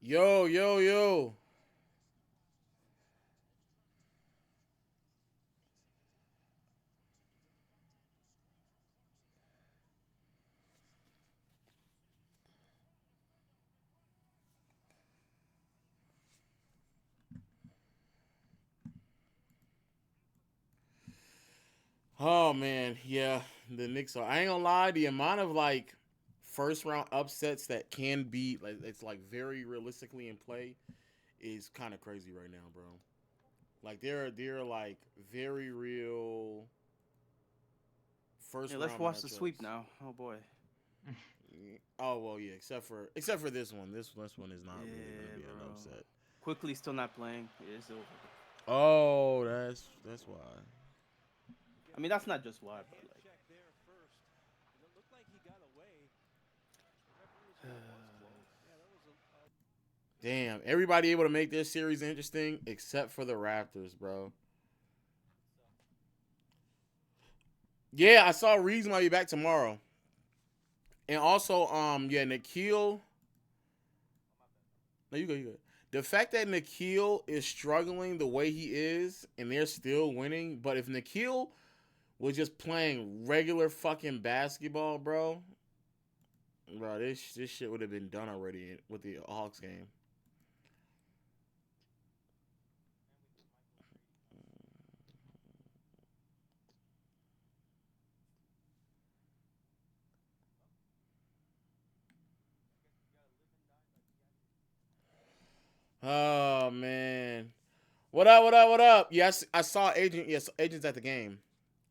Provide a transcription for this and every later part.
Yo, yo, yo. Oh man, yeah. The Knicks are. I ain't gonna lie. The amount of like first round upsets that can be like it's like very realistically in play is kind of crazy right now, bro. Like they're like very real Yeah, first let's round watch the sweep matchups. now. Oh boy. Oh well, yeah. Except for this one. This one is not really gonna Yeah, be an bro. upset. Quickly still not playing. It's over. Oh, that's why. I mean, that's not just why, but like. Damn, everybody able to make this series interesting except for the Raptors, bro. Yeah, I saw Reeves might be back tomorrow. And also, yeah, Nikhil. No, you go, you go. The fact that Nikhil is struggling the way he is and they're still winning, but if Nikhil was just playing regular fucking basketball, bro, this shit would have been done already with the Hawks game. Oh man, what up? What up? What up? Yes, I saw Agent. Yes, Agent's at the game.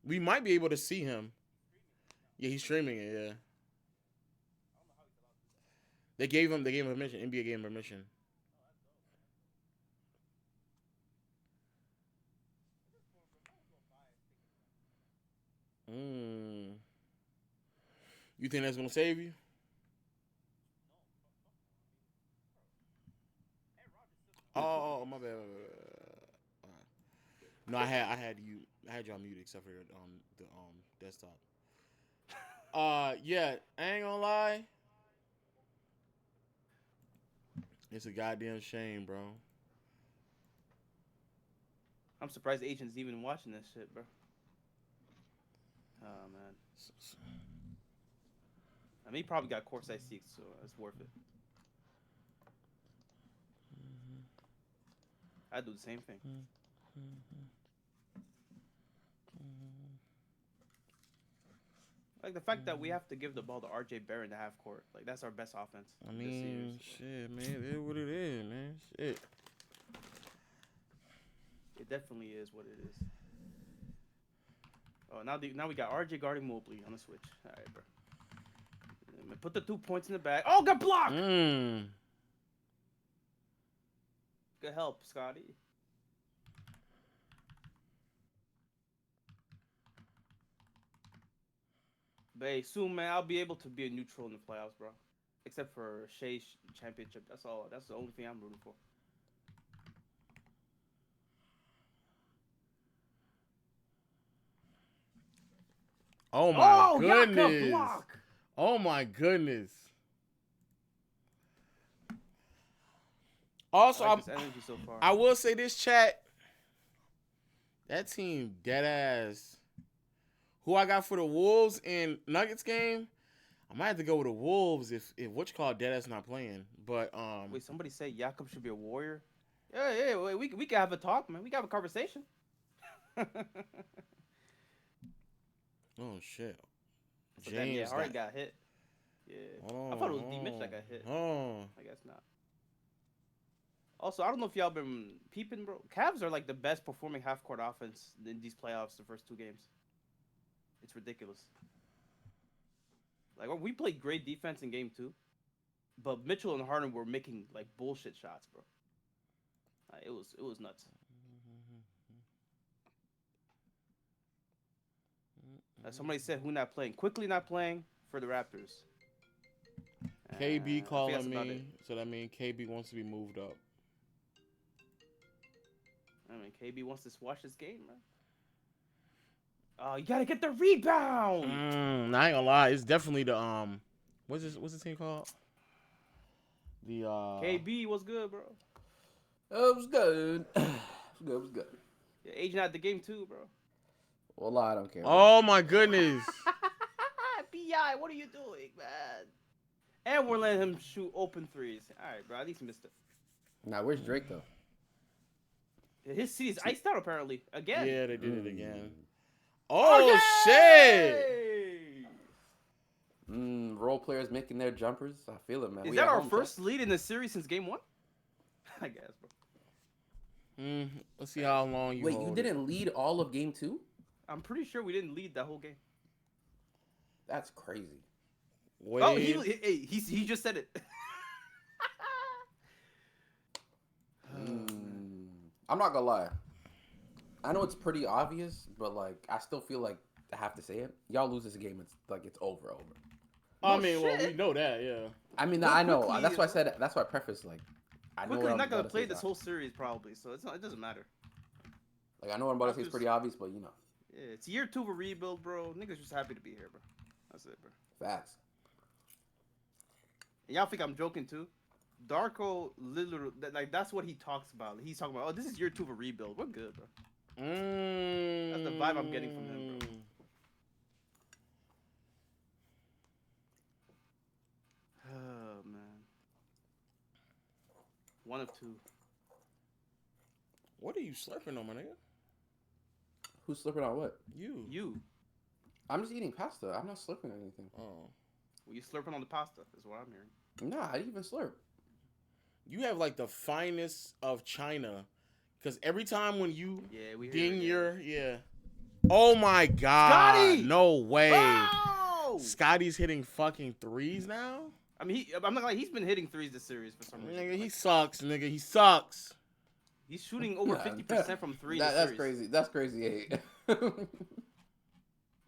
We might be able to see him. Yeah, he's streaming it. Yeah, they gave him permission. NBA gave him permission. Mm. You think that's gonna save you? Oh, my bad. No, I had you on mute except for the desktop. Yeah, I ain't gonna lie. It's a goddamn shame, bro. I'm surprised agents even watching this shit, bro. Oh man. I mean, he probably got courtside seats, so it's worth it. I'd do the same thing. Like the fact that we have to give the ball to RJ Barron to half court. Like that's our best offense I this series. mean, shit, man, it is what it is, man. Shit. It definitely is what it is. Oh, now we got RJ guarding Mobley on the switch. All right, bro. Put the 2 points in the bag. Oh, good block. Mm. Good help, Scotty. But hey, soon, man, I'll be able to be a neutral in the playoffs, bro. Except for Shea's championship. That's all. That's the only thing I'm rooting for. Oh my Oh, Yaka goodness. block. Oh my goodness. Also, I like this energy so far. I will say this, chat. That team dead ass. Who I got for the Wolves and Nuggets game? I might have to go with the Wolves if what you call dead ass not playing. But Wait, somebody say Jakob should be a warrior. Yeah, yeah. Wait, we can have a talk, man. We can have a conversation. I oh shit, thought that yeah, James Harden got. got hit. Yeah, I thought it was D Mitch Oh, that got hit. oh. I guess not. Also, I don't know if y'all been peeping, bro. Cavs are like the best performing half court offense in these playoffs. The first two games, it's ridiculous. Like we played great defense in game two, but Mitchell and Harden were making like bullshit shots, bro. It was nuts. Somebody said who not playing? Quickly not playing for the Raptors. KB I think that's calling about it. me, so that means KB wants to be moved up. I mean, KB wants to watch this game, man. Oh, you gotta get the rebound. I ain't gonna lie, it's definitely the what's this team called? The KB, what's good, bro? It was good. It was good. Yeah, agent at the game too, bro. Well, I don't care. Oh my goodness. Bi, what are you doing, man? And we're letting him shoot open threes. All right, bro. At least he missed it. Now, where's Drake though? His city's iced out apparently again. Yeah, they did it again. Oh shit! Role players making their jumpers. I feel it, man. Is We that at our home, first lead in the series since game 1? I guess, bro. Let's see how long you Wait, hold you it. didn't lead all of game 2? I'm pretty sure we didn't lead that whole game. That's crazy. Wait. Oh, he just said it. I'm not gonna lie. I know it's pretty obvious, but like I still feel like I have to say it. Y'all lose this game, it's over. I No mean, well, shit. we know that, yeah. I mean, Real I know. quickly, That's why I said. That's why I prefaced like. I know Quickly, what he's I'm not gonna about to play say this is whole series probably, so it doesn't matter. like I know what I'm about to say is pretty obvious, but you know, Yeah, it's year 2 of a rebuild, bro. Niggas just happy to be here, bro. That's it, bro. facts. And y'all think I'm joking too? Darko literally, like that's what he talks about. He's talking about, oh, this is year 2 of a rebuild. We're good, bro. That's the vibe I'm getting from him, bro. Oh man. 1 of 2. What are you slurping on, my nigga? Who's slipping on what? You. I'm just eating pasta. I'm not slipping on anything. Oh. Well, you slurping on the pasta, is what I'm hearing. Nah, I didn't even slurp. You have like the finest of China. Because every time when you Yeah, we ding hear it, your, Oh my God. Scotty! No way. Oh! Scotty's hitting fucking threes now? I mean, I'm not like he's been hitting threes this series for some reason. Nigga, Like, he sucks, nigga. He sucks. he's shooting over 50% from 3 That's this series. crazy. That's crazy.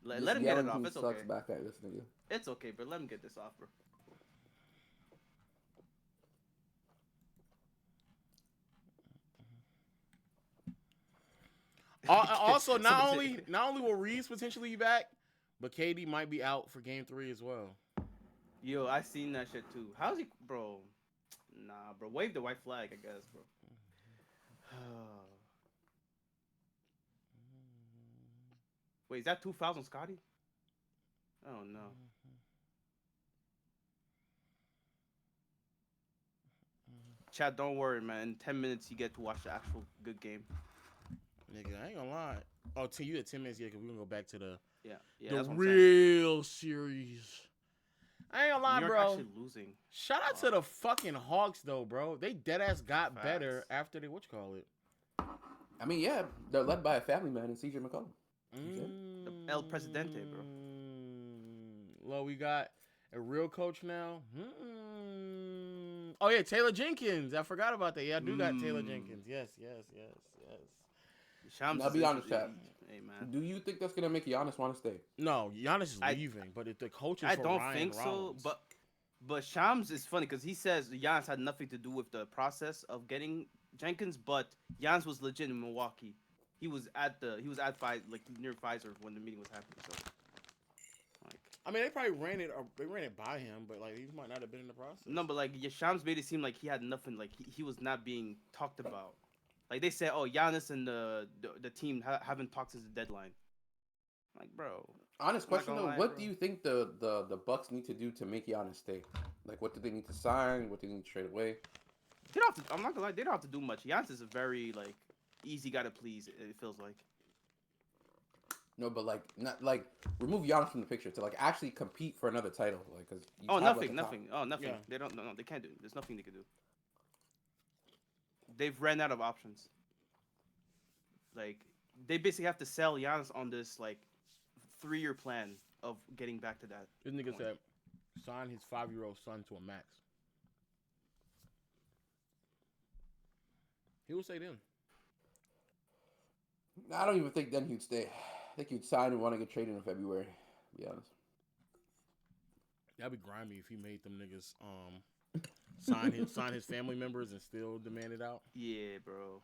Let him get it off. It's okay. Back at this nigga. It's okay, bro. Let him get this off, bro. Also, not only will Reeves potentially be back, but KD might be out for Game 3 as well. Yo, I seen that shit too. How's he, bro? Nah, bro. Wave the white flag, I guess, bro. Wait, is that 2 fouls on Scotty? Oh no. Chat, don't worry, man. In 10 minutes, you get to watch the actual good game. Nigga, I ain't gonna lie. Oh, you at 10 minutes, yeah, because we're gonna go back to the Yeah, the that's what I'm real series. I ain't gonna lie, New York bro. actually losing. Shout out to the fucking Hawks, though, bro. They deadass got Facts. better after they, whatchamacallit? I mean, yeah, they're led by a family man in CJ McCollum. The El Presidente, bro. Well, we got a real coach now. Oh, yeah, Taylor Jenkins. I forgot about that. Yeah, I do got Taylor Jenkins. Yes. Shams Now, be honest, chat. Hey, man. Do you think that's gonna make Giannis want to stay? No, Giannis is leaving, but if the coach is I for don't Ryan think Rollins. so, but Shams is funny because he says Giannis had nothing to do with the process of getting Jenkins, but Giannis was legit in Milwaukee. He was at near Pfizer when the meeting was happening. So, like, I mean, they probably ran it by him, but like he might not have been in the process. no, but like Shams made it seem like he had nothing. Like he was not being talked about. Like they said, oh, Giannis and the team haven't talked since the deadline. Like, bro. Honest question though, lie, what bro. do you think the Bucks need to do to make Giannis stay? Like, what do they need to sign? What do they need to trade away? They don't have to, I'm not gonna lie, they don't have to do much. Giannis is a very like easy guy to please. It feels like. No, but like not like remove Giannis from the picture to like actually compete for another title, like because Nothing. Oh, nothing. Yeah. They don't. No, they can't do. There's nothing they can do. They've ran out of options. Like they basically have to sell Giannis on this like 3-year plan of getting back to that. This nigga point. said sign his 5-year-old son to a max. He will say then. I don't even think then he'd stay. I think he'd sign and want to get traded in February. To be honest. That'd be grimy if he made them niggas sign his family members and still demand it out. Yeah, bro.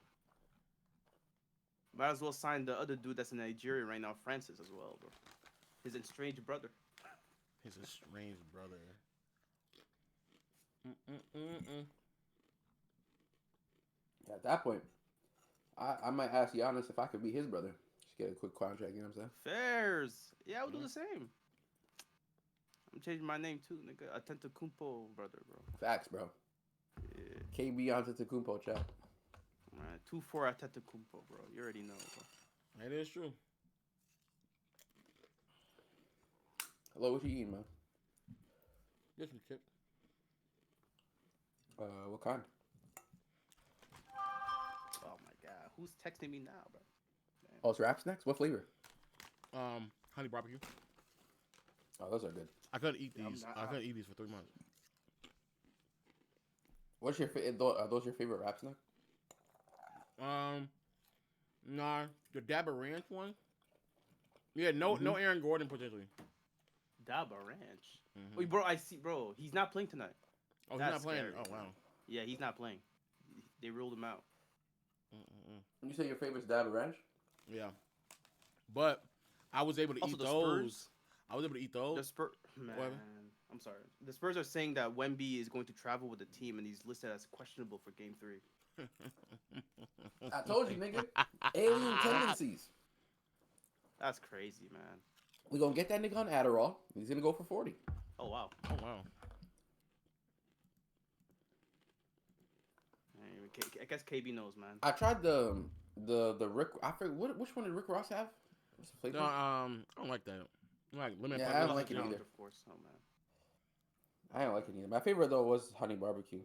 Might as well sign the other dude that's in Nigeria right now, Francis, as well, bro. His estranged brother. His estranged brother. At that point, I might ask Giannis if I could be his brother. Just get a quick contract. You know what I'm saying? Fairs. Yeah, I would do the same. I'm changing my name too, nigga. Atentacumpo, brother, bro. Facts, bro. Yeah. KB Antetokounmpo, chat. Man, 2-4 Atentacumpo, bro. You already know, bro. That is true. Hello, what you eating, man? Get some chip. What kind? Oh my god, who's texting me now, bro? Damn. Oh, it's RAPS next? What flavor? Honey barbecue. Oh, those are good. I couldn't eat Yeah, these. I couldn't eat these for 3 months. What's your are those your favorite RAPS snack? Nah, the Dabba Ranch one. Yeah, no Aaron Gordon potentially. Daba Ranch. Mm-hmm. Wait, bro, I see, bro. He's not playing tonight. Oh, he's That's not playing. scary. Oh wow. Yeah, he's not playing. They ruled him out. You say your favorite's Dab Ranch? Yeah, but I was able to Also, eat the those. Spurs. I was able to eat those. The Spurs, man. What? I'm sorry. The Spurs are saying that Wemby is going to travel with the team, and he's listed as questionable for Game 3. I told you, nigga. Alien tendencies. That's crazy, man. We gonna get that nigga on Adderall. He's gonna go for 40. Oh wow. Oh wow. I guess KB knows, man. I tried the Rick. I forget which one did Rick Ross have? What's the flavor? No, I don't like that. I like lemon Yeah, pepper. I don't like it Challenge, either. of course. Oh man. I don't like it either. My favorite though was honey barbecue.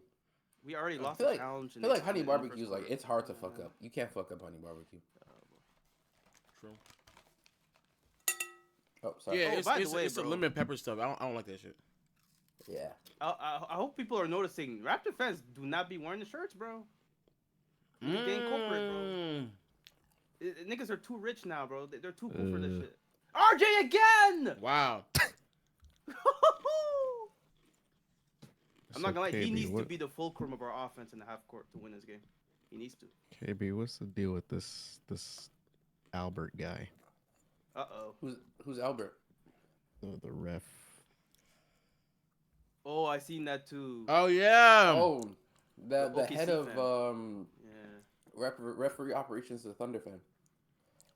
We already lost feel the like- challenge. I feel like honey barbecue is like it's hard to fuck up. You can't fuck up honey barbecue. True. Oh, sorry. Yeah, Oh, it's, by the it's, way, it's a bro. lemon pepper stuff. I don't like that shit. Yeah. I hope people are noticing. Raptor fans do not be wearing the shirts, bro. Niggas getting corporate, bro. Niggas are too rich now, bro. They're too cool for this shit. RJ again! Wow. I'm not gonna lie. He KB, needs to what- be the fulcrum of our offense in the half court to win this game. He needs to. KB, what's the deal with this Albert guy? Uh-oh. Who's Albert? The ref. Oh, I seen that too. Oh yeah. Oh, the OKC head of fan. Yeah. referee operations is a Thunder fan.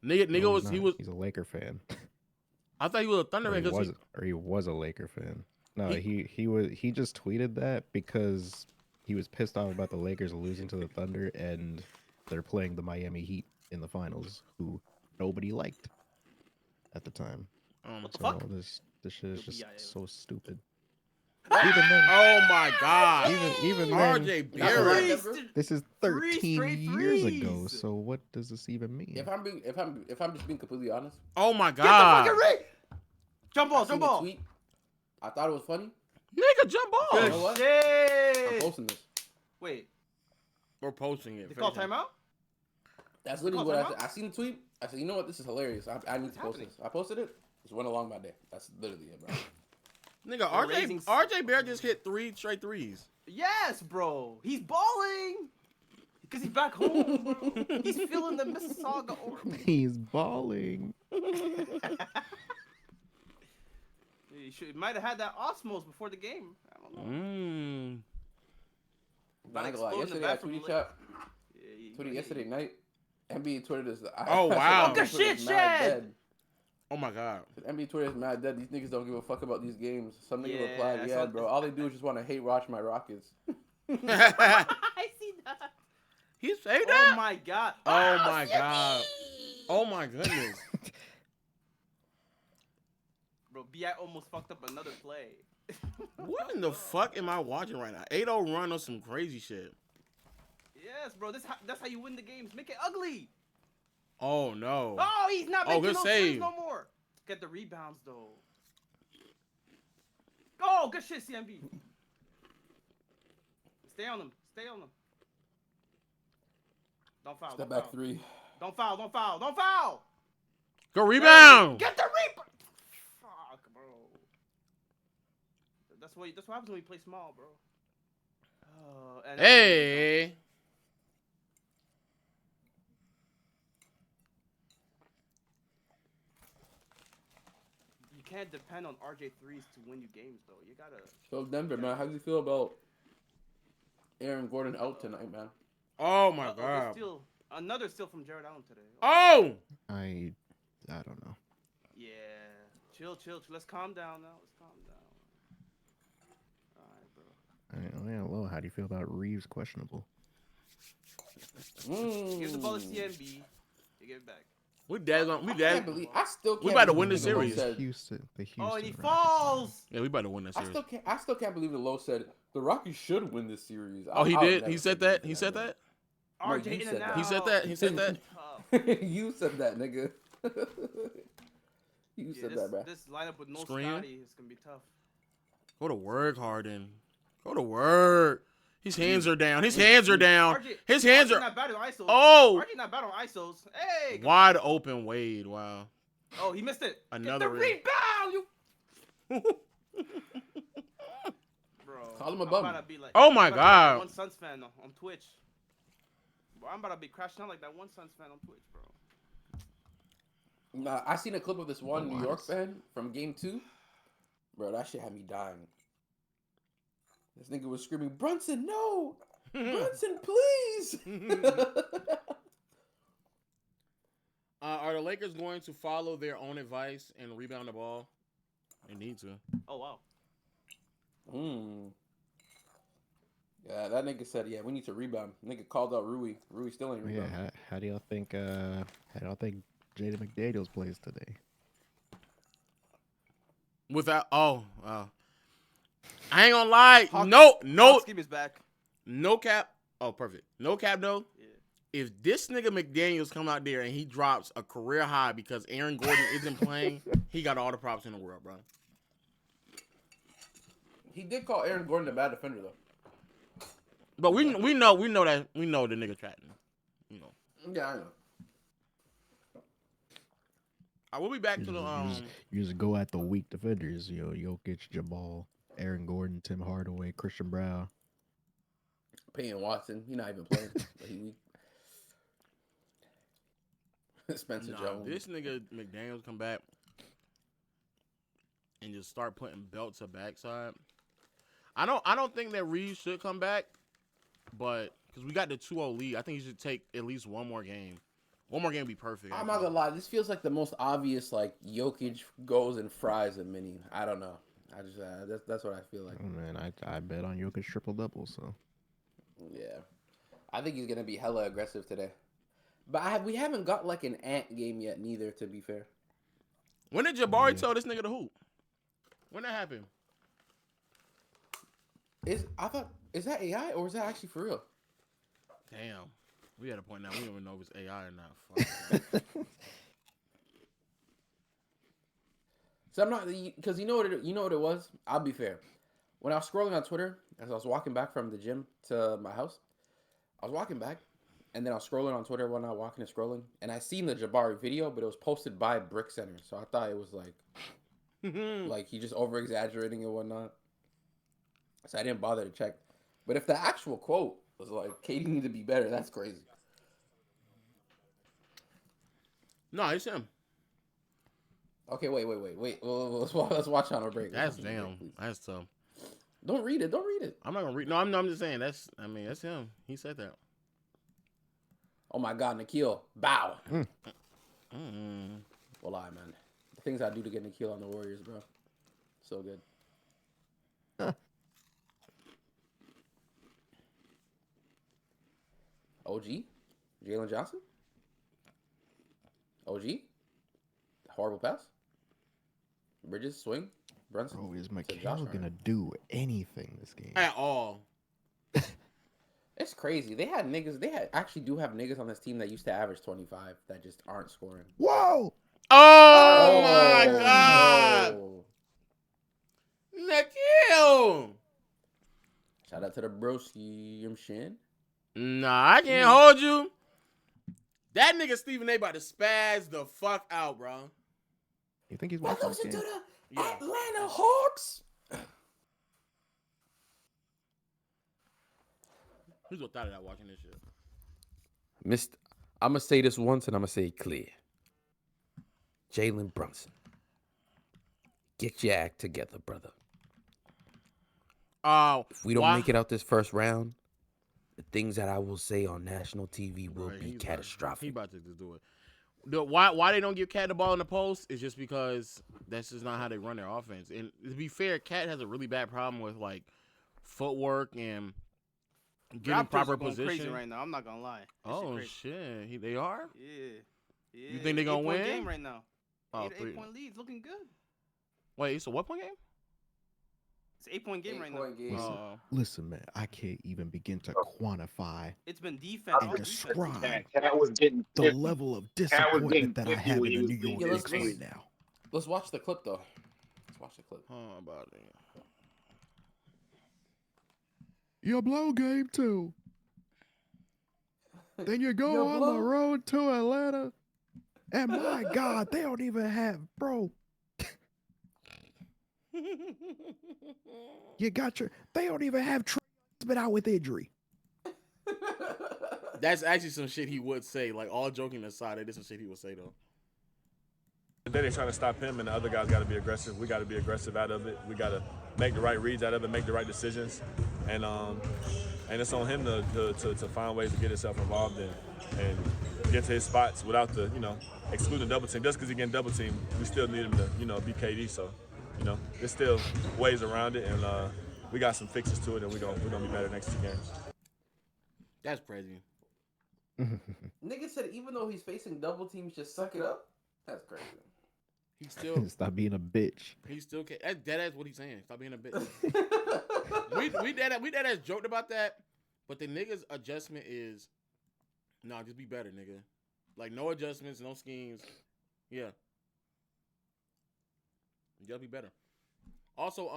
Nigga No, was he was. He's a Laker fan. I thought he was a Thunder Or fan because he was a Laker fan. No, He- he just tweeted that because he was pissed off about the Lakers losing to the Thunder and they're playing the Miami Heat in the finals, who nobody liked at the time. What the So fuck? this shit is just Yeah. so stupid. Even then, Oh my god. even then, RJ Barrett. this is Three 13 straight years ago. threes. So what does this even mean? If I'm just being completely honest, Oh my Get the god. fucking ring! Jump ball, I seen jump the ball. tweet. I thought it was funny. Nigga, jump You off. know what? I'm Shit. posting this. Wait, We're posting it. they call Finish it. timeout? That's literally call what timeout? I seen the tweet. I said, you know what? This is hilarious. I need What's to post happening? this. I posted it. Just went along my day. That's literally it, bro. Nigga, We're raising- RJ Barrett just hit 3 straight threes. Yes, bro. He's balling. Because he's back home, bro. He's feeling the Mississauga orb. He's balling. He might have had that osmos before the game. I don't know. Not gonna lie. explode in the Yesterday, I bathroom tweeted late. chat. Yeah, Tweeted yesterday night. NBA Twitter is. Oh, wow. Oh, good shit, Shad! Oh my god. NBA Twitter is mad dead. These niggas don't give a fuck about these games. Some nigga Yeah, replied, I "Yeah, saw bro. this. All they do is just want to hate watch my Rockets." I see that. He saved Oh that? my god. Oh my god. Oh my goodness. Bro, B.I. almost fucked up another play. What in the fuck am I watching right now? 8-0 run on some crazy shit. Yes, bro. That's how you win the games. Make it ugly. Oh no. Oh, he's not Oh, making good those save. threes no more. Get the rebounds though. Oh, good shit, CMB. Stay on them. Stay on them. Don't foul. Step Don't back foul. three. Don't foul. Don't foul. Don't foul. Go rebound. Get the rebound. Fuck, bro. That's what happens when you play small, bro. Oh, and Hey. you can't depend on RJ threes to win you games, though. You gotta. So Denver, man, how do you feel about Aaron Gordon out tonight, man. Oh my Uh-oh, god. Another steal from Jared Allen today. Oh. I don't know. Yeah. Chill. Let's calm down now. Let's calm down. All right, bro. I don't know. How do you feel about Reeves questionable? Give the ball to CNB. You give it back. We dead on. We I can't dead. believe. I still can't. We about to win believe the Low series. said- The Houston Oh, and he Rockets. falls. Yeah, we about to win that I series. still can't believe the Low said the Rockets should win this series. Oh, he I would did. never He said say that. anything He said man. that. No, RJ you in said and that. out. He said that. He said that. Tough. You said that, nigga. You Yeah, said this, that, bro. this lineup with no Screen. Scotty is gonna be tough. Go to work, Harden. Go to work. His hands are down. His hands are down. His hands RJ are. not bad on ISOs. Oh. RJ not bad on ISOs. Hey. come Wide on. open Wade. Wow. Oh, he missed it. Another Get the ring. rebound, you. Bro. Call him a I'm bum. about to be like, Oh my I'm about to be like God. that one Suns fan on Twitch. Bro, I'm about to be crashing out like that one Suns fan on Twitch, bro. Nah, I seen a clip of this one New York What? fan from Game 2. Bro, that shit had me dying. This nigga was screaming, Brunson, no! Brunson, please! Are the Lakers going to follow their own advice and rebound the ball? They need to. Oh wow. Yeah, that nigga said, yeah, we need to rebound. Nigga called out Rui. Rui still ain't Yeah. rebound. How do y'all think? Jaden McDaniels plays today? Without I ain't gonna lie. Hawks- No Hawks game is back. no cap. Oh, perfect. No cap though. Yeah. If this nigga McDaniels come out there and he drops a career high because Aaron Gordon isn't playing, he got all the props in the world, bro. He did call Aaron Gordon a bad defender, though. But we know the nigga chatting. You know. Yeah, I know. I will be back to the You just go at the weak defenders. Jokic, Jamal, Aaron Gordon, Tim Hardaway, Christian Brown. Payne Watson, he not even playing. But he weak. Spencer Jones. This nigga McDaniels come back and just start putting belts to backside. I don't think that Reeves should come back, but because we got the 2-0 lead, I think he should take at least one more game. One more game would be perfect. I'm not gonna lie, this feels like the most obvious, like, Jokic goes and fries a mini. I don't know. I just, that's what I feel like. Oh man, I bet on Jokic triple double. So Yeah. I think he's gonna be hella aggressive today. But we haven't got, like, an Ant game yet, neither, to be fair. When did Jabari tell this nigga to hoop? When that happened? Is that AI or is that actually for real? Damn. We at a point now, we don't even know if it's AI or not. Fuck. So I'm not, because you know what it was? I'll be fair. When I was scrolling on Twitter, as I was walking back from the gym to my house, I was walking back, and then I was scrolling on Twitter one night, walking and scrolling, and I seen the Jabari video, but it was posted by Brick Center, so I thought it was like he just over exaggerating and whatnot. So I didn't bother to check. But if the actual quote was like, "KD need to be better," that's crazy. No, it's him. Okay, wait. Well, let's watch on our break. That's Let's watch on our damn. break, please. That's tough. Don't read it. I'm not gonna read. No, I'm just saying. That's him. He said that. Oh my God, Nikhil, bow. Mm. Well, man. The things I do to get Nikhil on the Warriors, bro. So good. OG? Jalen Johnson? OG? Horrible pass? Bridges, swing? Brunson? bro, is Josh McHale Hart. gonna do anything this game? At all. It's crazy. They actually do have niggas on this team that used to average 25 that just aren't scoring. Whoa! Oh my God. no. Nikhil. Shout out to the broski, Shin. Nah, I can't hold you. That nigga Stephen A about to spaz the fuck out, bro. You think he's watching this game? the Yeah. Atlanta Hawks. Who's gonna thought of that watching this shit? I'm going to say this once and I'm going to say it clear. Jalen Brunson. Get your act together, brother. Oh, If we don't make it out this first round, the things that I will say on national TV will Right, be he catastrophic. about to just do it. Why they don't give Cat the ball in the post is just because that's just not how they run their offense. And to be fair, Cat has a really bad problem with like footwork and getting Raptors proper are going position crazy right now. I'm not gonna lie. This Oh crazy. shit, they are. Yeah. You think they gonna 8-point win? game right now. Oh, 8-point lead, looking good. Wait, so what point game? It's an 8-point game right now. Game. Listen, man, I can't even begin to quantify It's been defense. and on defense. describe Cat was getting the 50. level of Cat was getting disappointment that I 50 have when in he the was New York leading his Knicks team. right now. Let's watch the clip though. Let's watch the clip. Oh, about it. You blow game 2. Then you go on the road to Atlanta. And my God, they don't even have, bro. They don't even have Trey been out with injury. That's actually some shit he would say. Like, all joking aside, that is some shit he would say though. They're trying to stop him, and the other guys got to be aggressive. We got to be aggressive out of it. We got to make the right reads out of it, make the right decisions, and it's on him to find ways to get himself involved and get to his spots without the excluding double team. Just because he getting double team, we still need him to be KD. So there's still ways around it, and we got some fixes to it, and we're gonna be better next 2 games. That's crazy. Nigga said even though he's facing double teams, just suck it up. That's crazy. He still Stop being a bitch. he still can't. That's what he's saying. Stop being a bitch. we dead ass joked about that, but the nigga's adjustment is, just be better, nigga. Like no adjustments, no schemes. Yeah, just be better. Also,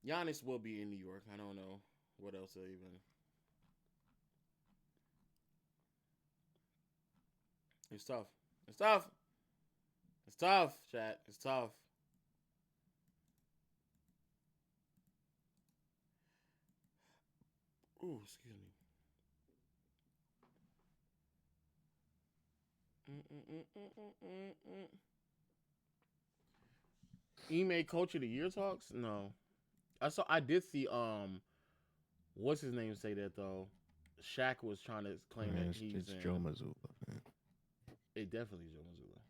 Giannis will be in New York. I don't know what else even. It's tough. It's tough. It's tough, chat. It's tough. Ooh, excuse me. Ime Coach of the Year talks? No. I did see what's his name say that though? Shaq was trying to claim Man, that he's it's in. Joe Mazzulla, man. It definitely is Joe Mazzulla.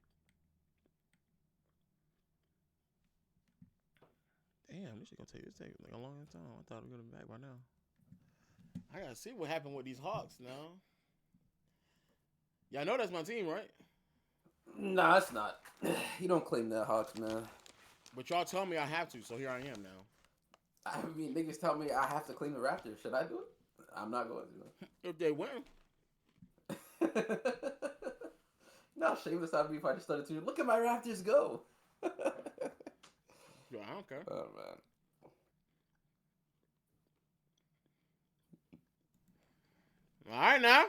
Damn, this shit gonna take like a long time. I thought we were gonna be back by now. I gotta see what happened with these Hawks now. Y'all know that's my team, right? Nah, it's not. You don't claim that, Hawks, man. But y'all tell me I have to, so here I am now. I mean, niggas tell me I have to claim the Raptors. Should I do it? I'm not going to. If they win. No, shameless out of me if I just started to look at my Raptors go. Yeah, I don't care. Oh man. All right now.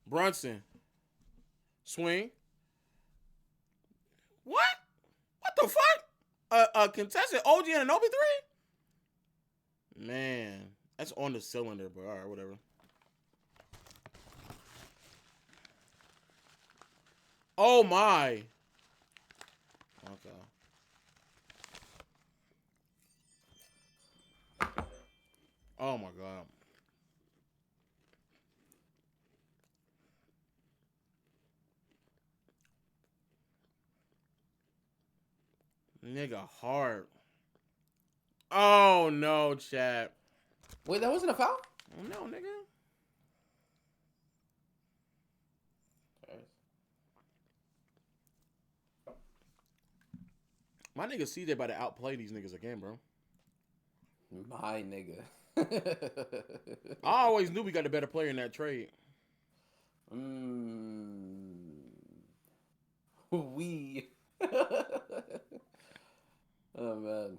Brunson. Swing. What? What the fuck? A contested OG and an OB3? Man, that's on the cylinder, but all right, whatever. Oh my. Okay. Oh my god. Nigga hard. Oh no, chat. Wait, that wasn't a foul? Oh no, nigga. My nigga CJ about to outplay these niggas again, bro. My nigga. I always knew we got a better player in that trade. We. Oh man,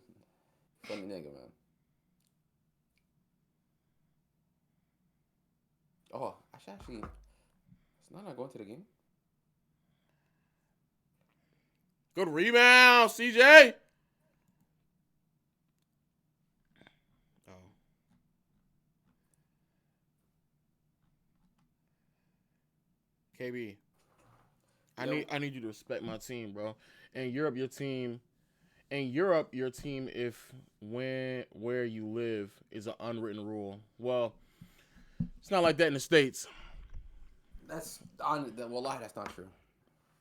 funny nigga, man. Oh, I should actually. It's not going to the game. Good rebound, CJ. Oh. KB. Yo. I need you to respect my team, bro. In Europe, your team, if where you live is an unwritten rule. Well, it's not like that in the States. That's not true.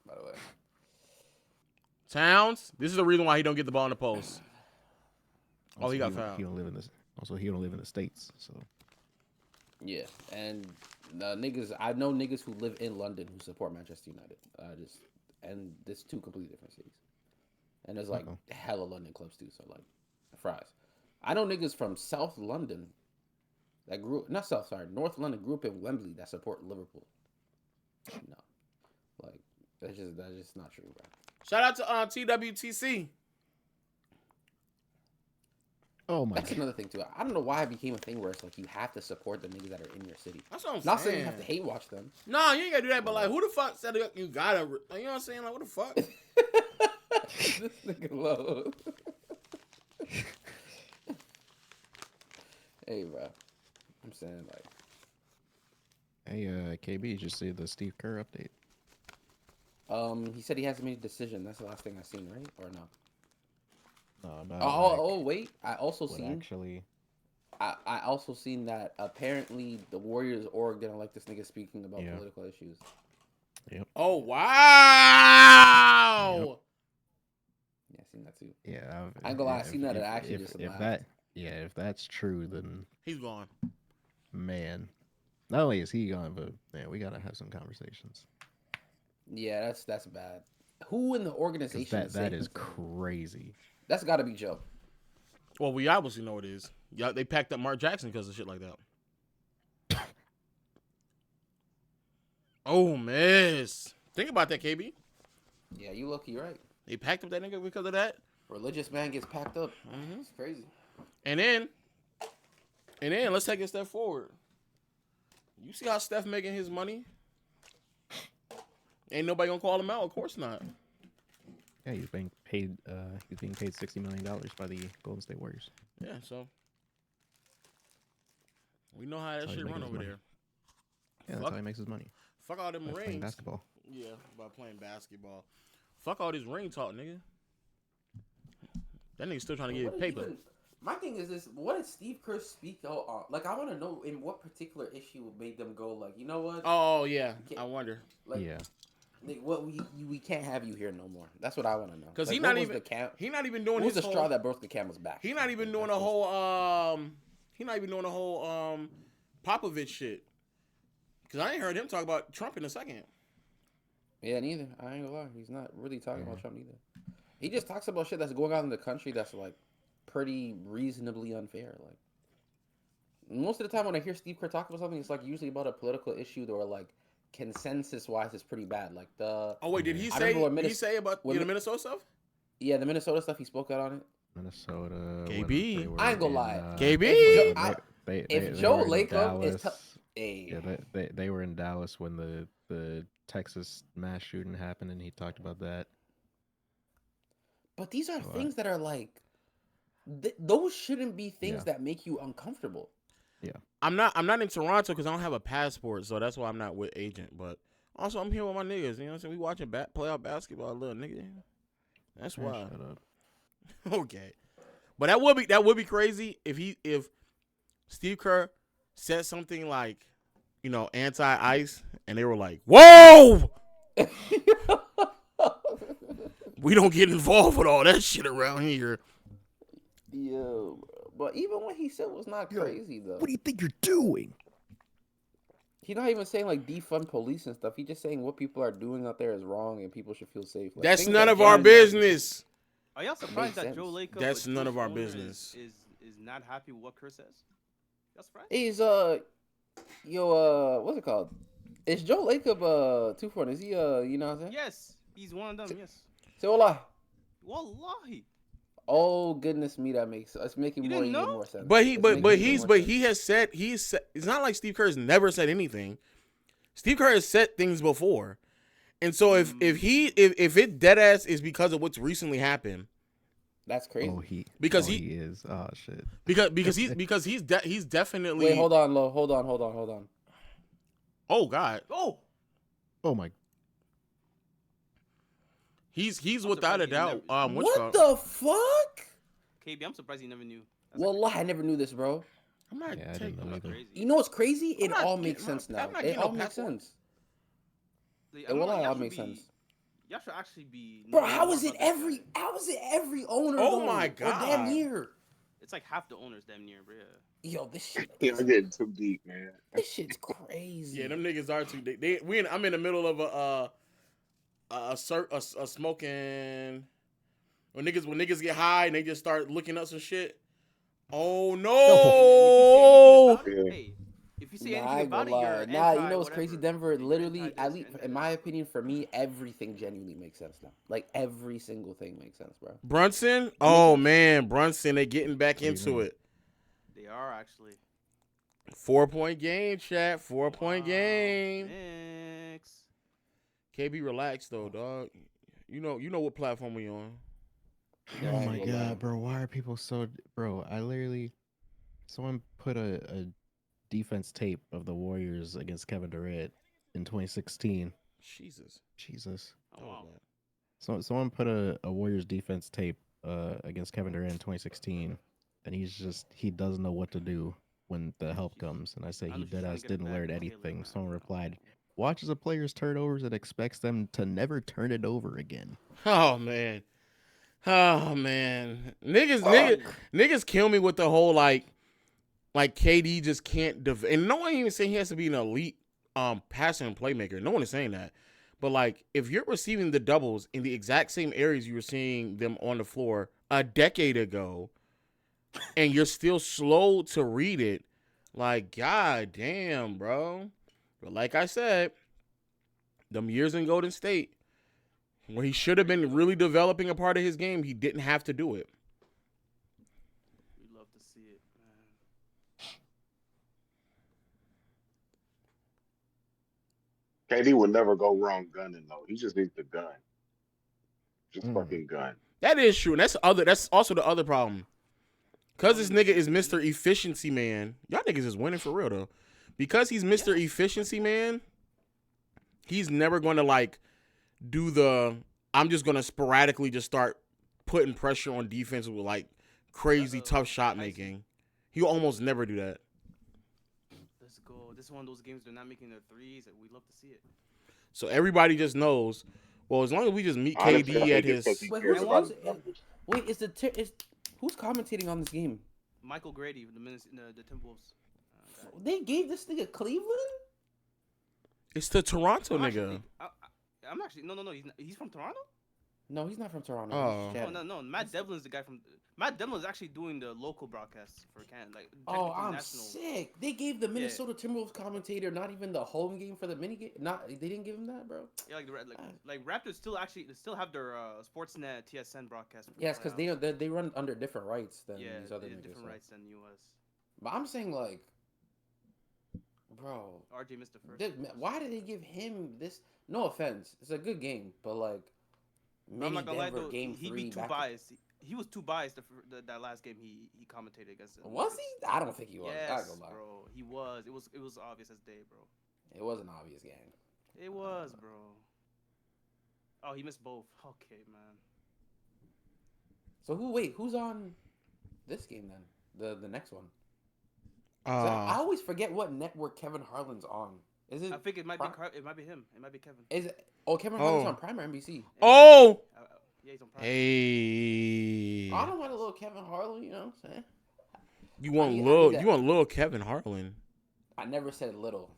By the way, Towns, this is the reason why he don't get the ball in the post. Oh, he got fouled. He don't live in this. Also, he don't live in the States, so. yeah, and niggas, I know niggas who live in London who support Manchester United. And there's two completely different cities, and there's like hella London clubs too. So like, fries. I know niggas from South London that North London grew up in Wembley that support Liverpool. No, like that's just not true, bro. Shout out to TWTC. Oh my That's god. another thing too. I don't know why it became a thing where it's like you have to support the niggas that are in your city. That's what I'm Not saying. saying you have to hate watch them. No, you ain't gotta do that. But like, who the fuck said you gotta? You know what I'm saying? Like, what the fuck? This nigga low. Hey, bro. I'm saying like. Hey, KB, you just see the Steve Kerr update? He said he hasn't made a decision. That's the last thing I seen, right? Or no? No, about Wait. I also what seen. actually. I also seen that apparently the Warriors org didn't like this nigga speaking about political issues. Yep. Oh wow! Yeah, I seen that too. Yeah, I ain't gonna lie, I seen that. It actually just laughed. If that's true, then He's gone. man, not only is he gone, but man, we gotta have some conversations. Yeah, that's bad. Who in the organization? That is crazy. That's got to be Joe. Well, we obviously know it is. Yeah, they packed up Mark Jackson because of shit like that. Oh, miss. Think about that, KB. Yeah, you lucky, right? They packed up that nigga because of that. Religious man gets packed up. It's crazy. And then let's take a step forward. You see how Steph making his money? Ain't nobody gonna call him out. Of course not. Yeah, he's being paid. He's being paid $60 million by the Golden State Warriors. Yeah, so we know how that That's how he shit makes run his over money. there. Yeah, that's how he makes his money. Fuck all them By playing rings. basketball. Yeah, by playing basketball. Fuck all this ring talk, nigga. That nigga still trying to get his paper. My thing is this: what did Steve Kerr speak out on? Like, I want to know in what particular issue made them go like, you know what? Oh yeah, I wonder. Like, Yeah. Like, what we can't have you here no more. That's what I want to know. Because like, he not even doing what was his the straw that broke the camel's back? He not even doing a whole Popovich shit. Because I ain't heard him talk about Trump in a second. Yeah, neither. I ain't gonna lie. He's not really talking about Trump either. He just talks about shit that's going on in the country that's like pretty reasonably unfair. Like most of the time when I hear Steve Kerr talk about something, it's like usually about a political issue or like consensus wise it's pretty bad. Like the did he say about the Minnesota stuff? Yeah, the Minnesota stuff. He spoke out on it. Minnesota. KB. I ain't gonna lie. KB. If Joe Lacob is they were in Dallas when the Texas mass shooting happened, and he talked about that. But these are things that are like, those shouldn't be things that make you uncomfortable. Yeah, I'm not in Toronto because I don't have a passport, so that's why I'm not with agent. But also, I'm here with my niggas. You know what I'm saying? We watching playoff basketball, little nigga. That's why. Shut up. Okay, but that would be crazy if Steve Kerr said something like, you know, anti-ice, and they were like, "Whoa, we don't get involved with all that shit around here." Yo, but even what he said was not crazy though. What do you think you're doing? He's not even saying like defund police and stuff. He's just saying what people are doing out there is wrong and people should feel safe. Like, that's none of our business. Are y'all surprised that Joe Lacob? That's none of our business. Is not happy with what Kerr says? Y'all surprised? He's what's it called? Is Joe Lacob 2 Is he you know what I'm saying? Yes, he's one of them. Yes. Say hola. Wallahi. Oh goodness me, that makes it's making You more didn't even know? more sense. But It's he has said it's not like Steve Kerr's never said anything. Steve Kerr has said things before, and so if it dead ass is because of what's recently happened, that's crazy. He is. Oh shit. Because he's definitely. Wait, hold on. Oh God. Oh. Oh my. He's I'm without a surprised doubt. he never- What the fuck? KB, I'm surprised you never knew. That's Wallah, I never knew this, bro. I'm not Yeah, I didn't taking. know that's either. crazy. You know what's crazy? I'm It not all getting makes my- sense I'm now. not It getting no all makes passport. sense. Like, It will y'all all should make be- sense. Y'all should actually be. Bro, knowing how more is it about this every? guy. How is it every owner? Oh though? my Or damn God. near. It's like half the owners damn near, bro. Yo, this shit. Y'all getting too deep, man. This shit's crazy. Yeah, them niggas are too. I'm in the middle of a smoking. When niggas get high and they just start looking up some shit. Oh no! Yeah. Hey, if you say Nah, I anything ain't about gonna it, lie. you're Nah, you anti know what's crazy? whatever. Denver, You're literally, anti at this, least anti in that. my opinion, for me, everything genuinely makes sense now. Like every single thing makes sense, bro. Brunson? Oh man, Brunson, they getting back What do you into mean? it. They are actually 4-point game, chat. 4-point game. Knicks. KB, relax though, dog. You know what platform we on. Yeah, Oh I my ain't gonna lie. god, bro! Why are people so? Bro, I literally. Someone put a defense tape of the Warriors against Kevin Durant in 2016. Jesus. Jesus. Oh wow. So someone put a Warriors defense tape against Kevin Durant in 2016, and he doesn't know what to do when the help comes. And I say I know he she's trying to deadass get it didn't back learn with Taylor, anything. man. Someone replied, "Watches a player's turnovers and expects them to never turn it over again." Oh man. Niggas kill me with the whole like KD just can't and no one even saying he has to be an elite passer and playmaker. No one is saying that. But like if you're receiving the doubles in the exact same areas you were seeing them on the floor a decade ago and you're still slow to read it, like god damn, bro. But like I said, them years in Golden State where he should have been really developing a part of his game, he didn't have to do it. We love to see it, man. KD would never go wrong gunning though. He just needs the gun. Just fucking gun. That is true, and that's also the other problem. Cause this nigga is Mr. Efficiency Man. Y'all niggas is winning for real though. Because he's Mr. Efficiency Man, he's never gonna like do the I'm just gonna sporadically just start putting pressure on defense with like crazy tough shot making. He'll almost never do that. Let's go. This is one of those games they're not making their threes, and we love to see it. So everybody just knows. Well, as long as we just meet Honestly, I KD at think it's his. 'cause he Wait, cares who's, about who's, his numbers. wait, who's commentating on this game? Michael Grady, the Timberwolves. Guy. They gave this nigga Cleveland? It's the Toronto I'm nigga. I'm actually no. He's from Toronto. No, he's not from Toronto. Oh. He's Chad. No. Matt Devlin's the guy from. Matt Devlin is actually doing the local broadcasts for Canada. Like, Oh, technically I'm national. sick. They gave the Minnesota Timberwolves commentator not even the home game for the mini game. They didn't give him that, bro. Yeah, like Raptors still have their Sportsnet TSN broadcast. for the Yes, because playoffs. they run under different rights than yeah, these other they have niggas. different so. rights than US. But I'm saying like, bro, RJ missed the first. why did they give him this? No offense, it's a good game, but like, I'm mini not gonna lie Denver though, game he'd 3 be too back- biased. He was too biased that last game he commentated against. The Was Lakers. he? I don't think he was. I Yes, ain't gonna lie. bro. He was. It was obvious as day, bro. It was an obvious game. It was, bro. Oh, he missed both. Okay, man. So who's on this game then? The next one. 'Cause I always forget what network Kevin Harlan's on. Is it? I think it might Prime? be. It might be him. It might be Kevin. Is it? Oh, Kevin Harlan's Oh. on Prime or NBC. Oh! Yeah, he's on Prime. Hey. I don't want a little Kevin Harlan. You know what I'm saying? You want I need little Kevin Harlan. I never said little.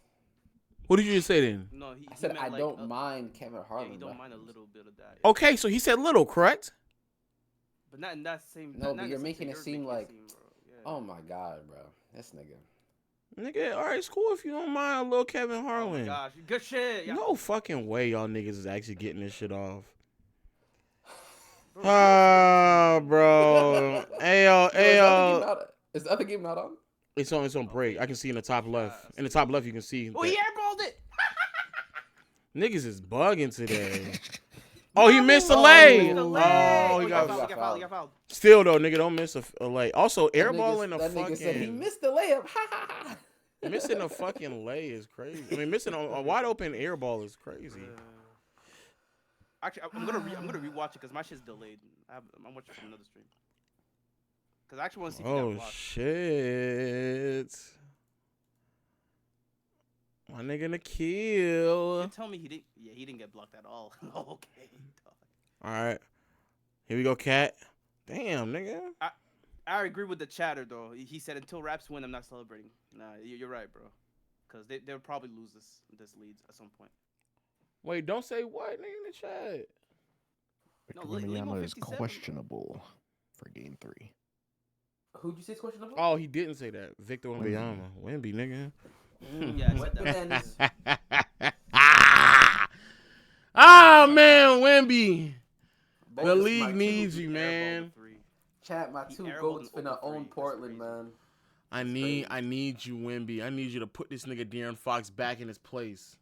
What did you just say then? No, I said meant I like don't mind Kevin Yeah, Harlan. he don't bro. mind a little bit of that. Okay, so he said little, correct? But not in that same. No, not but in you're the same making way it you're seem like- bro. Yeah. Oh my god, bro, this nigga. Nigga, all right, it's cool if you don't mind a little Kevin Oh my Harlan. gosh, good shit. Yeah. No fucking way y'all niggas is actually getting this shit off. Bro, Ah, bro. Ayo. Is the other game not on? It's on break. I can see in the top left. In the top left, you can see. Oh, he airballed it. Niggas is bugging today. Oh, he missed a Oh, lay. he missed a lay. Oh, he got fouled. He got fouled. Still though, nigga, don't miss a lay. Also, That airballing nigga, a that nigga said he fucking. missed the layup. Ha ha ha. Missing a fucking lay is crazy. I mean, missing a wide open air ball is crazy. Actually, I'm gonna rewatch it because my shit's delayed. I'm watching from another stream. Because I actually want to see if he got Oh blocked. shit! My nigga Nikhil. You tell me he didn't. Yeah, he didn't get blocked at all. Okay. All right, here we go, Cat. Damn, nigga. I agree with the chatter though. He said until Raps win, I'm not celebrating. Nah, you're right, bro. Because they'll probably lose this lead at some point. Wait, don't say what, nigga, in the chat. No, Victor Limo Wembanyama is 57. questionable for game 3. Who'd you say is questionable? Oh, he didn't say that. Victor Wembanyama. Wemby, nigga. Yeah, I said that. Ah, man, Wemby. The Bogus, league my needs two- you, Airball man. to three. Chat, my He two airballed goats an finna open three. own That's Portland, crazy. man. I need you, Wemby. I need you to put this nigga De'Aaron Fox back in his place.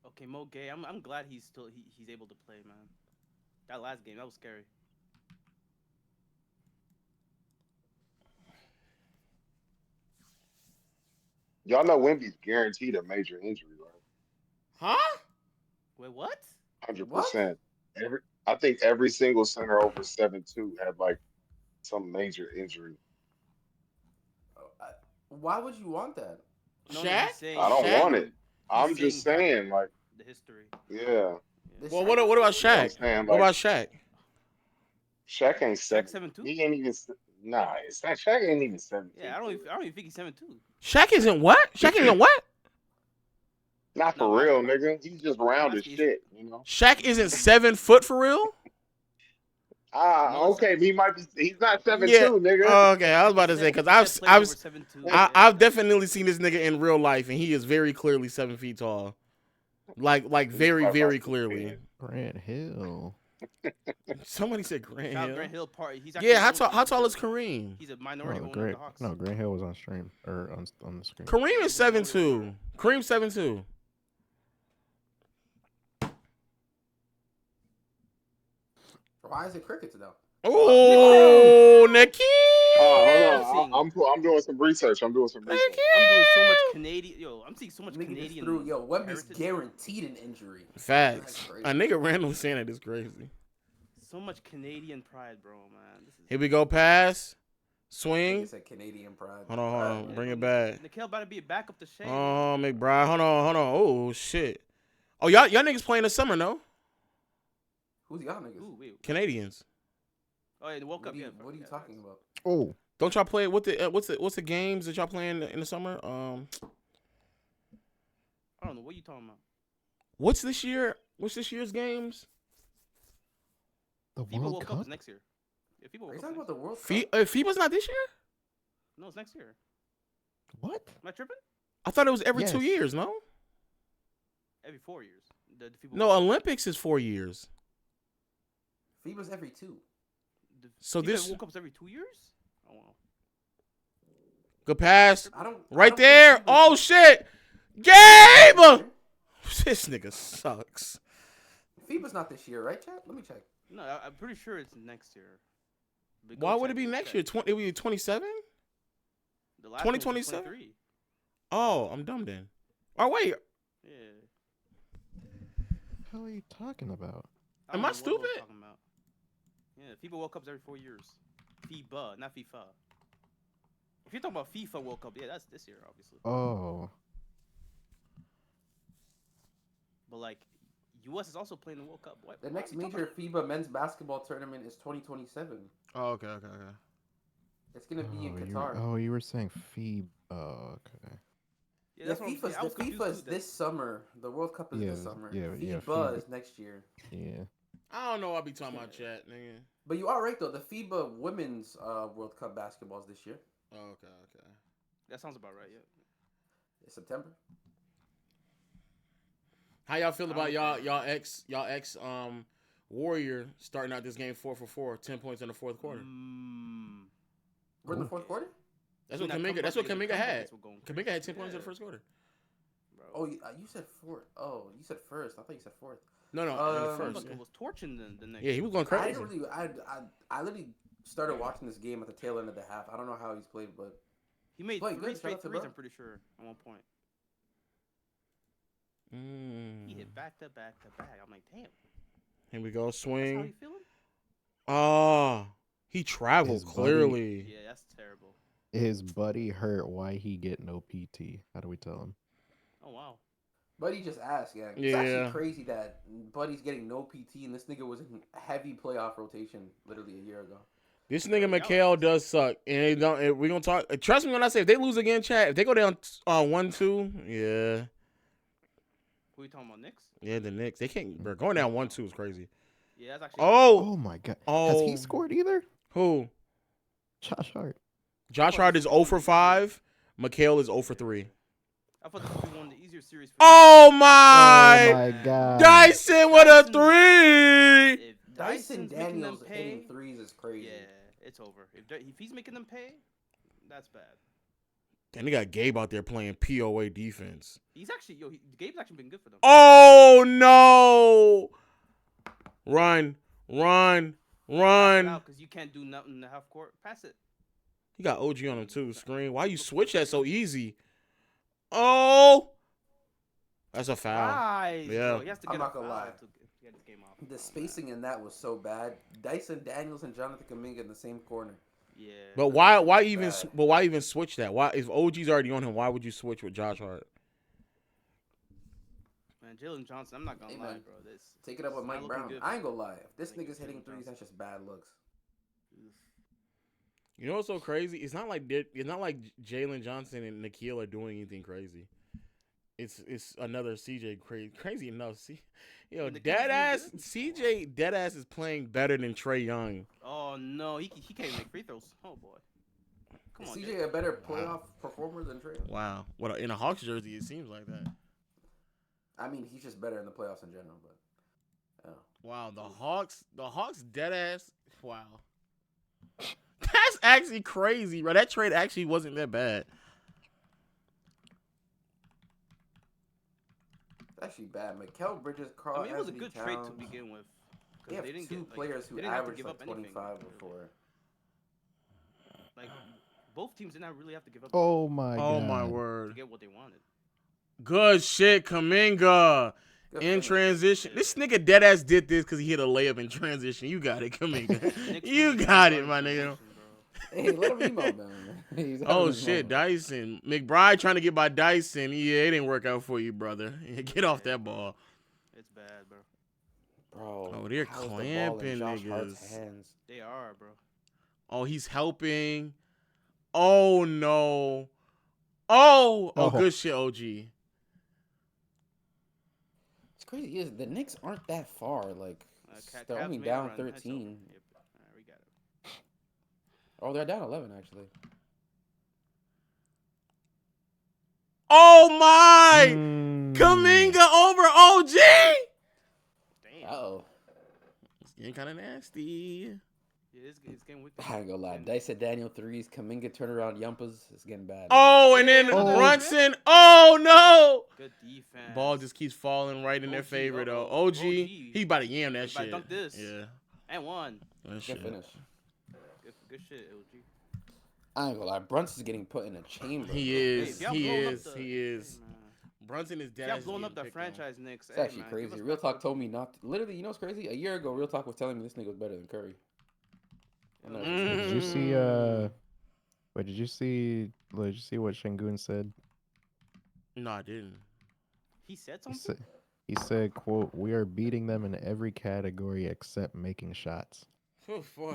Okay, Mo Gay. I'm glad he's able to play, man. That last game, that was scary. Y'all know Wemby's guaranteed a major injury, right? Huh? Wait, what? 100%. I think every single center over 7'2" had like some major injury. Why would you want that? No, Shaq? he's saying, I don't Shaq? want it. I'm just saying, like, the history. yeah. This Well, Shaq- what about You know what I'm Shaq? saying? What Like, about Shaq? Shaq ain't Shaq 7. 7'2"? He ain't even. Nah, Shaq ain't even 7. Yeah, I don't even think he's 7'2". Shaq isn't what? Shaq isn't what? Not for No, real, that's- nigga. He's just round as that's- shit, you know. Shaq isn't 7 foot for real? No, Okay, he might be. He's not 7'2", Yeah. nigga. Okay, I was about to say because He played over 7'2", yeah. I've definitely seen this nigga in real life, and he is very clearly 7 feet tall. Like very, probably very about clearly. 6'10". Grant Hill. Somebody said Grant Shout out Hill. Grant Hill part. He's Yeah, actually how tall is Kareem? He's a minority No, owner of Grant, the Hawks. no, Grant Hill was on stream or on the screen. Kareem is 7'2". Kareem's 7'2". Why is it crickets though? Oh, Nikhil. Hold on. I'm doing some research. I'm doing so much Canadian. Yo, I'm seeing so much Nigga just Canadian. threw. Yo, Wemby's heritage. guaranteed an injury. Facts. That's crazy. A nigga randomly saying that is crazy. So much Canadian pride, bro, man. This is... Here we go, pass. Nigga Swing. said Canadian pride. Hold on. Bring it back. Nikhil about to be a backup to Shea. Oh, McBride. Hold on. Oh, shit. Oh, y'all niggas playing this summer, no? Who's y'all niggas? Ooh, wait. Canadians. Oh, yeah, the World Cup. What are you talking about? Oh, Don't y'all play what's the games that y'all playing in the summer? I don't know. What are you talking about? What's this year? What's this year's games? the FIBA World World Cup Cup? is next year. Yeah, FIBA Are World you Cup talking next about the World Cup? FIBA's not this year? No, it's next year. What? Am I tripping? I thought it was every 2 Yes. years, no? Every 4 years. The FIBA No, World Cup. Olympics is 4 years. FIBA's every 2. So FIBA this World Cup's every 2 years? I don't know. good pass. I don't. Right I don't think there. FIBA's- Oh shit. Gabe! This nigga sucks. FIBA's not this year, right, chat? Let me check. No, I'm pretty sure it's next year. But go Why would check, it be go next check. year? It would be 27? The last one was 2027? 23. Oh, I'm dumb then. Oh wait, Yeah. What the hell are you talking about? don't Am know I what stupid? was talking about. Yeah, FIBA World Cup's every 4 years. FIBA, not FIFA. If you're talking about FIFA World Cup, yeah, that's this year, obviously. Oh, But like, US is also playing the World Cup. What, The why next are we talking major about- FIBA men's basketball tournament is 2027. Oh, okay. It's gonna be in you Qatar. you were saying FIBA. Okay. Yeah, The that's what I'm- FIFA's I was confused is too, that- this summer. The World Cup is Yeah, this summer. yeah, FIBA FIBA. is next year. Yeah. I don't know. I'll be talking about chat, nigga. But you are right though. The FIBA Women's World Cup basketball is this year. Oh, okay. That sounds about right, yeah. It's September. How y'all feel I about don't y'all ex Warrior starting out this game 4 for 4, 10 points in the fourth quarter? We're in the fourth quarter. That's what Not Kaminga. That's come what back, Kaminga the had. comebacks were going Kaminga had 10 points in the Yeah. first quarter. Bro. Oh, you said fourth. Oh, you said first. I thought you said fourth. No, in the Um, first. Fucking was torching the next. Yeah, he was going I crazy. didn't really. I literally started watching this game at the tail end of the half. I don't know how he's played, but He made playing three good. Shout straight out to threes, bro. I'm pretty sure, at one point. He Mm. hit back to back to back. I'm like, damn. Here we go, That's how he swing. feeling? Oh, he traveled His buddy- clearly. Yeah, that's terrible. His buddy hurt. Why he get no PT? How do we tell him? Oh wow. Buddy just asked, yeah. It's Yeah. actually crazy that Buddy's getting no PT and this nigga was in heavy playoff rotation literally a year ago. This nigga McHale does suck, and they don't. And we gonna talk. Trust me when I say if they lose again, Chad. If they go down 1-2, yeah, Who are you talking about, Knicks? yeah, the Knicks. They can't. Bro, going down 1-2 is crazy. Yeah, that's actually. Oh, Oh my god! Oh. Has he scored either? who? Josh Hart. Josh Hart is 0 for 5. McHale is 0 for 3. I thought this would be one of the easier series. For Oh Oh my! my god! Dyson with a Dyson. 3. If Dyson Dyson's making them Daniels pay, hitting threes is crazy. yeah, it's over. If he's making them pay, that's bad. Then they got Gabe out there playing POA defense. He's actually Gabe's actually been good for them. Oh no! Run, run, run! Because you can't do nothing in the half court. Pass it. He got OG on him too. Screen. Why you switch that so easy? Oh, that's a foul. Nice, Yeah. bro. He has to I'm get not a gonna foul lie. to get this game off. The Oh, spacing in that was so bad. Dyson Daniels and Jonathan Kuminga in the same corner. Man. Yeah. But why Bad. even switch that? Why if OG's already on him? Why would you switch with Josh Hart? Man, Jalen Johnson, I'm not gonna Hey, lie, man. bro. Take it up with it's Mike not looking Brown. good I ain't for- gonna lie. If this Thank you, nigga's hitting Jalen threes, Johnson. that's just bad looks. You know what's so crazy? It's not like Jalen Johnson and Nikhil are doing anything crazy. It's another CJ crazy enough. See, yo, And the kid's doing deadass good. CJ deadass is playing better than Trey Young. Oh no, he can't even make free throws. Oh boy. Come Is on, CJ a better playoff performer than Trey? Wow, what in a Hawks jersey it seems like that. I mean, he's just better in the playoffs in general, but Wow, the Hawks deadass. Wow, that's actually crazy, bro. That trade actually wasn't that bad. it's actually bad. Mikal Bridges, Carl I mean, it was a Anthony good trade to Towns. begin with. 'Cause They have didn't two get, like, players they who didn't have to averaged give like up anything, 25 really. before. Like both teams did not really have to give up Oh my god! Oh my to word. get what they wanted. Good shit, Kuminga. Good In finish. transition. This nigga deadass did this because he hit a layup in transition. You got it, Kuminga. Knicks You really got can't it, guard my transition, nigga. bro. Hey, let him emote, man. He's having Oh his shit, moment. Dyson. McBride trying to get by Dyson. Yeah, it didn't work out for you, brother. Get off that ball. It's bad, bro. Bro, Oh, they're how's the ball clamping in Josh Hart's niggas. hands? They are, bro. Oh, he's helping. Oh no. Oh, Oh. good shit, OG. It's crazy. Is the Knicks aren't that far. Like they're Cavs only made a down run. That's 13. over. Yep. Alright, we got it. Oh, they're down 11 actually. Oh my! Mm. Kuminga over OG! Damn. Oh, It's getting kind of nasty. Yeah, it's getting wicked. I ain't gonna lie. Dyson Daniel threes, Kuminga turnaround yumpers. It's getting bad. Oh, and then Oh. Brunson. Oh no! Good defense. Ball just keeps falling right in their OG, favor though. uh-oh. OG, OG. he about to yam that He about to shit. dunk this. Yeah, And one. that Good shit. finish. Good shit, LG. I ain't gonna lie. Brunson's getting put in a chamber. He bro. is. if y'all He blowing up is. the- He is. Hey, man. Brunson is dead. Y'all blowing up the franchise Knicks. It's actually crazy. Real Talk told me not. Literally, you know what's crazy? A year ago, Real Talk was telling me this nigga was better than Curry. I know it's just- Did you see? Wait, did you see? Did you see what Şengün said? No, I didn't. He said He something. said, "quote We are beating them in every category except making shots." Oh, boy.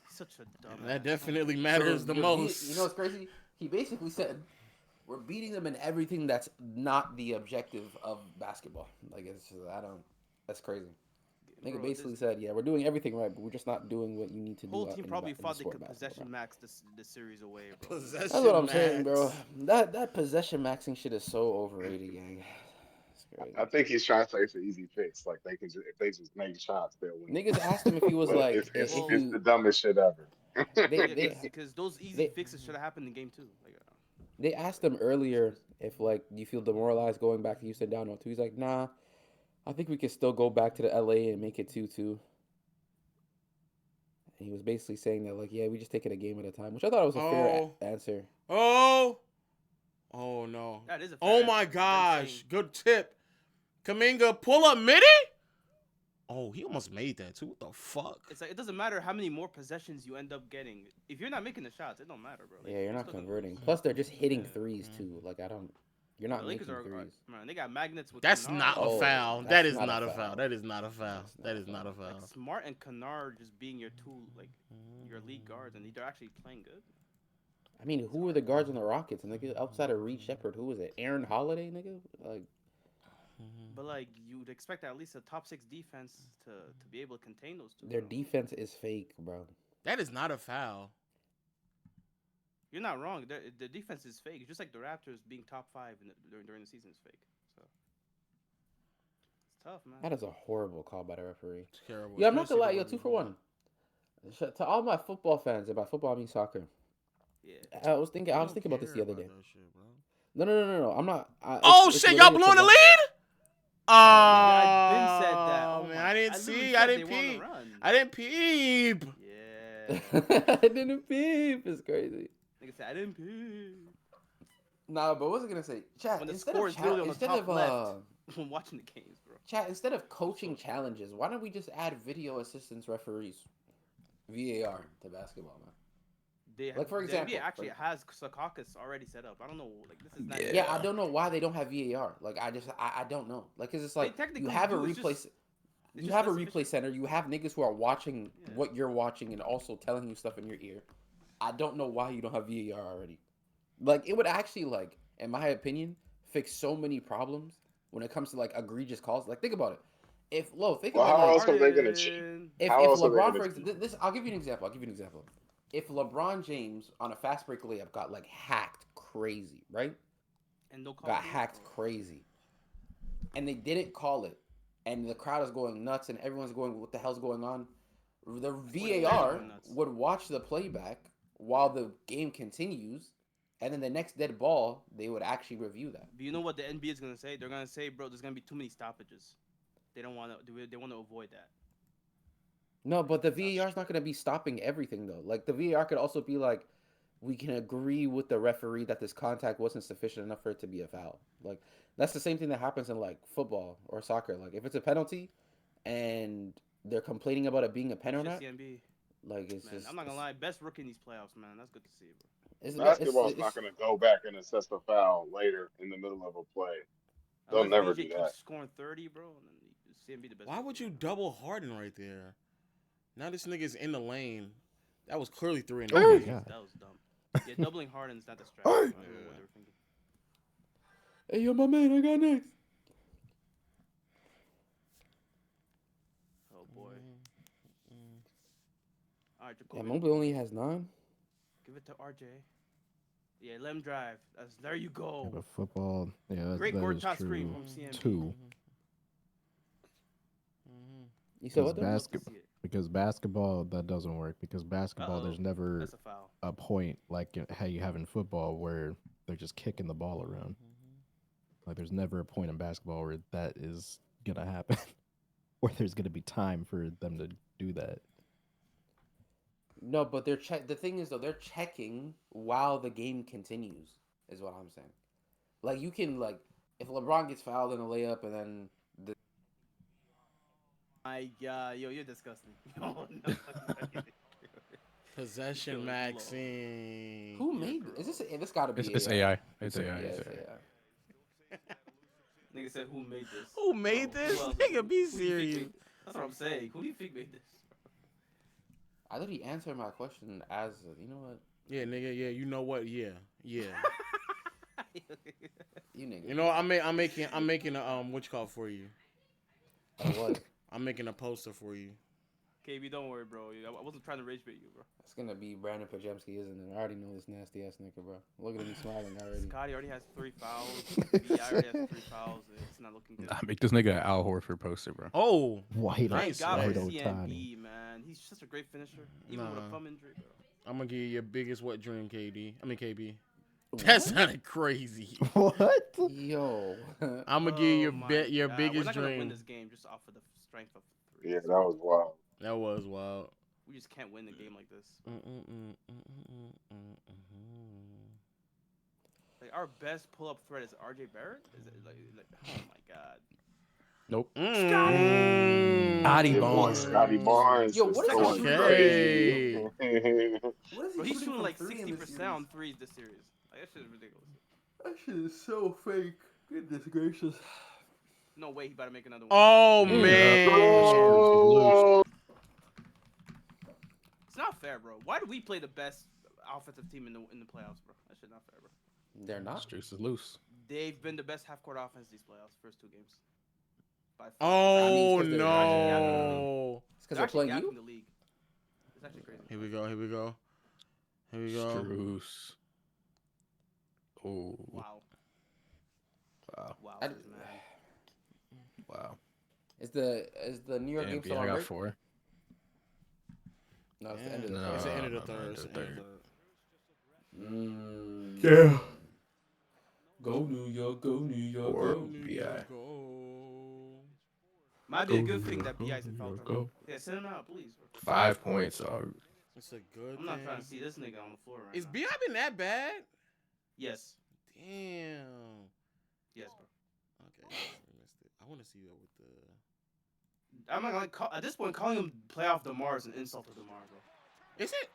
He's such a dumb. That definitely matters the most. You know what's crazy? He basically said, "We're beating them in everything that's not the objective of basketball." Like it's just, I don't. That's crazy. Nigga basically said, "Yeah, we're doing everything right, but we're just not doing what you need to do." Whole team probably in the thought they sport could of basketball." possession max this series away, bro. Possession That's what I'm saying, bro. max. That possession maxing shit is so overrated, gang. It's crazy. I think he's trying to say it's an easy fix. Like they can just if they just make shots, they'll win. Niggas asked him if he was But like, it's if the you, dumbest shit ever. Because those easy they- fixes should have happened in game 2. Like, they asked him earlier if like you feel demoralized going back to Houston down 0-2. He's like, nah, I think we can still go back to the LA and make it 2-2. he was basically saying that like, yeah, we just take it a game at a time, which I thought was a fair answer. Oh no. That is a fair Oh answer, my but them gosh. saying- Good tip. Kaminga pull up midi? Oh, he almost made that too. What the fuck? It's like it doesn't matter how many more possessions you end up getting. If you're not making the shots, it don't matter, bro. Like, Yeah, you're not still gonna converting. lose. Plus, they're just hitting Yeah. threes too. Like you're not The making Lakers threes. man, they got magnets with That's Kennard. not a Oh, foul. that's That is not a not a foul. foul. That is not a foul. That's not That a is not a foul. foul. Like Smart and Kennard just being your two, like your lead guards, and they're actually playing good. I mean, who were the guards on the Rockets? Nigga, outside of Reed Shepard, who was it? Aaron Holiday, nigga. Like, But like you'd expect at least a top 6 defense to be able to contain those two. their bro. defense is fake, bro. That is not a foul. You're not wrong. The defense is fake. It's just like the Raptors being top 5 during the season is fake. So it's tough, man. That is a horrible call by the referee. It's terrible. Yeah, I'm not gonna lie, Especially yo, 2-for-1. To all my football fans, and by football I mean soccer. Yeah. I was thinking I about this the other day. that shit, bro. No. I'm not. Oh it's shit, y'all related to blowing the that. lead? Oh, I've been said that. Oh man, my- I didn't literally see. said I they didn't were on the peep. run. I didn't peep. Yeah. I didn't peep. It's crazy. Nigga said I didn't peep. Nah, but what was I gonna say? Chat, When the instead score of is literally on the instead top of left when watching the games, bro. chat, instead of coaching challenges, why don't we just add video assistance referees, VAR, to basketball, man? Like, for example, the NBA actually has CAVS already set up. I don't know, like this is not. Yeah, I don't know why they don't have VAR. Like, I don't know. Like, cause it's like technically you have a do, it's replay. just- You have a less replay efficient. center. You have niggas who are watching Yeah. what you're watching and also telling you stuff in your ear. I don't know why you don't have VAR already. Like, it would actually, like, in my opinion, fix so many problems when it comes to like egregious calls. Like, think about it. Think Well, about how like, else are they gonna cheat? Harden, if How else are they LeBron, gonna for cheat? example, this, I'll give you an example. If LeBron James on a fast break layup got like hacked crazy, right? and no call. Got hacked crazy, and they didn't call it, and the crowd is going nuts, and everyone's going, "What the hell's going on?" The VAR going nuts. would watch the playback while the game continues, and then the next dead ball, they would actually review that. But you know what the NBA is gonna say? They're gonna say, bro, there's gonna be too many stoppages. They don't want to do it. They want to avoid that. No, but the VAR is not going to be stopping everything though. Like the VAR could also be like, we can agree with the referee that this contact wasn't sufficient enough for it to be a foul. Like that's the same thing that happens in like football or soccer. Like if it's a penalty, and they're complaining about it being a pen or not, CMB. like it's Man, just. I'm not gonna lie. Best rookie in these playoffs, man. That's good to see, bro. It's, Basketball's not going to go back and assess the foul later in the middle of a play. They'll Unless never BJ do keeps that. scoring 30, bro, and then CMB the best. Why would you double Harden right there? Now this nigga's in the lane. That was clearly 3 and Oh my out. God. That was dumb. Yeah, doubling Harden's not the strategy. I don't know what they were thinking. Hey, yo, my man, I got next. Oh boy. All right, Yeah, Jacoby, Mobley only has 9. give it to RJ. Yeah, let him drive. There you Yeah, go. but football, yeah, Great that board is top screen true. from CMB. Too, You said what? Because Though? Love to see it. because basketball that doesn't work because basketball Uh-oh. there's never That's a foul. a point like how you have in football where they're just kicking the ball around. Like there's never a point in basketball where that is gonna happen, where there's gonna be time for them to do that. No, but the thing is though, they're checking while the game continues. Is what I'm saying. Like you can like if LeBron gets fouled in a layup and then the My God, yo, you're disgusting. Oh, no. Possession Kill it, Maxine. who made this got to be It's AI. It's It's AI. AI. Yeah, It's it's AI. AI. Nigga said, who made this? Who made Bro, this? who else- Nigga, be who do you think serious. made this? That's what I'm saying. Who do you think made this? I thought he answered my question as you know what Yeah, nigga. Yeah, you know what? Yeah. you niggas. You know, I'm making a what you call it for you. What? I'm making a poster for you. KB, don't worry, bro. I wasn't trying to rage bait you, bro. It's gonna be Brandon Pajemski, isn't it? I already know this nasty ass nigga, bro. Look at him smiling already. Scotty already has 3 fouls. BI already has 3 fouls. It's not looking good. Nah, make this nigga an Al Horford poster, bro. Oh, White Nice, Thank God right. for White CMB, Otani. man. He's such a great finisher, even with Nah. a thumb injury, bro. I'm gonna give you your biggest wet dream, KD. I mean KB. That sounded crazy. What? Yo. I'm gonna give you my your God. biggest We're not gonna win dream. this game just off of the strength of 3. Yeah, that was wild. That was wild. We just can't win a game like this. Like our best pull-up threat is RJ Barrett. Is it like oh my god. Nope. Scotty Barnes. Barnes. Scotty Barnes Yo, is what is going he shooting? crazy. What is Bro, he he's shooting shooting from like 3 in this 60% series? on threes this series. Like that shit is ridiculous. That shit is so fake. Goodness gracious. No way he about to make another one. Oh Yeah. man. Oh, It's not fair, bro. Why do we play the best offensive team in the playoffs, bro? That shit not fair, bro. They're not. Juice is loose. They've been the best half-court offense these playoffs, first 2 games. By far. Oh 'cause they're no. It's because They're they're actually playing gapping you. the league. It's actually crazy. Here we go. Here we go. Here we go. Struce. Oh. Wow. Wow. Wow. I- Man. Wow. Is the New York Damn, game still I on got break? 4. No, it's Yeah. the end of the No. It's the third. end of the no, third. no, It's the the end of the Mm. Yeah. Go New York, go New York, Or- go. BI. Go. Might be a Go, good thing go, that go, BI's in foul go. trouble. Yeah, send him out, please. Bro. 5 points. Oh, It's a good I'm not thing. trying to see this nigga on the floor right Is now. B.I. been that bad? Yes. Damn. Yes, bro. Okay, we missed it. I want to see that with the. I'm not gonna call, at this point calling him playoff DeMar is an insult to DeMar, bro. Is it?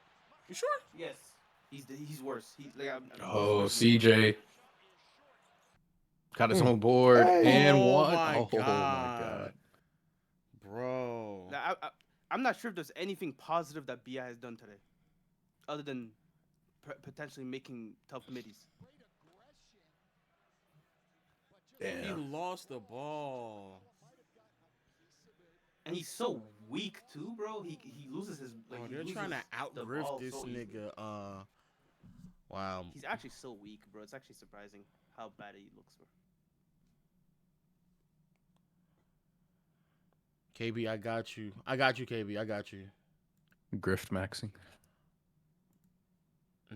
You sure? Yes. He's worse. He's like oh CJ. Got his own board Hey. and Oh one. my Oh my God. god. Bro. I'm not sure if there's anything positive that BI has done today, other than potentially making tough middies. He Damn. lost the ball. And he's so weak too, bro. He loses his. Like, Oh, he they're loses trying to the outgrift ball this so easily. nigga. Wow. He's actually so weak, bro. It's actually surprising how bad he looks, bro. KB, I got you. I got you, KB. I got you. Grift maxing.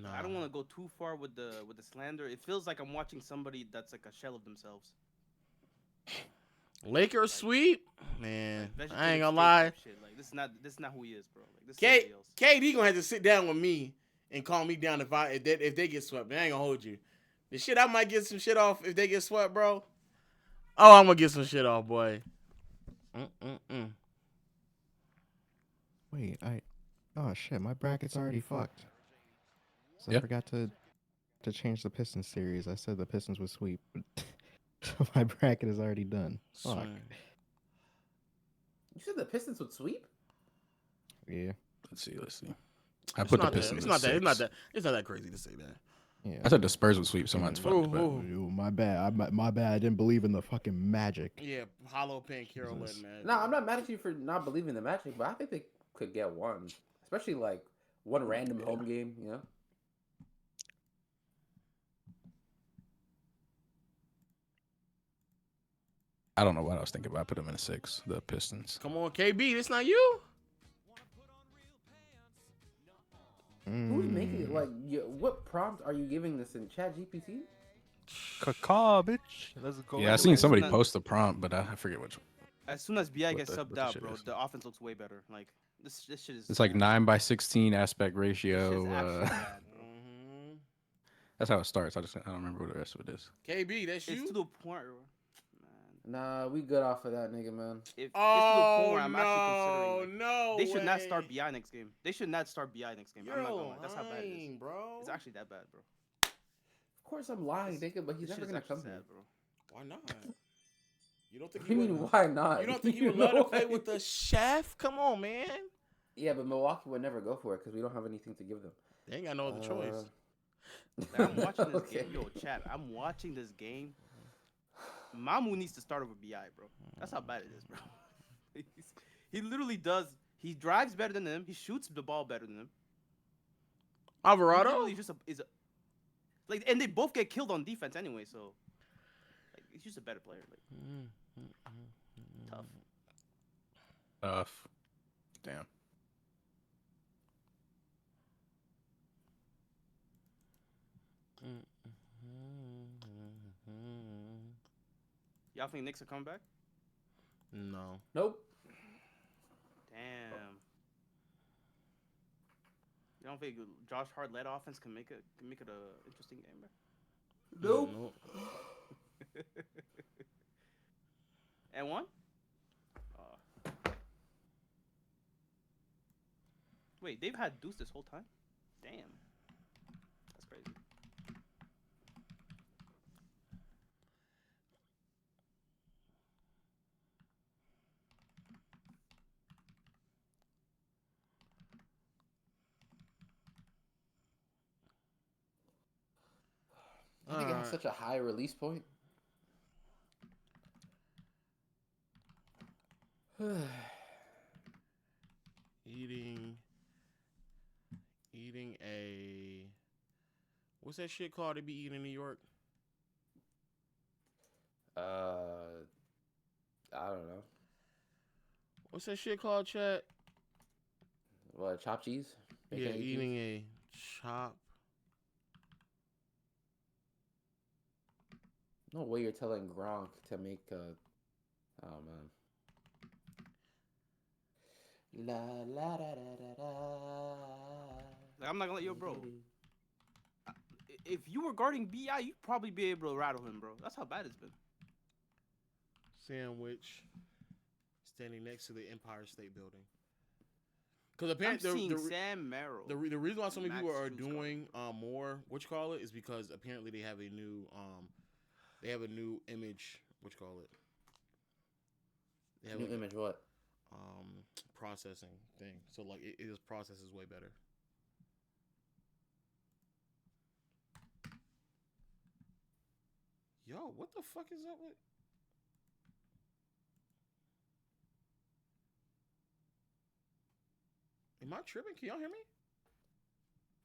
No. I don't want to go too far with the slander. It feels like I'm watching somebody that's like a shell of themselves. Lakers sweep? Man, Like, I ain't vegetative gonna state lie. type shit. Like this is not who he is, bro. Like this is somebody else. KD gonna have to sit down with me and calm me down if they get swept. Man, I ain't gonna hold you. The shit I might get some shit off if they get swept, bro. Oh, I'm gonna get some shit off, boy. Wait, oh shit, my bracket's already fucked. So Yeah. I forgot to change the Pistons series. I said the Pistons would sweep, but so my bracket is already done. Fuck. Swing. You said the Pistons would sweep? Yeah. Let's see. I It's put the not that. Pistons. It's at not that. It's not 6. that. It's not that crazy to say that. Yeah. I said the Spurs would sweep, so mine's fucked. Ooh, But ooh. Yo, my bad. My bad. I didn't believe in the fucking magic. Yeah, hollow pin Carolyn, Jesus. man. No, I'm not mad at you for not believing in the Magic, but I think they could get one, especially like one random home game. You know. I don't know what I was thinking about. I put them in a 6. The Pistons. Come on, KB. This not you. Who's making it? Like, what prompt are you giving this in Chat GPT? Caca, bitch. Let's go. Yeah, I seen somebody not- post the prompt, but I forget which one. As soon as BI What gets the- subbed what the out, shit bro, is. the offense looks way better. Like this shit is. It's like 9:16 aspect This shit's ratio. actually bad, bro. Mm-hmm. That's how it starts. I don't remember what the rest of it is. KB, that's It's you. to the point, man. Nah, we good off of that nigga, man. It's to the point Oh where I'm actually no, considering. no. They should not start way. BI next game. They should not start BI next game. You're I'm not gonna lie. That's how bad it is. lying, bro. It's actually that bad, bro. Of course, I'm lying, nigga, but he's This never shit is gonna actually come here. sad, bro. Why not? You don't think What do you mean, would? why not? You don't think he You would love to know play what? with the chef? Come on, man. Yeah, but Milwaukee would never go for it because we don't have anything to give them. They ain't got no other choice. Like, I'm watching this Okay. game. Yo, chat. I'm watching this game. Mamu needs to start over BI, bro. That's how bad it is, bro. He literally does. He drives better than him. He shoots the ball better than him. He Alvarado? literally just like, and they both get killed on defense anyway. So, like, he's just a better player. Like, tough. Tough. Damn. Y'all think Knicks will come back? No. Nope. Damn. You don't think Josh Hart led offense can make it a interesting game, Nope. Nope. bro? And one? Uh, wait, they've had Deuce this whole time? Damn. That's crazy. I think it has such a high release point. Eating a what's that shit called to be eating in New York? I don't know. What's that shit called, chat? What, chopped cheese? Yeah, Bacon, egg, eating cheese? a chop. No way you're telling Gronk to make a. Oh man. La la da da da da. Like, I'm not gonna let you, bro. If you were guarding Bi, you'd probably be able to rattle him, bro. That's how bad it's been. Sandwich. Standing next to the Empire State Building. Because I'm apparently seeing Sam Merrill. the reason why so many Max people are Strus doing more is because apparently they have a new image they have New like image what? processing thing. So like it processes way better. Yo, what the fuck is up with? Am I tripping? Can y'all hear me?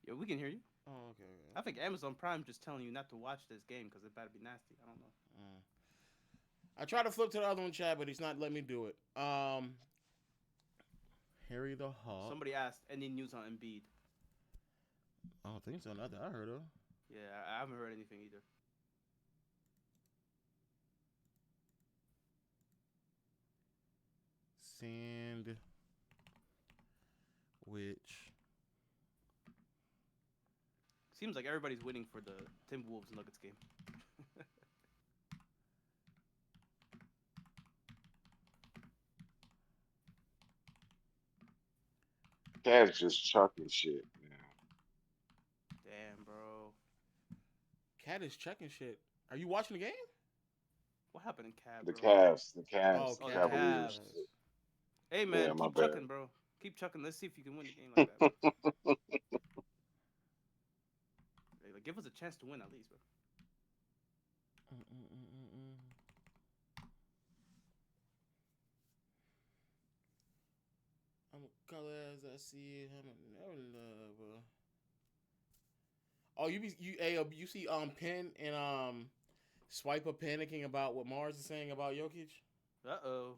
Yeah, we can hear you. Oh, okay. I think Amazon Prime just telling you not to watch this game because it better be nasty. I don't know. I tried to flip to the other one, Chad, but he's not letting me do it. Harry the Hawk. Somebody asked any news on Embiid. I don't think so. Not that I heard of. Yeah, I haven't heard anything either. Sandwich. Seems like everybody's waiting for the Timberwolves Nuggets game. Cat's just chucking shit, man. Damn, bro. Cat is checking shit. Are you watching the game? What happened in Cab, The bro? Cavs, Oh, Oh, the Cavaliers. Cavs. Hey, Yeah, man, my keep bad. chucking, bro. Keep chucking. Let's see if you can win the game like that. Hey, like, give us a chance to win at least, bro. I'm a color as I see it. I'm never love. Oh, you see Penn and Swiper panicking about what Mars is saying about Jokic. Uh-oh.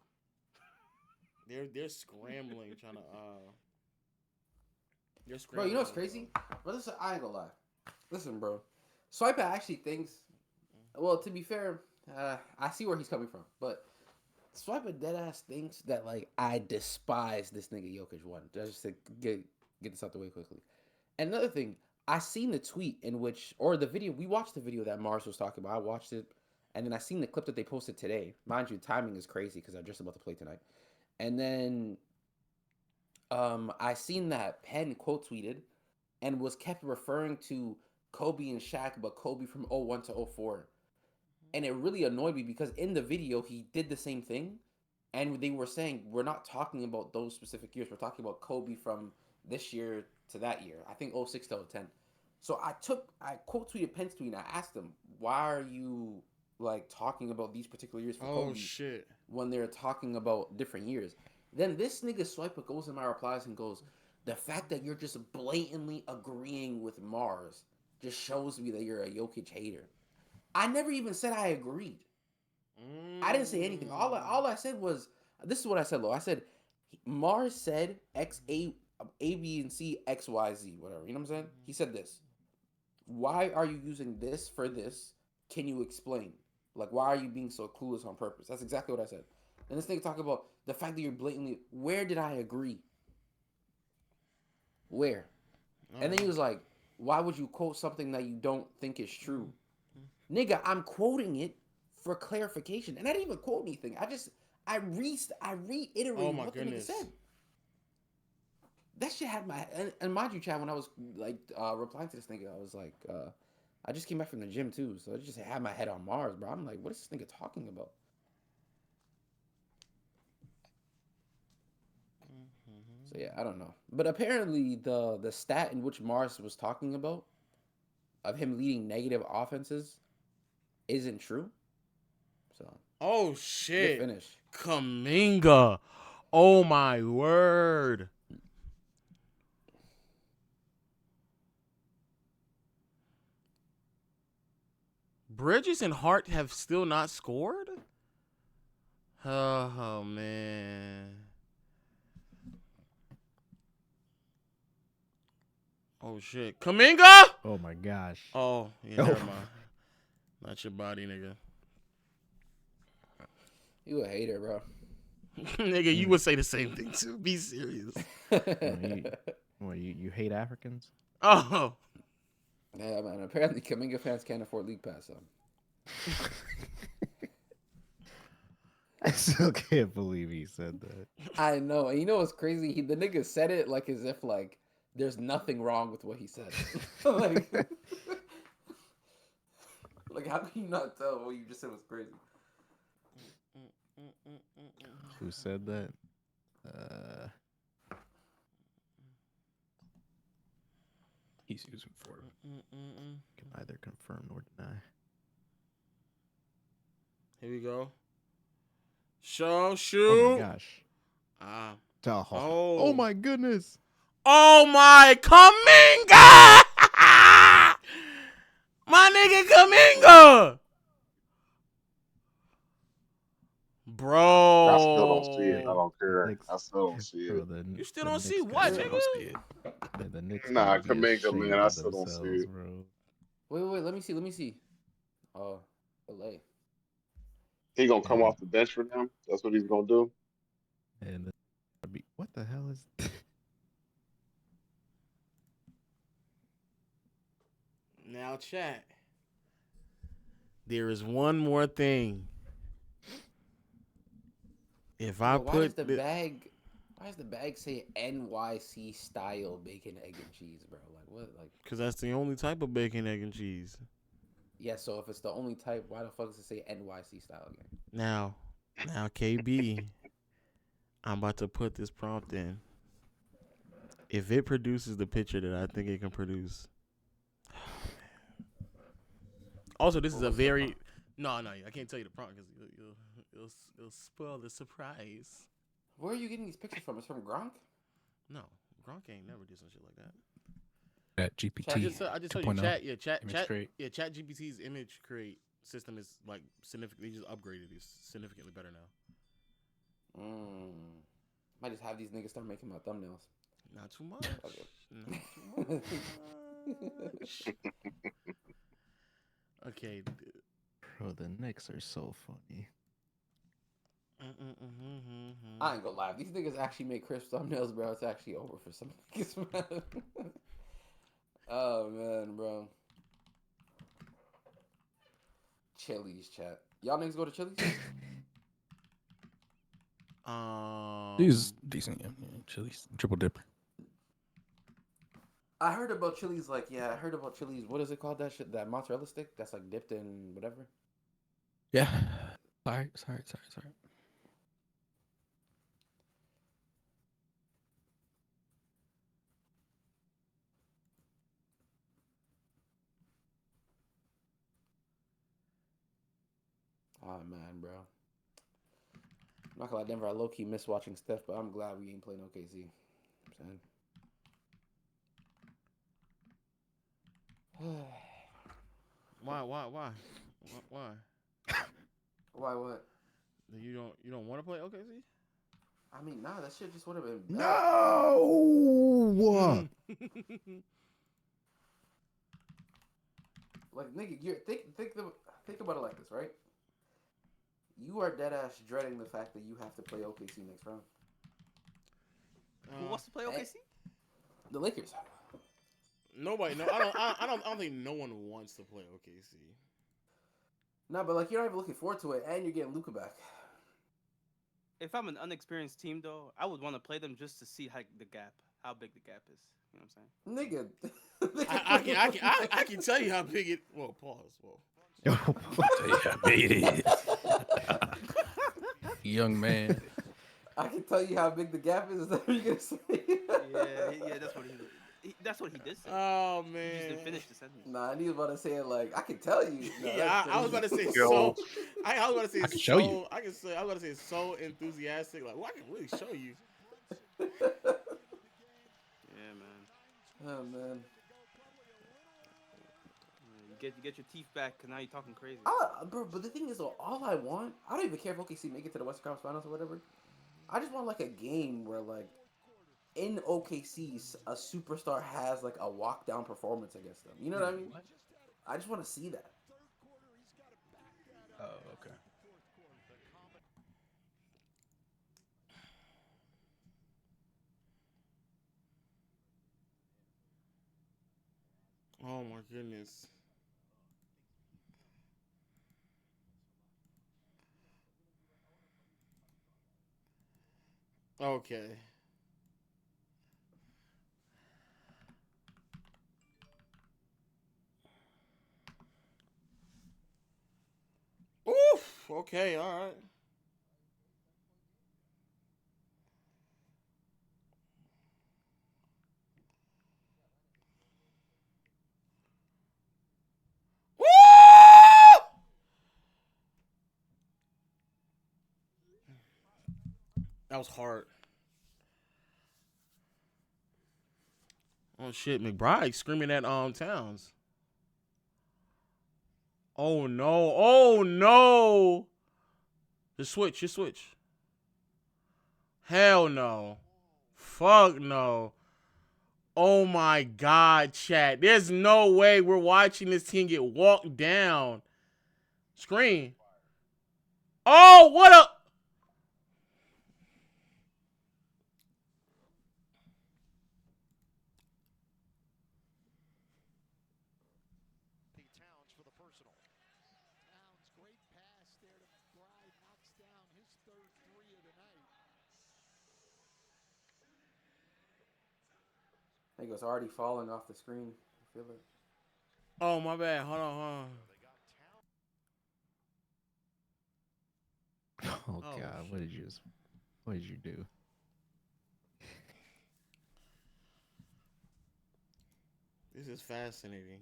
They're scrambling trying to they're Bro, scrambling. you know what's crazy? Bro, listen, I ain't gonna lie. Listen, bro. Swiper actually thinks. Well, to be fair, I see where he's coming from, but Swiper deadass thinks that like I despise this nigga Jokic one. Just to get this out the way quickly. And another thing, I seen the tweet in which, or the video, we watched the video that Mars was talking about. I watched it, and then I seen the clip that they posted today. Mind you, timing is crazy because I'm just about to play tonight. And then I seen that Penn quote tweeted and was kept referring to Kobe and Shaq, but Kobe from 01 to 04. And it really annoyed me because in the video, he did the same thing. And they were saying, we're not talking about those specific years. We're talking about Kobe from this year to that year. I think 06 to 10. So I quote tweeted Penn's tweet and I asked him, why are you like talking about these particular years for Kobe shit. when they're talking about different years? Then this nigga Swiper goes in my replies and goes, the fact that you're just blatantly agreeing with Mars just shows me that you're a Jokic hater. I never even said I agreed. I didn't say anything. All I said was, this is what I said, Lo. I said, Mars said X, A, B, and C, X, Y, Z, whatever. You know what I'm saying? He said this. Why are you using this for this? Can you explain? Like, why are you being so clueless on purpose? That's exactly what I said. And this nigga talk about the fact that you're blatantly, where did I agree? Where? And then he was like, "Why would you quote something that you don't think is true?" Nigga, I'm quoting it for clarification, and I didn't even quote anything. I reiterated Oh my what the nigga goodness. said. That shit had my and mind you, Chad, when I was like replying to this nigga, I was like, I just came back from the gym too, so I just had my head on Mars, bro. I'm like, what is this nigga talking about? So yeah, I don't know. But apparently the stat in which Mars was talking about of him leading negative offenses isn't true. So Oh good shit. finish. Kaminga. Oh my word. Bridges and Hart have still not scored? Oh man. Oh shit. Kaminga? Oh my gosh. Oh, yeah, Oh. never mind. Not your body, nigga. You a hater, bro. Nigga, you would say the same thing too. Be serious. You hate Africans? Oh. Yeah, man. Apparently, Kaminga fans can't afford league pass. So. I still can't believe he said that. I know. And you know what's crazy? The nigga said it like as if like there's nothing wrong with what he said. like how can you not tell what you just said was crazy? Who said that? He's using for it. Can either confirm nor deny. Here we go. Show, shoot. Oh my gosh. Oh my goodness. Oh my Kaminga! My nigga Kaminga! Bro. I still don't see it. I don't care. Knicks- I still don't see Bro, it. You still the don't see Knicks what, gotta- I don't see it. The Knicks Nah, gotta be Kaminga, man, ashamed I of still don't see themselves, it. bro. Wait. Let me see. Oh, LA. He gonna come And, off the bench for them. That's what he's gonna do. and what the hell is? Now, chat. There is one more thing. If I Why put does the bag? Why does the bag say NYC style bacon, egg, and cheese, bro? Like what? Like because that's the only type of bacon, egg, and cheese. yeah. So if it's the only type, why the fuck does it say NYC style again? Now, KB, I'm about to put this prompt in. If it produces the picture that I think it can produce. Also, this is a very no. I can't tell you the prompt because you'll spoil the surprise. Where are you getting these pictures from? It's from Gronk? No, Gronk ain't never do some shit like that. That GPT. I just told you, 2.0, chat image create. Chat GPT's image create system is like significantly just upgraded. It's significantly better now. Might just have these niggas start making my thumbnails. Not too much. Okay. Not too much. Okay. Bro, the Knicks are so funny. I ain't gonna lie. These niggas actually make crisp thumbnails, bro. It's actually over for some niggas, man. Oh, man, bro. Chili's, chat. Y'all niggas go to Chili's? He's decent. Yeah. Chili's triple dipper. I heard about Chili's, like, yeah, I heard about Chili's. What is it called? That shit, that mozzarella stick that's like dipped in whatever. Yeah. Sorry. Oh, man, bro. I'm not gonna lie, Denver, I low-key miss watching Steph, but I'm glad we ain't playing OKC. I'm saying. Why? Why what? you don't want to play OKC? I mean, nah, that shit just would have been better. No. Like, nigga, think about it like this, right? You are dead ass dreading the fact that you have to play OKC next round. Who wants to play OKC? The Lakers. Nobody. No, I don't think no one wants to play OKC. No, but like you're not even looking forward to it, and you're getting Luka back. If I'm an unexperienced team, though, I would want to play them just to see how big the gap is. You know what I'm saying? Nigga. I can tell you how big it. Well, pause. Well, Yeah, baby. Young man. I can tell you how big the gap is. Is that what you're gonna say? Yeah, that's what he did say. oh He just man. didn't finish the sentence. Nah, and he was about to say it like I can tell you. No, Yeah, that's I was about to say crazy. so. I was about to say I can so. show you. I can say I was about to say so enthusiastic. Like, well, I can really show you. Yeah, man. Oh man. You get your teeth back, cause now you're talking crazy. Bro, but the thing is, though, all I want, I don't even care if OKC make it to the Western Conference Finals or whatever. I just want like a game where like in OKC a superstar has like a walk down performance against them. You know what I mean? I just want to see that. Oh, okay. Oh my goodness. Okay. Oof. Okay. All right. Woo! That was hard. Oh shit, McBride screaming at Towns. Oh no. Oh no. Just switch. Hell no. Fuck no. Oh my god, chat. There's no way we're watching this team get walked down. Screen. Oh, what a Towns for the personal. Towns, great pass there to McBride, knocks down his third three of the night. I think it's already falling off the screen. I feel it. Oh my bad. Hold on. Oh Oh, god, shit. what did you do? This is fascinating.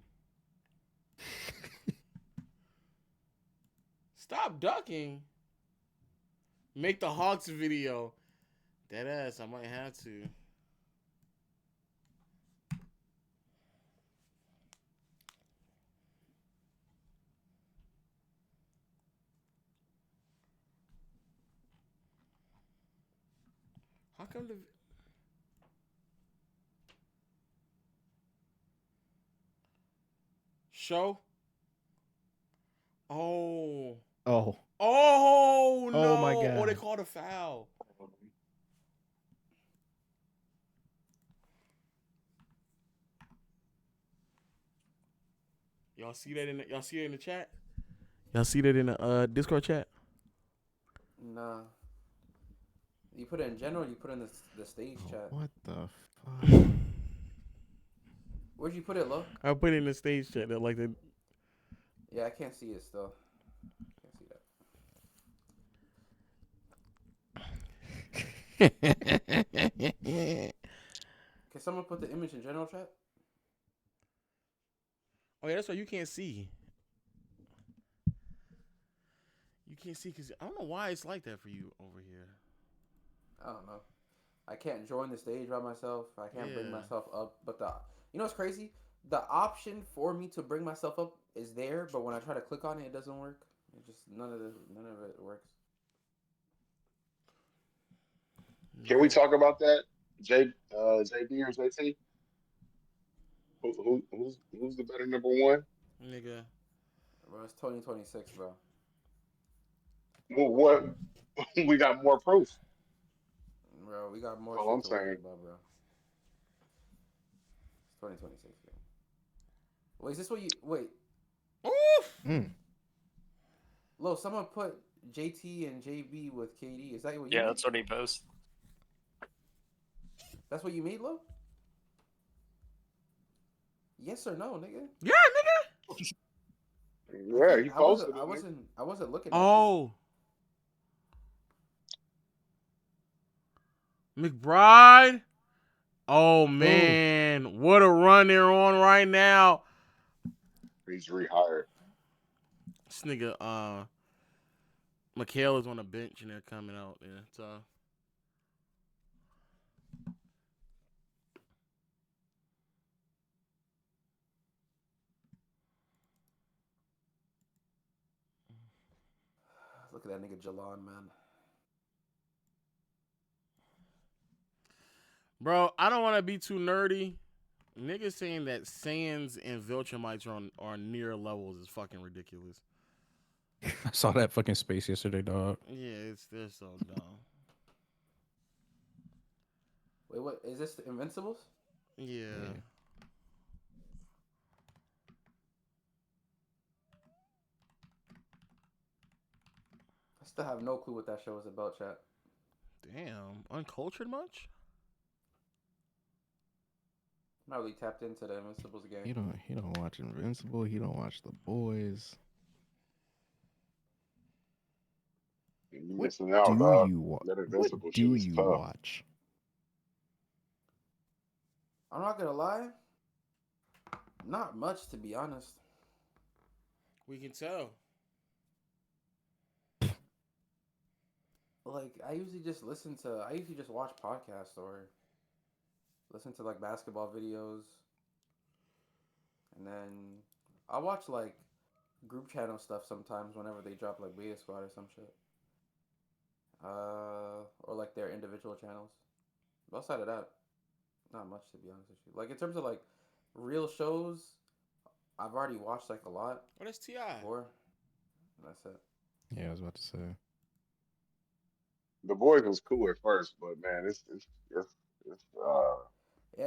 Stop ducking. Make the Hawks video. Dead ass, I might have to. How come the show? Oh. Oh. Oh no. Oh my god. Oh, they called a foul. Y'all see that in the chat? Y'all see that in the Discord chat? Nah. You put it in general. Or you put it in the stage chat. What the fuck? Where'd you put it, Lo? I put it in the stage chat. That like the. Yeah, I can't see it still. Can't see that. Can someone put the image in general chat? Oh yeah, that's why you can't see. You can't see because I don't know why it's like that for you over here. I don't know. I can't join the stage by myself. I can't bring Yeah. myself up. But you know what's crazy? The option for me to bring myself up is there, but when I try to click on it, it doesn't work. It just none of it works. Can we talk about that? JB or JT? Who's the better number one? Nigga. Bro, it's 2026, bro. Well, what we got more proof. Bro, we got more All shit I'm to worry saying. about, bro. It's 2026, bro. Wait, is this what you wait? Oof. Mm. Lo, someone put JT and JB with KD. Is that what you Yeah, made? that's what he posted. That's what you made, Lo? Yes or no, nigga? Yeah, nigga. Yeah, he posted it. I wasn't looking at you. Oh. McBride. Oh man, what a run they're on right now. He's rehired. This nigga, Mikhail is on the bench and they're coming out. Yeah, so. Look at that nigga Jalon, man. Bro, I don't want to be too nerdy. Niggas saying that Sands and Viltrumites are near levels is fucking ridiculous. I saw that fucking space yesterday, dog. Yeah, they're so dumb. Wait, what is this? The Invincibles? Yeah. I still have no clue what that show is about, chat. Damn, uncultured much? I'm not really tapped into the Invincibles game. He don't watch Invincible. He don't watch The Boys. You're What missing out, do dog. you watch? That What Invincible do shit is you tough. watch? I'm not gonna lie. Not much, to be honest. We can tell. Like, I usually just watch podcasts or listen to like basketball videos. And then I watch like group channel stuff sometimes whenever they drop like Beta Squad or some shit. Or like their individual channels. But outside of that, not much, to be honest with you. Like in terms of like real shows, I've already watched like a lot. What is T.I.? Before. That's it. Yeah, I was about to say. The Boys was cool at first, but man, it's Yeah,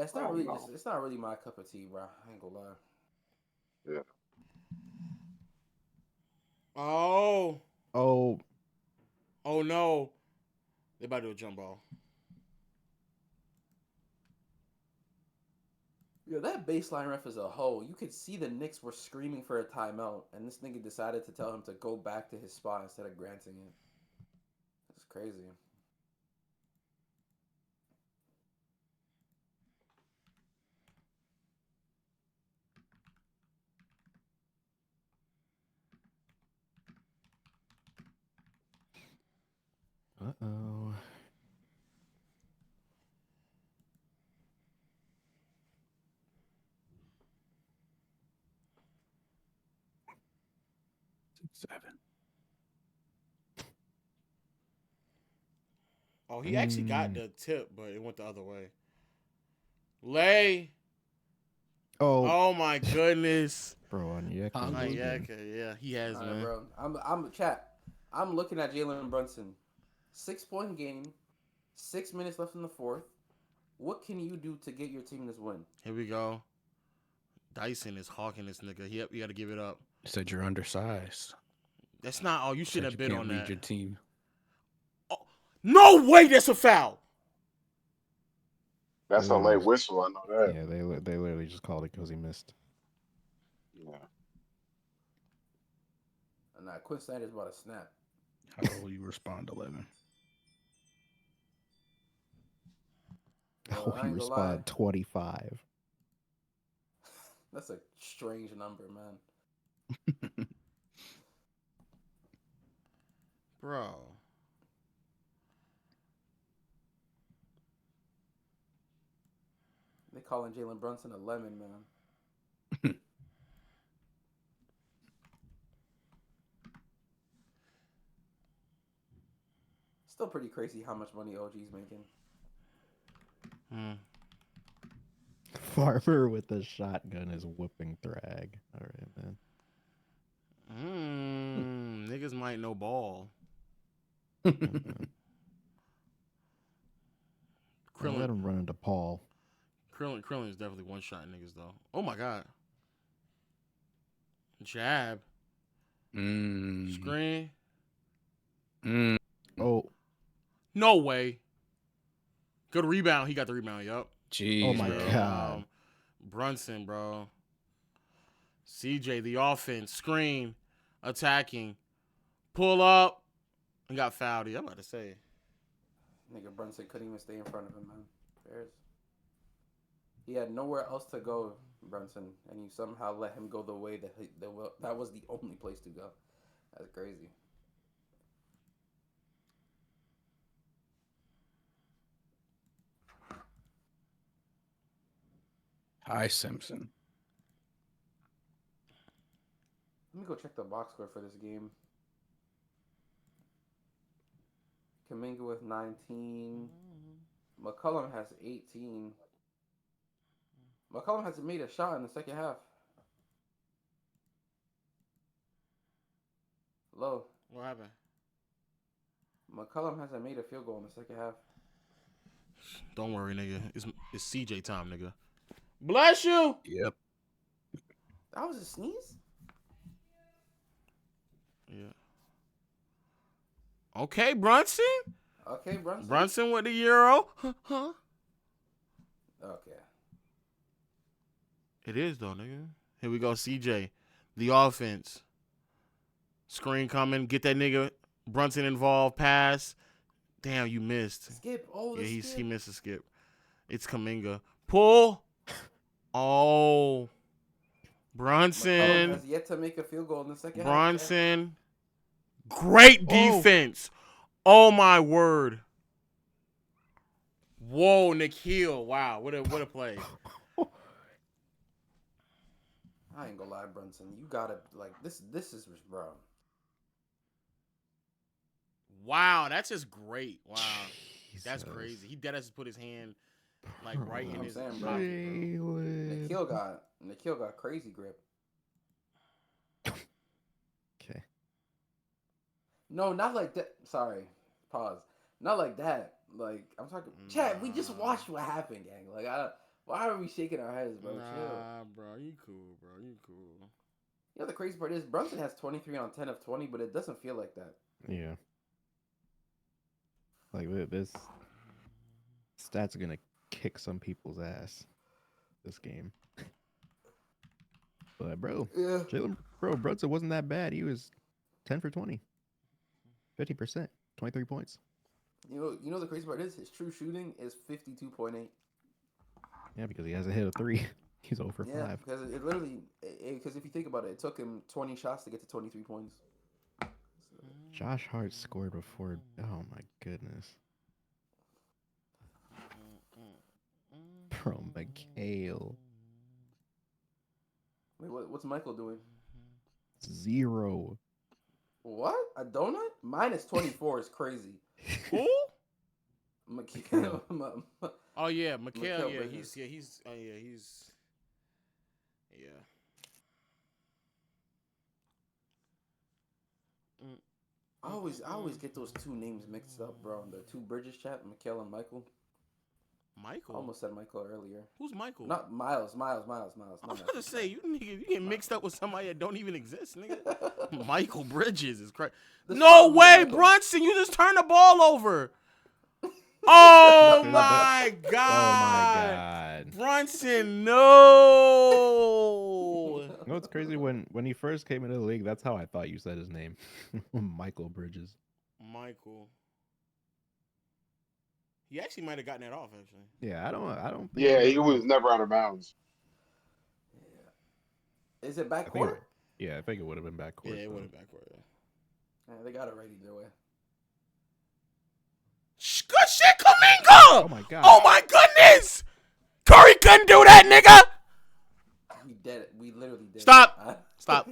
it's I not don't really know. it's not really my cup of tea, bro. I ain't gonna lie. Yeah. Oh. Oh, Oh no. They about to do a jump ball. Yo, that baseline ref is a hoe. You could see the Knicks were screaming for a timeout, and this nigga decided to tell him to go back to his spot instead of granting it. It's crazy. uh-oh. Seven. Oh, he actually got the tip, but it went the other way. Lay. Oh my goodness. Bro, on Yeka. Yeah, he has, All man. right, bro. I'm chat. I'm looking at Jalen Brunson. 6-point game. 6 minutes left in the fourth. What can you do to get your team this win? Here we go. Dyson is hawking this nigga. Yep, you got to give it up. You said you're undersized. That's not all. You should have been on Lead that. your team. Oh, no way, that's a foul. That's a late whistle. I know that. Yeah, they literally just called it because he missed. Yeah. And Quinn Snyder's about to snap. How will you respond, 11? Yo, I he ain't gonna lie. responded 25. That's a strange number, man. Bro. They calling Jalen Brunson a lemon, man. Still pretty crazy how much money OG's making. Farmer with a shotgun is whooping Thrag. All right, man. Niggas might know ball. Krillin. Let him run into Paul. Krillin is definitely one shot niggas though. Oh my god. Jab. Screen. Oh, No way. Good rebound. He got the rebound. Yup. Jeez, oh my bro. god. Brunson, bro. CJ, the offense. Screen. Attacking. Pull up. And got fouled. I'm about to say. Nigga Brunson couldn't even stay in front of him, man. Bears. He had nowhere else to go, Brunson, and you somehow let him go the way that was the only place to go. That's crazy. Hi, Simpson. Let me go check the box score for this game. Kuminga with 19. McCollum has 18. McCollum hasn't made a shot in the second half. Low. What happened? McCollum hasn't made a field goal in the second half. Don't worry, nigga. It's CJ time, nigga. Bless you. Yep. That was a sneeze? Yeah. Okay, Brunson. Okay, Brunson. Brunson with the Euro. Huh? Okay. It is, though, nigga. Here we go, CJ. The offense. Screen coming. Get that nigga Brunson involved. Pass. Damn, you missed. Skip. Oh, the Yeah, skip. he missed a skip. It's Kuminga. Pull. Oh. McCollum Brunson. has yet to make a field goal in the second half. Brunson. Great defense. Oh, my word. Whoa, Nikhil. Wow, what a play. I ain't gonna lie, Brunson. You gotta this is bro. Wow, that's just great. Wow. That's Jesus. crazy. He dead as put his hand like right in I'm his saying, bro. pocket, bro. Nikhil got crazy grip. Okay. No, not like that. Sorry. Pause. Not like that. Like I'm talking Chad, we just watched what happened, gang. Like why are we shaking our heads, bro? Chill. Nah, bro. You cool, bro. You cool. You know the crazy part is Brunson has 23 on 10 of 20, but it doesn't feel like that. Yeah. Like this stats are gonna kick some people's ass this game. But bro, Yeah. Brunson wasn't that bad. He was 10 for 20. 50%. 23 points. You know the crazy part is his true shooting is 52.8. Yeah, because he hasn't hit a 3. He's 0 for 5. Yeah, because it literally because if you think about it, it took him 20 shots to get to 23 points. Josh Hart scored before. Oh my goodness. Bro, McHale. Wait, what's Michael doing? 0. What? A donut? Minus 24 is crazy. Who? Mikhail. Oh yeah, Mikhail. Yeah, Bridges. he's. I always get those two names mixed up, bro. The two Bridges chat, Mikhail and Michael. I Michael. almost said Michael earlier. Who's Michael? Not Miles. I was about to say you get mixed up with somebody that don't even exist, nigga. Michael Bridges is crazy. No way, Brunson! You just turned the ball over. Oh my god! Oh my god. Brunson, no! You know what's crazy? When he first came into the league, that's how I thought you said his name. Michael Bridges. Michael. He actually might have gotten that off, actually. Yeah, I don't think Yeah, he was never out of bounds. Is it I think backcourt? yeah, I think it would have been backcourt. Yeah, it though. would have backcourt. Yeah. Yeah, they got it right either way. Good shit, Kuminga! Oh my god. Oh my goodness! Curry couldn't do that, nigga! We did it. We literally did. Stop. Stop.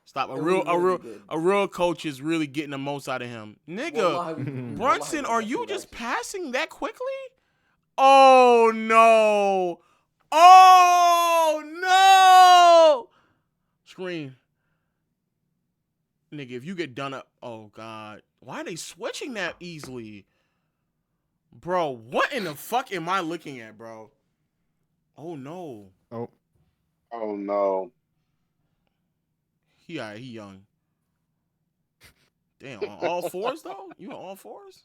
Stop. And we literally did. A real coach is really getting the most out of him. Nigga, Wallahi, we Brunson, wallahi, are we you actually just got passing that quickly? Oh no. Oh no. Screen. Nigga, if you get done up, oh god. Why are they switching that easily? Bro, what in the fuck am I looking at, bro? Oh no. Oh, Oh no. He alright, he young. Damn, on all fours though? You on all fours?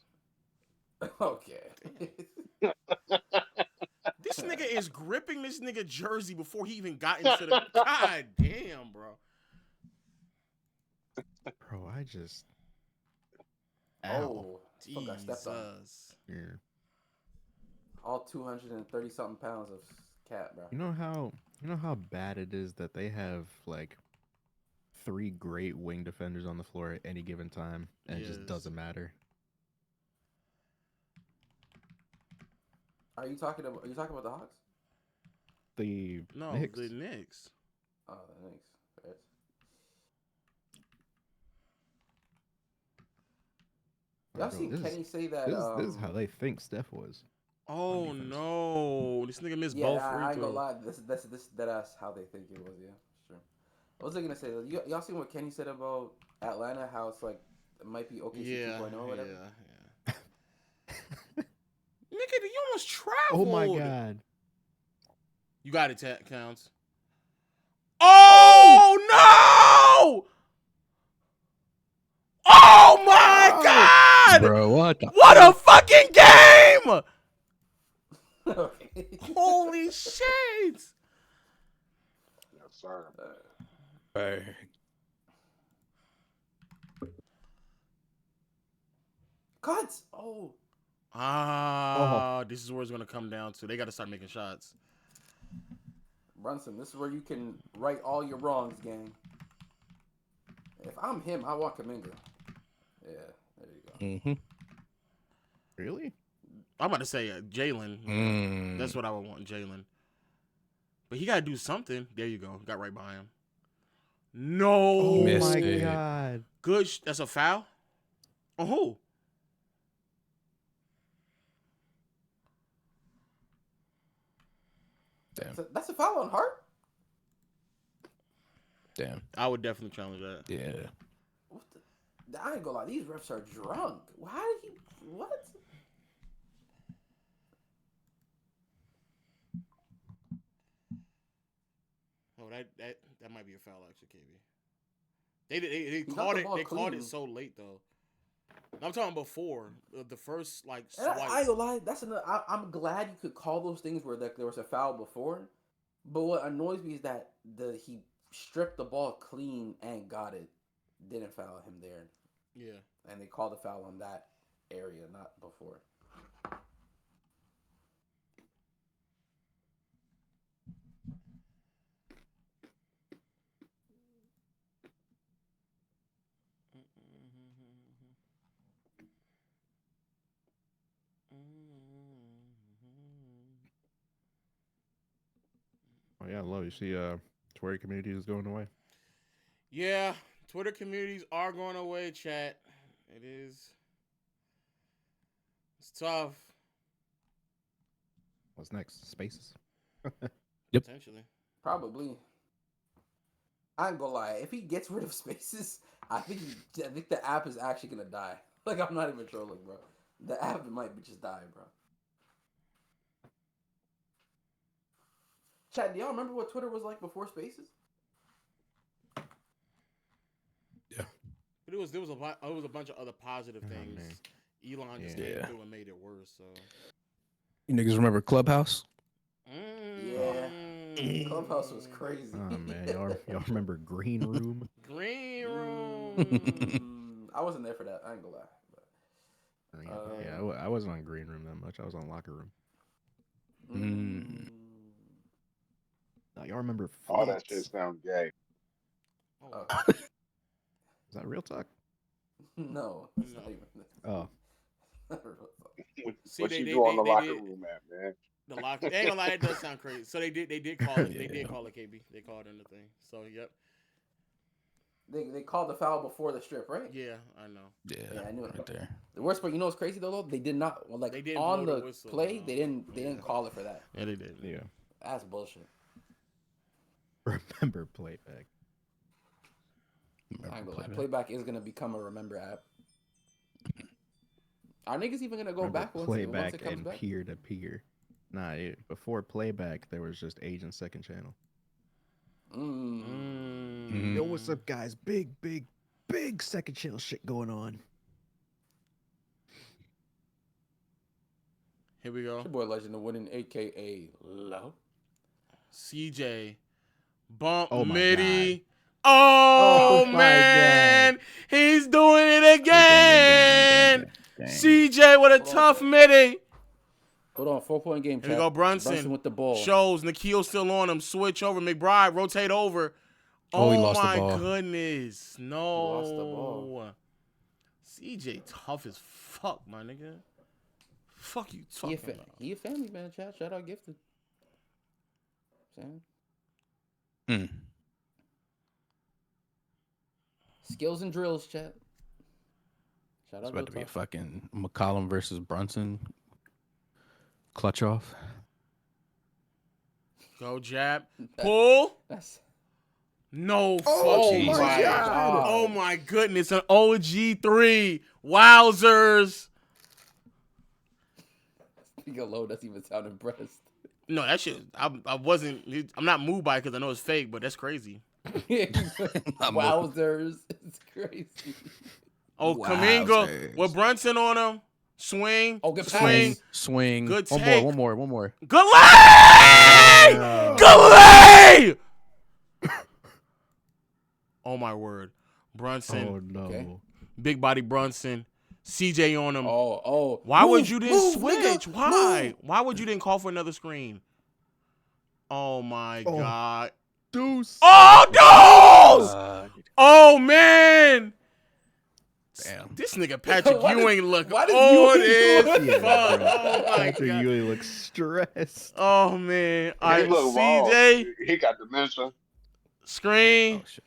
Okay. This nigga is gripping this nigga jersey before he even got into the. God damn, bro. Bro, I just. Ow. Oh, fuck, I stepped on. Jesus. Yeah. All 230 something pounds of cat, bro. You know how bad it is that they have like 3 great wing defenders on the floor at any given time, and it just Yes. doesn't matter. Are you talking about the Hawks? The No, Knicks. the Knicks. Oh, the Knicks. Right. Y'all Bro, seen this is- Kenny say that? This is how they think Steph was. Oh defense. no, this nigga missed Yeah, both I free ain't gonna throws. lie. That's how they think it was. Yeah, sure. What was I gonna say? Y'all seen what Kenny said about Atlanta? How it's like it might be OKC Yeah, 2.0 or whatever. yeah. Nigga, you almost traveled. Oh my god. You got it, Counts. Oh no! Oh my god! Bro, what? What a fucking game! Okay. Holy shit! Yes, sir. Hey. Cuts. Oh. This is where it's gonna come down to. They got to start making shots. Brunson, this is where you can right all your wrongs, gang. If I'm him, I want Kaminga. Yeah, there you go. Mm-hmm. Really? I'm about to say Jalen. That's what I would want, Jalen. But he got to do something. There you go. Got right behind him. No. Oh Missed my it. god. Good. That's a foul? On who? Damn. That's a foul on Hart? Damn. I would definitely challenge that. Yeah. What the, I ain't gonna lie, these refs are drunk. Why did he... What? Oh, that might be a foul, actually, KB. They got called the it. ball They called clean. it so late though. I'm talking before the first like And swipe. I ain't gonna lie, I'm glad you could call those things where there was a foul before. But what annoys me is that he stripped the ball clean and got it. Didn't foul him there. Yeah. And they called the foul on that area, not before. Oh yeah, I love you. See, Twitter community is going away. Yeah, Twitter communities are going away, chat. It is. It's tough. What's next? Spaces. Yep. Potentially. Probably. I ain't gonna lie. If he gets rid of spaces, I think the app is actually gonna die. Like, I'm not even trolling, bro. The app might just die, bro. Chat, do y'all remember what Twitter was like before spaces? Yeah. But it was a bunch of other positive Oh, things. man. Elon just Yeah. came through and made it worse. So. You niggas remember Clubhouse? Yeah. Clubhouse was crazy. Oh man, y'all remember Green Room? Green room. I wasn't there for that. I ain't gonna lie. But, Yeah, I wasn't on Green Room that much. I was on Locker Room. Now, y'all remember All that Fleets? shit sound gay. Oh, Okay. Is that real talk? No, it's No. not even. Oh, See, What they- you they- do on they- the they locker did- room, man? the lock. Ain't gonna lie, that does sound crazy. So they did call it. They did call it KB. They called it in the thing. So yep. They called the foul before the strip, right? Yeah, I know. Yeah, I knew it. Right there. The worst part, you know what's crazy though? They did not like They didn't on blow the the whistle, play. no. They didn't Yeah. call it for that. Yeah, they did. yeah. That's bullshit. Remember playback. I ain't gonna lie. Playback is gonna become a remember app. Are niggas even gonna go Remember back once playback it comes and back? peer to peer. Nah, before playback there was just Agent Second Channel. Yo, what's up, guys? Big second channel shit going on. Here we go. Your boy Legend of Winning, aka Low. CJ. Bump Oh my midi. Oh, Oh my man. He's doing it again. Dang. CJ with a tough midi. Hold on, 4-point game. Here we chat. go, Brunson. Brunson with the ball. Shows Nikhil still on him. Switch over. McBride rotate over. Oh, he Oh lost the my ball. goodness. No. lost the ball. CJ tough as fuck, my nigga. Fuck you talking about. He a family man, chat. Shout out Gifted. Saying. Mm. Skills and drills, chat. Shout It's out about to be a Real Talk. fucking McCollum versus Brunson clutch off. Go jab. Pull. That's No Oh fucking my way. God. Oh my goodness. An OG3. Wowzers. Low doesn't even sound impressed. No, that shit. I wasn't. I'm not moved by it because I know it's fake, but that's crazy. Wowzers. It's crazy. Oh, Wowzers. Kaminga with Brunson on him. Swing. Oh, good swing. pass. Swing. Good One take. more. Good lay! Good lay! Oh my word. Brunson. Oh no. Okay. Big body Brunson. CJ on him. Oh. Why Move, would you didn't move, switch? nigga, Why? move. Why would you didn't call for another screen? Oh my Oh. God. Deuce. Oh, Deuce! Oh man. Damn. This nigga Patrick Why does- Ewing look why does old Ewing as look- fuck. Oh my Patrick God. Ewing looks stressed. Oh man. All He right, look raw. CJ, He got dementia. screen, Oh shit.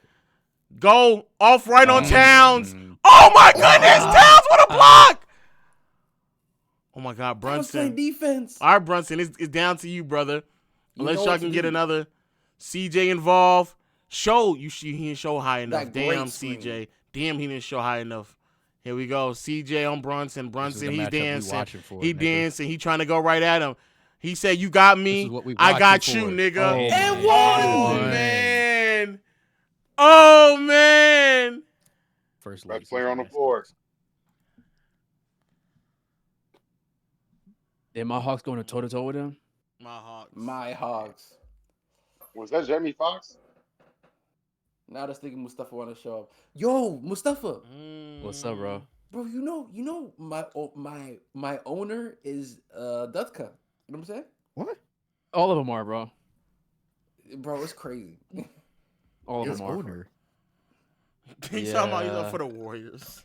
go off right on Towns. Mm. Oh my goodness, Towns with a block. Oh my God, I was playing Brunson. defense. All right, Brunson, it's down to you, brother. You Unless know y'all what can to get do. another CJ involved. Show you he didn't show high enough. That great Damn, swing. CJ. Damn, he didn't show high enough. Here we go. CJ on Brunson. This is Brunson, the he's matchup we dancing. watching for, He nigga. dancing. He trying to go right at him. He said, "You got This me. is what we I got watching you, for. nigga." Oh, And Oh one. man. Oh man. First Best legs, player on the best floor. legs. Did my Hawks going toe to toe with him? My Hawks. My Hogs. Was that Jamie Foxx? Now this nigga Mustafa want to show up. Yo, Mustafa, What's up, bro? bro. You know my owner is Dutka. You know what I'm saying? What? All of them are, bro. Bro, it's crazy. All of His them are. owner. He's talking about he's up Yeah. for the Warriors.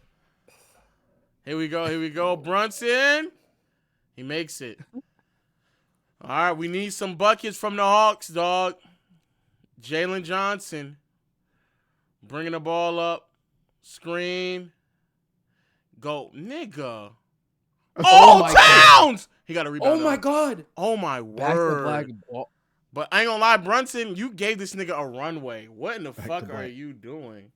Here we go. Brunson. He makes it. All right, we need some buckets from the Hawks, dog. Jalen Johnson bringing the ball up. Screen. Go, nigga. Oh, my Towns! He got a rebound. Oh my though. god. Oh my Back to word. black ball. But I ain't gonna lie, Brunson, you gave this nigga a runway. What in the Back to fuck are black. you doing?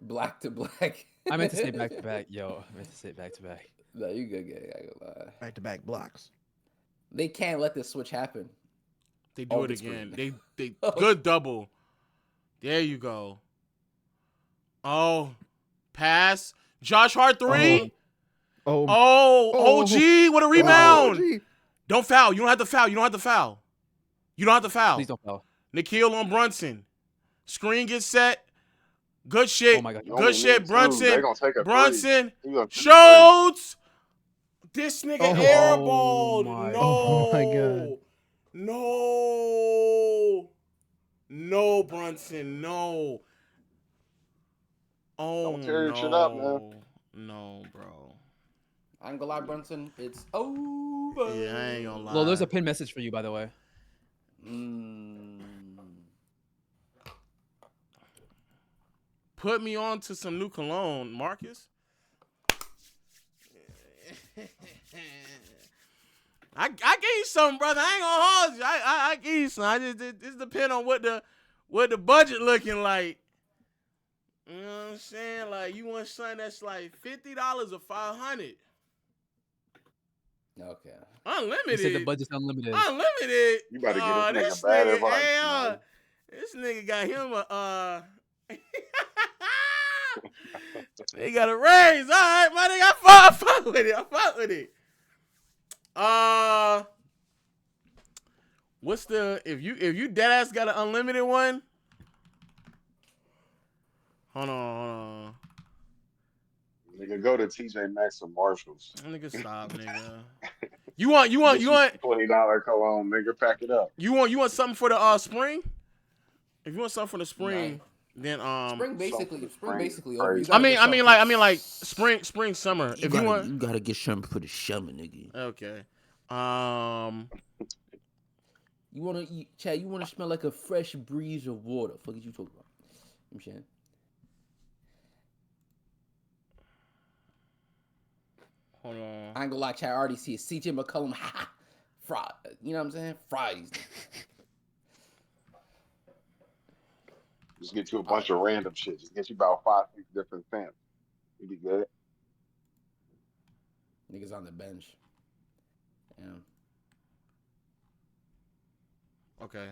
Black to black. I meant to say back to back. Yo, I meant to say back to back. No, you good, gang. I ain't gonna lie. Back to back blocks. They can't let this switch happen. They do Oh, it good again. screen. They good double. There you go. Oh, pass. Josh Hart three. Oh. Oh, OG, what a rebound. OG. Don't foul. You don't have to foul. You don't have to foul. You don't have to foul. Please don't foul. Nikhil on Brunson. Screen gets set. Good shit. Oh my god. You only Good shit, need two. They Brunson. gonna take a three. Brunson. He gonna take a Shoots. This nigga Oh. airballed. my- No. Oh my God. No. No, Brunson. No. Oh, Don't tear your no. shit up, man. No, bro. I ain't gonna lie, Brunson. It's over. Yeah, I ain't gonna lie. Lo, there's a pin message for you, by the way. Put me on to some new cologne, Marcus. I gave you something, brother. I ain't gonna hold you. I gave you some. I just it just depend on what the budget looking like. You know what I'm saying? Like you want something that's like $50 or $500. Okay. Unlimited. He said the budget's unlimited. Unlimited. You better get this nigga this bad nigga, advice, hey, man. this nigga got him a He got a raise. All right, my nigga. I fuck with it. I fuck with it. What's the if you dead ass got an unlimited one? Hold on. Nigga, go to TJ Maxx or Marshalls. Nigga, stop, nigga. You want $20 cologne, nigga. Pack it up. you want something for the spring? If you want something for the spring, then Spring basically spring over. crazy. I mean like spring summer. If you want, you gotta get something for the summer, nigga. okay. You wanna eat, Chad? You wanna smell like a fresh breeze of water? Fuck is you talking about? I'm saying. Hold on. I ain't gonna lie, Chad. I already see it. CJ McCollum, fry. You know what I'm saying? Fries. Just get you a bunch of random shit. Just get you about 5-6 different scents. You be good. Niggas on the bench. Yeah. Okay.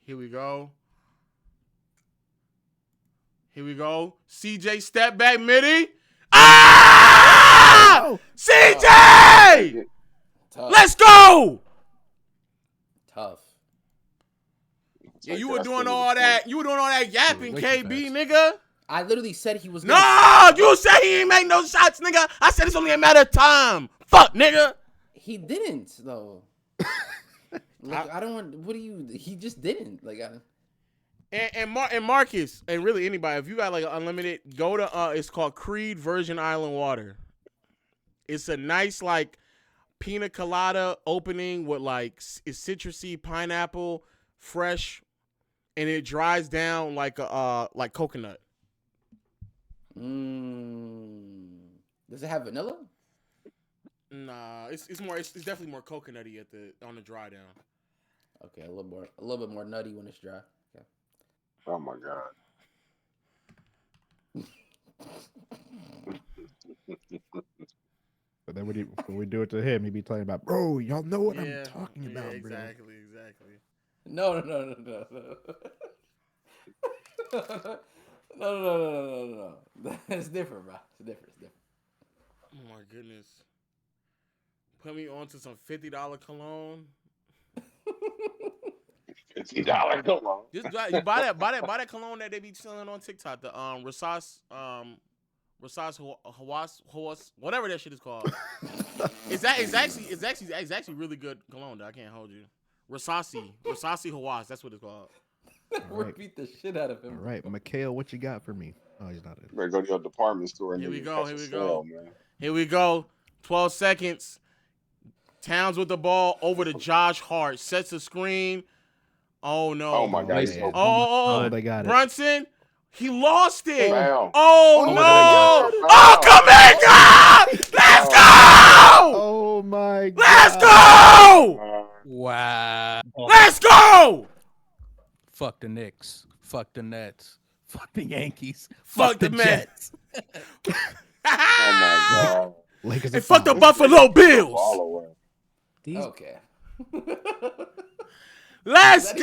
Here we go. CJ step back midi. Ah! CJ! Tough. Let's go! Tough. Yeah, you were doing all that. You were doing all that yapping, Way too KB, fast. nigga. I literally said he was. No, you said he ain't make no shots, nigga. I said it's only a matter of time. Fuck, nigga. He didn't though. Like, I don't want. What do you? He just didn't. Like, And Marcus, and really anybody, if you got like unlimited, go to it's called Creed Virgin Island Water. It's a nice like pina colada opening with like it's citrusy, pineapple, fresh, and it dries down like like coconut. Does it have vanilla? Nah, it's definitely more coconutty on the dry down. Okay, a little bit more nutty when it's dry. Okay. Oh my god. But then when we do it to him, he be talking about, bro, y'all know what I'm talking Yeah, about, exactly. No. No. That's different, bro. It's different. Oh my goodness. Put me on to some $50 cologne. $50 cologne. Just you buy that cologne that they be selling on TikTok. The Rasas Hawas, whatever that shit is called. It's actually really good cologne. Though. I can't hold you. Rasasi Hawas. That's what it's called. Right. Repeat the shit out of him. All right, Mikhail, what you got for me? Oh, he's not in. You better go to your department store and Here we catch go. a sale, man. Here we go. 12 seconds. Towns with the ball over to Josh Hart. Sets the screen. Oh no. Oh my god. man. He's so Oh, they got it. Brunson. He lost it. Foul. Oh, Oh, no. foul. Oh, Kaminga! Let's go! Oh my god. Let's go! Wow. Let's go! Fuck the Knicks. Fuck the Nets. Fuck the Yankees. Fuck the Mets. Oh my god. Lakers And are fuck the fine. Buffalo Bills. Ball away. Okay. Let's go!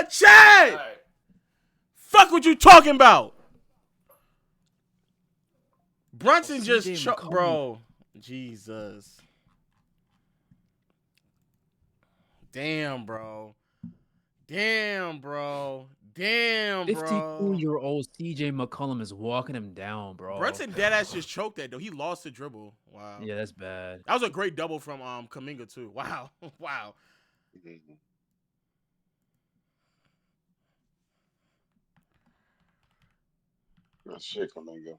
Chad! Alright. Fuck what you talking about? Brunson just McCollum. bro. Jesus. Damn, bro. 52-year-old CJ McCollum is walking him down, bro. Brunson deadass just choked that though. He lost the dribble. Wow. Yeah, that's bad. That was a great double from Kaminga too. Wow. Wow. Good shit, Kaminga.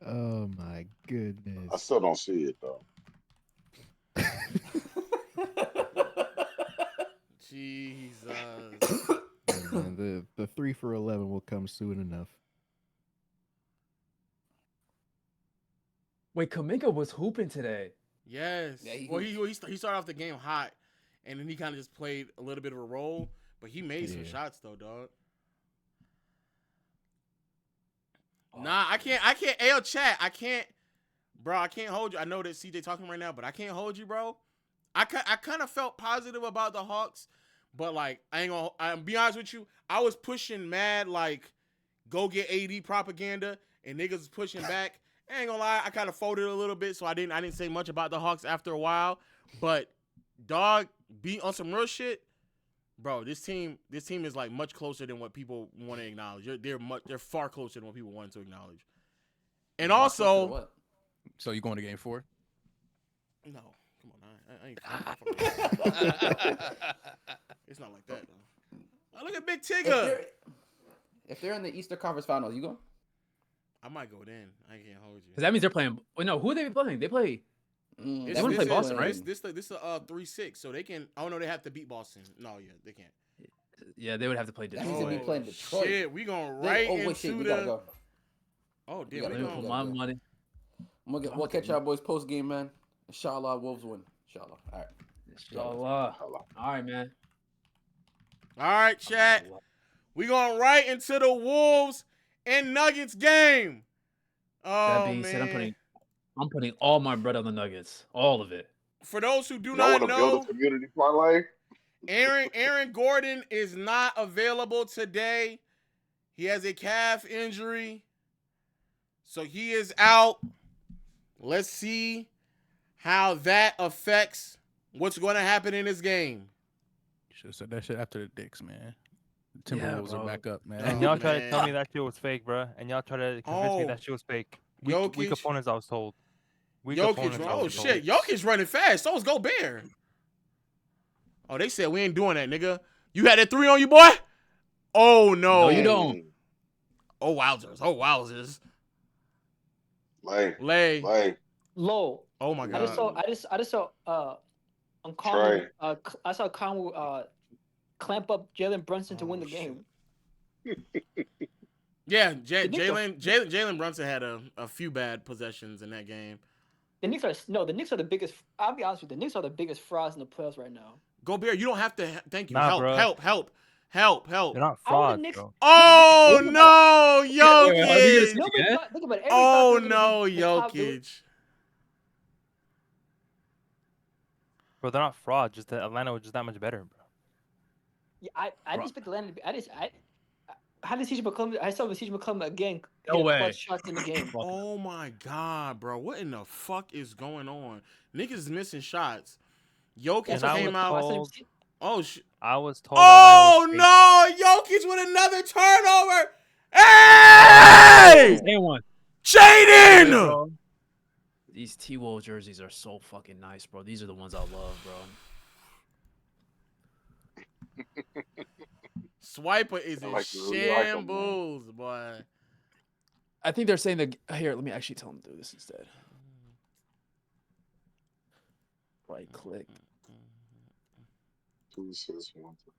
Oh my goodness. I still don't see it though. Jesus. Man, the 3 for 11 will come soon enough. Wait, Kaminga was hooping today. Yes. Yeah, Well, he started off the game hot, and then he kind of just played a little bit of a role, but he made some shots though, dog. Nah, I can't. Ayo, chat. I can't, bro. I can't hold you. I know that CJ talking right now, but I can't hold you, bro. I kind of felt positive about the Hawks, but like I'm be honest with you, I was pushing mad like go get AD propaganda, and niggas was pushing back. I ain't gonna lie, I kind of folded a little bit, so I didn't say much about the Hawks after a while. But dog, be on some real shit, bro. This team is like much closer than what people want to acknowledge. They're far closer than what people want to acknowledge. And also, what? So you going to game 4? no, come on, I ain't. It's not like that though. Oh, look at Big Tigger. If they're in the Eastern Conference Finals, you go? I might go then. I can't hold you. Because that means they're playing. Wait, no, who are they playing? They play. They want to play Boston, right? This is a 3-6, so they can. Oh no, they have to beat Boston. No, yeah, they can't. Yeah, they would have to play That Detroit. means they be playing Detroit. Shit, we going right into we the. gotta go. Oh damn, gotta we go. going. Put my money. We'll catch y'all boys post game, man. Inshallah, Wolves win. Inshallah. All right. Inshallah. All right, man. All right, chat. We going right into the Wolves and Nuggets game. That Oh being man. said, I'm putting all my bread on the Nuggets, all of it. For those who do Y'all not want to build know, a community parlay? Aaron Gordon is not available today. He has a calf injury, so he is out. Let's see how that affects what's going to happen in this game. You should have said that shit after the Knicks, man. The Yeah, Timberwolves are back up, man. And y'all try to man. tell me that shit was fake, bro. And y'all try to convince me that shit was fake. Weak Jokic. opponents, I was told. Weak Jokic, opponents, I oh was told. shit, Jokic running fast. So is Gobert. Oh, they said we ain't doing that, nigga. You had that 3 on you, boy? Oh no. No, you don't. Oh wowzers. Oh wowzers. Lay. Low. Oh my I god. I just saw on Conway, I saw Conway clamp up Jalen Brunson to win the game. Yeah, The Knicks Jalen Brunson had a few bad possessions in that game. The Knicks are the biggest. I'll be honest with you, the Knicks are the biggest frauds in the playoffs right now. Gobert, you don't have to. Thank you. Nah, bro. Help. They're not frauds, bro. Oh no, Jokic. Think about it. Oh no, Jokic. Bro, they're not frauds. Just that Atlanta was just that much better, bro. Yeah, I didn't expect Atlanta to be. How did CJ McCollum? I saw CJ McCollum again. No hit way. clutch shots in the game. Oh my god, bro. What in the fuck is going on? Niggas is missing shots. Jokic came out. Oh shit. I was told. Oh no, Jokic with another turnover. Hey! Hey, one. Jaden! These T-Wolves jerseys are so fucking nice, bro. These are the ones I love, bro. Swiper is in like you really like 'em, man. shambles, boy. I think they're saying that. Here, let me actually tell them to do this instead. Right click. 2, 6, 1, 2.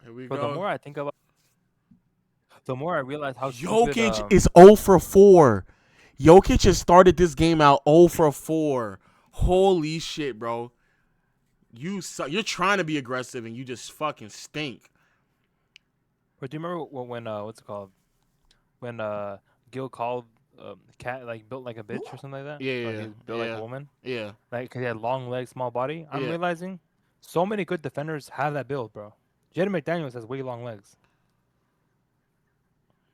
Here we But go. the more I think about, the more I realize how Jokic stupid, is 0 for 4. Jokic has started this game out 0 for 4. Holy shit, bro. You're trying to be aggressive and you just fucking stink. But do you remember when what's it called? When Gil called Cat like built like a bitch or something like that? Yeah, Or he was built like a woman. Yeah. Like 'cause he had long legs, small body. I'm Yeah. realizing so many good defenders have that build, bro. Jaden McDaniels has way long legs.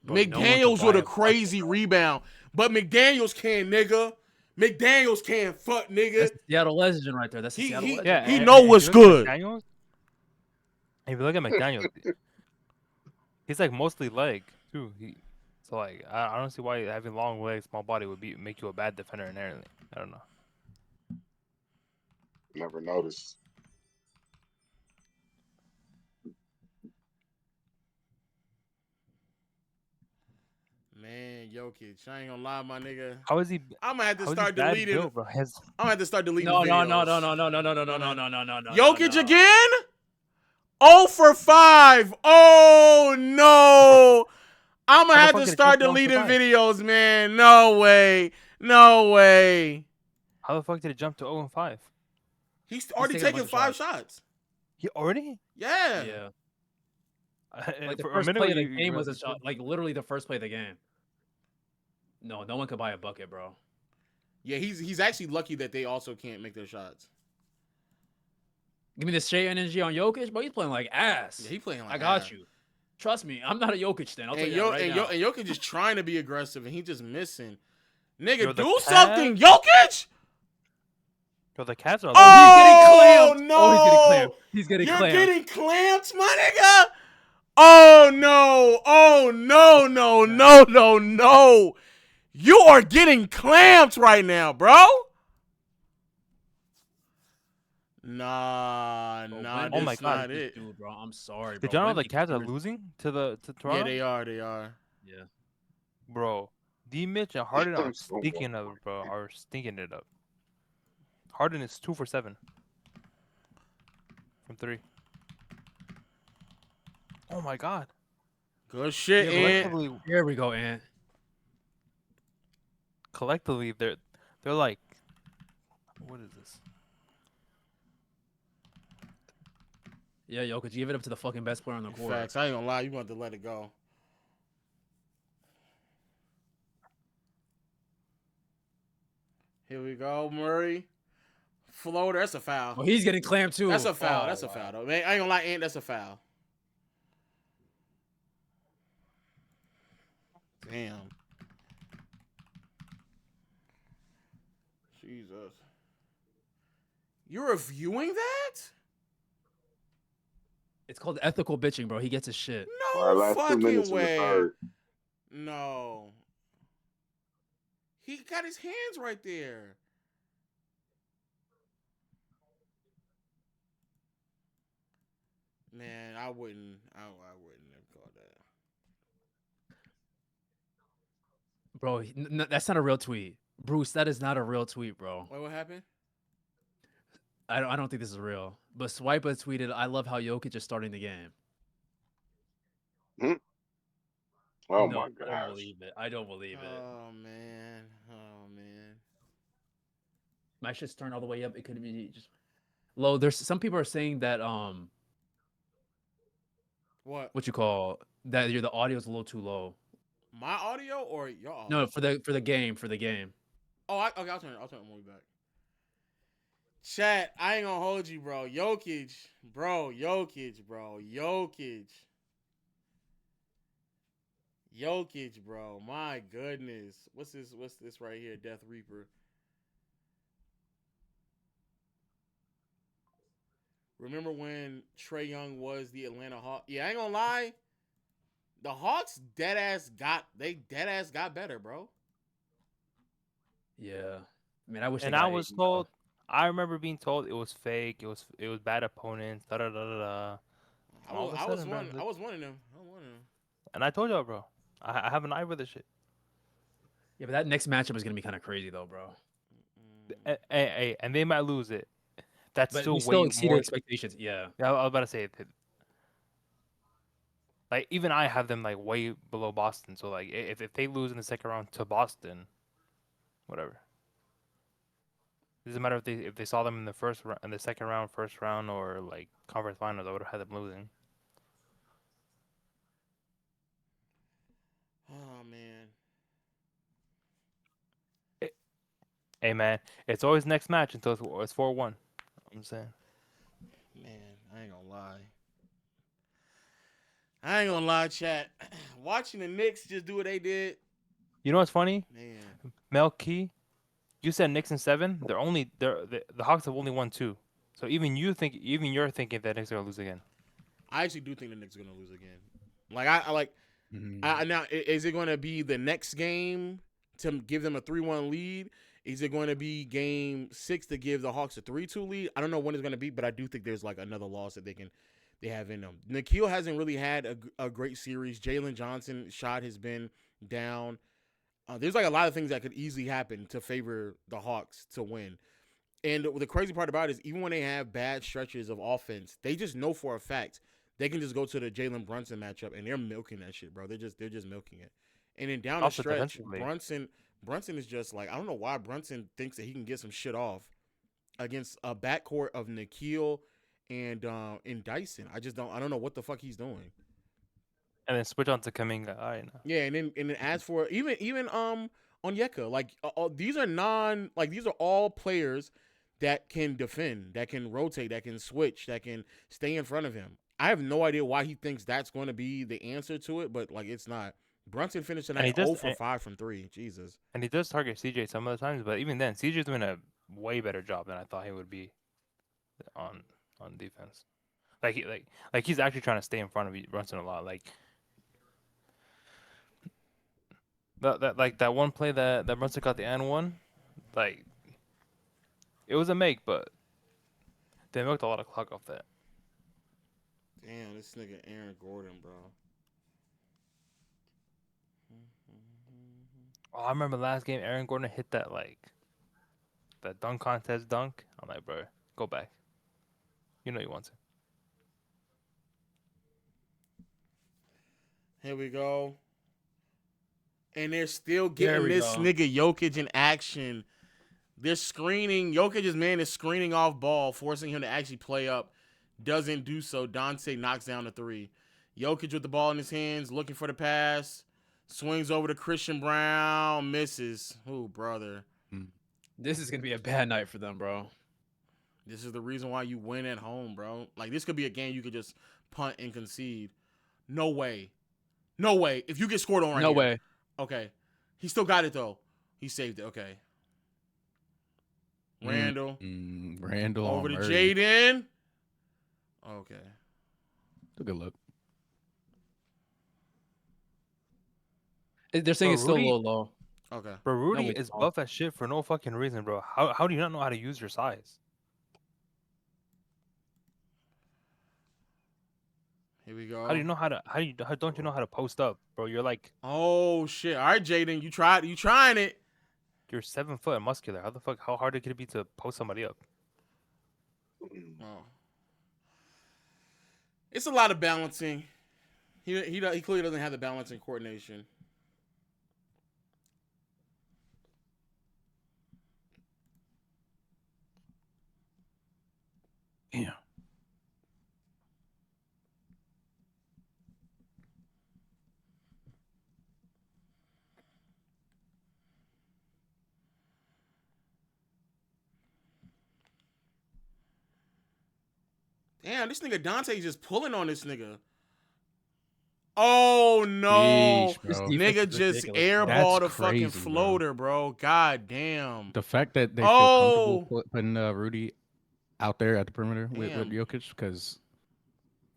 Bro, no one can McDaniels buy with a a crazy rebound. But McDaniels can, nigga. McDaniels can, fuck, nigga. That's the Seattle legend right there. That's the Seattle legend. Yeah, He and- know and what's if you look good. at McDaniels, if you look at McDaniels, he's like mostly leg too. So like I don't see why having long legs, small body would make you a bad defender inherently. I don't know. Never noticed. Man, Jokic, I ain't gonna lie, my nigga. How is he? I'm gonna have to how is he start bad deleting. built, bro? I'm gonna have to start deleting No, videos. no. Jokic again? 0 for 5. Oh no. I'm gonna How the have fuck to did it start jump to 0 for deleting 5? videos, man. No way. No way. How the fuck did it jump to 0 and 5? He's already taking a taken bunch of 5 shots. He already? Yeah. Yeah. Like the For a first minute, play of the you game was a realized shot. Like literally the first play of the game. No one could buy a bucket, bro. Yeah, he's actually lucky that they also can't make their shots. Give me the Shea energy on Jokic, bro. He's playing like ass. Yeah, he playing like I got ass. you. Trust me, I'm not a Jokic fan. I'll tell And you that right now. and Jokic just trying to be aggressive, and he just missing. Nigga, Yo, the do something, Cavs- Jokic! Yo, the Cavs are Oh, He's getting clamped. no! Oh, he's getting clamped. He's getting You're clamped. getting clamped, my nigga! Oh, no! Oh, no, no, no, no, no! You are getting clamped right now, bro! Nah, Bro, nah, when Oh did my that's God. not this it. dude, bro? I'm sorry, bro. Did y'all know When the did Cavs are Peters- losing to Yeah, Toronto? they are. Yeah. Bro, D Mitch and Harden are I'm so stinking up, bro. Are stinking it up. Harden is 2 for 7 from 3. Oh my God. Good shit, Yeah, Ant. Collectively, Here we go, Ant. collectively, they're like, what is this? Yeah, yo, could you give it up to the fucking best player on the court? Facts. I ain't gonna lie, you want to let it go. Here we go, Murray. Floater, that's a foul. Oh, he's getting clamped too. That's a foul. Oh, That's a wow. foul, though. Man, I ain't gonna lie, Ant, that's a foul. Damn. Jesus. You're reviewing that? It's called ethical bitching, bro. He gets his shit. No All right, last 2 fucking minutes in the way. third. No. He got his hands right there. Man, I wouldn't have called that. Bro, that's not a real tweet. Bruce, that is not a real tweet, bro. Wait, what happened? I don't think this is real. But Swiper tweeted, "I love how Jokic is starting the game." Oh No, my I don't gosh. believe it. I don't believe it. Oh man. My shit's turned all the way up. It could be just low. There's some people are saying that What? you call that the audio's a little too low. My audio or your audio? No, for the game. Oh, okay. I'll turn it more back. Chat, I ain't gonna hold you, bro. Jokic, bro. Jokic, bro. My goodness. What's this right here? Death Reaper. Remember when Trae Young was the Atlanta Hawks? Yeah, I ain't gonna lie. The Hawks dead ass got better, bro. Yeah. I mean, I wish. And I was told, I remember being told it was fake. It was bad opponents. Da da da da da. I was one of them. And I told y'all, bro. I have an eye for this shit. Yeah, but that next matchup is gonna be kind of crazy, though, bro. Hey, and they might lose it. That's But still we still way exceeded more. expectations. Yeah. Yeah, I was about to say. Like even I have them like way below Boston. So like if they lose in the second round to Boston, whatever. It doesn't matter if they saw them in the second round, first round, or like conference finals. I would have had them losing. Oh man. Hey man, it's always next match until it's 4-1. I'm saying. Man, I ain't gonna lie, chat. Watching the Knicks just do what they did. You know what's funny? Man. Mel Key, you said Knicks in 7. The Hawks have only won 2. So even you're thinking that Knicks are gonna lose again. I actually do think the Knicks are gonna lose again. Like now is it gonna be the next game to give them a 3-1 lead? Is it going to be game 6 to give the Hawks a 3-2 lead? I don't know when it's going to be, but I do think there's like another loss that they have in them. Nikhil hasn't really had a great series. Jalen Johnson shot has been down. There's like a lot of things that could easily happen to favor the Hawks to win. And the crazy part about it is even when they have bad stretches of offense, they just know for a fact they can just go to the Jalen Brunson matchup and they're milking that shit, bro. They're just milking it. And then down the Also stretch, defensively. Brunson is just like, I don't know why Brunson thinks that he can get some shit off against a backcourt of Nikhil and Dyson. I don't know what the fuck he's doing. And then switch on to Kaminga. All right, now. Yeah, and then as for even Onyeka, like these are all players that can defend, that can rotate, that can switch, that can stay in front of him. I have no idea why he thinks that's going to be the answer to it, but like it's not. Brunson finished And he tonight does 0 for 5 from 3. Jesus. And he does target CJ some of the times, but even then, CJ's doing a way better job than I thought he would be on defense. Like he's actually trying to stay in front of Brunson a lot. Like that one play that Brunson got the and one, like it was a make, but they milked a lot of clock off that. Damn, this nigga Aaron Gordon, bro. Oh, I remember last game Aaron Gordon hit that dunk contest dunk. I'm like, bro, go back. You know you want to. Here we go. And they're still getting this nigga Jokic in action. They're screening. Jokic's man is screening off ball, forcing him to actually play up. Doesn't do so. Dante knocks down the 3. Jokic with the ball in his hands, looking for the pass. Swings over to Christian Brown. Misses. Ooh, brother. This is going to be a bad night for them, bro. This is the reason why you win at home, bro. Like, this could be a game you could just punt and concede. No way. No way. If you get scored on right No here. way. Okay. He still got it, though. He saved it. Okay. Randall. Randall Over to Murray. Jaden. Okay. It's a good look. They're saying it's still a little low. Okay. Bro, Rudy is buff as shit for no fucking reason, bro. How do you not know how to use your size? Here we go. How do you know how to don't you know how to post up, bro? You're like, oh shit. All right, Jaden, you trying it. You're 7 foot and muscular. How hard could it be to post somebody up? Oh. It's a lot of balancing. He clearly doesn't have the balancing coordination. Yeah. Damn, this nigga Dante's just pulling on this nigga. Oh no. Yeesh, This bro. nigga just airballed a fucking floater, bro. God damn. The fact that they feel comfortable putting Rudy out there at the perimeter with Jokic, because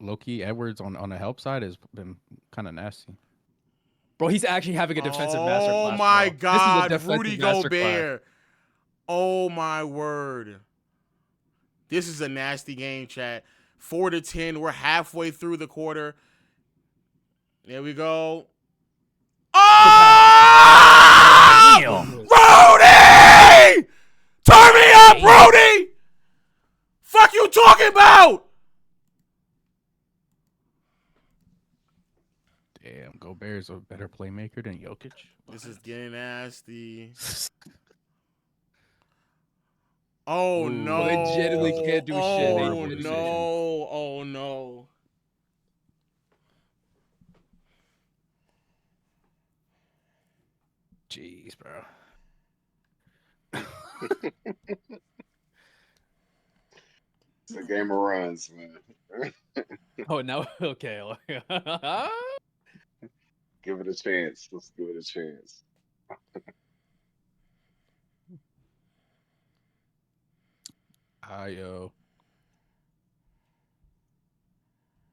low-key Edwards on the help side has been kind of nasty. Bro, he's actually having a defensive masterclass. Oh my bro. God, This is a Rudy defensive Gobert. Oh my word. This is a nasty game, chat. 4-10. We're halfway through the quarter. There we go. Oh! Rudy! Turn me up, Rudy! Fuck you talking about? Damn, Gobert is a better playmaker than Jokic. This is getting nasty. Oh no! They genuinely can't do shit. Oh no! Oh no! Jeez, bro. It's a game of runs, man. Oh no! Okay. Give it a chance. Let's give it a chance.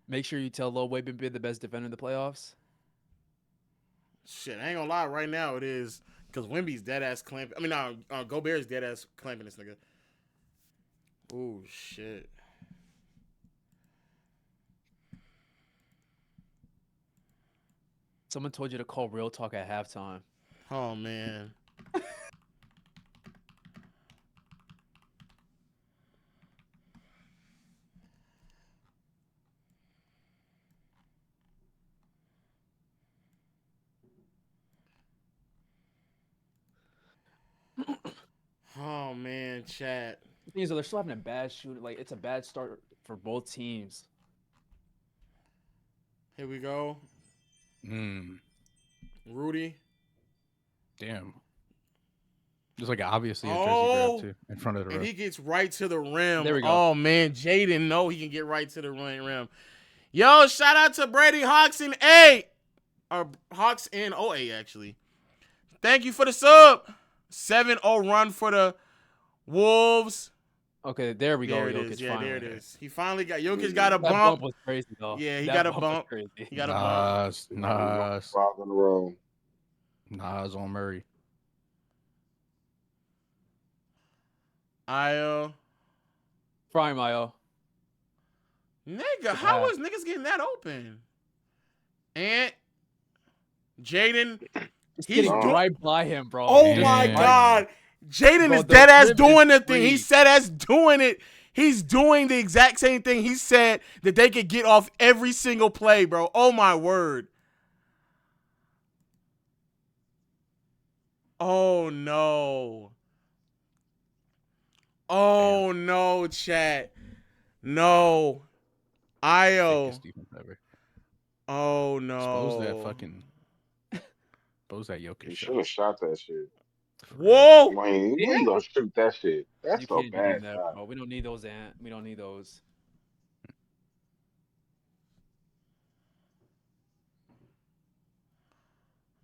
Make sure you tell Lil Wayne be the best defender in the playoffs. Shit, I ain't gonna lie. Right now it is because Wemby's dead ass clamping. I mean, Gobert's dead ass clamping this nigga. Oh shit. Someone told you to call Real Talk at halftime. Oh man. Oh man, chat. The thing is, they're still having a bad shoot. Like it's a bad start for both teams. Here we go. Rudy. Damn. Just like obviously a jersey Oh, grab too in front of the and ref. he gets right to the rim. There we go. Oh man, Jaden know he can get right to the rim. Yo, shout out to Brady Hawks and A, or Hawks and OA actually. Thank you for the sub. 7-0 run for the Wolves. Okay, there we go. There it Jokic is. Yeah, there it finally. is. He finally got Jokic got a That bump. was crazy though. Yeah, he That got a was bump. crazy. He got a bump. Nas. 5 in a row. Nas on Murray. Io. Prime IO. Nigga, how is niggas getting that open? And Jaden, He's doing right by him, bro. Oh Damn. my God. Jaden Bro, is the dead ass rim is doing the thing. free. He said as doing it. He's doing the exact same thing he said that they could get off every single play, bro. Oh my word. Oh no. Oh no, chat. No. Io. Fakest defense ever. Oh no. Expose that fucking. Expose that You Jokic should shot. have shot that shit. Whoa. Wayne, you gonna shoot that shit. That's You a can't bad do that, shot. bro. We don't need those, Ant. We don't need those.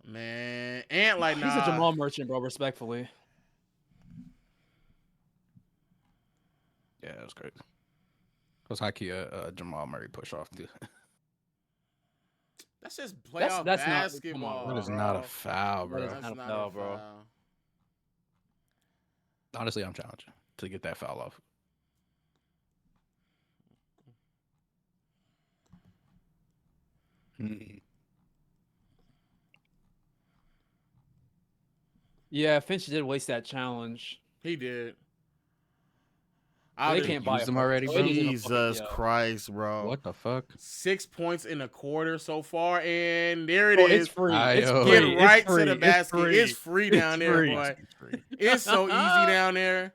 Man. Ant like He's nah. a Jamal Merchant, bro. Respectfully. Yeah, that was great. That was high key a Jamal Murray push off too. That's just playoff That's not- basketball. come on, That is bro. not a foul, bro. That is That's not a not foul, a bro. foul. Honestly, I'm challenging to get that foul off. Yeah, Finch did waste that challenge. He did. They can't buy used a them already, first. bro? They didn't even fucking- Jesus yeah. Christ, bro. What the fuck? 6 points in a quarter so far, and there it Bro, is. it's free. Ayo. It's Get Get free. right It's free. to the basket. It's free down there, free. boy. It's so easy down there.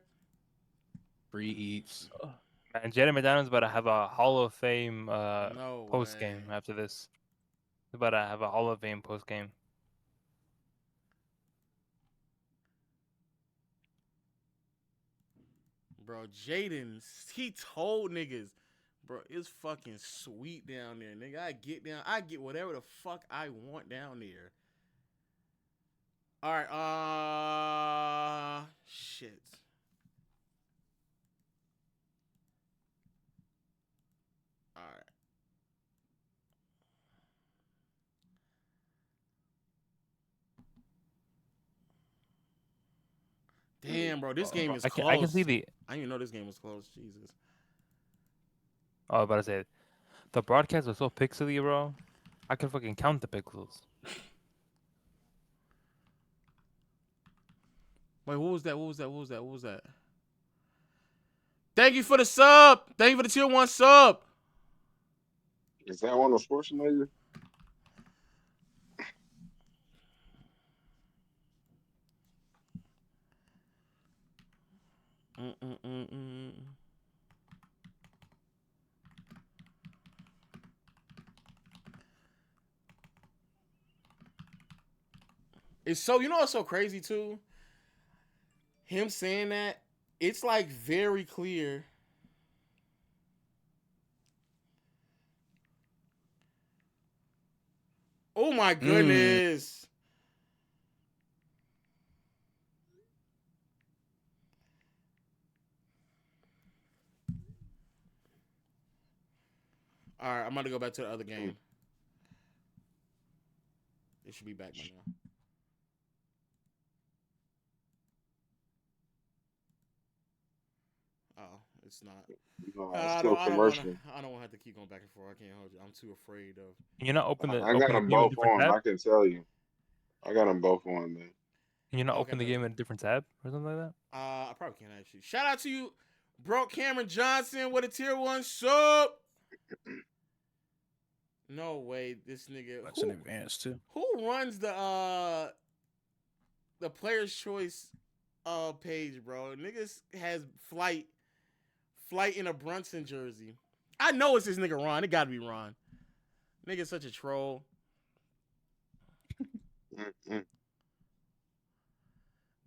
Free eats. And Jaden McDonald's about to have a Hall of Fame No post game way. after this. He's about to have a Hall of Fame post game. Bro, Jaden, he told niggas, bro, it's fucking sweet down there, nigga. I get whatever the fuck I want down there. All right, shit. All right. Damn, bro, this game is close. I can see the. I didn't even know this game was close. Jesus. Oh, I was about to say, the broadcast was so pixely, bro. I can fucking count the pixels. Wait, what was that? Thank you for the sub. Thank you for the tier 1 sub. Is that one of Schwarzenegger? It's so, you know what's so crazy too? Him saying that, it's like very clear. Oh my goodness. All right, I'm about to go back to the other game. It should be back by now. Oh, it's not. No, I it's don't still want commercial. to have to keep going back and forth. I can't hold you. I'm too afraid of. You're not open the I got them game in a both different on. tab. I can tell you. I got them both on, man. You're not Okay, open the game in a different tab or something like that. I probably can't actually. Shout out to you, Broke Cameron Johnson with a tier 1 sub. No way, this nigga. That's an advance too. Who runs the Player's Choice page, bro? Niggas has Flight Flight in a Brunson jersey. I know it's this nigga Ron. It gotta be Ron. Nigga's such a troll.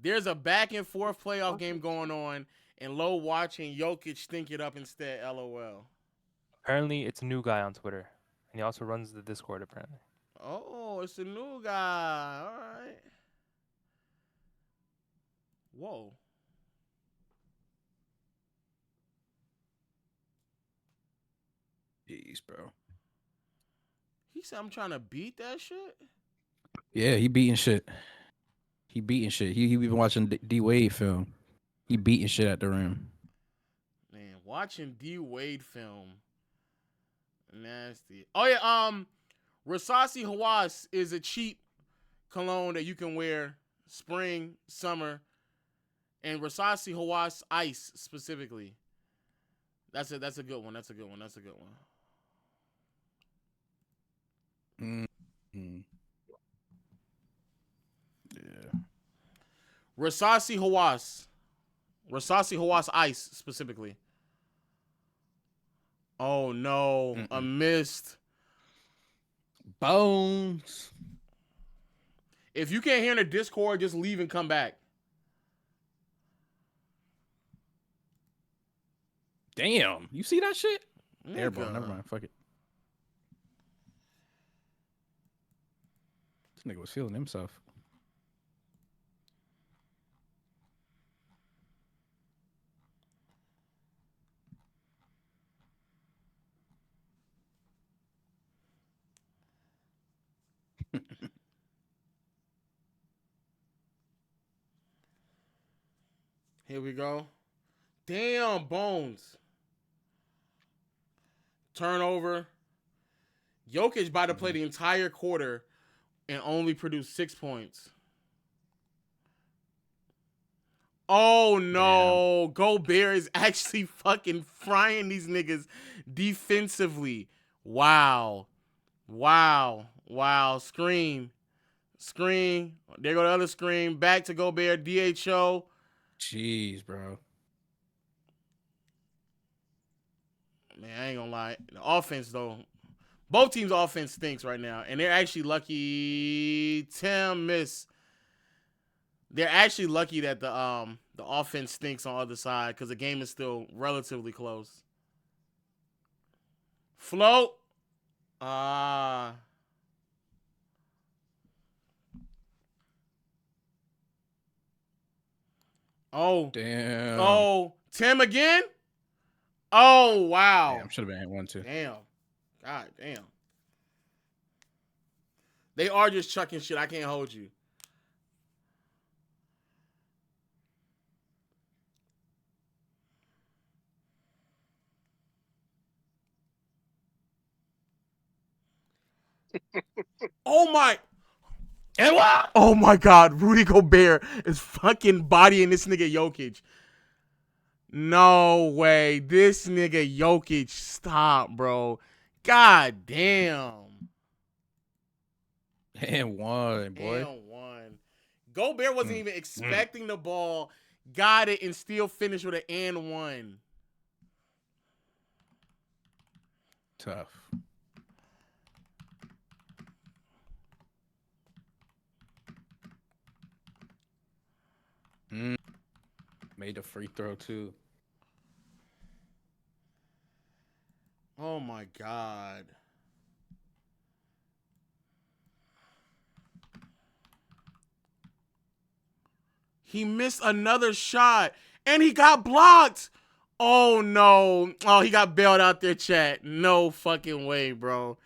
There's a back and forth playoff game going on, and Low watching Jokic stink it up instead. LOL. Apparently, it's a new guy on Twitter, and he also runs the Discord. Apparently. Oh, it's a new guy. All right. Whoa. Jeez, bro. He said I'm trying to beat that shit. Yeah, he beating shit. He beating shit. He been watching D Wade film. He beating shit at the rim. Man, watching D Wade film. Nasty. Oh yeah, Rasasi Hawass is a cheap cologne that you can wear spring, summer, and Rasasi Hawass Ice specifically. That's a good one. That's a good one. That's a good one. Mm-hmm. Yeah. Rasasi Hawass. Rasasi Hawass Ice specifically. Oh no, a missed. Bones. If you can't hear in the Discord, just leave and come back. Damn, you see that shit? Nigga. Airborne. Never mind. Fuck it. This nigga was feeling himself. Here we go. Damn, Bones. Turnover. Jokic about to play the entire quarter and only produce 6 points. Oh no. Damn. Gobert is actually fucking frying these niggas defensively. Wow. Wow. Wow. Screen. Screen. There go the other screen. Back to Gobert. DHO. Jeez, bro. Man, I ain't gonna lie. The offense, though. Both teams' offense stinks right now. And they're actually lucky. Tim missed. They're actually lucky that the offense stinks on the other side because the game is still relatively close. Float. Oh. Damn. Oh. Tim again? Oh, wow. Damn, should have been 1-2. Damn. God damn. They are just chucking shit. I can't hold you. Oh my. Oh my God. Rudy Gobert is fucking bodying this nigga Jokic. No way. This nigga Jokic. Stop, bro. God damn. And one, boy. And one. Gobert wasn't even expecting the ball. Got it and still finished with an and one. Tough. Made a free throw too. Oh my God. He missed another shot and he got blocked. Oh no. Oh, he got bailed out there, chat. No fucking way, bro.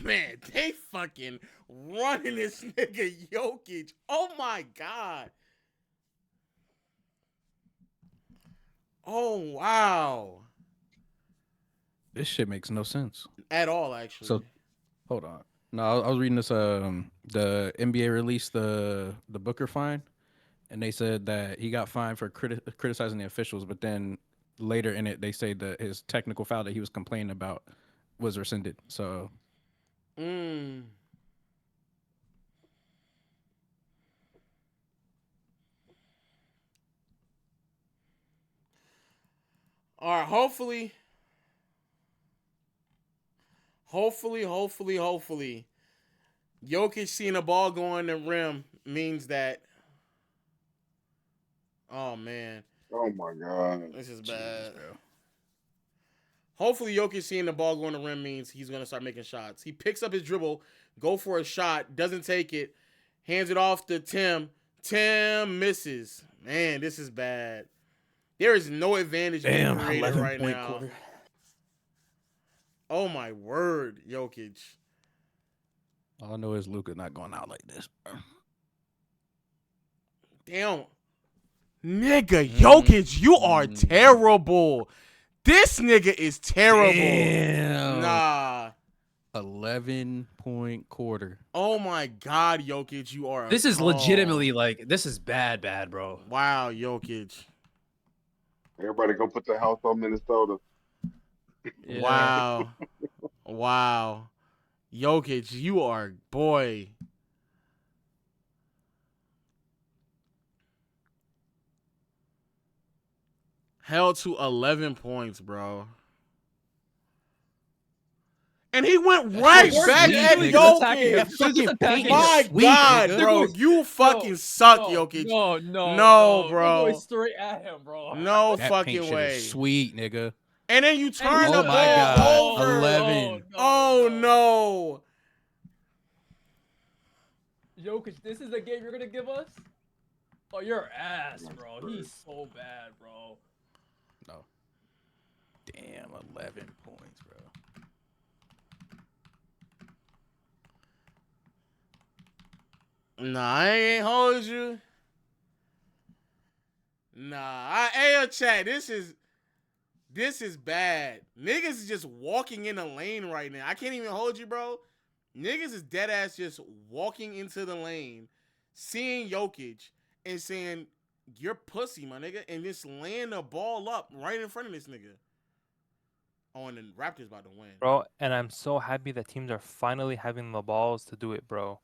Man, they fucking running this nigga Jokic. Oh my God. Oh wow. This shit makes no sense At all, actually. So, hold on. No, I was reading this. The NBA released the Booker fine, and they said that he got fined for criticizing the officials. But then later in it, they say that his technical foul that he was complaining about was rescinded. So, All right, hopefully, Jokic seeing the ball go in the rim means that. Oh man, Oh my god. this is Jesus, bad. bro. Hopefully, Jokic seeing the ball go in the rim means he's gonna start making shots. He picks up his dribble, go for a shot, doesn't take it, hands it off to Tim. Tim misses. Man, this is bad. There is no advantage being Damn, created 11 right point now. quarter. Oh my word, Jokic. All I know is Luka not going out like this. Damn. Nigga, Jokic, you are terrible. This nigga is terrible. Damn. Nah. 11-point quarter. Oh my God, Jokic, you are. This is legitimately like this is bad, bro. Wow, Jokic. Everybody go put the house on Minnesota. Yeah. Wow. Wow. Jokic, you are boy. Held to 11 points, bro. And he went right That's back sweet, at nigga. Jokic. That's fucking paint is My sweet, God, nigga. bro. You fucking suck, Jokic. No, bro. They're going straight at him, bro. No That fucking paint shit way. is sweet, nigga. And then you turn Oh the my ball God. over. 11. Oh no. Jokic, this is the game you're gonna give us? Oh, you're ass, bro. He's so bad, bro. No. Damn, 11 points, bro. Nah, I ain't hold you. Nah, hey, chat. This is bad. Niggas is just walking in the lane right now. I can't even hold you, bro. Niggas is dead ass just walking into the lane, seeing Jokic and saying, "You're pussy, my nigga," and just laying the ball up right in front of this nigga. Oh, and the Raptors about to win. Bro, and I'm so happy that teams are finally having the balls to do it, bro.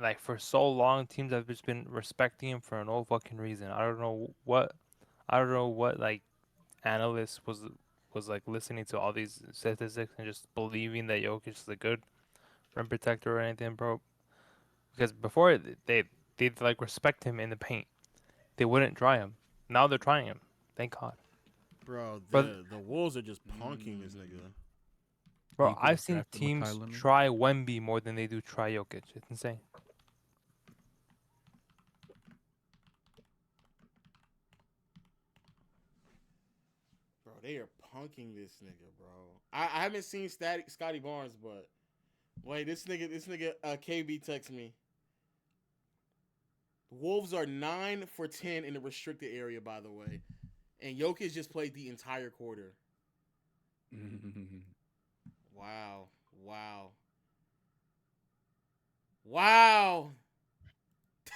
Like for so long, teams have just been respecting him for no fucking reason. I don't know what like analyst was like listening to all these statistics and just believing that Jokic is a good rim protector or anything, bro. Because before they'd like respect him in the paint, they wouldn't try him. Now they're trying him. Thank God. Bro, But- the Wolves are just punking this nigga. Bro, You could've I've seen drafted teams Makai Leonard. try Wemby more than they do try Jokic. It's insane. Bro, they are punking this nigga, bro. I haven't seen Scotty Barnes, but wait, this nigga KB text me. Wolves are 9 for 10 in the restricted area, by the way. And Jokic just played the entire quarter. Wow.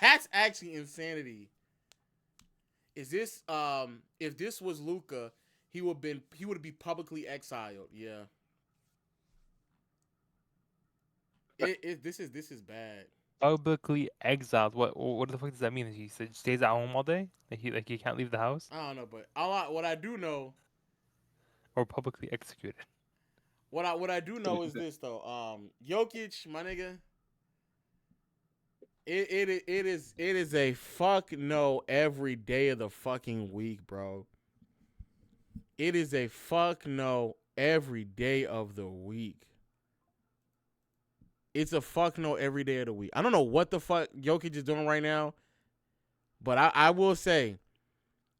That's actually insanity. Is this if this was Luka, he would be publicly exiled. Yeah. This is bad. Publicly exiled. What the fuck does that mean? He stays at home all day? Like he can't leave the house? I don't know, but what I do know, Or publicly executed? what I do know is this though. Jokic, my nigga. It is a fuck no every day of the fucking week, bro. It is a fuck no every day of the week. It's a fuck no every day of the week. I don't know what the fuck Jokic is doing right now, but I will say,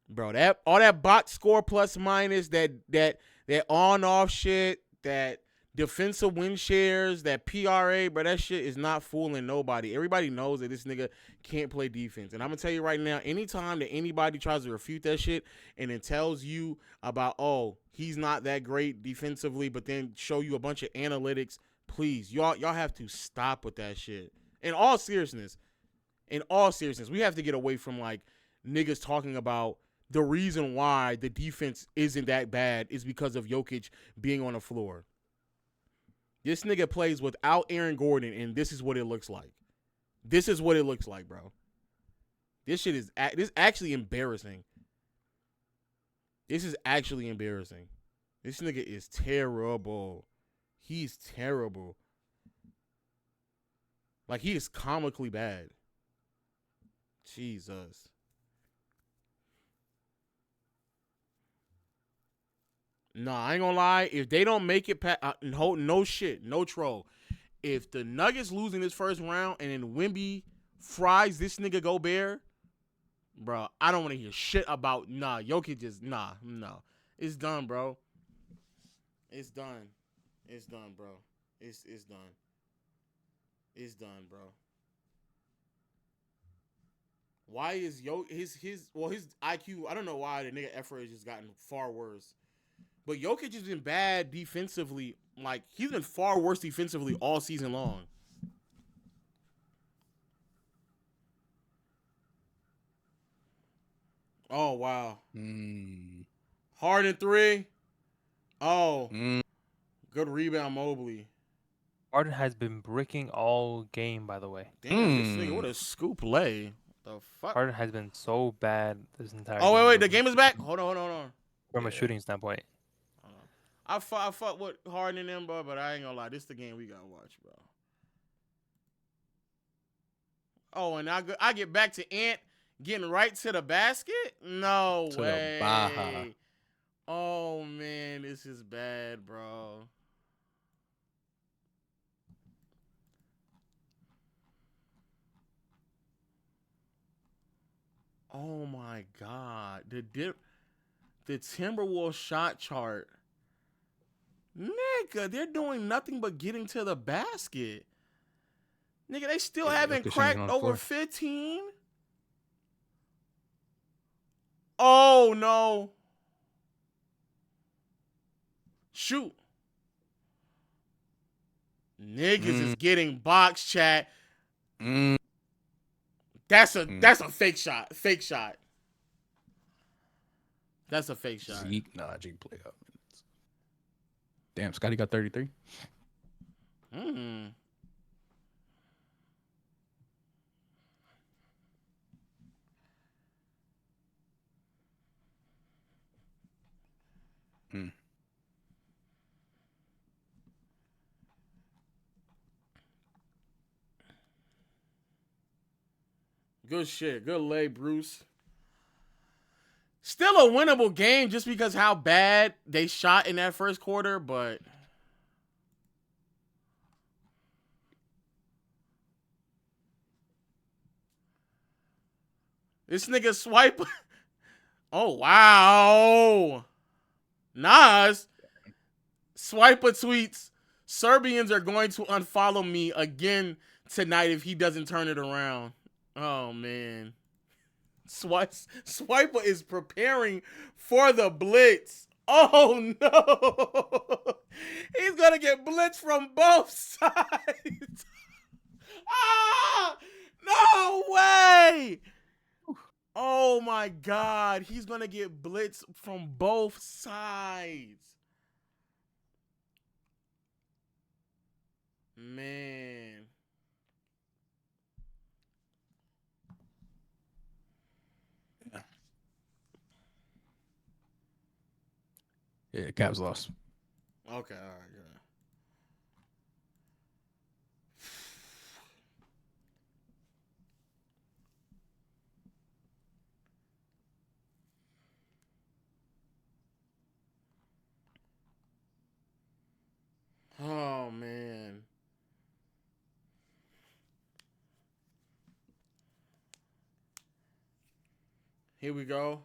bro, that all that box score plus minus, that on off shit, that defensive win shares, that PRA, bro, that shit is not fooling nobody. Everybody knows that this nigga can't play defense. And I'm going to tell you right now, anytime that anybody tries to refute that shit and it tells you about, oh, he's not that great defensively, but then show you a bunch of analytics, please, y'all have to stop with that shit. In all seriousness, we have to get away from, like, niggas talking about the reason why the defense isn't that bad is because of Jokic being on the floor. This nigga plays without Aaron Gordon, and this is what it looks like. This is what it looks like, bro. This shit is actually embarrassing. This is actually embarrassing. This nigga is terrible. He's terrible. Like, he is comically bad. Jesus. Nah, I ain't gonna lie. If they don't make it past, no shit, no troll. If the Nuggets lose in this first round and then Wemby fries this nigga Gobert, bro, I don't want to hear shit about Jokic just no. It's done, bro. It's done. It's done, bro. It's done. It's done, bro. Why is his IQ? I don't know why the nigga effort has just gotten far worse. But Jokic has been bad defensively. Like, he's been far worse defensively all season long. Oh, wow. Harden 3. Oh. Good rebound, Mobley. Harden has been bricking all game, by the way. Damn, this nigga, what a scoop lay. The fuck? Harden has been so bad this entire Oh, game. wait, the game is back? Hold on. From a shooting standpoint. I fought with Harden and them, bro, but I ain't gonna lie. This is the game we gotta watch, bro. Oh, and I get back to Ant getting right to the basket? No To the way. Baja. Oh, man, this is bad, bro. Oh, my God. The Timberwolves shot chart. Nigga, they're doing nothing but getting to the basket. Nigga, they still haven't cracked over 15. Oh, no. Shoot. Niggas is getting box chat. That's a fake shot. Fake shot. That's a fake shot. Zeke play up. Damn, Scotty got 33. Good shit. Good lay, Bruce. Still a winnable game just because how bad they shot in that first quarter, but this nigga swipe. Oh, wow. Nas. Swiper tweets, Serbians are going to unfollow me again tonight if he doesn't turn it around. Oh, man. Swiper is preparing for the blitz. Oh, no. He's going to get blitzed from both sides. Ah! No way. Oh, my God. He's going to get blitzed from both sides. Man. Yeah, Cavs lost. Okay, all right, good. Oh, man. Here we go.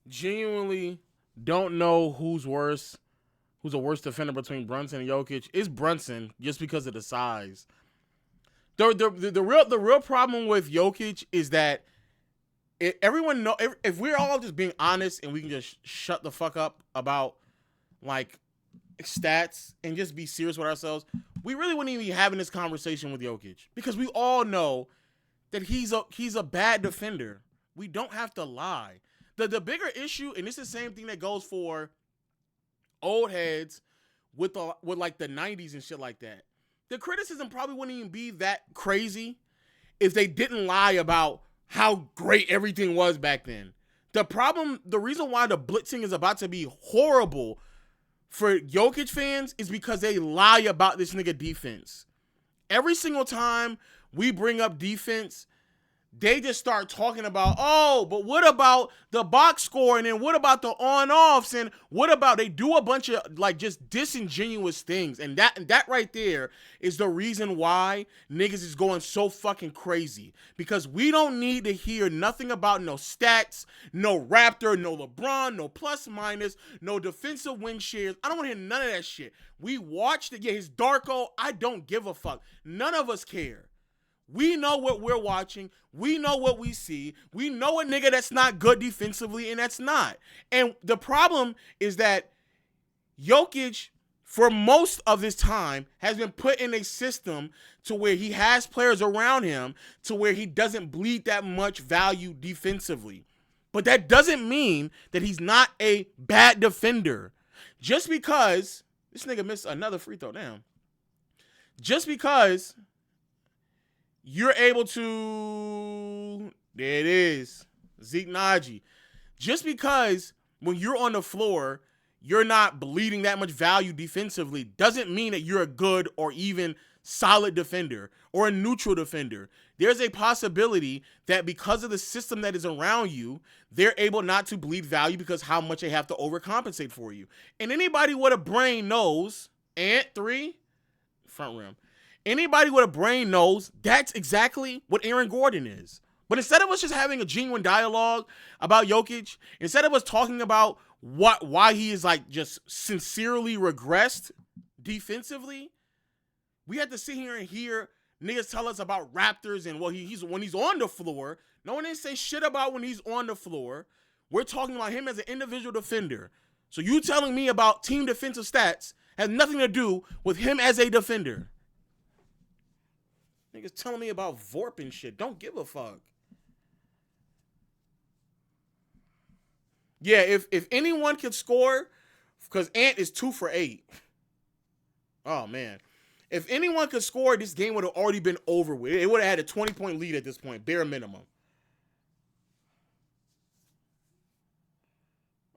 Genuinely don't know who's worse, who's a worse defender between Brunson and Jokic. It's Brunson just because of the size. The real problem with Jokic is that everyone know if we're all just being honest and we can just shut the fuck up about like stats and just be serious with ourselves, we really wouldn't even be having this conversation with Jokic because we all know that he's a bad defender. We don't have to lie. The bigger issue, and it's the same thing that goes for old heads with like the 90s and shit like that. The criticism probably wouldn't even be that crazy if they didn't lie about how great everything was back then. The reason why the blitzing is about to be horrible for Jokic fans is because they lie about this nigga defense. Every single time we bring up defense, they just start talking about, oh, but what about the box score? And then what about the on-offs? And what about, they do a bunch of like just disingenuous things. And that right there is the reason why niggas is going so fucking crazy. Because we don't need to hear nothing about no stats, no Raptor, no LeBron, no plus minus, no defensive win shares. I don't want to hear none of that shit. We watched it. Yeah, his Darko, I don't give a fuck. None of us care. We know what we're watching. We know what we see. We know a nigga that's not good defensively, and that's not. And the problem is that Jokic, for most of this time, has been put in a system to where he has players around him to where he doesn't bleed that much value defensively. But that doesn't mean that he's not a bad defender. Just because this nigga missed another free throw, damn. Just because you're able to, there it is, Zeke Naji. Just because when you're on the floor, you're not bleeding that much value defensively doesn't mean that you're a good or even solid defender or a neutral defender. There's a possibility that because of the system that is around you, they're able not to bleed value because how much they have to overcompensate for you. And anybody with a brain knows, Ant 3, front rim. Anybody with a brain knows that's exactly what Aaron Gordon is. But instead of us just having a genuine dialogue about Jokic, instead of us talking about why he is like just sincerely regressed defensively, we had to sit here and hear niggas tell us about Raptors and what he's when he's on the floor. No one didn't say shit about when he's on the floor. We're talking about him as an individual defender. So you telling me about team defensive stats has nothing to do with him as a defender. Niggas telling me about Vorp and shit. Don't give a fuck. Yeah, if anyone could score, because Ant is 2 for 8. Oh, man. If anyone could score, this game would have already been over with. It would have had a 20-point lead at this point, bare minimum.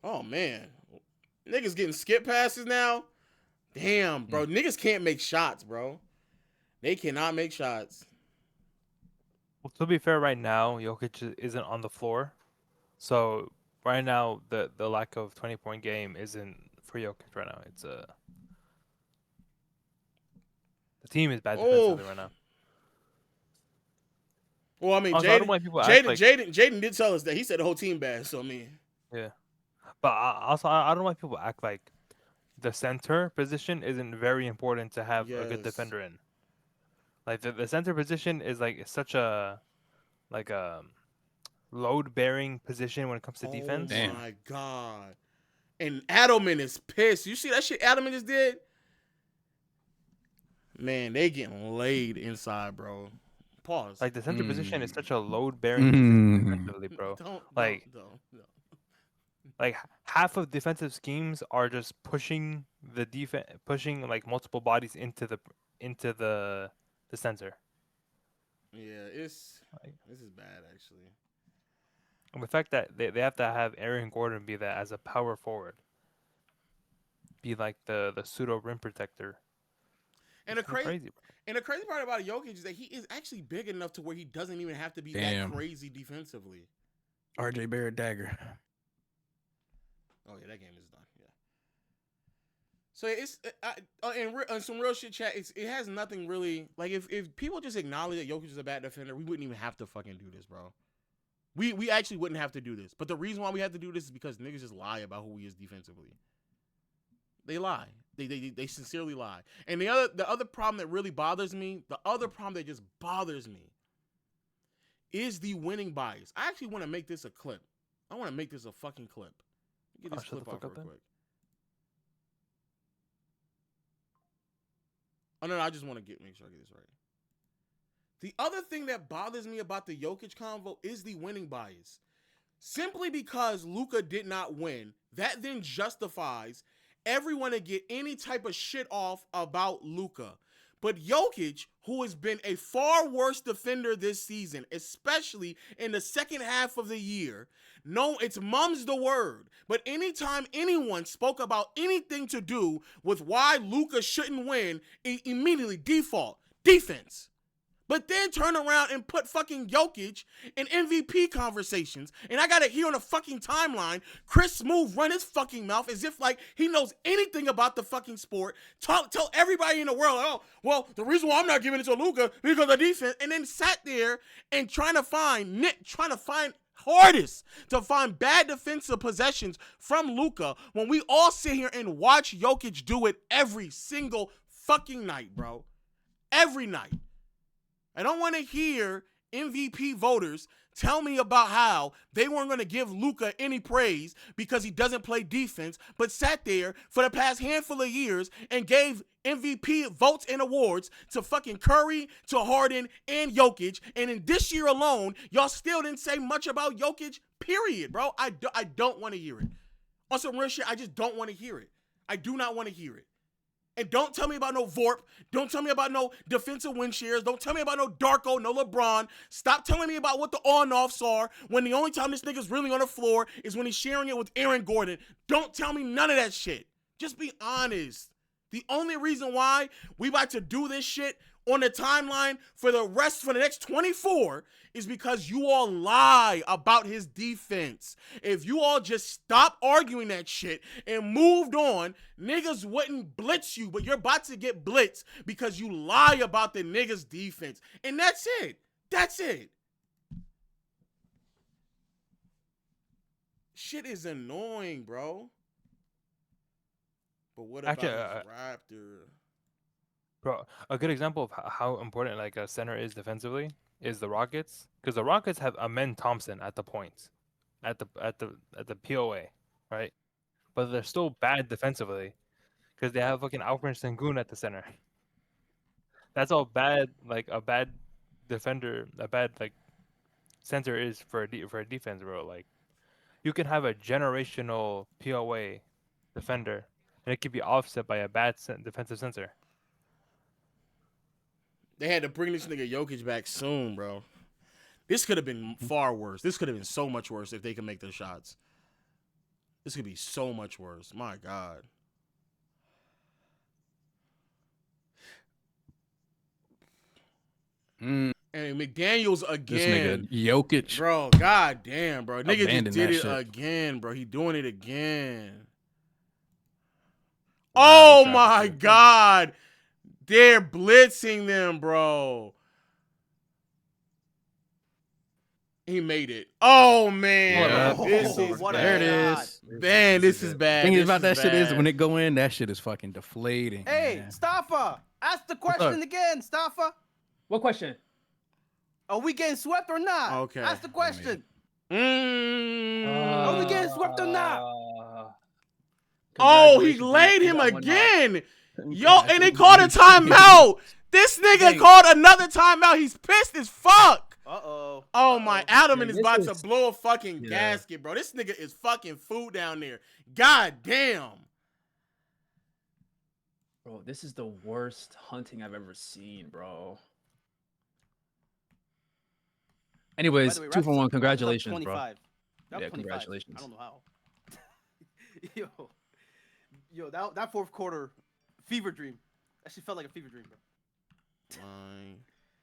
Oh, man. Niggas getting skip passes now? Damn, bro. Niggas can't make shots, bro. They cannot make shots. Well, to be fair, right now, Jokic isn't on the floor. So, right now, the lack of 20-point game isn't for Jokic right now. It's the team is bad defensively right now. Well, I mean, Also, I don't want people to act like, Jaden did tell us that. He said the whole team bad, so I mean. yeah. But I don't want people to act like the center position isn't very important to have a good defender in. Like the center position is like such a load bearing position when it comes to defense. Oh my god. And Adelman is pissed. You see that shit Adelman just did? Man, they getting laid inside, bro. Pause. Like the center position is such a load bearing position defensively, bro. Don't. Like half of defensive schemes are just pushing like multiple bodies into the center. Yeah, this is bad actually. And the fact that they have to have Aaron Gordon be that as a power forward, be like the pseudo rim protector. And the crazy part about Jokic is that he is actually big enough to where he doesn't even have to be that crazy defensively. RJ Barrett dagger. Oh yeah, that game is done. Yeah. So it's in some real shit chat. It has nothing really like if people just acknowledge that Jokic is a bad defender, we wouldn't even have to fucking do this, bro. We actually wouldn't have to do this. But the reason why we have to do this is because niggas just lie about who he is defensively. They lie. They sincerely lie. And the other problem that really bothers me, the other problem that just bothers me, is the winning bias. I actually want to make this a clip. I want to make this a fucking clip. Get this clip off real quick. Oh no, I just want to make sure I get this right. The other thing that bothers me about the Jokic convo is the winning bias. Simply because Luka did not win, that then justifies everyone to get any type of shit off about Luka. But Jokic, who has been a far worse defender this season, especially in the second half of the year, no, it's mum's the word. But anytime anyone spoke about anything to do with why Luka shouldn't win, immediately default defense. But then turn around and put fucking Jokic in MVP conversations. And I gotta hear on the fucking timeline, Chris Smooth run his fucking mouth as if like he knows anything about the fucking sport. Tell everybody in the world, oh, well, the reason why I'm not giving it to Luka because of the defense. And then sat there and trying to find hardest to find bad defensive possessions from Luka when we all sit here and watch Jokic do it every single fucking night, bro. Every night. I don't want to hear MVP voters tell me about how they weren't going to give Luka any praise because he doesn't play defense, but sat there for the past handful of years and gave MVP votes and awards to fucking Curry, to Harden, and Jokic. And in this year alone, y'all still didn't say much about Jokic, period, bro. I don't want to hear it. On some real shit, I just don't want to hear it. I do not want to hear it. And don't tell me about no Vorp. Don't tell me about no defensive win shares. Don't tell me about no Darko, no LeBron. Stop telling me about what the on-offs are when the only time this nigga's really on the floor is when he's sharing it with Aaron Gordon. Don't tell me none of that shit. Just be honest. The only reason why we about to do this shit on the timeline for the next 24 is because you all lie about his defense. If you all just stop arguing that shit and moved on, niggas wouldn't blitz you, but you're about to get blitzed because you lie about the niggas' defense. And that's it. That's it. Shit is annoying, bro. But what about Raptor? Bro, a good example of how important like a center is defensively is the Rockets, because the Rockets have Amen Thompson at the points, at the POA, right? But they're still bad defensively because they have fucking Alfred Sengun at the center. That's how bad like a bad defender, a bad like center is for a defense, bro. Like you can have a generational POA defender, and it could be offset by a bad defensive center. They had to bring this nigga Jokic back soon, bro. This could have been far worse. This could have been so much worse if they could make their shots. This could be so much worse. My God. And McDaniels again. This nigga Jokic. Bro, god damn, bro. Nigga just did it again, bro. He doing it again. Oh my God. They're blitzing them, bro. He made it. Oh man, There it is. Man, this is bad. Thing about that shit is when it go in, that shit is fucking deflating. Hey, man. Staffa, ask the question again, Staffa. What question? Are we getting swept or not? Okay. Ask the question. Are Are we getting swept or not? Oh, he laid him again. Yo, and they called a timeout. This nigga called another timeout. He's pissed as fuck. Uh-oh. Oh, my Alderman is about to blow a fucking gasket, bro. This nigga is fucking food down there. God damn. Bro, this is the worst hunting I've ever seen, bro. Anyways, 2 for 1. Congratulations, bro. Yeah, congratulations. I don't know how. Yo, that fourth quarter fever dream. That shit felt like a fever dream, bro.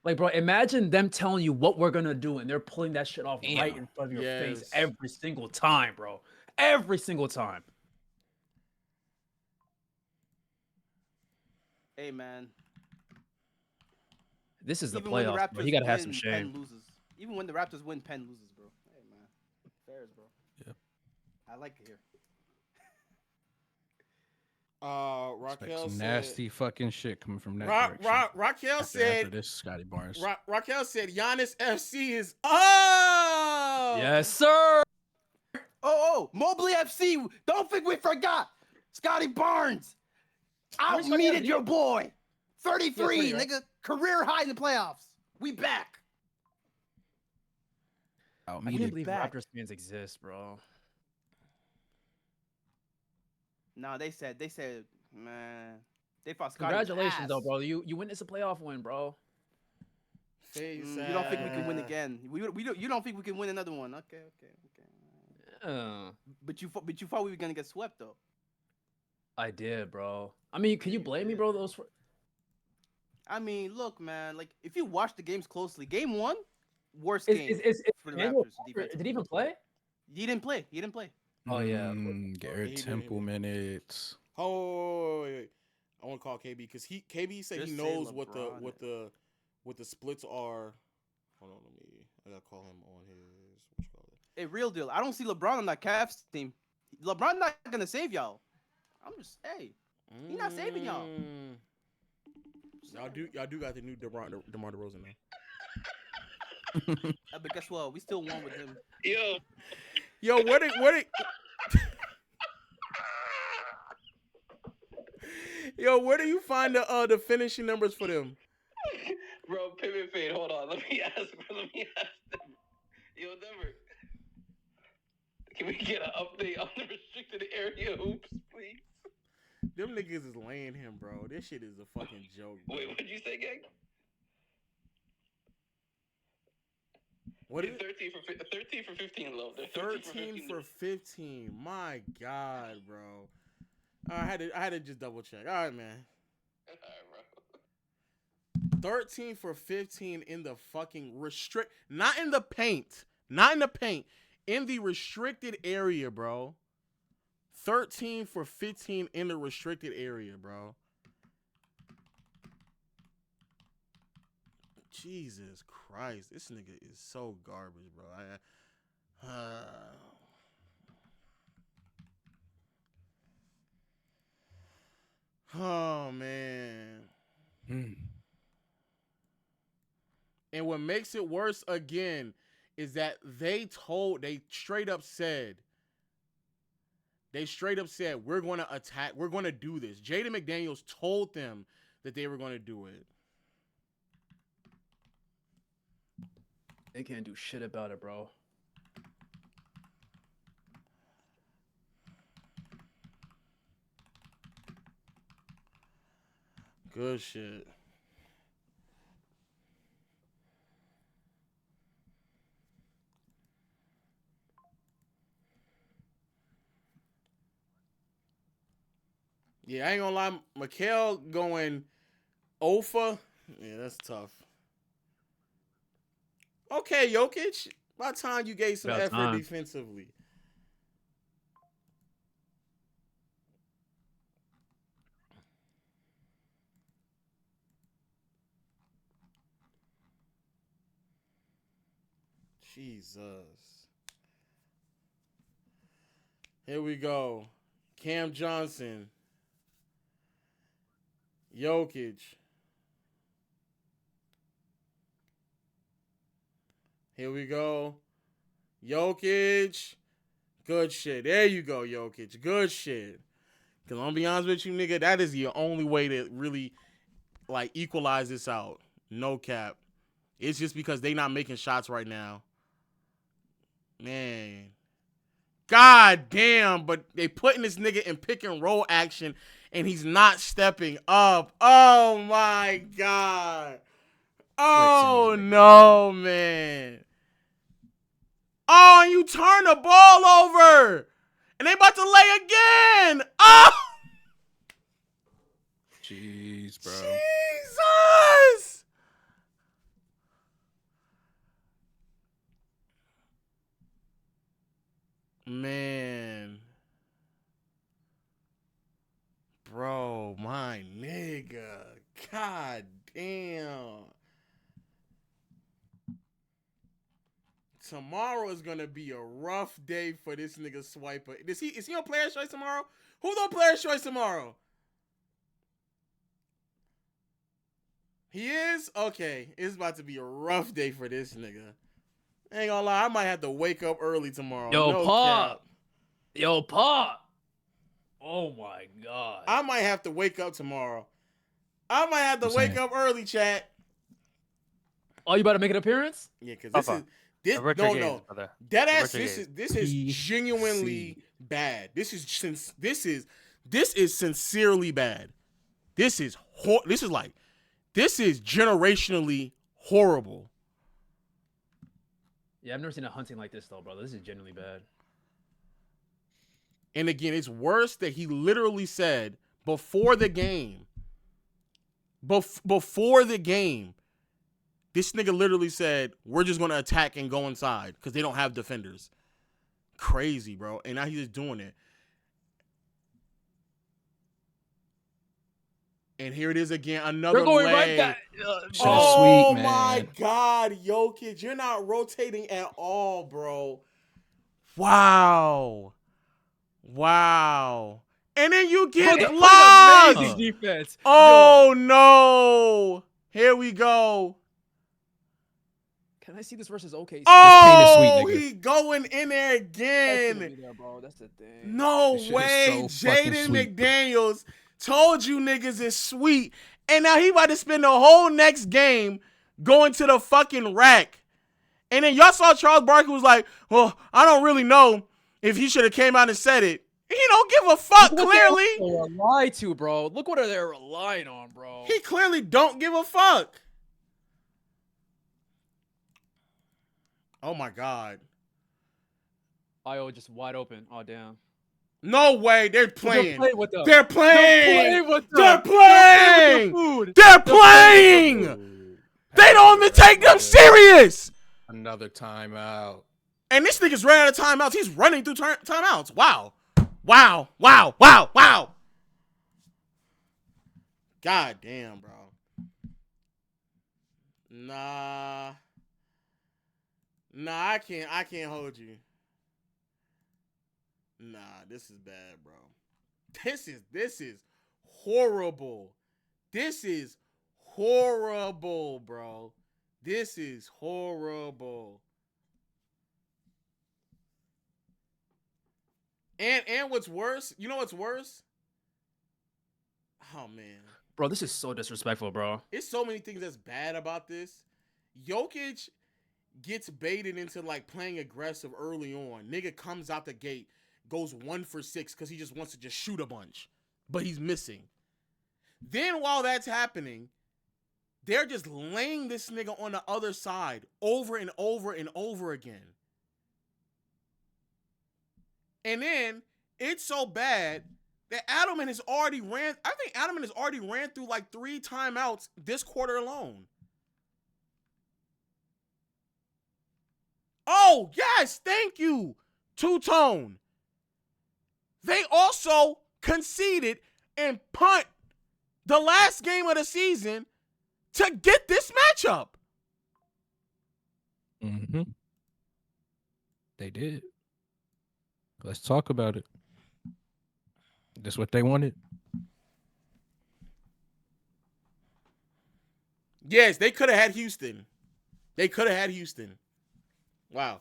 Like, bro, imagine them telling you what we're gonna do, and they're pulling that shit off right in front of your face every single time, bro. Every single time. Hey, man. This is the playoffs, bro. You gotta have some shame. Even when the Raptors win, Penn loses, bro. Hey, man. Fairs, bro. Yeah. I like it here. Raquel said, nasty fucking shit coming from that Raquel said, after this, Scotty Barnes. Raquel said, Giannis FC is up. Yes, sir. Oh, Mobley FC. Don't think we forgot. Scotty Barnes. Out-meted your boy. 33, nigga. Career high in the playoffs. We back. I can't believe Raptors fans exist, bro. Nah, they said, man, They fought Scotty. Congratulations, though, bro. You witnessed a playoff win, bro. You don't think we can win again? You don't think we can win another one? Okay. But you thought we were gonna get swept though. I did, bro. I mean, can you blame me, bro? I mean, look, man. Like, if you watch the games closely, game 1, worst game for the Emmanuel Raptors. Walker, did he even play? He didn't play. Oh yeah. Garrett Temple minutes. Oh, wait. I want to call KB because KB said Just he say knows what LeBron. the splits are. Hold on, I gotta call him on his what you call it. Hey, real deal. I don't see LeBron on that CAVS team. LeBron not gonna save y'all. I'm just he not saving y'all. Y'all do got the new DeMar DeRozan now. But guess what? We still won with him. Yo, what it Yo, where do you find the finishing numbers for them? Bro, pivot fade. Hold on. Let me ask them. Yo, Denver. Can we get an update on the restricted area hoops, please? Them niggas is laying him, bro. This shit is a fucking joke, bro. Wait, what'd you say, gang? What is it? 13 for 15, low. 13 for 15. My God, bro. I had to just double check. All right, man. All right, bro. 13 for 15 in the fucking not in the paint. Not in the paint. In the restricted area, bro. 13 for 15 in the restricted area, bro. Jesus Christ. This nigga is so garbage, bro. Oh, man. And what makes it worse again is that they straight up said, we're going to attack. We're going to do this. Jaden McDaniels told them that they were going to do it. They can't do shit about it, bro. Good shit. Yeah, I ain't gonna lie. Mikal going Ofa. Yeah, that's tough. Okay, Jokic. By the time you gave some effort defensively. Jesus. Here we go. Cam Johnson. Jokic. Here we go. Jokic. Good shit. There you go, Jokic. Good shit. Because I'm going to be honest with you, nigga, that is the only way to really, like, equalize this out. No cap. It's just because they not making shots right now. Man. God damn, but they putting this nigga in pick and roll action, and he's not stepping up. Oh, my God. Oh, no, man. Oh, and you turn the ball over. And they about to lay again. Oh. Jeez, bro. Jesus. Man. Bro, my nigga. God damn. Tomorrow is gonna be a rough day for this nigga Swiper. Is he on Player's Choice tomorrow? Who's on Player's Choice tomorrow? He is? Okay. It's about to be a rough day for this nigga. Ain't gonna lie, I might have to wake up early tomorrow. Yo, Pop. Yo, Pop. Oh my God. I might have to wake up tomorrow. I might have to wake up early, chat. Oh, you about to make an appearance? Yeah, because this no. Dead ass. This is genuinely bad. This is sincerely bad. This is generationally horrible. Yeah, I've never seen a hunting like this though, bro. This is genuinely bad. And again, it's worse that he literally said before the game, this nigga literally said, we're just going to attack and go inside because they don't have defenders. Crazy, bro. And now he's just doing it. And here it is again, another They're going leg. right back. Oh, sweet, my man. God, Jokic. You're not rotating at all, bro. Wow. And then you get Bro, blocked. amazing defense. Oh, no. Here we go. Can I see this versus OKC? Oh, sweet, nigga. he going in there again. There, bro. That's the thing. No This shit is way. so fucking Jaden sweet. McDaniels told you niggas is sweet. And now he about to spend the whole next game going to the fucking rack. And then y'all saw Charles Barkley was like, well, I don't really know if he should have came out and said it. He don't give a fuck, clearly. They're relying to, bro. Look what they're relying on, bro. He clearly don't give a fuck. Oh, my God. IO just wide open. Oh, damn. No way. They're playing. They're playing with them. They're playing. They don't even take them serious. Another timeout. And this nigga's running out of timeouts. He's running through timeouts. Wow. God damn, bro. Nah, I can't hold you. Nah, this is bad, bro. This is horrible. This is horrible, bro. This is horrible. And what's worse, you know what's worse? Oh, man. Bro, this is so disrespectful, bro. It's so many things that's bad about this. Jokic gets baited into like playing aggressive early on. Nigga comes out the gate, goes 1 for 6 because he just wants to just shoot a bunch, but he's missing. Then while that's happening, they're just laying this nigga on the other side over and over and over again. And then it's so bad that Adelman has already ran through like 3 timeouts this quarter alone. Oh, yes, thank you, Two-Tone. They also conceded and punt the last game of the season to get this matchup. Mm-hmm. They did. Let's talk about it. That's what they wanted. Yes, they could have had Houston. Wow.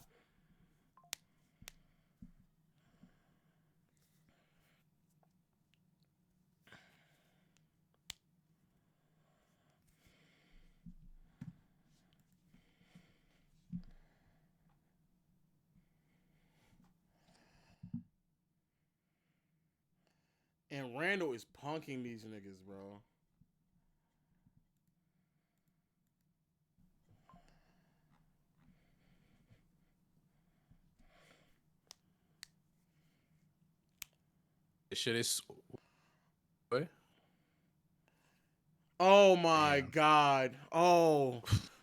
And Randall is punking these niggas, bro. This shit is. What? Oh my God. Oh,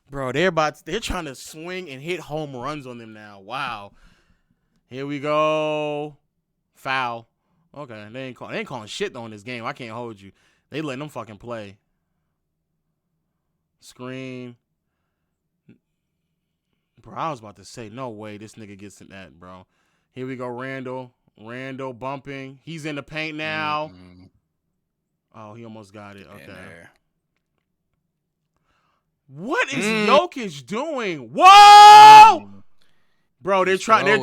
bro, they're trying to swing and hit home runs on them now. Wow. Here we go. Foul. Okay, they ain't calling shit though in this game. I can't hold you. They letting them fucking play. Screen. Bro, I was about to say, no way this nigga gets in that, bro. Here we go, Randall. Randall bumping. He's in the paint now. Mm-hmm. Oh, he almost got it. Okay. What What is Jokic doing? Whoa! Bro, they're trying to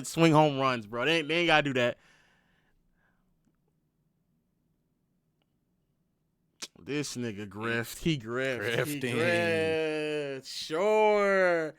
swing home runs, bro. They ain't gotta do that. This nigga grift. He grift. He Grifting. grift. Sure.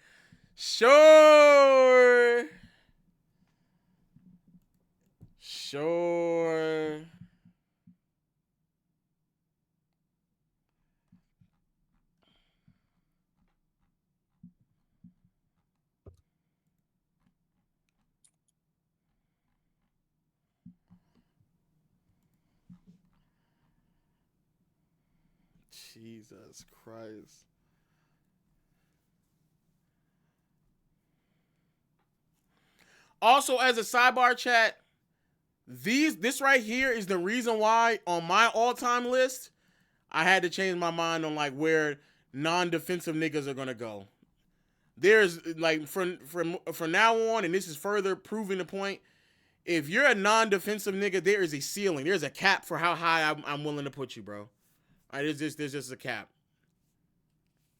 Jesus Christ. Also, as a sidebar chat, this right here is the reason why on my all-time list, I had to change my mind on like where non-defensive niggas are gonna go. There's like from now on, and this is further proving the point. If you're a non-defensive nigga, there is a ceiling. There's a cap for how high I'm willing to put you, bro. All right, there's just a cap.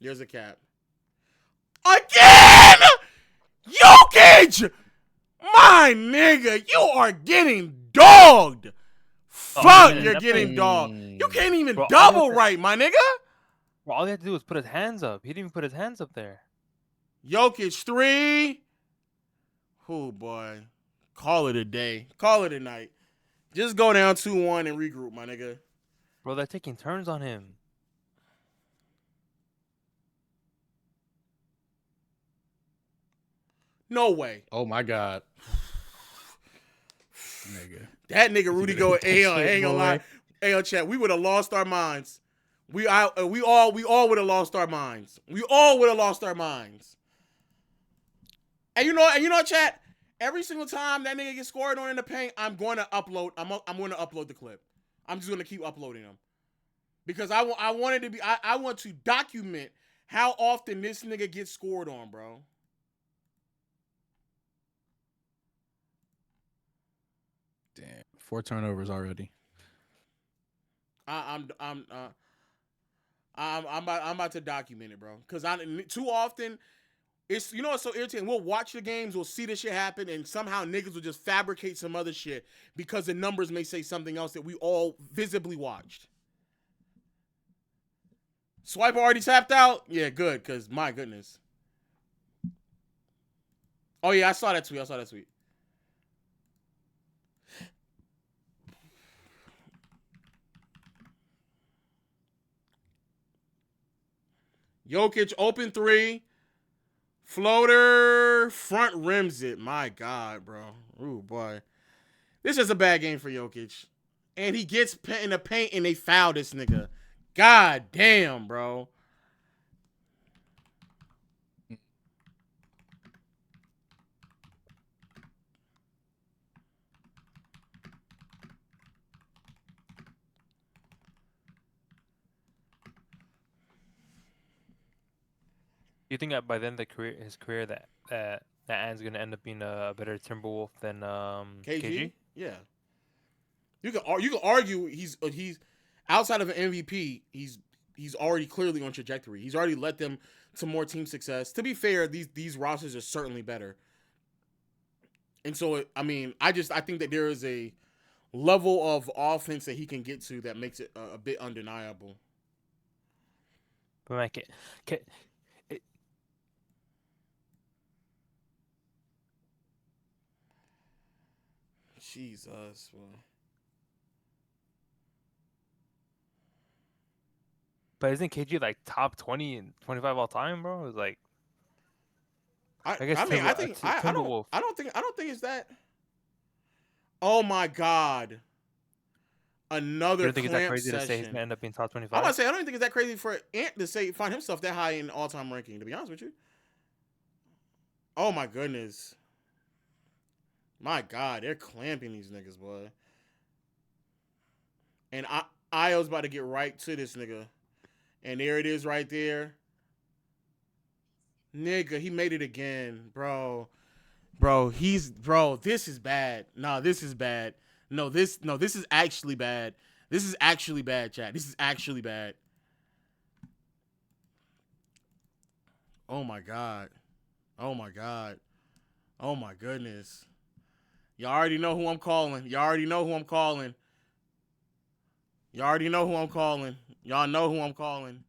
There's a cap. Again, Jokic, my nigga, you are getting dogged. Fuck, you're getting dogged. You can't even double right, my nigga. Bro, all he had to do was put his hands up. He didn't even put his hands up there. Jokic 3. Oh, boy. Call it a day. Call it a night. Just go down 2-1 and regroup, my nigga. Bro, they're taking turns on him. No way. Oh, my God. Nigga. That nigga Rudy go, hey, I ain't gonna lie. Hey, chat, we would have lost our minds. We all would have lost our minds. We all would have lost our minds. And you know, chat, every single time that nigga gets scored on in the paint, I'm going to upload. I'm going to upload the clip. I'm just going to keep uploading them. Because I want it to be, I want to document how often this nigga gets scored on, bro. Damn, 4 turnovers already. I'm about to document it, bro. Because too often, it's, you know what's so irritating? We'll watch the games, we'll see this shit happen, and somehow niggas will just fabricate some other shit because the numbers may say something else that we all visibly watched. Swiper already tapped out? Yeah, good, because my goodness. Oh, yeah, I saw that tweet. Jokic, open 3. Floater, front rims it. My God, bro. Ooh, boy. This is a bad game for Jokic. And he gets in the paint and they foul this nigga. God damn, bro. You think that by then his career that Ant's gonna end up being a better Timberwolf than KG? Yeah. You can argue he's outside of an MVP, he's already clearly on trajectory. He's already led them to more team success. To be fair, these rosters are certainly better. And so I think that there is a level of offense that he can get to that makes it a bit undeniable. But man, Jesus, bro. But isn't KG like top 20 and 25 all time, bro? It's like I don't think it's that. Oh my God. Another you don't think it's that crazy session. to say he's gonna end up being top 25? I'm gonna say I don't think it's that crazy for Ant to find himself that high in all-time ranking, to be honest with you. Oh my goodness. My God, they're clamping these niggas, boy. And I was about to get right to this nigga. And there it is right there. Nigga, he made it again, bro. Bro, this is bad. No, this is bad. No, this is actually bad. This is actually bad, chat. This is actually bad. Oh my God. Oh my God. Oh my goodness. Y'all already know who I'm calling. Y'all already know who I'm calling. Y'all already know who I'm calling. Y'all know who I'm calling.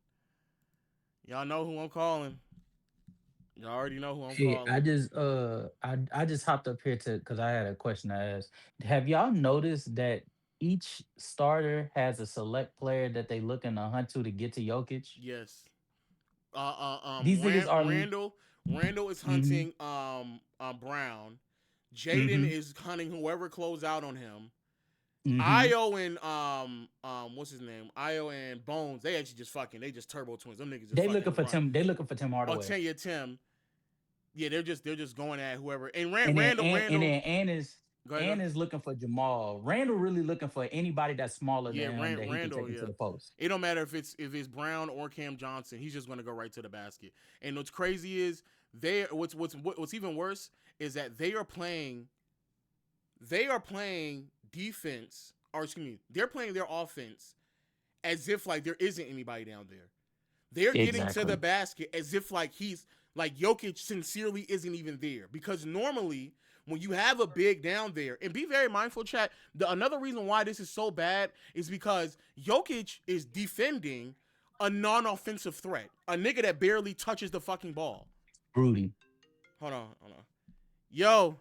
Y'all know who I'm calling. Y'all already know who I'm calling. I just hopped up here because I had a question to ask. Have y'all noticed that each starter has a select player that they looking to hunt to get to Jokic? Yes. These niggas are Randall is hunting Brown. Jaden is hunting whoever closed out on him. Io and what's his name? Io and Bones. They actually just fucking. They just turbo twins. Them niggas just They fucking looking for run. Tim. They looking for Tim Oh, Hardaway. Tim. Yeah, they're just going at whoever. And And then Randall. Ann Go is looking for Jamal. Randall really looking for anybody that's smaller than him that he can Randall. take into the post. It don't matter if it's Brown or Cam Johnson. He's just gonna go right to the basket. And what's crazy is what's even worse is that they are playing defense, or excuse me, they're playing their offense as if like there isn't anybody down there. They're getting to the basket as if like he's like Jokic sincerely isn't even there. Because normally when you have a big down there, and be very mindful, chat, another reason why this is so bad is because Jokic is defending a non-offensive threat, a nigga that barely touches the fucking ball. Rudy. Hold on. Yo.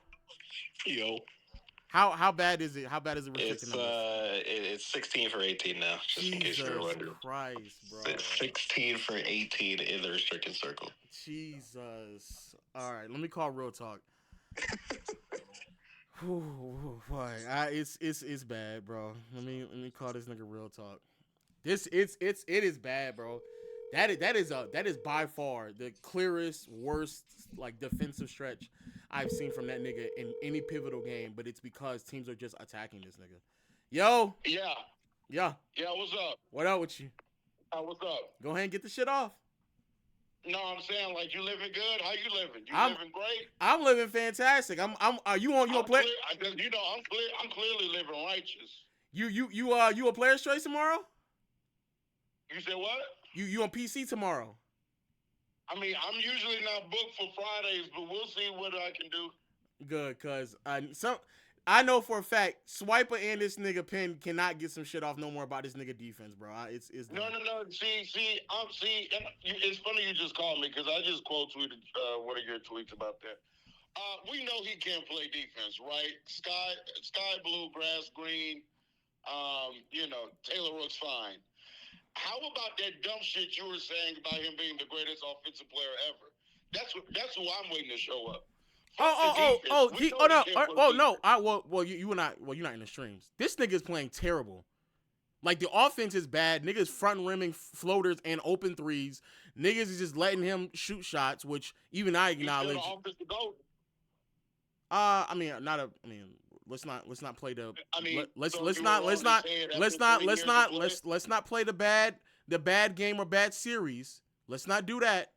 How How bad is it? How bad is it restricted numbers? It's 16 for 18 now, just in case you're wondering. Christ, bro. It's 16 for 18 in the restricted circle. Jesus. All right, let me call Real Talk. It's bad, bro. Let me call this nigga Real Talk. It is bad, bro. That is by far the clearest, worst like defensive stretch I've seen from that nigga in any pivotal game. But it's because teams are just attacking this nigga. Yo. Yeah. Yeah. What's up? What up with you? What's up? Go ahead and get the shit off. No, I'm saying like you living good. How you living? Living great? I'm living fantastic. Are you on your play? I'm clearly living righteous. You a Players Choice tomorrow? You said what? You on PC tomorrow? I mean, I'm usually not booked for Fridays, but we'll see what I can do. Good, cause I know for a fact Swiper and this nigga Penn cannot get some shit off no more about this nigga defense, bro. It's no. See, and it's funny you just called me because I just quote tweeted one of your tweets about that. We know he can't play defense, right? Sky blue, grass green. Taylor Rook's fine. How about that dumb shit you were saying about him being the greatest offensive player ever? That's who I'm waiting to show up. You're not in the streams. This nigga's playing terrible. Like the offense is bad. Niggas front rimming floaters and open threes. Niggas is just letting him shoot shots, which even I acknowledge. Let's not play the. Let's not play the bad game or bad series. Let's not do that,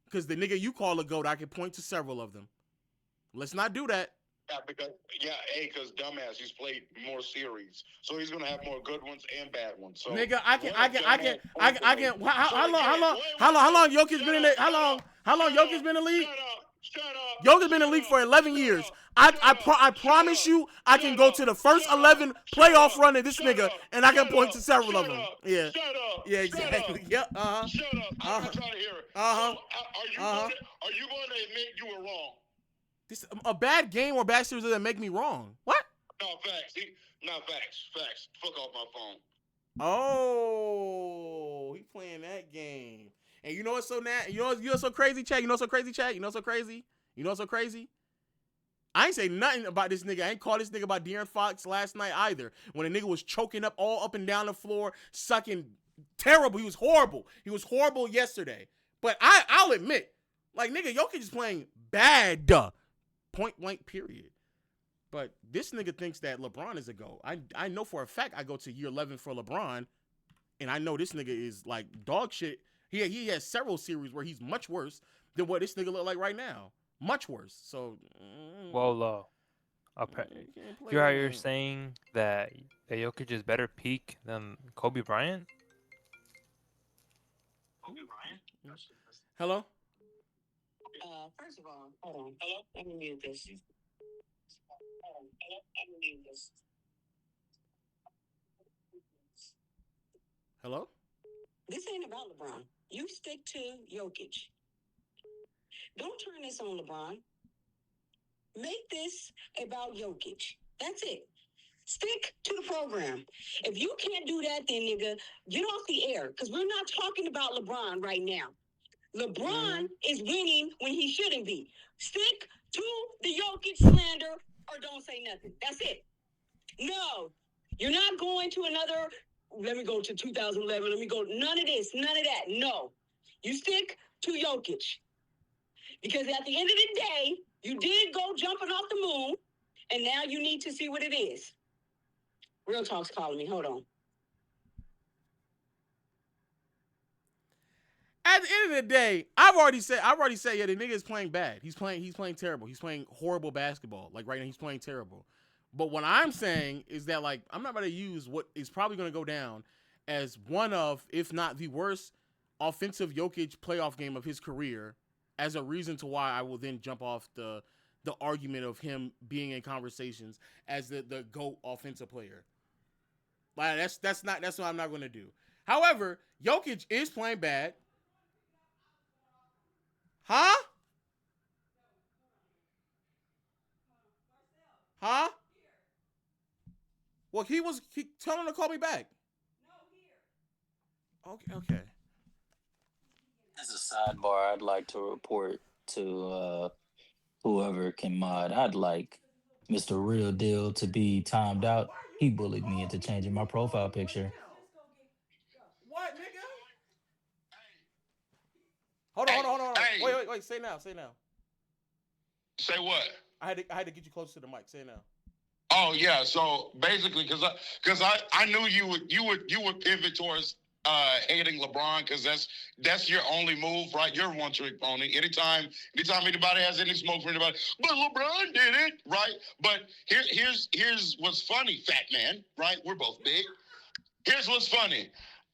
because the nigga you call a GOAT, I can point to several of them. Let's not do that. Yeah, because dumbass, he's played more series, so he's gonna have more good ones and bad ones. So nigga, I can. How long Jokic been in it? How long Jokic been in the league? Shut up. Jokic been in the league for 11 years. I promise you, I can go to the first 11 playoff run of this nigga, and I can point to several of them. Yeah. Yeah, exactly. Yep. Shut up. I'm not trying to hear it. Are you going to admit you were wrong? A bad game or bad series doesn't make me wrong. What? No, facts. Facts. Fuck off my phone. Oh, he playing that game. And you know what's so so crazy, chat? You know what's so crazy? I ain't say nothing about this nigga. I ain't call this nigga about De'Aaron Fox last night either. When the nigga was choking up all up and down the floor, sucking terrible. He was horrible yesterday. But I'll admit, like, nigga, Jokic is playing bad. Point blank, period. But this nigga thinks that LeBron is a GOAT. I know for a fact I go to year 11 for LeBron, and I know this nigga is like dog shit. He has several series where he's much worse than what this nigga look like right now. Much worse. So, you're saying that Jokic is better peak than Kobe Bryant? Hello? First of all, hold on. Hello? Let me mute this. Hello? This ain't about LeBron. You stick to Jokic. Don't turn this on LeBron. Make this about Jokic. That's it. Stick to the program. If you can't do that, then nigga, get off the air. Because we're not talking about LeBron right now. LeBron is winning when he shouldn't be. Stick to the Jokic slander or don't say nothing. That's it. No, You're not going to another, let me go to 2011, let me go, none of this, none of that. No. You stick to Jokic. Because at the end of the day, you did go jumping off the moon, and now you need to see what it is. Real Talk's calling me. Hold on. At the end of the day, I've already said, yeah, the nigga is playing bad. He's playing terrible. He's playing horrible basketball. Like right now, he's playing terrible. But what I'm saying is that like I'm not going to use what is probably going to go down as one of, if not the worst, offensive Jokic playoff game of his career, as a reason to why I will then jump off the argument of him being in conversations as the GOAT offensive player. Like that's what I'm not going to do. However, Jokic is playing bad. Huh? Huh? Well, tell him to call me back. Okay. As a sidebar, I'd like to report to whoever can mod. I'd like Mr. Real Deal to be timed out. He bullied me into changing my profile picture. What, nigga? Hold on. Hey. Wait. Say now. Say what? I had to get you close to the mic. Say now. Oh yeah. So basically, because I knew you would pivot towards hating LeBron because that's your only move, right? You're a one-trick pony. Anytime anybody has any smoke for anybody, but LeBron did it, right? But here's what's funny, fat man, right? We're both big. Here's what's funny.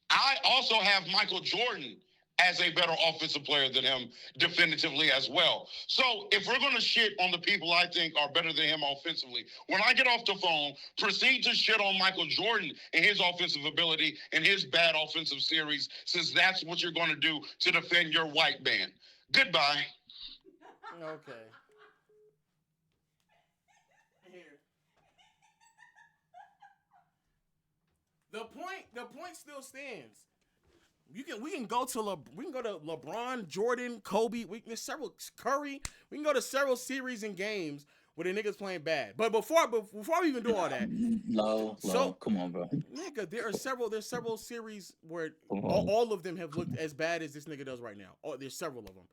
I also have Michael Jordan as a better offensive player than him definitively as well. So if we're going to shit on the people I think are better than him offensively, when I get off the phone, proceed to shit on Michael Jordan and his offensive ability and his bad offensive series, since that's what you're going to do to defend your white man. Goodbye. Okay. The point still stands. We can go to LeBron, Jordan, Kobe. There's several Curry. We can go to several series and games where the niggas playing bad. But before we even do all that, Low, come on, bro. Nigga, there's several series where all of them have looked as bad as this nigga does right now. Oh, there's several of them.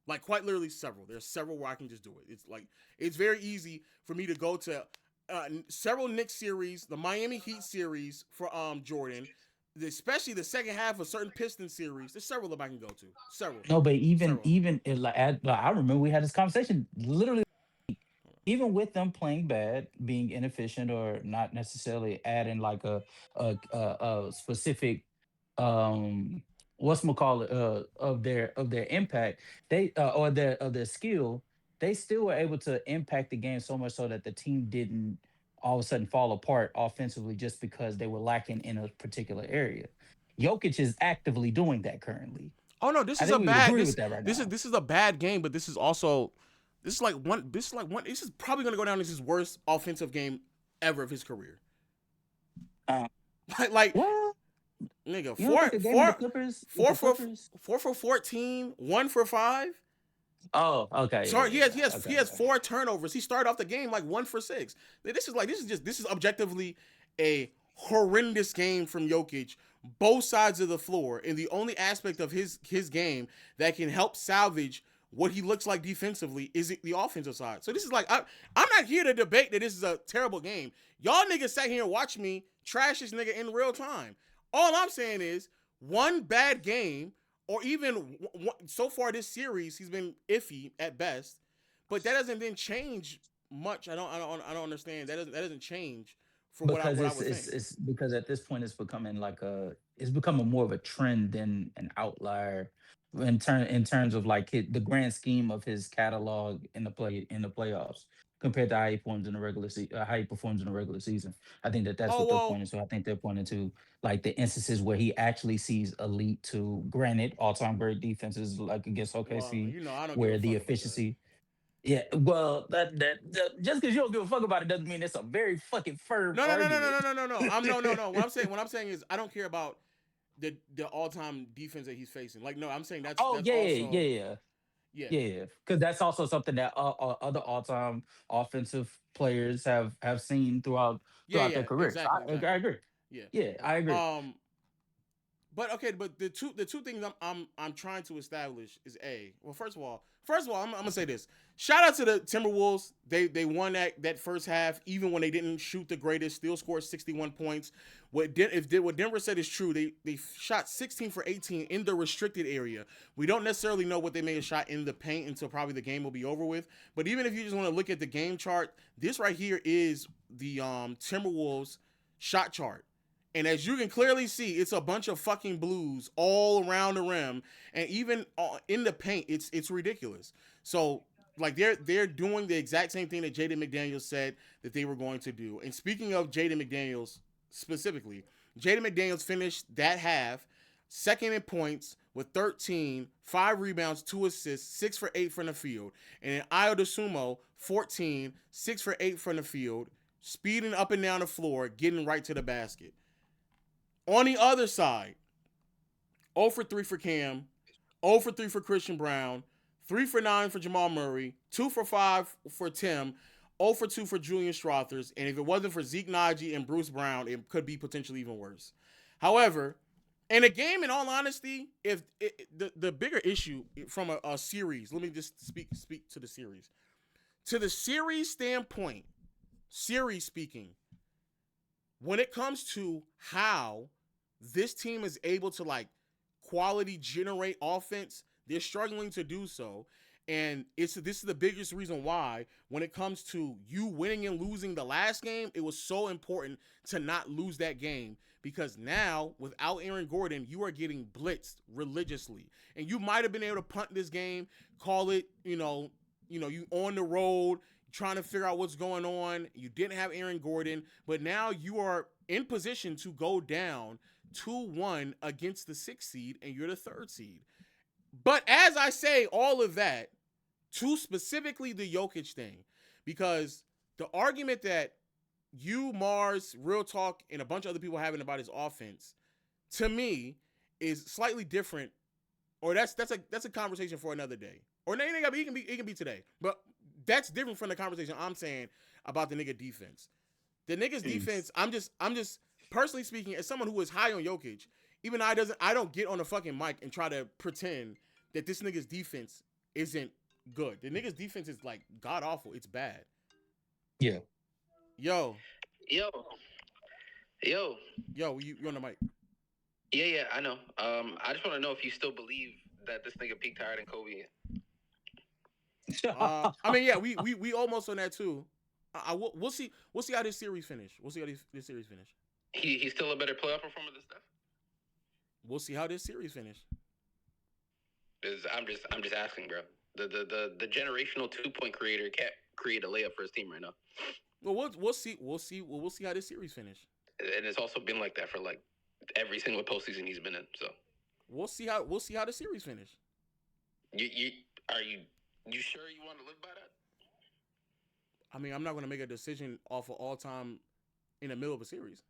Like quite literally several. There's several where I can just do it. It's very easy for me to go to several Knicks series, the Miami Heat series for Jordan, especially the second half of certain Pistons series. There's several of them I can go to. Several. No, but even I remember we had this conversation literally. Even with them playing bad, being inefficient, or not necessarily adding like a specific what's call it of their impact, they or their of their skill, they still were able to impact the game so much so that the team didn't all of a sudden fall apart offensively just because they were lacking in a particular area. Jokic is actively doing that currently. Oh no, this is a bad game, but this is probably gonna go down as his worst offensive game ever of his career. Nigga, 4 for 14, 1 for 5. Oh, okay. Sorry, he has 4 turnovers. He started off the game like 1 for 6. This is objectively a horrendous game from Jokic, both sides of the floor, and the only aspect of his game that can help salvage what he looks like defensively is the offensive side. So this is like, I'm not here to debate that this is a terrible game. Y'all niggas sat here and watched me trash this nigga in real time. All I'm saying is one bad game, or even so far this series, he's been iffy at best. But that doesn't then change much. I don't understand. That doesn't change for what I was saying. It's because at this point it's becoming more of a trend than an outlier in terms of like the grand scheme of his catalog in the playoffs compared to how he performs in the regular season. I think that's what they're pointing to. I think they're pointing to like the instances where he actually sees elite to, granted, all-time great defenses like against OKC, where the efficiency. Yeah, well, that just because you don't give a fuck about it doesn't mean it's a very fucking firm argument. No. What I'm saying is I don't care about the all-time defense that he's facing. Like, no, I'm saying that's yeah. Yeah. Yeah, because that's also something that other all-time offensive players have seen Yeah, throughout their yeah, careers. exactly, I exactly. agree. Yeah. Yeah, I agree. But okay, but the two things I'm trying to establish is well, first of all, I'm gonna say this. Shout out to the Timberwolves. They won that first half, even when they didn't shoot the greatest. Still scored 61 points. What Denver said is true. They shot 16 for 18 in the restricted area. We don't necessarily know what they may have shot in the paint until probably the game will be over with. But even if you just want to look at the game chart, this right here is the Timberwolves shot chart. And as you can clearly see, it's a bunch of fucking blues all around the rim, and even in the paint, it's ridiculous. So like they're doing the exact same thing that Jaden McDaniels said that they were going to do. And speaking of Jaden McDaniels specifically, Jaden McDaniels finished that half second in points with 13, 5 rebounds, 2 assists, 6 for 8 from the field. And then Ayo DeSumo, 14, 6 for 8 from the field, speeding up and down the floor, getting right to the basket. On the other side, 0 for 3 for Cam, 0 for 3 for Christian Brown, 3 for 9 for Jamal Murray, 2 for 5 for Tim, 0 for 2 for Julian Strothers, and if it wasn't for Zeke Naji and Bruce Brown, it could be potentially even worse. However, in a game, in all honesty, if the bigger issue from a series, let me just speak to the series. To the series standpoint, series speaking, when it comes to how this team is able to like quality generate offense, they're struggling to do so. And this is the biggest reason why when it comes to you winning and losing the last game, it was so important to not lose that game, because now without Aaron Gordon, you are getting blitzed religiously. And you might have been able to punt this game, call it, you on the road, trying to figure out what's going on. You didn't have Aaron Gordon, but now you are in position to go down 2-1 against the 6th seed, and you're the 3rd seed. But as I say all of that, to specifically the Jokic thing, because the argument that you, Mars, Real Talk, and a bunch of other people having about his offense, to me, is slightly different, or that's a conversation for another day. Or it can be today. But that's different from the conversation I'm saying about the nigga defense. The nigga's defense, I'm just personally speaking, as someone who is high on Jokic, even I don't get on the fucking mic and try to pretend that this nigga's defense isn't good. The nigga's defense is like god awful. It's bad. Yeah. Yo, you on the mic. Yeah, I know. I just want to know if you still believe that this nigga peaked higher than Kobe. I mean, yeah, we almost on that too. We'll see how this series finish. He's still a better playoff performer than Steph. We'll see how this series finish. I'm just asking, bro. The generational 2-point creator can't create a layup for his team right now. Well, we'll see. We'll see how this series finish. And it's also been like that for like every single postseason he's been in. So we'll see how the series finish. You sure you want to live by that? I mean, I'm not going to make a decision off of all time in the middle of a series.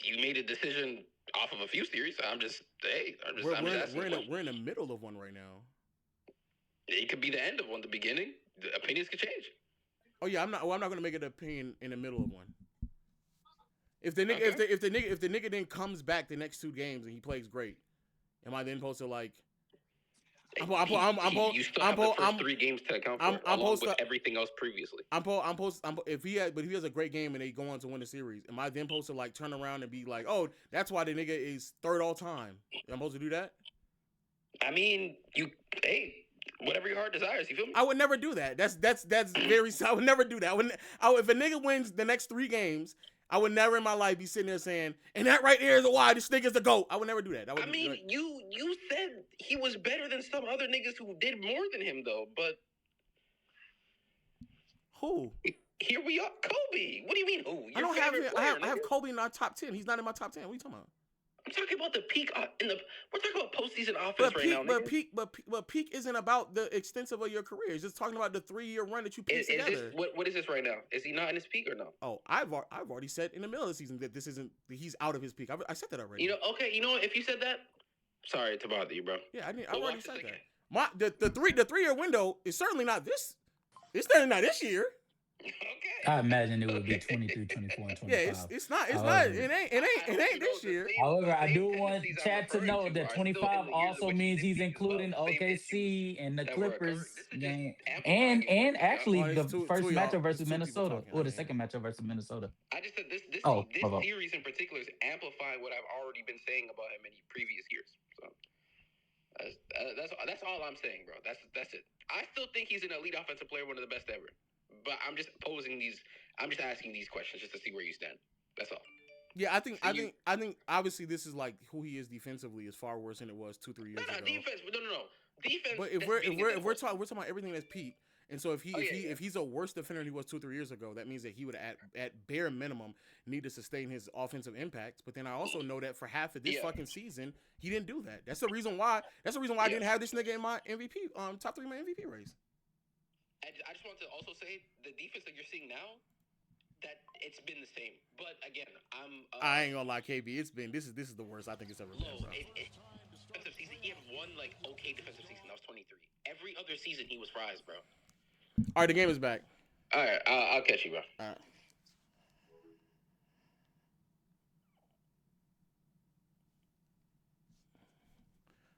You made a decision off of a few series. I'm just asking. We're in the middle of one right now. It could be the end of one, the beginning. The opinions could change. Oh yeah, I'm not going to make an opinion in the middle of one. If the nigga then comes back the next 2 games and he plays great, am I then supposed to like? You still have the first 3 games to account for, along with everything else previously. If he has a great game and they go on to win the series, am I then supposed to like turn around and be like, oh, that's why the nigga is 3rd all time? I'm supposed to do that? I mean, whatever your heart desires. You feel me? I would never do that. That's very. I would never do that. If a nigga wins the next 3 games, I would never in my life be sitting there saying, and that right there is why this nigga's the GOAT. I would never do that. You said he was better than some other niggas who did more than him, though. But who? Here we are, Kobe. What do you mean who? I don't have it. I have Kobe in our top 10. He's not in my top 10. What are you talking about? I'm talking about the peak we're talking about postseason offense right now. But peak isn't about the extensive of your career. It's just talking about the 3-year run that you pieced together. What is this right now? Is he not in his peak or no? Oh, I've already said in the middle of the season that he's out of his peak. I said that already. Okay. You know what? If you said that, sorry to bother you, bro. Yeah, I've already said that. The 3-year window is certainly not this. It's certainly not this year. I imagine it would be 23, 24, and 25. Yeah, it's not. However, It ain't this year. However, I do want chat to know that 25 also means he's including OKC and the Clippers game, and actually the first matchup versus Minnesota, or the second matchup versus Minnesota. I just said this my fault. series in particular is amplifying what I've already been saying about him in previous years. So that's all I'm saying, bro. That's it. I still think he's an elite offensive player, one of the best ever. But I'm just asking these questions just to see where you stand. That's all. Yeah, I think obviously this is like who he is defensively is far worse than it was 2-3 years ago. Defense. No. Defense. But if we're talking about everything that's peak, and so if he's a worse defender than he was 2-3 years ago, that means that he would at bare minimum need to sustain his offensive impact. But then I also know that for half of this fucking season, he didn't do that. That's the reason why. I didn't have this nigga in my MVP top 3 in my MVP race. I just want to also say the defense that you're seeing now, that it's been the same. But again, I ain't gonna lie, KB. This is the worst I think it's ever been. Bro. Defensive season, he had one okay defensive season. That was 23. Every other season he was fries, bro. All right, the game is back. All right, I'll catch you, bro. All right.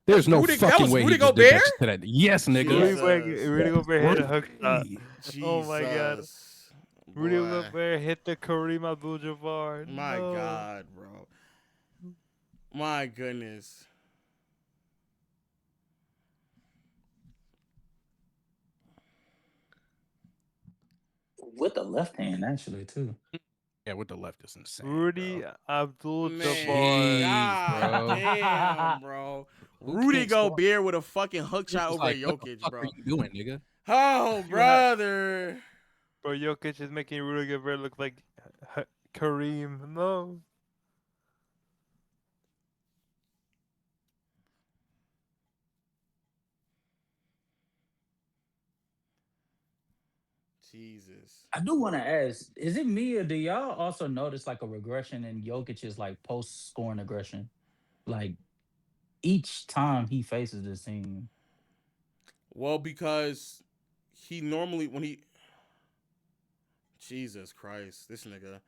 There's no fucking way Rudy he just did that to that. Yes, nigga. Rudy Gobert hit a hook shot. Oh my god. Jesus, Rudy boy. Gobert hit the Kareem Abdul-Jabbar. My No. God, bro. My goodness. With the left hand, actually, too. Yeah, with the left is insane. Rudy bro. Abdul-Jabbar. God damn, bro. Rudy Gobert with a fucking hook shot over Like, Jokic, what the fuck bro. are you doing, nigga? Oh, brother. Bro, Jokic is making Rudy Gobert look like Kareem. No. Jesus. I do want to ask: is it me, or do y'all also notice like a regression in Jokic's like post-scoring aggression? Like each time he faces this team. Well, because he normally Jesus Christ, this nigga.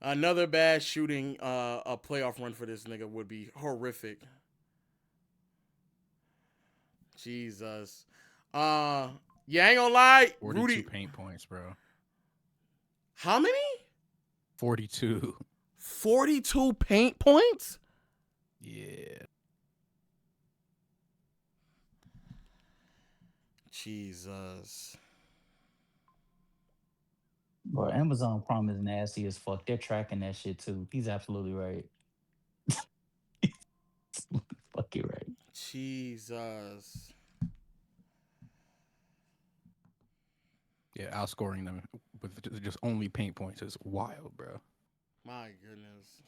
Another bad shooting a playoff run for this nigga would be horrific. Jesus. Yeah, I ain't gonna lie. 42 Rudy paint points, bro. How many? 42. 42 paint points? Yeah. Jesus. Bro, Amazon Prime is nasty as fuck. They're tracking that shit too. He's absolutely right. Fuck you right. Jesus. Yeah, outscoring them with just only paint points is wild, bro. My goodness.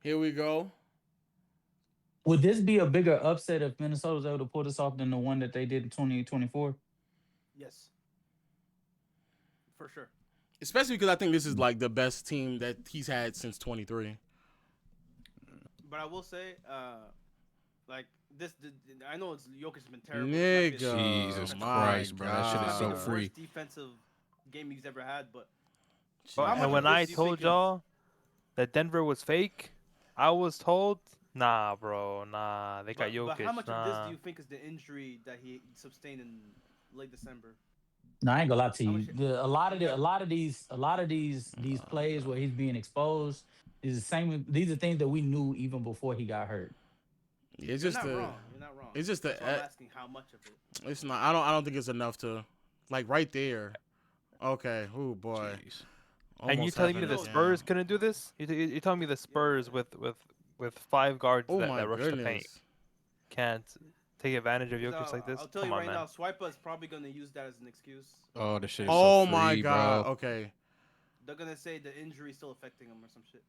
Here we go. Would this be a bigger upset if Minnesota was able to pull this off than the one that they did in 2024? Yes. For sure. Especially because I think this is like the best team that he's had since 23. But I will say, like this, I know it's Jokic's been terrible. Nigga, Jesus Christ, bro, that shit is so free. Worst defensive game he's ever had, but. And when I told y'all that Denver was fake, I was told, nah, bro, nah, they got Jokic. But how much of this do you think is the injury that he sustained in late December? No, I ain't gonna lie to you. A lot of these plays where he's being exposed is the same. These are things that we knew even before he got hurt. It's You're just not wrong. You're not wrong. It's just That's why I'm asking how much of it. It's not. I don't think it's enough to, like, right there. Okay. Oh boy. And you telling me the Spurs couldn't do this? You're telling me the Spurs with 5 guards that rush the paint can't take advantage of Jokic like this? I'll tell you right now, Swiper is probably gonna use that as an excuse. Oh, the shit is oh so my free, God. bro. Okay. They're gonna say the injury is still affecting him or some shit.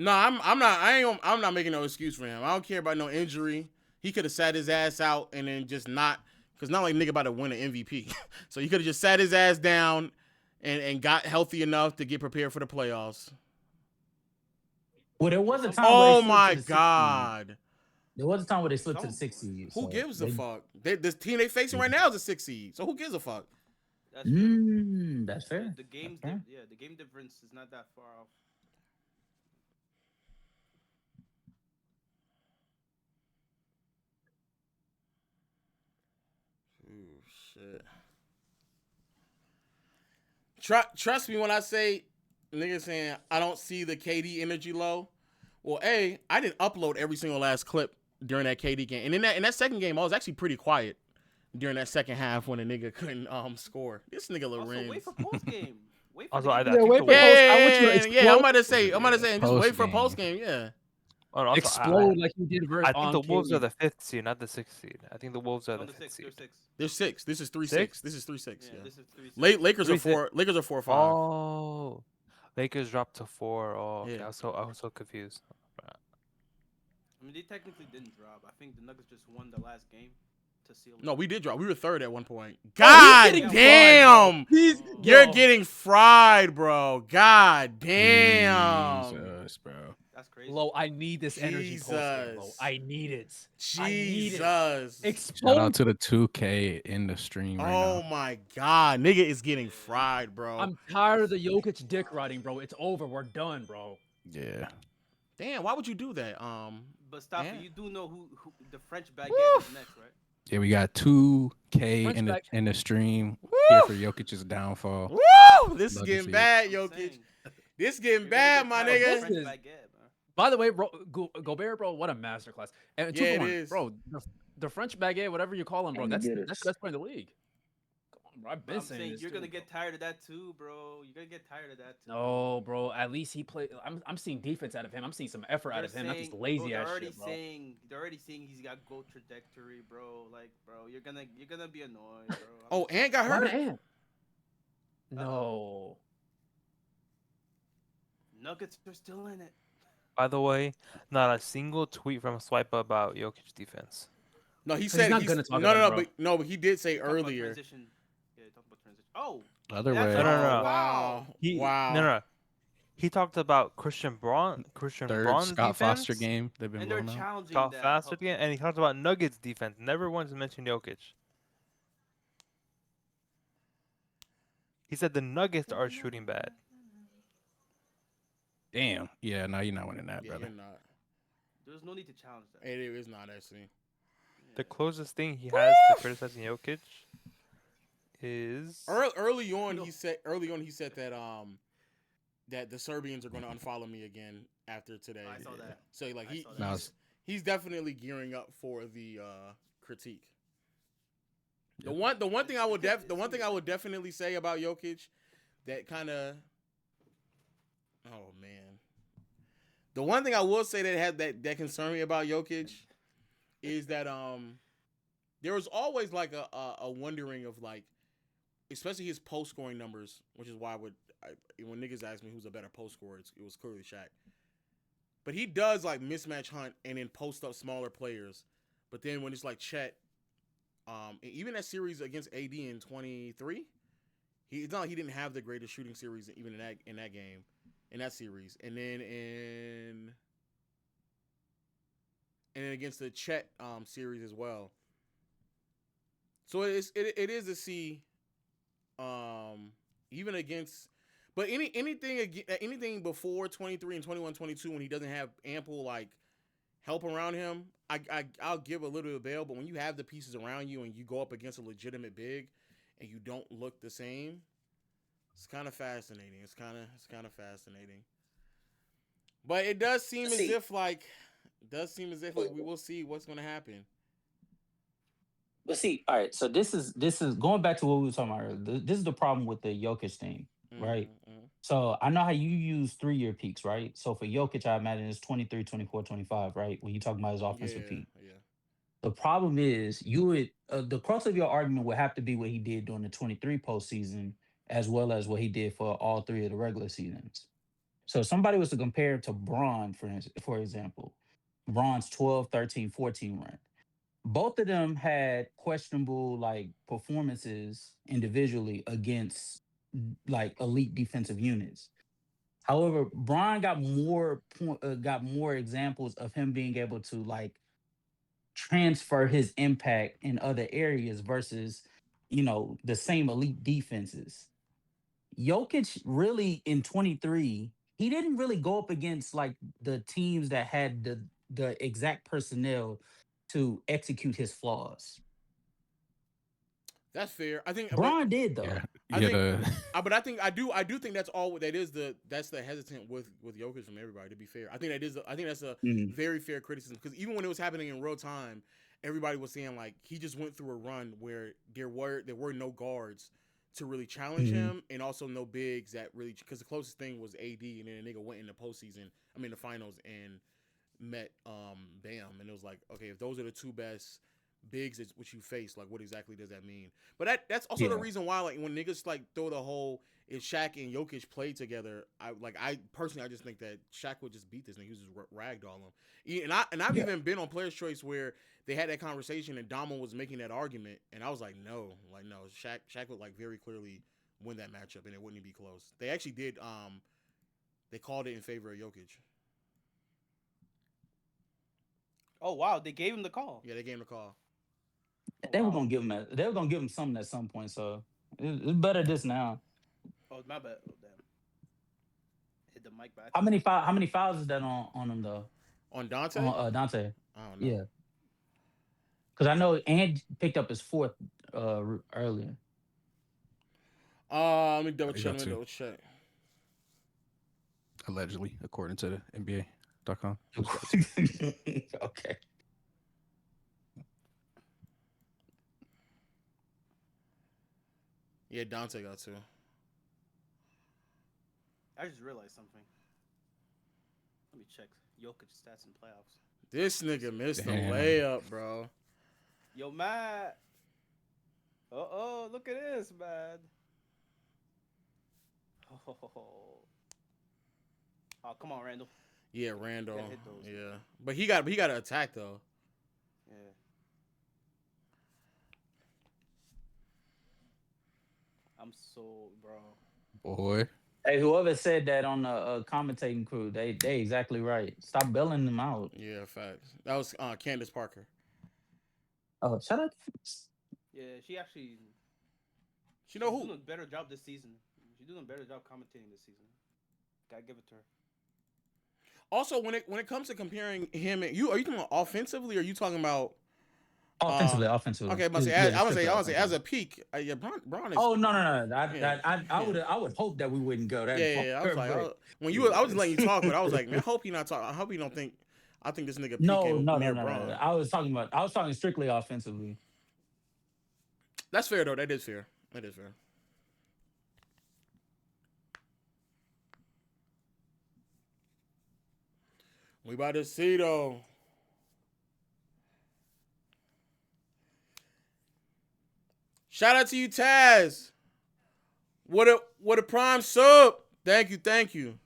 No, I'm not. I'm not making no excuse for him. I don't care about no injury. He could have sat his ass out and then just not, because not like nigga about to win an MVP. So he could have just sat his ass down and got healthy enough to get prepared for the playoffs. Well, there was a time where they Oh slipped to my the 6th seed. God. There was a time where they slipped to the 6th seed. Who So gives a they, fuck? This team they facing right now is a 6 seed. So who gives a fuck? That's true. that's fair. The game, That's fair. the game difference is not that far off. Oh shit. Trust me when I say, niggas saying I don't see the KD energy low. Well, I didn't upload every single last clip during that KD game, and in that second game, I was actually pretty quiet during that second half when a nigga couldn't score. This nigga Lorenz. Also, wait for post game. Wait for Also, I the think wait the for Wolves. post. I want you to explode. I'm about to say, just wait for Post-game. post game. Yeah. Oh, no, also, Explode like you did versus I think the Wolves KD. are the 5th seed, not the 6th seed. I think the Wolves are No, the the 5th six. seed. They're six. They're 6. This is 3-6. Six? This is 3-6. Yeah. This is 3-6. Lakers are 3-6. 4. Lakers are 4 or 5. Oh, Lakers dropped to 4. Oh, okay. Yeah. I was so confused. I mean, they technically didn't drop. I think the Nuggets just won the last game to seal it. No, we did drop. We were 3rd at one point. Oh, God he's getting damn! fried, bro. You're Yo. getting fried, bro. God damn. Jesus, bro. That's crazy. Lo, I need this energy post game, Lo. Jesus. I need it. I need it. Jesus. Shout out Explode. to the 2K in the stream right Oh now. my God. Nigga is getting fried, bro. I'm tired of the Jokic dick riding, bro. It's over. We're done, bro. Yeah. Damn, why would you do that? But stop yeah. it. You do know who the French baguette is next, right? Yeah, we got 2K French back- in the stream here for Jokic's downfall. Woo! This is Love to getting see it. bad, I'm Jokic. saying. This getting You're gonna bad, get my tired of nigga. French This is- baguette, bro. By the way, bro, Gobert, bro, what a masterclass. And Yeah, it 2-for-1, is. bro, the French baguette, whatever you call him, bro, And that's the the getters. best player in the league. Come on, bro. I've But been I'm saying saying this you're too, gonna bro. get tired of that too, bro. You're gonna get tired of that too. No, bro. At least he played. I'm seeing defense out of him. I'm seeing some effort out of him. Not just lazy ass shit, bro. They're already saying he's got goal trajectory, bro. Like, bro, you're gonna be annoyed, bro. Oh, and got What hurt. happened to Ant? No. Nuggets are still in it. By the way, not a single tweet from Swipe about Jokic defense. No, he He's said not gonna talk no, about it, but he did say Talk about earlier. transition. Yeah, talk about transition. Oh, Other that's way. No, no, all. no. Wow. Wow. No. He talked about Christian Braun Third Scott defense, Foster game. They've been And they're blown out. challenging Scott that. Foster game, and he talked about Nuggets defense. Never once mentioned Jokic. He said the Nuggets are shooting bad. Damn. Yeah, no, you're not winning that, Yeah, brother. you're not. There's no need to challenge that. It is not actually. The closest thing he has to criticizing Jokic is Early on, he said that that the Serbians are going to unfollow me again after today. I saw that. So like I saw that. he's definitely gearing up for the critique. The one thing I would definitely say about Jokic that kind of the one thing I will say that concerned me about Jokic is that there was always like a wondering of like, especially his post scoring numbers, which is why when niggas ask me who's a better post scorer, it was clearly Shaq. But he does like mismatch hunt and then post up smaller players. But then when it's like Chet, even that series against AD in 23, it's not like he didn't have the greatest shooting series even in that game, in that series, and then against the Chet series as well. So it is to see, even against, but anything before 23 and 21-22 when he doesn't have ample like help around him, I'll give a little bit of bail. But when you have the pieces around you and you go up against a legitimate big and you don't look the same, it's kind of fascinating. It's kind of fascinating. But it does seem as if like we will see what's going to happen. But see, all right. So this is going back to what we were talking about earlier. This is the problem with the Jokic thing, right? Mm-hmm. So I know how you use 3-year peaks, right? So for Jokic, I imagine it's 23, 24, 25, right? When you talk about his offensive peak. Yeah. The problem is you would the crux of your argument would have to be what he did during the 23 postseason, as well as what he did for all 3 of the regular seasons. So if somebody was to compare it to Braun, for example, Braun's 12, 13, 14 run. both of them had questionable like performances individually against like elite defensive units. However, Brian got more examples of him being able to like transfer his impact in other areas versus, the same elite defenses. Jokic really in 23, he didn't really go up against like the teams that had the exact personnel to execute his flaws. That's fair. I think, but Brian did though. I think, but I do think that's all. That's the hesitant with Jokic from everybody. To be fair, I think that's a Mhm. very fair criticism because even when it was happening in real time, everybody was saying like he just went through a run where there were no guards to really challenge Mhm. him, and also no bigs that really because the closest thing was AD, and then a nigga went in the postseason. I mean the finals and met Bam, and it was like okay, if those are the two best bigs which you face, like what exactly does that mean? But that's also the Yeah. reason why like when niggas like throw the whole if Shaq and Jokic played together, I personally I just think that Shaq would just beat this nigga. He was just ragdoll him. And I've Yeah. even been on Players Choice where they had that conversation and Damo was making that argument, and I was like no, Shaq would like very clearly win that matchup and it wouldn't be close. They actually did they called it in favor of Jokic. Oh wow, they gave him the call. Yeah, they gave him the call. They were gonna give him they were gonna give him something at some point, so it's better this now. Oh my bad. Oh damn. Hit the mic back. How many fouls is that on him though? On Dante? On Dante. I don't know. Yeah. Because I know and picked up his fourth earlier. Let me double He check. got two. Allegedly, according to the NBA.com. Okay. Yeah, Dante got two. I just realized something. Let me check Jokic stats in playoffs. This nigga missed the Damn. layup, bro. Yo, Matt. Oh, look at this, man. Oh, come on, Randall. Yeah, Randall. You gotta hit those, Yeah, but he got to attack though. Yeah. I'm so, bro. Boy. Hey, whoever said that on the commentating crew, they exactly right. Stop bailing them out. Yeah, facts. That was Candace Parker. Oh, shut up. Yeah, she actually. She know she's who? doing a better job this season. She's doing a better job commentating this season. Gotta give it to her. Also, when it comes to comparing him and you, are you talking about offensively, or are you talking about Offensively? Okay, I'm gonna say, Yeah, I would say, strictly as a peak, yeah, Braun is. Oh no! Yeah. I would hope that we wouldn't go that Yeah. I was far, like, but- I was just letting you talk, but I was like, man, I hope you not talking. I hope you don't think. I think this nigga peaking No. near Braun. I was talking strictly offensively. That's fair though. That is fair. We about to see though. Shout out to you, Taz. What a prime sub. Thank you.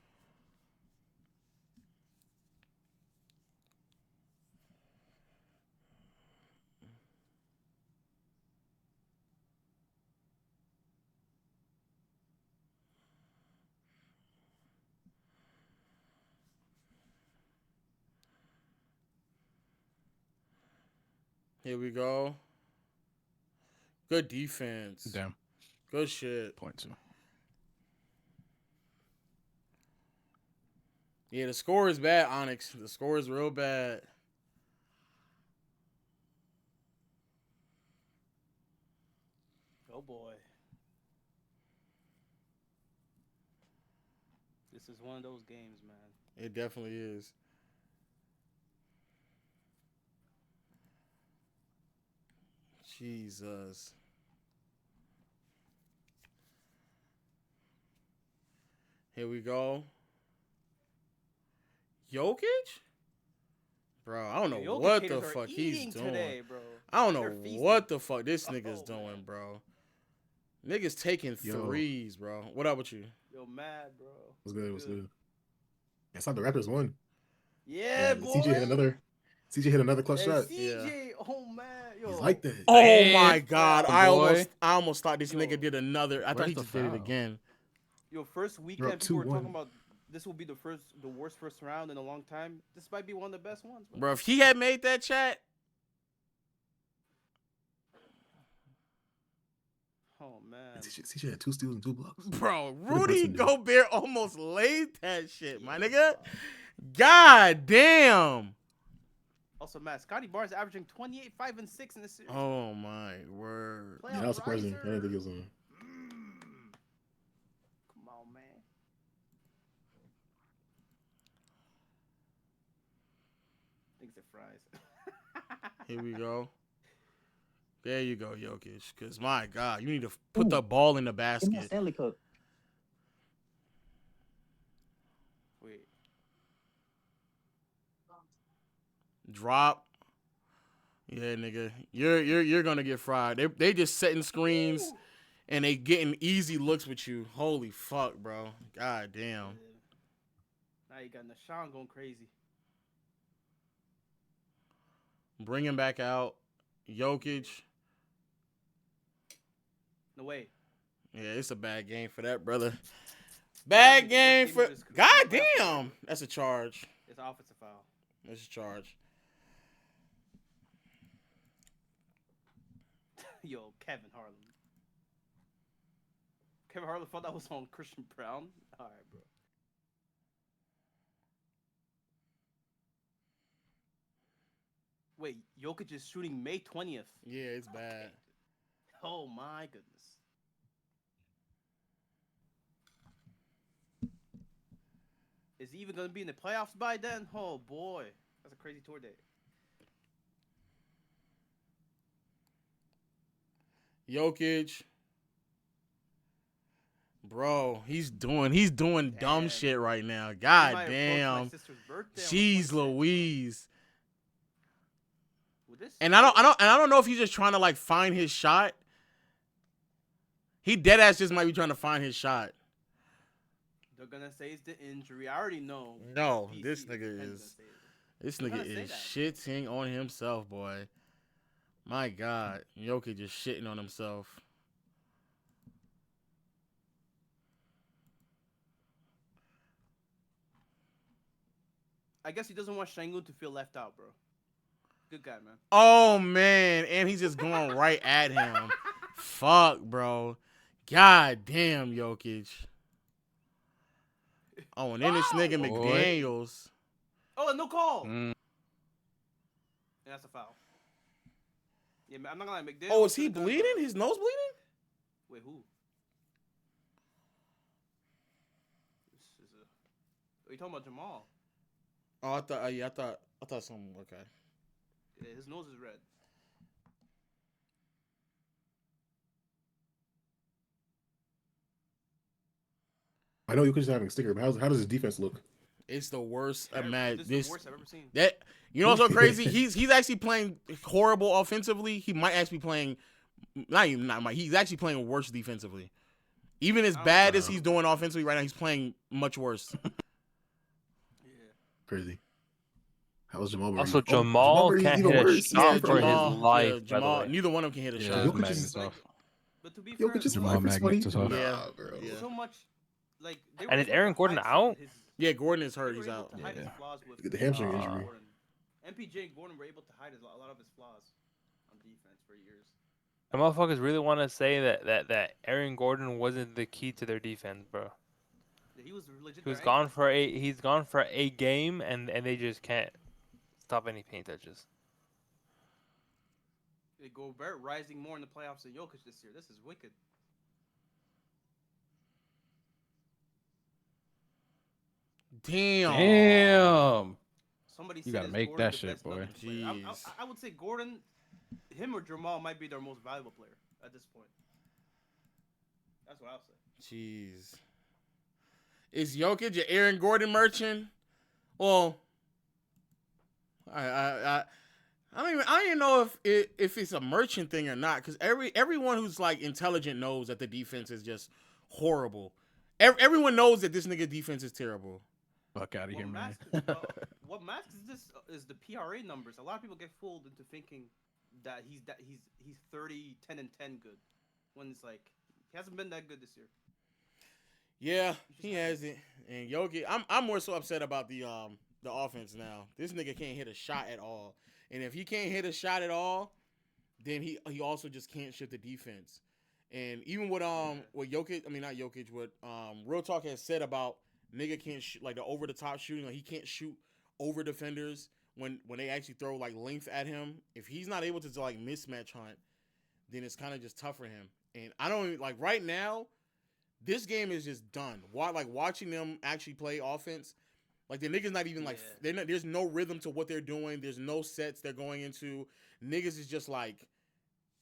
Here we go. Good defense. Damn. Good shit. Point two. Yeah, the score is bad, Onyx. The score is real bad. Oh boy. This is one of those games, man. It definitely is. Jesus. Here we go. Jokic? Bro, I don't know Jokic what the haters are fuck eating he's doing. today, bro. I don't They're know feasting. what the fuck this nigga's Oh, doing, man. bro. Niggas taking threes, bro. What up with you? Yo, mad, bro. What's good? I saw the Raptors won. Yeah, boy. CJ hit another clutch shot. CJ, oh man. like that. Oh my God! Damn, boy. I almost thought this nigga did another. I thought Where's he the just did it foul? again. Yo, first They're weekend, up people were talking 2-1. about this will be the worst first round in a long time. This might be one of the best ones, Bro, if he had made that chat, oh man, CJ had 2 steals and 2 blocks. bro, What did Rudy Brunson do? Gobert almost laid that shit, my nigga. God damn. Also, Matt, Scotty Barnes averaging 28, 5, and 6 in this series. Oh my word. Yeah, that was surprising. I didn't think it was on. Come on, man. Thinks they're fries. Here we go. There you go, Jokic. Because, my God, you need to put the ball in the Give me a basket. Stanley Cup. Wait. Drop. Yeah, nigga. You're gonna get fried. They just setting screens and they getting easy looks with you. Holy fuck, bro. God damn. Now you got Nashawn going crazy. Bring him back out. Jokic. No way. Yeah, it's a bad game for that, brother. Bad game for. God damn. That's a charge. It's an offensive foul. That's a charge. Yo, Kevin Harlan. Kevin Harlan thought that was on Christian Brown. All right, bro. Wait, Jokic is shooting May 20th. Yeah, it's bad. Oh my goodness. Is he even gonna be in the playoffs by then? Oh boy, that's a crazy tour date. Jokic. Bro, he's doing dumb shit right now. God might approach my damn. sister's birthday on the Jeez Louise. With this, And I don't know if he's just trying to like find his shot. He dead ass just might be trying to find his shot. they're gonna say it's the injury. I already know. No, PC this is nigga gonna is say it. this They're nigga gonna say is that. shitting on himself, boy. My God, Jokic just shitting on himself. I guess he doesn't want Şengün to feel left out, bro. Good guy, man. Oh man, and he's just going right at him. Fuck, bro. God damn, Jokic. Oh, and then this nigga McDaniels. Oh, no call. Yeah, that's a foul. Yeah, I'm not gonna lie, McDaniel. Oh, is he bleeding? His nose bleeding? Wait, who? This is a. Are you talking about Jamal? Oh, I thought something. Okay. Yeah, his nose is red. I know Jokic is having a sticker, but how does his defense look? It's the worst. This is the worst I've ever seen. That you know what's so crazy? He's actually playing horrible offensively. He might actually be playing he's actually playing worse defensively. Even as bad as he's doing offensively right now, he's playing much worse. Crazy. How was Jamal Murray? Also, Jamal can't hit a shot for his life. Yeah, Jamal, neither one of them can hit a shot. Jokic is But to be Jokic fair, is 5 for 20. Yeah, bro. yeah. so much. Like, they And were is Aaron Gordon out? Yeah, Gordon is hurt. They were He's able out. to hide his flaws with Get the hamstring injury. Gordon. MPJ and Gordon were able to hide a lot of his flaws on defense for years. The motherfuckers really want to say that Aaron Gordon wasn't the key to their defense, bro. He was legit. He's gone for a game and they just can't stop any paint touches. Gobert rising more in the playoffs than Jokic this year. This is wicked. Damn. Somebody You said gotta is make Gordon that the shit, best boy. Nuggets player. I would say Gordon, him or Jamal might be their most valuable player at this point. That's what I'll say. Jeez. Is Jokic an Aaron Gordon merchant? Well, I don't even know if it's a merchant thing or not, because everyone who's like intelligent knows that the defense is just horrible. Everyone knows that this nigga defense is terrible. Fuck out of here, man. What masks this is the PRA numbers. A lot of people get fooled into thinking he's 30, 10 and 10 good. When it's like he hasn't been that good this year. Yeah, he hasn't. And Jokic, I'm more so upset about the offense now. This nigga can't hit a shot at all. And if he can't hit a shot at all, then he also just can't shift the defense. And even what Jokic, I mean not Jokic, what Real Talk has said about nigga can't like the over the top shooting, like he can't shoot over defenders when they actually throw like length at him. If he's not able to like mismatch hunt, then it's kind of just tough for him. And I don't even, like right now, this game is just done. Like watching them actually play offense, like the niggas not even like there's no rhythm to what they're doing. There's no sets they're going into. Niggas is just like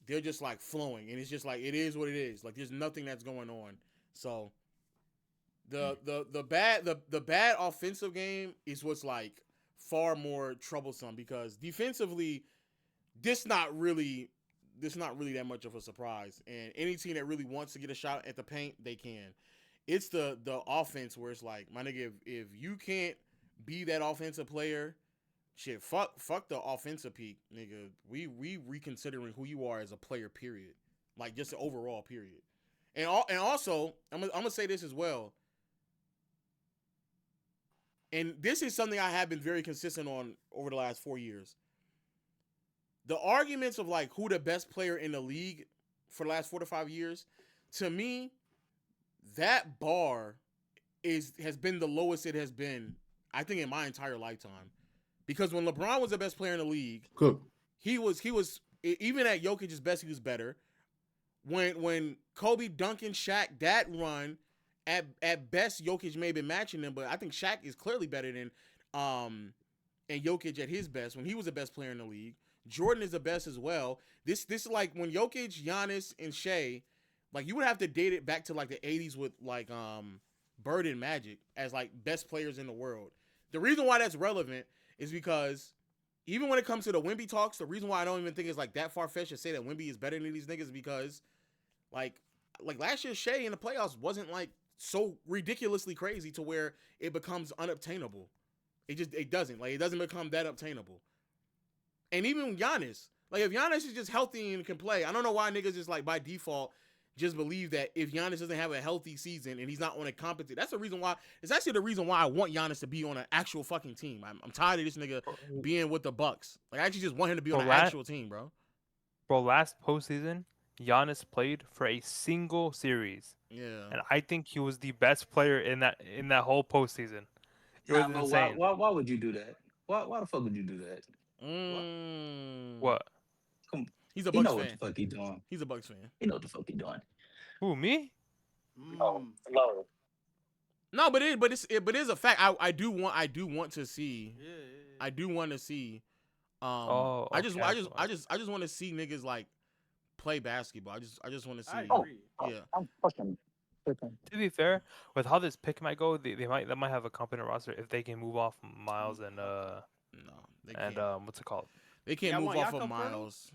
they're just like flowing, and it's just like it is what it is. Like there's nothing that's going on. So the bad offensive game is what's like far more troublesome because defensively, this not really that much of a surprise. And any team that really wants to get a shot at the paint, they can. It's the offense where it's like, my nigga, if you can't be that offensive player, shit, fuck the offensive peak, nigga. We reconsidering who you are as a player, period. Like just the overall period. And also, I'm gonna say this as well. And this is something I have been very consistent on over the last 4 years. The arguments of like who the best player in the league for the last 4 to 5 years, to me, that bar has been the lowest it has been, I think, in my entire lifetime. Because when LeBron was the best player in the league, he was even at Jokic's best, he was better. When Kobe, Duncan, Shaq, that run, at best Jokic may have been matching them, but I think Shaq is clearly better than and Jokic at his best when he was the best player in the league. Jordan is the best as well. This is like when Jokic, Giannis, and Shea, like you would have to date it back to like the 80s with like Bird and Magic as like best players in the world. The reason why that's relevant is because even when it comes to the Wemby talks, the reason why I don't even think it's like that far-fetched to say that Wemby is better than these niggas is because like last year Shea in the playoffs wasn't like so ridiculously crazy to where it becomes unobtainable. It doesn't become that obtainable. And even Giannis, like if Giannis is just healthy and can play, I don't know why niggas just like by default just believe that if Giannis doesn't have a healthy season and he's not on a competent, that's the reason why. It's actually the reason why I want Giannis to be on an actual fucking team. I'm tired of this nigga being with the Bucks. Like I actually just want him to be on an actual team, bro. Bro, last postseason, Giannis played for a single series. Yeah. And I think he was the best player in that whole postseason. It was insane. Why would you do that? Why the fuck would you do that? What? Come, he's a he Bucks know fan. what the fuck he doing. He's a Bucks fan. He know what the fuck he doing. Who, me? No. No, but it's a fact. I do want to see. I do want to see. I just want to see niggas like play basketball. I just want to see. Yeah. I'm fucking. To be fair, with how this pick might go, they might have a competent roster if they can move off Miles and what's it called? They can't move off of Miles.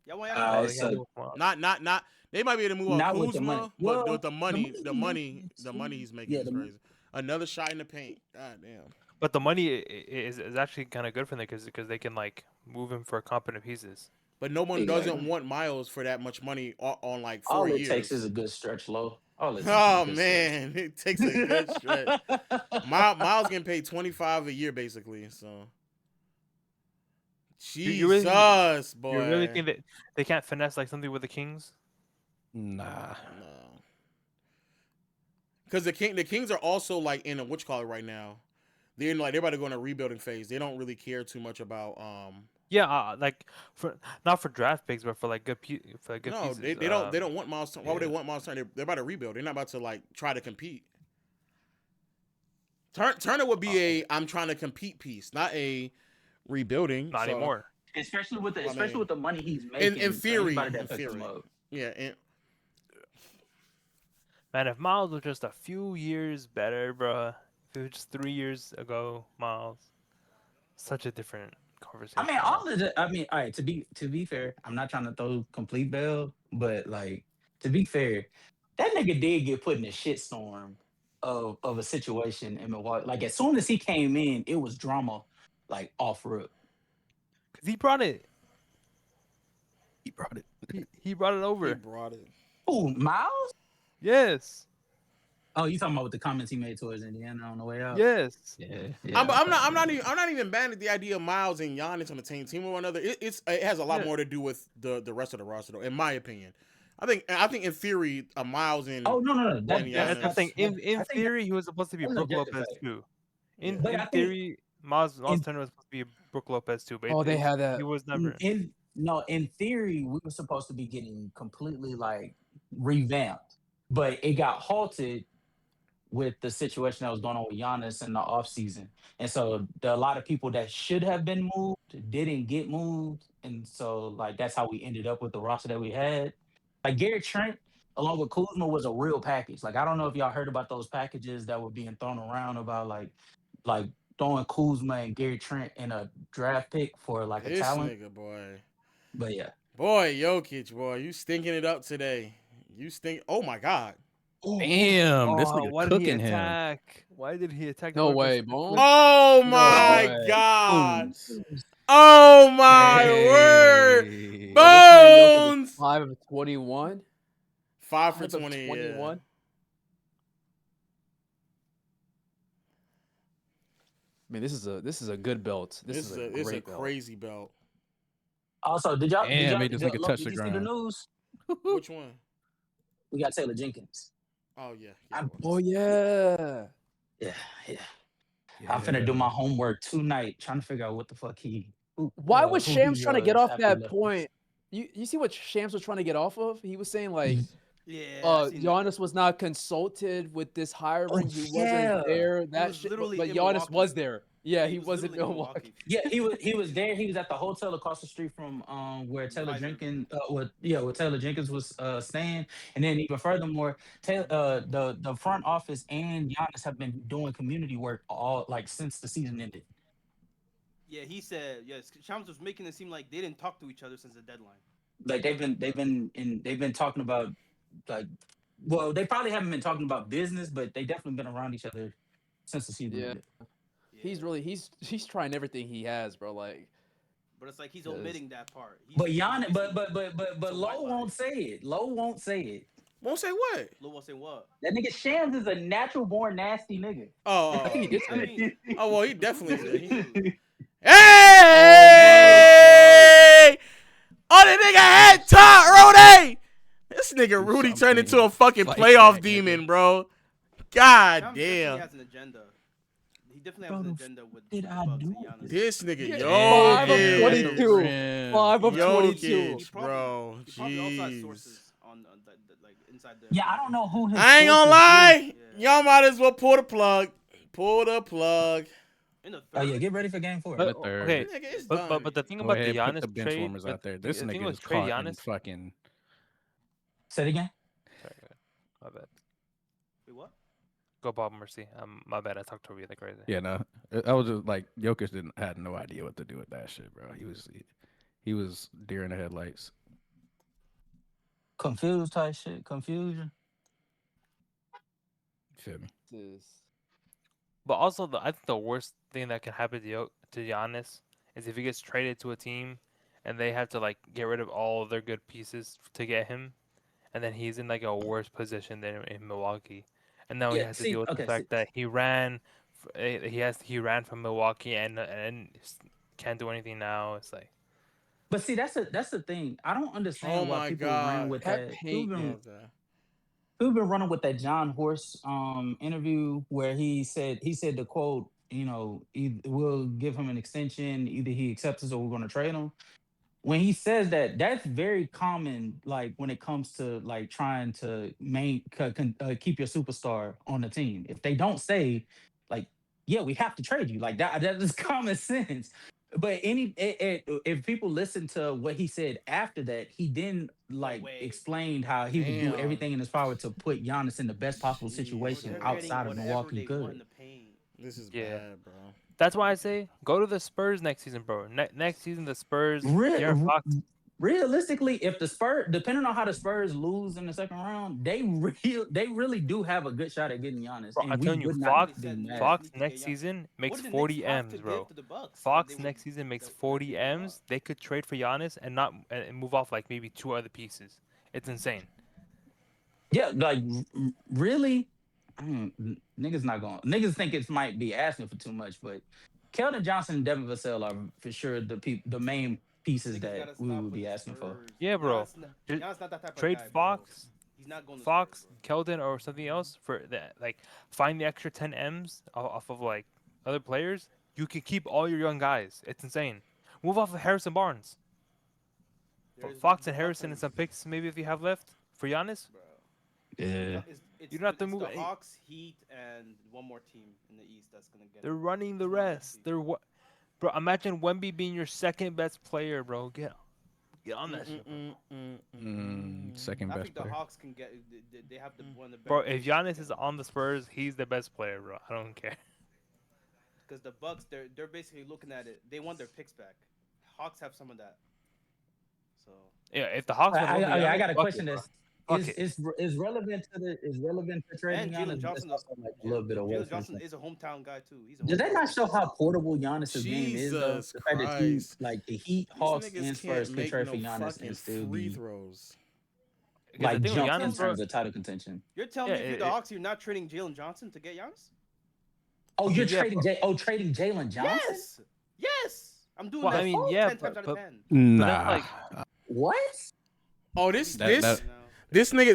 Not. They might be able to move off Kuzma, but with the money he's making is crazy. Another shot in the paint. God damn. But the money is actually kind of good for them because they can like move him for competent pieces. But no one doesn't want Miles for that much money on like 4 years. All it takes is a good stretch low. Man, it takes a good stretch. Miles getting paid $25 a year basically. So, Jesus, boy. You really think that they can't finesse like something with the Kings? Nah. No. Because the Kings are also like in a right now. They're about to go in a rebuilding phase. They don't really care too much about like for not for draft picks, but for like good pieces. They don't want Miles. Why would they want Miles Turner? They're about to rebuild. They're not about to like try to compete. Turner would be I'm trying to compete piece, not a rebuilding. Not anymore. Especially with the money he's making. In theory. Yeah. Man, if Miles was just a few years better, bro. If it was just 3 years ago, Miles, such a different conversation. I mean, all right. To be fair, I'm not trying to throw complete bail, but like to be fair, that nigga did get put in a shitstorm of a situation in Milwaukee. Like as soon as he came in, it was drama, like off rip. Cause he brought it. He brought it. He brought it He over. brought it. Oh, Miles? Yes. Oh, you talking about with the comments he made towards Indiana on the way out? Yes. Yeah. I'm okay. not even banned at the idea of Miles and Giannis on the same team or another. It has a lot Yeah. more to do with the rest of the roster, though, in my opinion. I think in theory, Miles and Oh no. and That's Giannis. the thing. In I think theory, he was supposed to be that's an Brook objective Lopez fact. too. Yeah. But I In think theory, Miles in Turner was supposed to be Brook Lopez too, but Oh, they had that. he was never. in theory, we were supposed to be getting completely like revamped, but it got halted with the situation that was going on with Giannis in the offseason. And so a lot of people that should have been moved didn't get moved. And so like that's how we ended up with the roster that we had. Like Gary Trent, along with Kuzma, was a real package. Like I don't know if y'all heard about those packages that were being thrown around about like throwing Kuzma and Gary Trent in a draft pick for like a This talent. nigga, boy. But yeah. Boy, Jokic, boy, you stinking it up today. You stink. Oh my God. Damn, this nigga Why did he cooking him. attack? Why did he attack? No the way, person? Bones. Oh No my way. God. Bones. Oh my word. Hey. Bones. 5 of 21. 5 for 5 of 20. 21. I mean, this is a good belt. This is a It's a great belt. crazy belt. Also, did y'all Damn, made this nigga touch did the you see the ground. news? Which one? We got Taylor Jenkins. Oh yeah. Oh yeah. Yeah. I'm finna do my homework tonight, trying to figure out what the fuck Why was who Shams he trying to get was off after he that left. point? You see what Shams was trying to get off of? He was saying like, Yeah. I seen that. Giannis was not consulted with this hiring. He yeah. wasn't there. That was shit, literally but in Giannis Milwaukee. was there. Yeah, he was was in literally in Milwaukee. Yeah, he was there. He was at the hotel across the street from where Taylor Jenkins where Taylor Jenkins was staying. And then even furthermore, the front office and Giannis have been doing community work all like since the season ended. Yeah, he said yes. Shams was making it seem like they didn't talk to each other since the deadline. Like they've been talking about like well, they probably haven't been talking about business, but they definitely been around each other since the season Yeah. ended. He's trying everything he has, bro. Like, But it's like he's omitting that part. But Giannis, but Lowe won't say it. Lowe won't say it. Won't say what? Lou won't say what? That nigga Shams is a natural born nasty nigga. Oh, I think he did say it. Oh well, he definitely did. Oh, Hey! Oh, the nigga had Todd Rudy. This nigga Rudy turned into a fucking playoff demon, bro. God Shams damn. definitely has an agenda. He definitely has an agenda with the Bucks and Giannis. This nigga, 5 of Jokic. 22. 5 of 22. Jokic, bro. He probably also has Jeez. sources on the like inside the. Yeah, I don't know who his I ain't gonna sources lie. is. Y'all might as well pull the plug. Pull the plug. Oh yeah, get ready for game 4. But, third. okay, Nigga, it's but done. the thing Go about ahead, the put Giannis the bench trade, warmers out there. This the thing nigga was is trade caught in Giannis. fucking. Say it again. Sorry, my bad. Wait, what? Go Bob Mercy. My bad. I talked over you like crazy. Yeah, no, I was just like Jokic had no idea what to do with that shit, bro. He was deer in the headlights. Confused type shit. Confusion. Feel me? But also, I think the worst thing that can happen to Giannis is if he gets traded to a team and they have to like get rid of all of their good pieces to get him, and then he's in like a worse position than in Milwaukee, and now he has to deal with the fact that he ran from Milwaukee and can't do anything now. It's like. But see, that's the thing. I don't understand why people ran with that. People been running with that John Horst interview where he said the quote, you know, we'll give him an extension, either he accepts us or we're going to trade him. When he says that, that's very common. Like when it comes to like trying to keep your superstar on the team. If they don't say, like, yeah, we have to trade you, like that is common sense. But if people listen to what he said after that, he then explained how he would do everything in his power to put Giannis in the best possible situation outside of Milwaukee. He could. This is bad, bro. That's why I say go to the Spurs next season, bro. Next season, the Spurs. De'Aaron Fox. realistically, if the Spurs, depending on how the Spurs lose in the second round, they really do have a good shot at getting Giannis, Bro, I'm and we telling you, would not Fox be mad. Fox next season makes What did the 40 Knicks have M's, to give bro. to the Bucks that Fox they would next season makes that 40 they would allow? M's. They could trade for Giannis and not and move off like maybe 2 other pieces. It's insane. Yeah, like really, niggas not going. Niggas think it might be asking for too much, but Keldon Johnson and Devin Vassell are for sure the main pieces that we would be asking for. Yeah, bro. Giannis not that type of Trade guy, bro. Fox, He's not going to Fox, Keldon, or something else for that. Like, find the extra 10 M's off of like other players. You can keep all your young guys. It's insane. Move off of Harrison Barnes. Fox and Harrison and some picks maybe if you have left for Giannis. Yeah. You don't have to it's move. the Hawks, Heat, and one more team in the East that's gonna get. They're running the rest. They're what, bro? Imagine Wemby being your second best player, bro. Get on that shit, bro. Second I best think the player. Hawks can get. They have the one of the better. Bro, if Giannis is on the Spurs, he's the best player, bro. I don't care. Because the Bucks, they're basically looking at it. They want their picks back. Hawks have some of that. So Yeah, if the Hawks. I got a fuck question it, that's bro. is relevant to trading and Jalen Giannis. Johnson, That's also like a little bit of Jalen work. Johnson is a hometown guy too. He's a Does that hometown not guy. show how portable Giannis's game is? Though? Jesus The fact that he, Christ. like the Heat, These Hawks, niggas and Spurs can't could make trade no for Giannis fucking and still free be throws. like the thing with jump in Giannis, bro, terms of title contention. You're telling me if you're the Hawks, you're not trading Jalen Johnson to get Giannis? Oh, you're trading trading Jalen Johnson? Yes, yes. I'm doing Well, that. I mean, yeah, 10 times out of 10. Nah. What? Oh, this That- nigga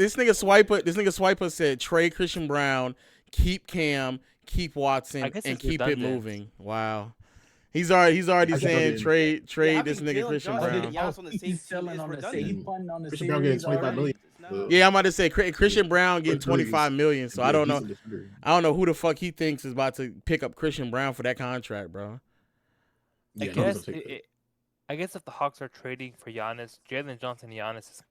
Swiper said trade Christian Brown, keep Cam, keep Watson, I guess and it's keep it redundant. moving. Wow. He's already saying trade this nigga Christian Brown. Giannis on the same He's team selling is on the redundant. same fun on the Christian Brown getting series 25 already. million. Yeah, I'm about to say Christian Brown getting 25 million. So I don't know. I don't know who the fuck he thinks is about to pick up Christian Brown for that contract, bro. Yeah, I guess if the Hawks are trading for Giannis, Jalen Johnson, Giannis is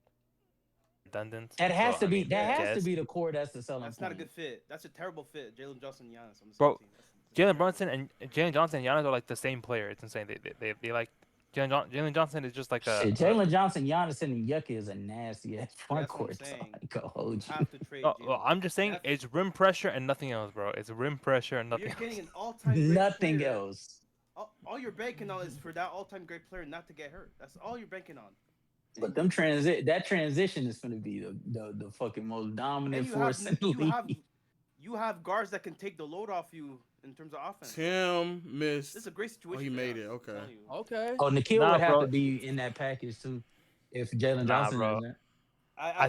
redundant. That has So, to I be mean, that I has to guess. be the core. That's the selling That's point. not a good fit. That's a terrible fit. Jalen Johnson and Giannis on the same Bro, team. Jalen Brunson and Jalen Johnson and Giannis are like the same player. It's insane. They like Jalen Johnson is just like a Shit, Jalen Johnson, Giannis, and Yucca is a nasty ass front That's what I'm court. So saying. I can hold you. Have to trade Oh, Jalen. well, I'm just saying it's rim pressure and nothing else, bro. It's rim pressure and nothing You're getting else. an all-time great Nothing player. else. All you're banking on is for that all-time great player not to get hurt. That's all you're banking on. But them that transition is going to be the fucking most dominant And force in the league. you have guards that can take the load off you in terms of offense. Tim missed. This is a great situation. Oh, he for made Giannis, it. I'm Okay. telling you. Okay. Oh, Nikhil Nah, would have bro. to be in that package too, if Jalen Nah, Johnson bro. is in it.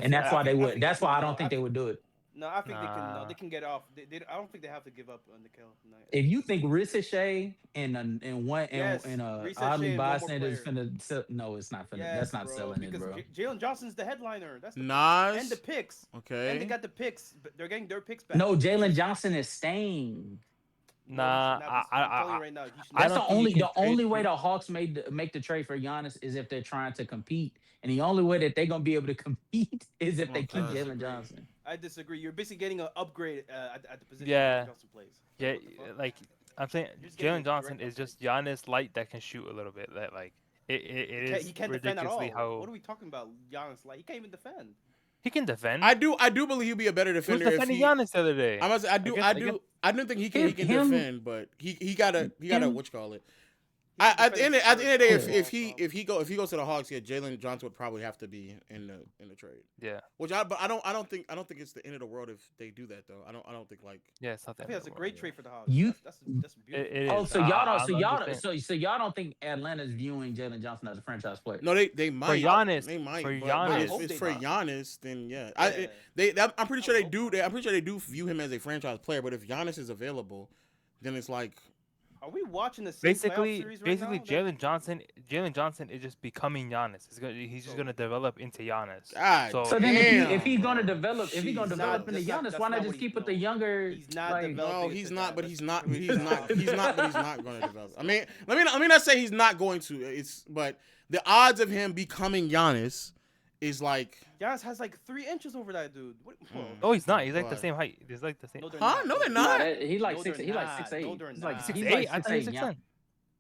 And that's why they would. That's why I don't think they would do it. No, I think they can. No, Nah. they can get off. I don't think they have to give up on Nikhil. No. If you think Ricochet and Yes, Oddly Ricochet and one more Bystander is player. finna sell, no, it's not finna. Yes, That's not bro, selling it, because bro. Jalen Johnson's the headliner. That's the Nas. and the picks. Okay. And they got the picks. But they're getting their picks back. No, Jalen Johnson is staying. Nah, I'm telling you right now. That's the only way the Hawks make the trade for Giannis is if they're trying to compete, and the only way that they're gonna be able to compete is if they keep Jalen Johnson. I disagree. You're basically getting an upgrade at the position Yeah. Jalen Johnson plays. Yeah, like I'm saying, You're just getting Jalen Johnson is just Giannis light that can shoot a little bit. That like it is He can't defend at all. ridiculously how What are we talking about? Giannis, like he can't even defend. he can defend. I do believe he'll be a better Who's defender if defending he. Giannis the other day? I must. I do think he can Him- defend, but he gotta him- what you call it. At the end of the day, if he goes to the Hawks, yeah, Jalen Johnson would probably have to be in the trade. Yeah. Which I don't think it's the end of the world if they do that though. I don't think like. Yeah, it's not I that. think that's a great trade for the Hawks. You- That's beautiful. It Oh, is. so y'all don't, I'm just saying. so y'all don't think Atlanta's viewing Jalen Johnson as a franchise player? No, they might. Giannis, They might. for but Giannis. if it's for Giannis, then yeah. Yeah. I'm pretty sure they do. I'm pretty sure they do view him as a franchise player. But if Giannis is available, then it's like. Are we watching the same Basically, playoff series right now? Jalen Johnson is just becoming Giannis. He's just gonna develop into Giannis. God So then, damn. if he's gonna develop, Jeez. develop into That's not- Giannis, that's why not not what just he- keep with the no. younger? He's not like, developing. No, into he's that. not. But That's- he's not. But he's not going to develop. I mean, let me not say he's not going to. But the odds of him becoming Giannis is like. Giannis has like 3 inches over that dude. Oh, he's not. He's like the What? same height. He's like the same. No, they're Huh? No, they're not. He like No, six. they're He like not. 6'8". No, they're He's like not. he's 6'8"? like I thought he was 6'8". 6'10".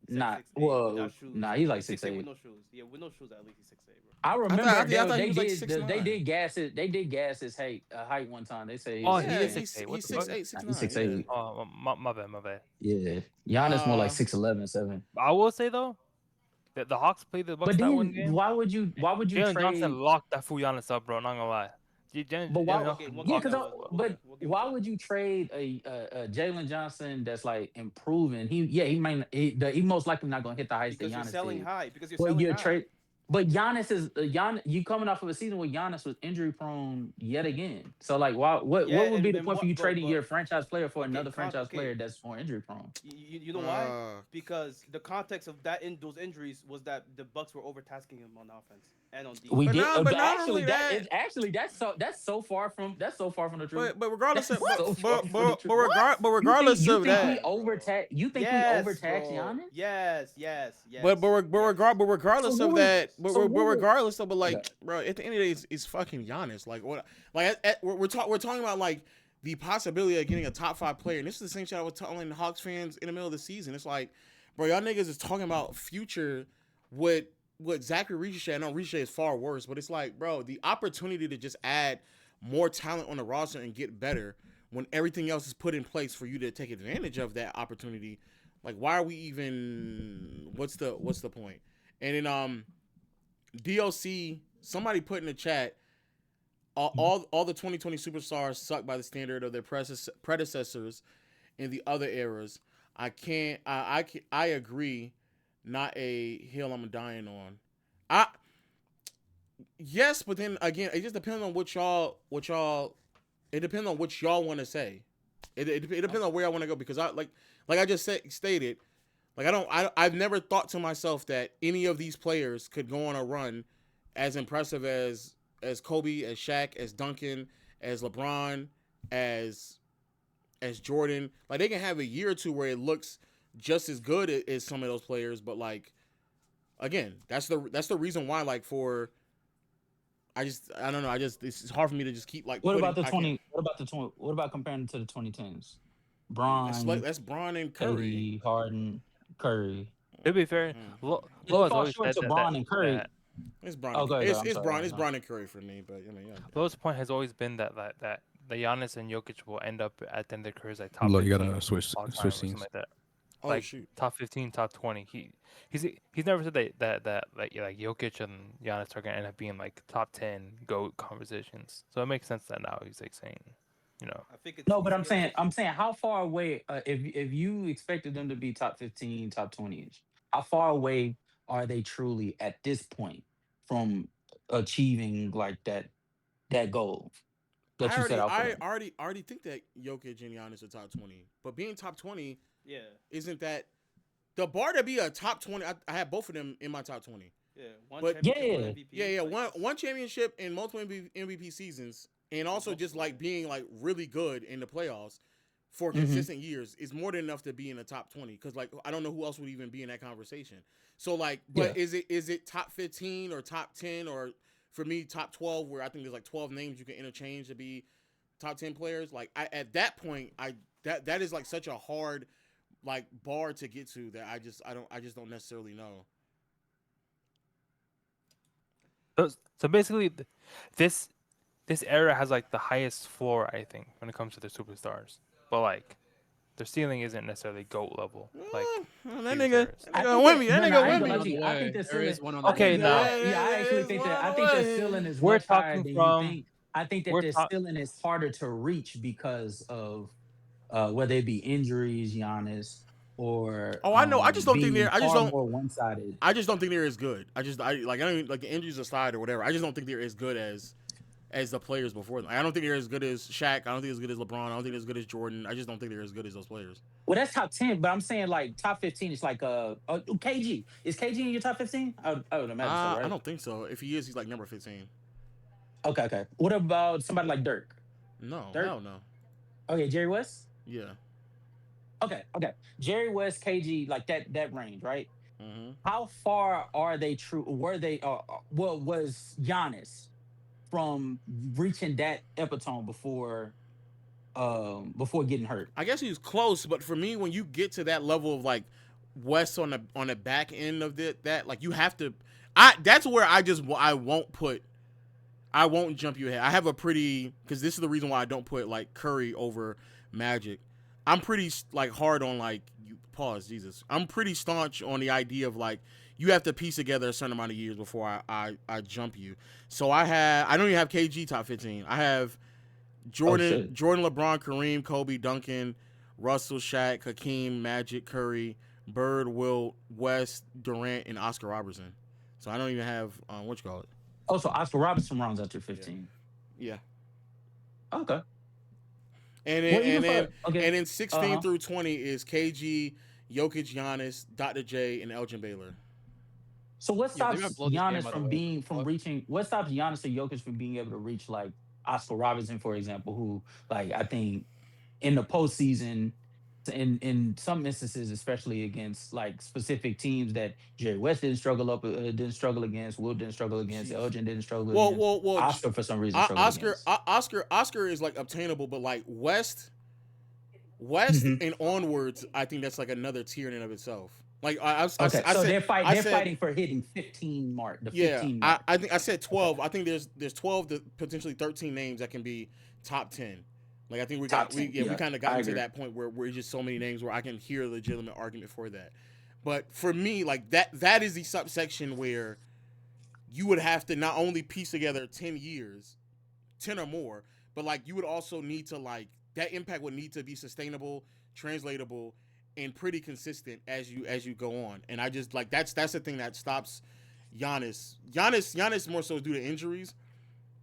Not 6'8" well. without shoes. Nah, he's like 6'8" with 6'8". no shoes. Yeah, with no shoes, at least he's 6'8", bro. I remember I thought he was like they 6'9". did gas it. They did gas his height one time. They say Oh, he's he Yeah, is 6'10". 6'8". What he's the fuck? 6'8", Nah, he's 6'9". Yeah. 6'8". Oh, my bad, my bad. Yeah, Giannis more like 6'11", 7. I will say though, that the Hawks played the Bucks But that one then game. why would you Jalen Johnson trade? locked that fool Giannis up, bro. Not gonna lie. But why? Jalen Johnson What Yeah, game locked that that was? fool up. but What game why was would you trade a Jalen Johnson that's like improving? He most likely not gonna hit the heights that Because you're Giannis selling did. high. Because you're But selling you're high. trade. But Giannis is Giannis. You coming off of a season where Giannis was injury prone yet again. So like, why? What Yeah, would be the and point for what? you trading But your franchise player for okay, another franchise okay. player that's more injury prone? You know why? Because the context of those injuries was that the Bucks were overtasking him on offense and on defense. We did, not but only actually that's so far from the truth. But regardless of That's so far from the truth. but regardless you of think that, we overtax? You think Yes, we overtax bro. Giannis? Yes. but regardless So of what that, was- so what was- regardless of, but like, Okay. bro, at the end of the day, it's fucking Giannis. Like what? Like we're talking about like the possibility of getting a top 5 player, and this is the same shit I was telling the Hawks fans in the middle of the season. It's like, bro, y'all niggas is talking about future. What Zachary Ricochet? I know Ricochet is far worse, but it's like, bro, the opportunity to just add more talent on the roster and get better when everything else is put in place for you to take advantage of that opportunity. Like, why are we even? What's the point? And then DOC, somebody put in the chat, all the 2020 superstars suck by the standard of their predecessors in the other eras. I agree. Not a hill I'm dying on. Yes, but then again, it just depends on what y'all. It depends on what y'all want to say. It depends on where I want to go, because I just stated, like I've never thought to myself that any of these players could go on a run as impressive as Kobe, as Shaq, as Duncan, as LeBron, as Jordan. Like, they can have a year or two where it looks just as good as some of those players, but like, again, that's the reason why, like, I don't know. It's hard for me to just keep like. What about the 20? What about comparing to the 2010s? Braun. That's Braun and Curry. AD, Harden, Curry. To be fair, Lo has always said that. Braun and Curry. It's Braun. Oh, it's Braun and Curry for me, but I mean, yeah. Lo's point has always been that the Giannis and Jokic will end up at the end of their careers like top. Lo, 15 you gotta switch all time or scenes. something like that. Oh, Like shoot. top 15, top 20. He's never said that like Jokic and Giannis are gonna end up being like top 10 GOAT conversations. So it makes sense that now he's like saying, you know. I think No, but I'm saying how far away? If you expected them to be top 15, top 20ish, how far away are they truly at this point from achieving like that goal that you set out for I them? already think that Jokic and Giannis are top 20, but being top 20, yeah, isn't that the bar to be a top 20? I have both of them in my top 20. Yeah, one championship, yeah, one championship and multiple MVP seasons, and also just like being like really good in the playoffs for consistent years is more than enough to be in the top 20. Because like, I don't know who else would even be in that conversation. So like, but is it top 15 or top 10, or for me top 12, where I think there's like 12 names you can interchange to be top 10 players? Like, at that point, that is like such a hard like bar to get to that I just don't necessarily know. So basically, this era has like the highest floor, I think, when it comes to the superstars. But like, their ceiling isn't necessarily GOAT level. Like that nigga win me. That nigga win me. I think there is one on the okay, now I actually think that their ceiling is much higher than you think. I think that their ceiling is harder to reach because of whether it be injuries, Giannis, or I know. I just don't think they're. more one-sided. I just don't think they're as good. I don't even, like, the injuries aside or whatever. I just don't think they're as good as the players before them. I don't think they're as good as Shaq. I don't think they're as good as LeBron. I don't think they're as good as Jordan. I just don't think they're as good as those players. Well, that's top 10, but I'm saying like top 15 is like KG. Is KG in your top 15? I would imagine so, right? I don't think so. If he is, he's like number 15. Okay. What about somebody like Dirk? No, Dirk? hell no. Okay, Jerry West? Yeah. Okay. Jerry West, KG, like that range, right? Mm-hmm. How far are they true? Were they? Was Giannis from reaching that epitome before getting hurt? I guess he was close, but for me, when you get to that level of like West on the back end of that. Like you have to. That's where I won't jump you ahead. I have a pretty, because this is the reason why I don't put like Curry over Magic. I'm pretty like hard on like Jesus. I'm pretty staunch on the idea of like you have to piece together a certain amount of years before I jump you. So I don't even have KG top 15. I have Jordan, LeBron, Kareem, Kobe, Duncan, Russell, Shaq, Hakeem, Magic, Curry, Bird, Wilt, West, Durant, and Oscar Robertson. So I don't even have what you call it. Oh, so Oscar Robertson rounds out your 15. Yeah. Okay. And then 16 through 20 is KG, Jokic, Giannis, Dr. J, and Elgin Baylor. So what stops Giannis from reaching? What stops Giannis and Jokic from being able to reach like Oscar Robertson, for example, who like I think in the postseason, in some instances, especially against like specific teams that Jerry West didn't struggle against, Will didn't struggle against, Elgin didn't struggle against. Oscar for some reason Oscar is like obtainable, but like West and onwards, I think that's like another tier in and of itself. Like they're fighting for hitting 15 mark. The 15 mark. I think I said 12. I think there's 12 to potentially 13 names that can be top 10. Like I think we kind of got to that point where we're just so many names where I can hear a legitimate argument for that. But for me, like that is the subsection where you would have to not only piece together 10 years, 10 or more, but like you would also need to like that impact would need to be sustainable, translatable, and pretty consistent as you go on. And I just like that's the thing that stops Giannis. Giannis more so due to injuries.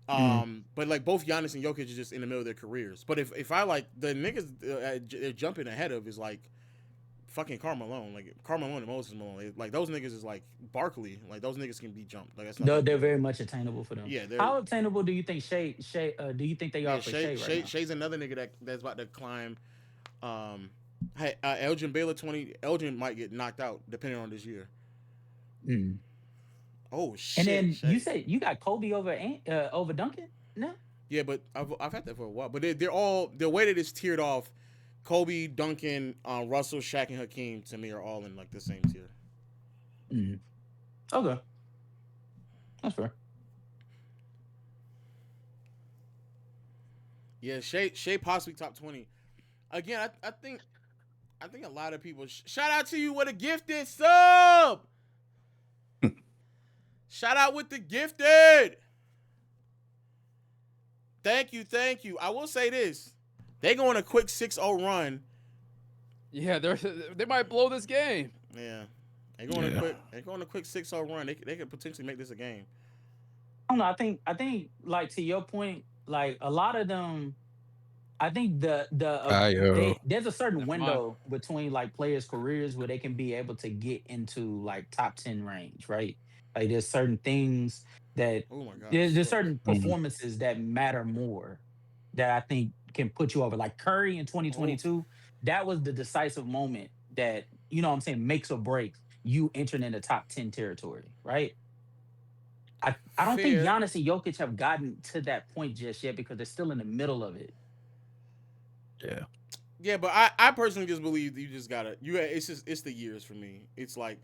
But like both Giannis and Jokic are just in the middle of their careers. But if I like the niggas they're jumping ahead of is like fucking Karl Malone, like Karl Malone and Moses Malone, like those niggas is like Barkley, like those niggas can be jumped. Like that's they're very much attainable for them. Yeah, how attainable do you think Shea? Do you think they are for Shea right now? Shay's another nigga that's about to climb. Elgin Baylor 20. Elgin might get knocked out depending on this year. Oh shit! And then you said you got Kobe over Duncan? No. Yeah, but I've had that for a while. But they're all the way that it's tiered off. Kobe, Duncan, Russell, Shaq, and Hakeem to me are all in like the same tier. Okay, that's fair. Yeah, Shea possibly top 20. Again, I think a lot of people. Shout out to you with a gifted sub. Shout out with the gifted. Thank you. I will say this. They go on a quick 6-0 run. Yeah, they might blow this game. Yeah. They go on a quick 6-0 run. They could potentially make this a game. I don't know. I think like to your point, like a lot of them, I think there's a certain window between like players' careers where they can be able to get into like top 10 range, right? Like there's certain things that there's certain performances that matter more that I think can put you over. Like Curry in 2022, that was the decisive moment that, you know what I'm saying, makes or breaks you entering in the top 10 territory, right? I don't think Giannis and Jokic have gotten to that point just yet because they're still in the middle of it. Yeah, but I personally just believe you just gotta it's the years for me. It's like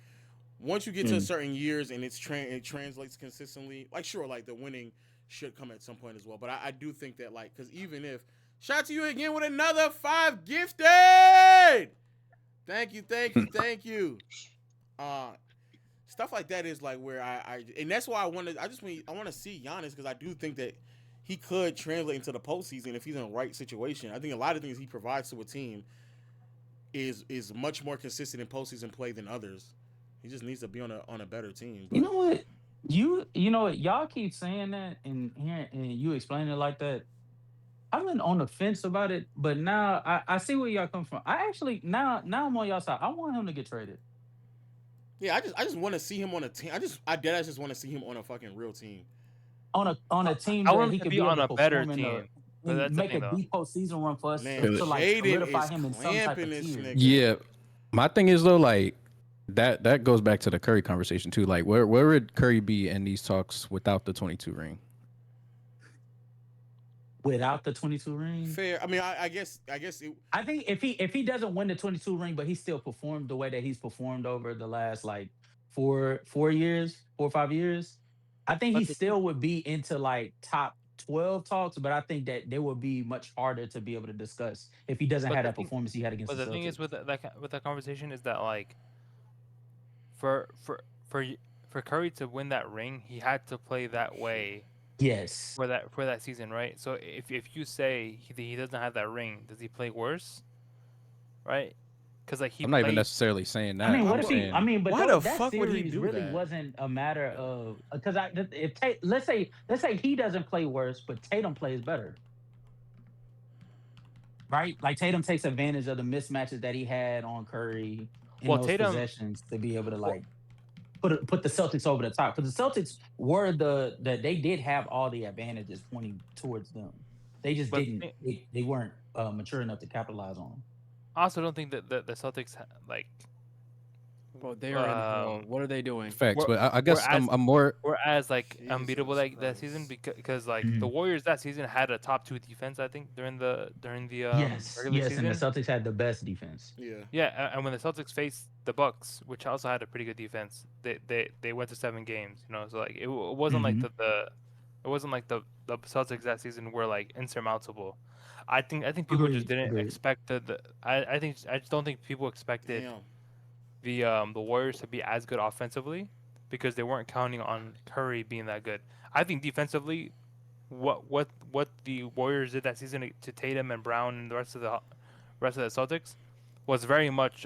once you get to certain years and it translates consistently, like sure, like the winning should come at some point as well. But I do think that like because even if shout out to you again with another 5 gifted. Thank you. Stuff like that is like where I and that's why I want to see Giannis because I do think that he could translate into the postseason if he's in the right situation. I think a lot of things he provides to a team is much more consistent in postseason play than others. He just needs to be on a better team. But. You know what? You know what? Y'all keep saying that and you explain it like that. I've been on the fence about it, but now I see where y'all come from. I actually now I'm on y'all side. I want him to get traded. Yeah, I just want to see him on a team. I just want to see him on a fucking real team. On a team I that want he to could be on a better team. And make a deep postseason run for us to like solidify him in some type of tier. Yeah, my thing is though, like that goes back to the Curry conversation too. Like, where would Curry be in these talks without the 22 ring? without the 22 ring. Fair. I mean, I guess it. I think if he doesn't win the 22 ring, but he still performed the way that he's performed over the last like 4 years, 4 or 5 years, I think he But the thing, still would be into like top 12 talks. But I think that they would be much harder to be able to discuss if he doesn't but have the that thing, performance he had against but the the thing is Celtics. with with that conversation is that like for for for for Curry to win that ring, he had to play that way Yes. for that season, right? So if you say he doesn't have that ring, does he play worse, right? Because like he I'm not even played. necessarily saying I that. mean, what I'm if he? I saying mean, but Why the that fuck would he series do really that? wasn't a matter of because if let's say he doesn't play worse, but Tatum plays better, right? Like Tatum takes advantage of the mismatches that he had on Curry in Well, those Tatum. possessions to be able to Well, like put the Celtics over the top. Because the Celtics were they did have all the advantages pointing towards them. They just but didn't. They weren't mature enough to capitalize on them. I also don't think that the Celtics like Bro, they are in hell. What are they doing? facts, were but I were guess as I'm more. were as like unbeatable Jesus like that season Christ. because like the Mhm. Warriors that season had a top two defense I think during the Yes, regular yes, and the season. Celtics had the best defense. Yeah. Yeah, and when the Celtics faced the Bucks, which also had a pretty good defense, they went to 7 games. You know, so like it wasn't like Hmm. it wasn't like the Celtics that season were like insurmountable. I think people just Agreed. didn't Agreed. expect I just don't think people expected Damn. the Warriors to be as good offensively because they weren't counting on Curry being that good. I think defensively, what the Warriors did that season to Tatum and Brown and the rest of the Celtics was very much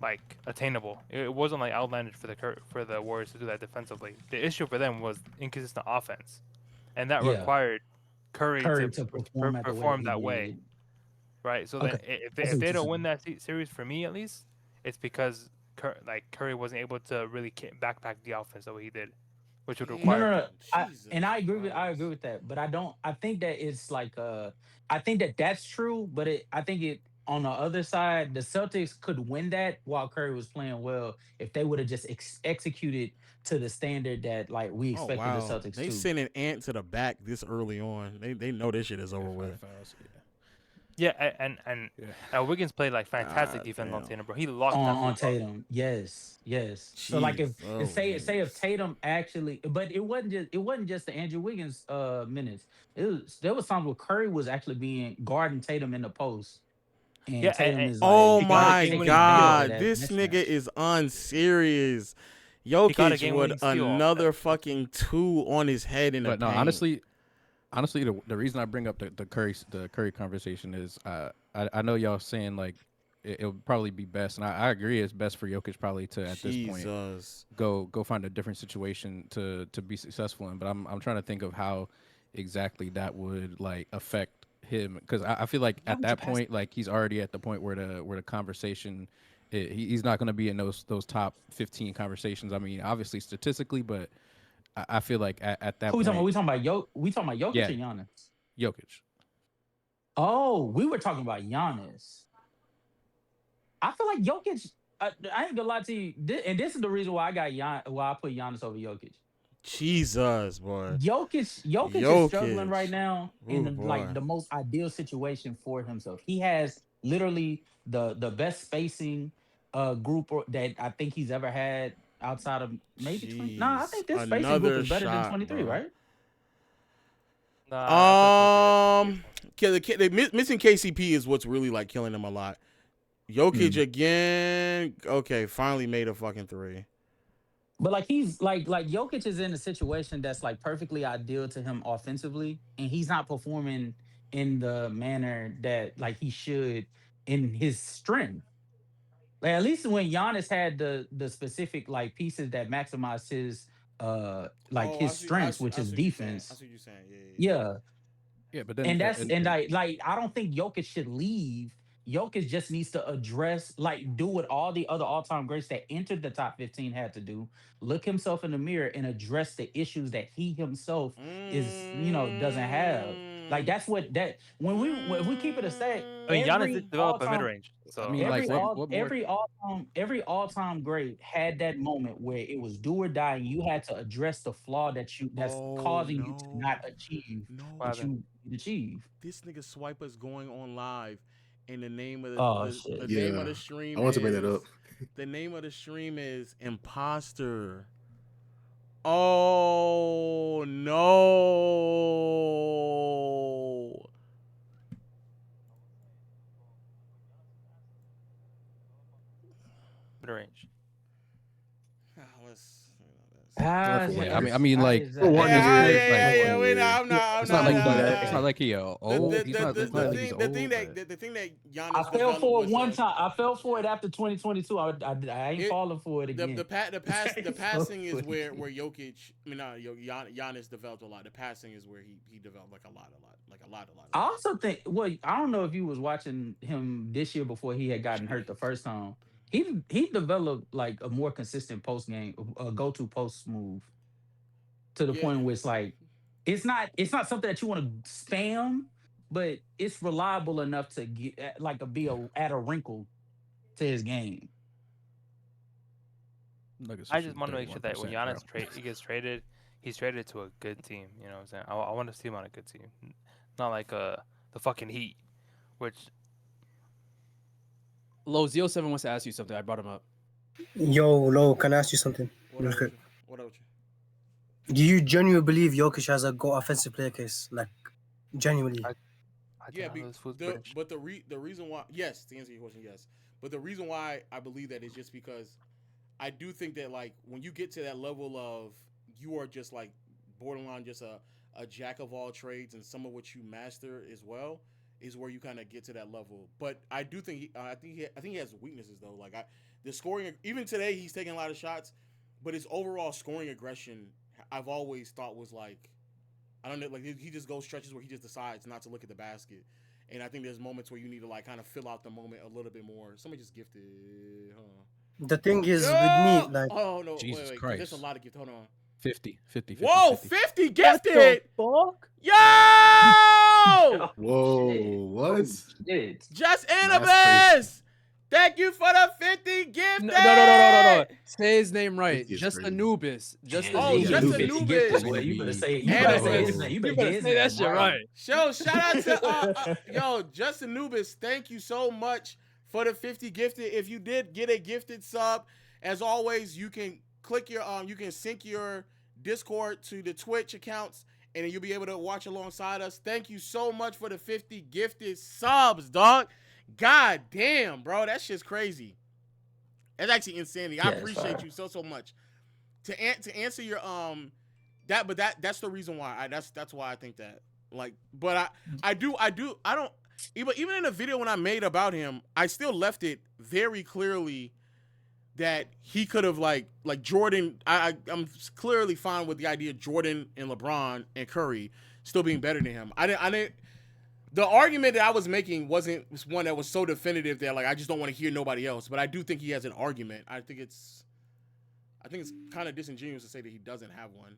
like attainable. It wasn't like outlandish for for the Warriors to do that defensively. The issue for them was inconsistent offense, and that Yeah, required Curry to Curry to perform at the way that perform he that way, did. right? So then Okay, I see if what they you're don't win saying. that series, for me at least, it's because Curry wasn't able to really backpack the offense the way he did, which would No, require. no, Damn. no. And Jesus I agree Christ. with that, but I don't. I think that it's like I think that that's true, but I think it on the other side, the Celtics could win that while Curry was playing well if they would have just executed to the standard that like we Oh expected the wow. Celtics They to. sending Ant to the back this early on. They know this shit is Yeah, over five with. fouls. Yeah, Yeah. Wiggins played like fantastic God defense on damn. Tatum, bro. He locked that fool On up. Tatum. Yes, yes. So like Jeez. if Oh say if jeez. Tatum actually, but it wasn't just the Andrew Wiggins minutes. There was times where Curry was actually being guarding Tatum in the post, and Yeah, Tatum is Oh he like got a my game taking winning advantage steal. of God. that This nigga mismatch. is unserious. He got a Jokic game with winning steal off another that. fucking two on his head in the But no, paint. honestly, the reason I bring up the Curry conversation is I know y'all saying like it would probably be best, and I agree it's best for Jokic probably to at this point Jesus. go find a different situation to be successful in. But I'm trying to think of how exactly that would like affect him because I feel like Why at would you that pass? point like he's already at the point where the conversation he's not going to be in those top 15 conversations. I mean, obviously statistically, but I feel like at that Who we talking about? point, We talking about Jokic yeah, or Giannis? Jokic. Oh, we were talking about Giannis. I feel like Jokic. I ain't gonna lie to you, and this is the reason why why I put Giannis over Jokic. Jesus, boy. Jokic is struggling right Jokic. now Oh in like boy. the most ideal situation for himself. He has literally the best spacing that I think he's ever had outside of maybe 20. Nah, I Jeez. think this spacing group Another is better than shot, 23, bro. right? Nah, I thought 23 had pretty Um, decent. missing KCP is what's really like killing him a lot. Jokic Mm. again. Okay, finally made a fucking three. But like he's like Jokic is in a situation that's like perfectly ideal to him offensively, and he's not performing in the manner that like he should in his strength. Like at least when Giannis had the specific like pieces that maximized his like Oh, his strengths, which I is see what you're saying. I defense. see what you're saying. Yeah, yeah, yeah. Yeah. Yeah, but then And that's and and I don't think Jokic should leave. Jokic just needs to address, like, do what all the other all-time greats that entered the top 15 had to do. Look himself in the mirror and address the issues that he himself doesn't have. Like that's what that if we keep it a stack, I mean, Giannis every did develop all a mid time range, so I mean, like what more? every all time great had that moment where it was do or die, and you had to address the flaw that's Oh causing you to no, not achieve no! what what happened? you achieve. This nigga Swiper's going on live, and the name of Oh the shit. name of Yeah, the I stream want to bring that is up. the name of the stream is Imposter. Oh no! Mid range. Let's. How is Yeah, that? I mean, How like is For that? one Yeah, year, like yeah. Wait, no, I'm Yeah, not. I'm it's not not. like don't do that. it's not like he old. It's not like he's old. But The thing that I Giannis fell developed for it was one time. I fell for it after 2022. I ain't it. falling for it The again. the Ain't falling passing for is it where again. Jokic. I mean, not Giannis developed a lot. The passing is where he developed like a lot, like a lot. I also think. Well, I don't know if you was watching him this year before he had gotten hurt the first time. He developed like a more consistent post game, a go to post move to the Yeah, point where it's like it's not something that you want to spam, but it's reliable enough to get like add a wrinkle to his game. Nuggets are I just shooting want to make sure that when 31%, bro. Giannis he gets traded, he's traded to a good team. You know what I'm saying? I want to see him on a good team, not like the fucking Heat, which Lo, Zio7 wants to ask you something. I brought him up. Yo, Lo, can I ask you something? What Real up quick. with you? What up with you? Do you genuinely believe Jokic has a go offensive player case? Like, genuinely? I Yeah, don't know this fool's the British. but the reason why, yes, to answer your question, yes, but the reason why I believe that is just because I do think that like when you get to that level of you are just like borderline just a jack of all trades and some of what you master as well is where you kind of get to that level. But I do think I think he has weaknesses though. Like the scoring, even today he's taking a lot of shots, but his overall scoring aggression I've always thought was like, I don't know, like he just goes stretches where he just decides not to look at the basket. And I think there's moments where you need to like kind of fill out the moment a little bit more. Somebody just gifted. Hold on. The thing is with me, like, Oh no, Jesus wait, Christ. there's a lot of gift. Hold on. 50. Whoa, 50 gifted. Fuck. Yo! Whoa, what? Shit. Just That's Annabis! Thank you for the 50 gifted! No. Say his name right. 50 is Just crazy. Anubis. Just Yeah, Oh, he just gifted, Anubis. he gifted, boy. Gonna You better be- say You better say his name. You better You better get his say that name shit right. Shout out to yo, Justin Anubis. Thank you so much for the 50 gifted. If you did get a gifted sub, as always, you can click your you can sync your Discord to the Twitch accounts, and then you'll be able to watch alongside us. Thank you so much for the 50 gifted subs, dog. God damn, bro, that shit's crazy. That's actually insanity. I Yeah, it's appreciate fire. you so much. To answer your that's the reason why that's why I think that. Like, but I don't even in the video when I made about him, I still left it very clearly that he could have like Jordan. I'm clearly fine with the idea of Jordan and LeBron and Curry still being better than him. I didn't. The argument that I was making wasn't one that was so definitive that like I just don't want to hear nobody else. But I do think he has an argument. I think it's kind of disingenuous to say that he doesn't have one.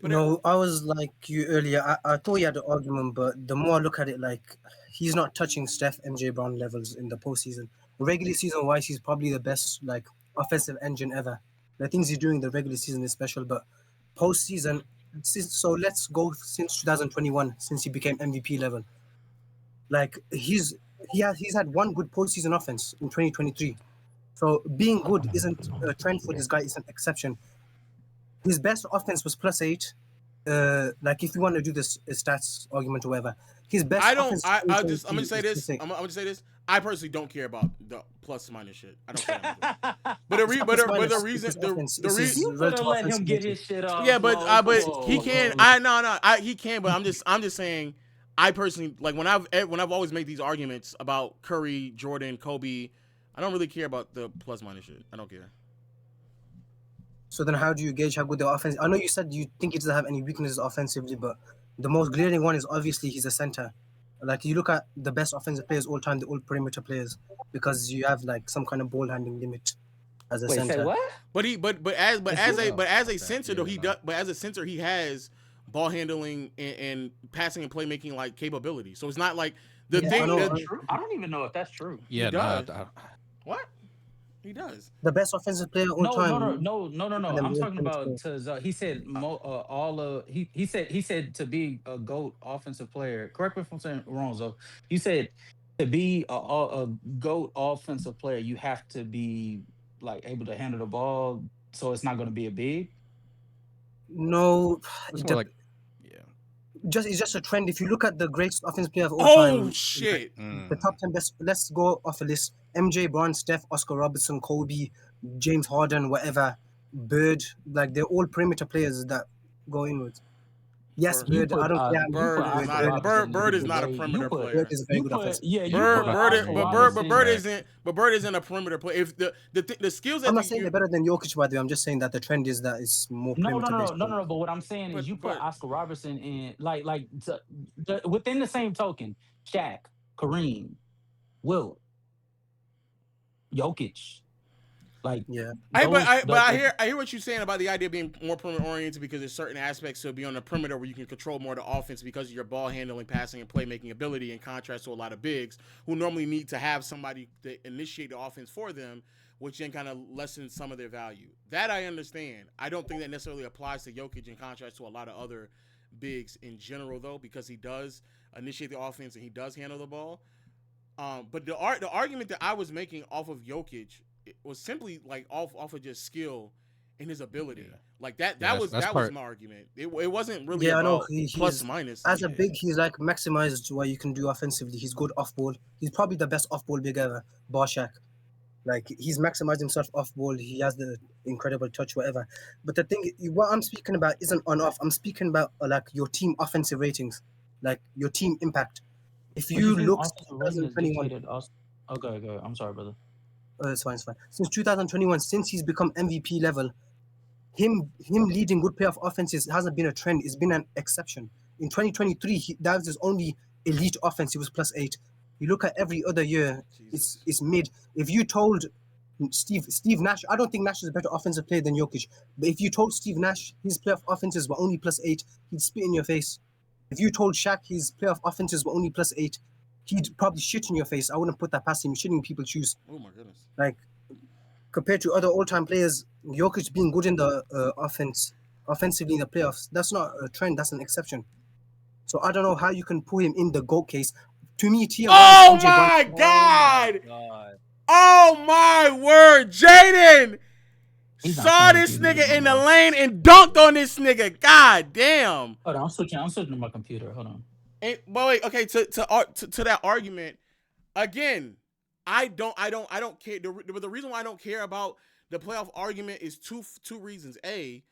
But no, I was like you earlier. I thought he had an argument, but the more I look at it, like, he's not touching Steph, MJ Brown levels in the postseason. Regular season wise, he's probably the best like offensive engine ever. The things he's doing in the regular season is special, but postseason. So let's go since 2021, since he became MVP level. Like he's had one good postseason offense in 2023. So being good isn't a trend for this guy; it's an exception. His best offense was +8. Like if you want to do this stats argument or whatever, his best. I don't. Offense I'm gonna say is this. +8. I'm gonna say this. I personally don't care about the plus minus shit. I don't care. About that. But It's not plus the minus, reason it's his offense, the it's his reason You could relative have let offensive him get rating. his shit off. yeah, but Lo. but Come he on, can. Lo. He can. But I'm just saying. I personally like when I've always made these arguments about Curry, Jordan, Kobe. I don't really care about the plus minus shit. I don't care. So then, how do you gauge how good the offense? I know you said you think he doesn't have any weaknesses offensively, but the most glaring one is obviously he's a center. Like you look at the best offensive players all time, the all perimeter players, because you have like some kind of ball handling limit as a Wait, say center. what? But as a center though he does. But as a center he has ball handling and passing and playmaking like capability. So it's not like the Is thing that that even true? I don't even know if that's true. he Yeah, nah. does. What? He does. The best offensive player all No, no, time. no. And then I'm Will talking Smith about score. to he said all he said to be a GOAT offensive player. Correct me if I'm saying wrong, Zo. You said to be a GOAT offensive player, you have to be like able to handle the ball, so it's not going to be a big. No, It's it more dep- like, yeah. it's just a trend. If you look at the greatest offensive player of all Oh time, shit! the top 10 best. Let's go off a list: MJ, Brown, Steph, Oscar Robertson, Kobe, James Harden, whatever, Bird. Like they're all perimeter players that go in with. Yes, For You Bird. I put don't care how many you Bird put people is Bird. Oscar not a Bird, Robertson Bird is into not a way perimeter Bird player. is a very you good put offensive. you put Oscar Bird Robertson. isn't. But Bird isn't a perimeter player. If the skills I'm that not saying you they're better than Jokic, by the way. I'm just saying that the trend is that it's more No, no, perimeter no, based. no, no, no. But what I'm saying is, you put but Oscar Robertson in, within the same token, Shaq, Kareem, Wilt, Jokic, like Yeah. those. I hear what you're saying about the idea of being more perimeter oriented because there's certain aspects to be on the perimeter where you can control more of the offense because of your ball handling, passing, and playmaking ability. In contrast to a lot of bigs who normally need to have somebody to initiate the offense for them, which then kind of lessens some of their value. That I understand. I don't think that necessarily applies to Jokic in contrast to a lot of other bigs in general, though, because he does initiate the offense and he does handle the ball. But the argument that I was making off of Jokic was simply like off of just skill and his ability. Yeah. Like that Yeah, was that's that was part. my argument. It wasn't really Yeah, I know about plus he's minus. as a big, he's like maximized what you can do offensively. He's good off ball. He's probably the best off ball big ever, bar Shaq. Like he's maximized himself off ball. He has the incredible touch, whatever. But the thing, what I'm speaking about isn't on off. I'm speaking about like your team offensive ratings, like your team impact. If But your you team look offensive rating is 2021, dictated. Also, okay, go. I'm sorry, brother. it's fine, it's fine. Since 2021, since he's become MVP level, him leading good playoff offenses hasn't been a trend. It's been an exception. In 2023, that was his only elite offense. He was +8. You look at every other year, it's mid. If you told Steve Nash, I don't think Nash is a better offensive player than Jokic. But if you told Steve Nash his playoff offenses were only +8, he'd spit in your face. If you told Shaq his playoff offenses were only +8, he'd probably shit in your face. I wouldn't put that past him. Shitting people's shoes. Oh my goodness. Like compared to other all-time players, Jokic being good in the offensively in the playoffs, that's not a trend. That's an exception. So I don't know how you can put him in the GOAT case. To me, tier Oh one is MJ my Brown. god! God. Oh my word, Jaden He's not saw playing this with you nigga no in the more. lane and dunked on this nigga. God damn. Hold on, I'm switching to my computer. Hold on. And, but wait, okay, to that argument, again, I don't care. The reason why I don't care about the playoff argument is two reasons. A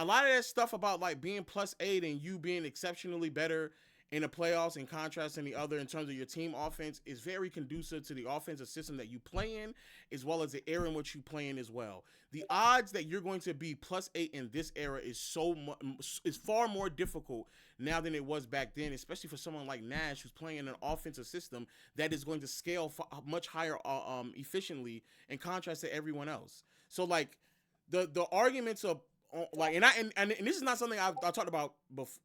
lot of that stuff about like being +8 and you being exceptionally better in the playoffs in contrast to the other in terms of your team offense is very conducive to the offensive system that you play in, as well as the era in which you play in as well. The odds that you're going to be +8 in this era is far more difficult now than it was back then, especially for someone like Nash who's playing in an offensive system that is going to scale much higher efficiently in contrast to everyone else. So like the arguments of like and this is not something I talked about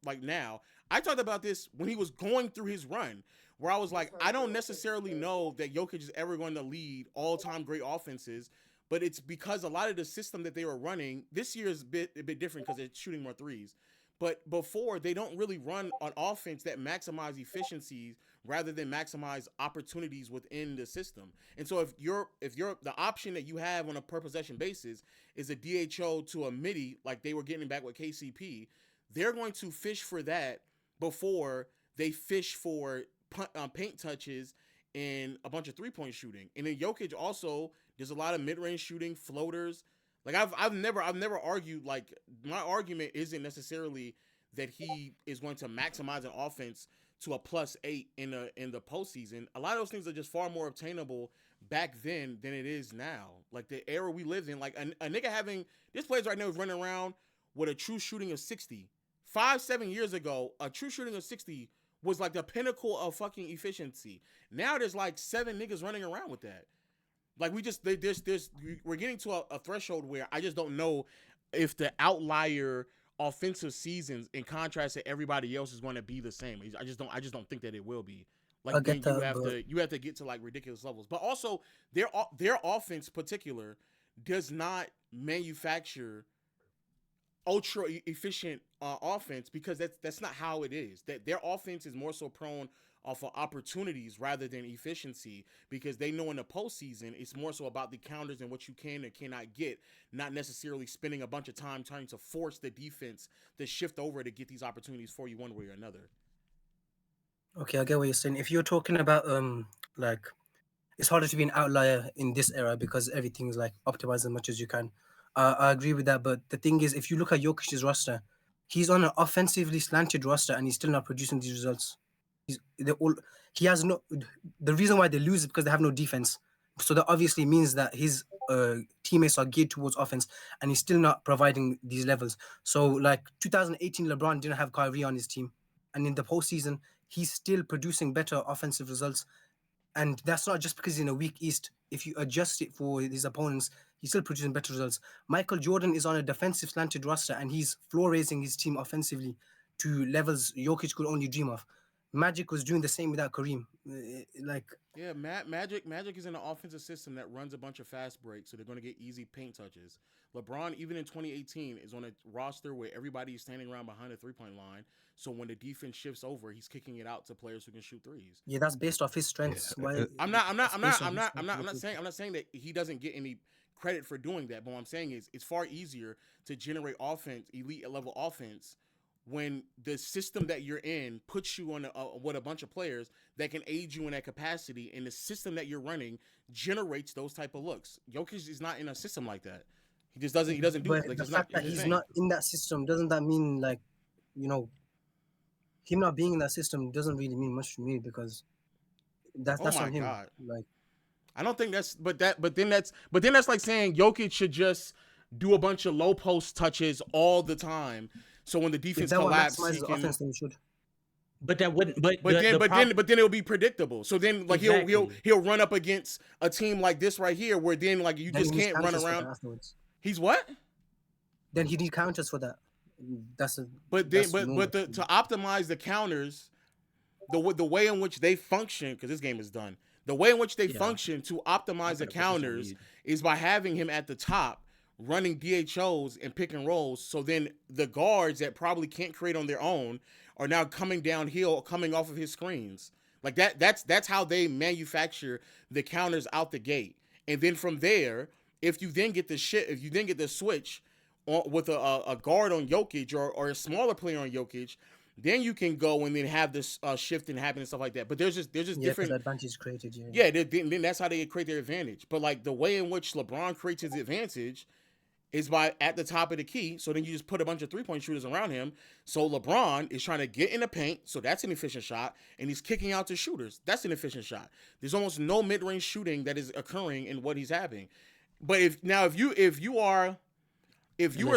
like now. I talked about this when he was going through his run, where I was like, I don't necessarily know that Jokic is ever going to lead all-time great offenses, but it's because a lot of the system that they were running this year is a bit different because they're shooting more threes. But before, they don't really run on offense that maximize efficiencies rather than maximize opportunities within the system. And so if you're the option that you have on a per possession basis is a DHO to a midi, like they were getting back with KCP, they're going to fish for that before they fish for paint touches and a bunch of three-point shooting. And then Jokic also, there's a lot of mid-range shooting, floaters. Like I've never argued, like my argument isn't necessarily that he is going to maximize an offense to a +8 in the postseason. A lot of those things are just far more obtainable back then than it is now. Like the era we lived in, like a nigga having this players right now is running around with a true shooting of 60. 5-7 years ago, a true shooting of 60 was like the pinnacle of fucking efficiency. Now there's like 7 niggas running around with that. Like we're getting to a threshold where I just don't know if the outlier offensive seasons in contrast to everybody else is going to be the same. I just don't think that it will be. I Like get then that, but you have to get to like ridiculous levels. But also their offense particular does not manufacture ultra efficient offense because that's not how it is. That their offense is more so prone off of opportunities rather than efficiency because they know in the postseason it's more so about the counters and what you can and cannot get, not necessarily spending a bunch of time trying to force the defense to shift over to get these opportunities for you one way or another. okay, I get what you're saying. If you're talking about like it's harder to be an outlier in this era because everything's like optimized as much as you can. I agree with that, but the thing is, if you look at Jokic's roster, he's on an offensively slanted roster and he's still not producing these results. They're all he has no. The reason why they lose is because they have no defense. So that obviously means that his teammates are geared towards offense, and he's still not providing these levels. So like 2018, LeBron didn't have Kyrie on his team, and in the postseason, he's still producing better offensive results. And that's not just because he's in a weak East. If you adjust it for his opponents, he's still producing better results. Michael Jordan is on a defensive slanted roster, and he's floor raising his team offensively to levels Jokic could only dream of. Magic was doing the same without Kareem. Like Yeah, Magic is in an offensive system that runs a bunch of fast breaks, so they're going to get easy paint touches. LeBron, even in 2018, is on a roster where everybody is standing around behind the 3-point line. So when the defense shifts over, he's kicking it out to players who can shoot threes. yeah, that's based off his strengths. Why? I'm not That's based on his strengths. I'm not saying that he doesn't get any credit for doing that. But what I'm saying is it's far easier to generate offense, elite level offense, when the system that you're in puts you on with a bunch of players that can aid you in that capacity, and the system that you're running generates those type of looks. Jokic is not in a system like that. He just doesn't. He doesn't do But it. Like the it's fact not. that he's not in that system doesn't that mean like, you know, him not being in that system doesn't really mean much to me because Oh that's my on him. god. Like I don't think that's. But then that's like saying Jokic should just do a bunch of low post touches all the time. So when the if defense that what collapses, he maximizes can. offense, then he should. But that wouldn't. But But the problem. then it'll be predictable. So then like Exactly. he'll run up against a team like this right here, where then like you Then just he needs can't run counters for that around. afterwards. He's what? Then he need counters for that. That's a. But then That's normal. to optimize the counters, the way in which they function, because this game is done. The way in which they function to optimize the counters is by having him at the top running DHOs and pick and rolls. So then the guards that probably can't create on their own are now coming downhill, coming off of his screens. Like that's how they manufacture the counters out the gate. And then from there, if you then get the switch with a guard on Jokic or a smaller player on Jokic, then you can go and then have this shift and happen and stuff like that. But there's just different advantage created. Yeah, then that's how they create their advantage. But like the way in which LeBron creates his advantage is by at the top of the key. So then you just put a bunch of 3-point shooters around him. So LeBron is trying to get in the paint. So that's an efficient shot. And he's kicking out to shooters. That's an efficient shot. There's almost no mid-range shooting that is occurring in what he's having. But if you're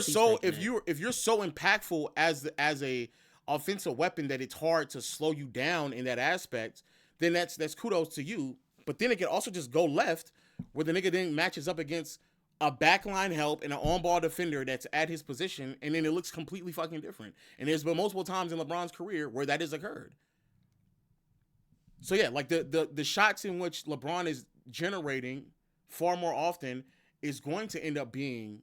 so impactful as a offensive weapon that it's hard to slow you down in that aspect, then that's kudos to you. But then it can also just go left where the nigga then matches up against a backline help and an on-ball defender that's at his position, and then it looks completely fucking different. And there's been multiple times in LeBron's career where that has occurred. So yeah, like the shots in which LeBron is generating far more often is going to end up being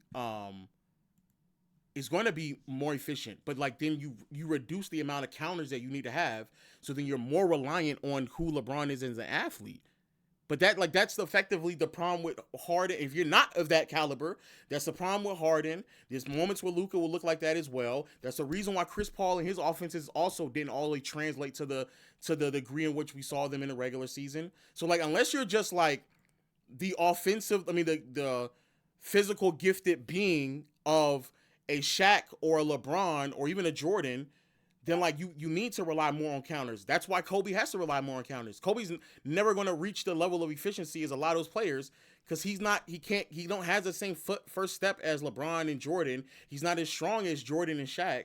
is going to be more efficient. But like then you reduce the amount of counters that you need to have, so then you're more reliant on who LeBron is as an athlete. But that's effectively the problem with Harden. If you're not of that caliber, that's the problem with Harden. There's moments where Luka will look like that as well. That's the reason why Chris Paul and his offenses also didn't always translate to the degree in which we saw them in the regular season. So like unless you're just like the offensive, the physical gifted being of a Shaq or a LeBron or even a Jordan, then like you need to rely more on counters. That's why Kobe has to rely more on counters. Kobe's never going to reach the level of efficiency as a lot of those players because he don't have the same first step as LeBron and Jordan. He's not as strong as Jordan and Shaq.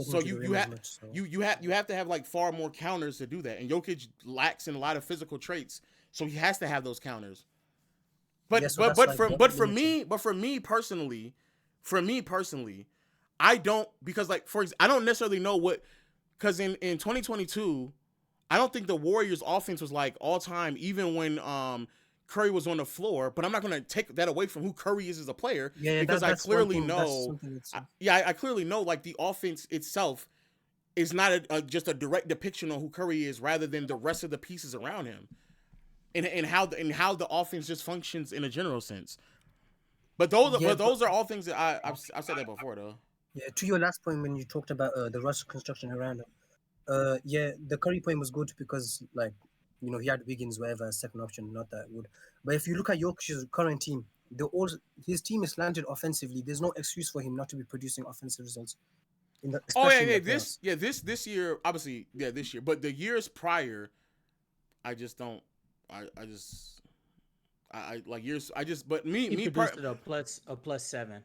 So you have to have like far more counters to do that. And Jokic lacks in a lot of physical traits, so he has to have those counters. But for me personally, I don't because like I don't necessarily know what because in 2022, I don't think the Warriors offense was like all time, even when Curry was on the floor. But I'm not gonna take that away from who Curry is as a player because I clearly know. I clearly know like the offense itself is not just a direct depiction of who Curry is, rather than the rest of the pieces around him, and how the offense just functions in a general sense. But those are all things that I've said that before though. Yeah, to your last point when you talked about the roster construction around him, yeah, the Curry point was good because like he had Wiggins whatever as second option, not that good. But if you look at Jokic's current team, his team is slanted offensively. There's no excuse for him not to be producing offensive results. This year obviously this year, but the years prior, I just don't. I like years. I just but me He me produced a +7.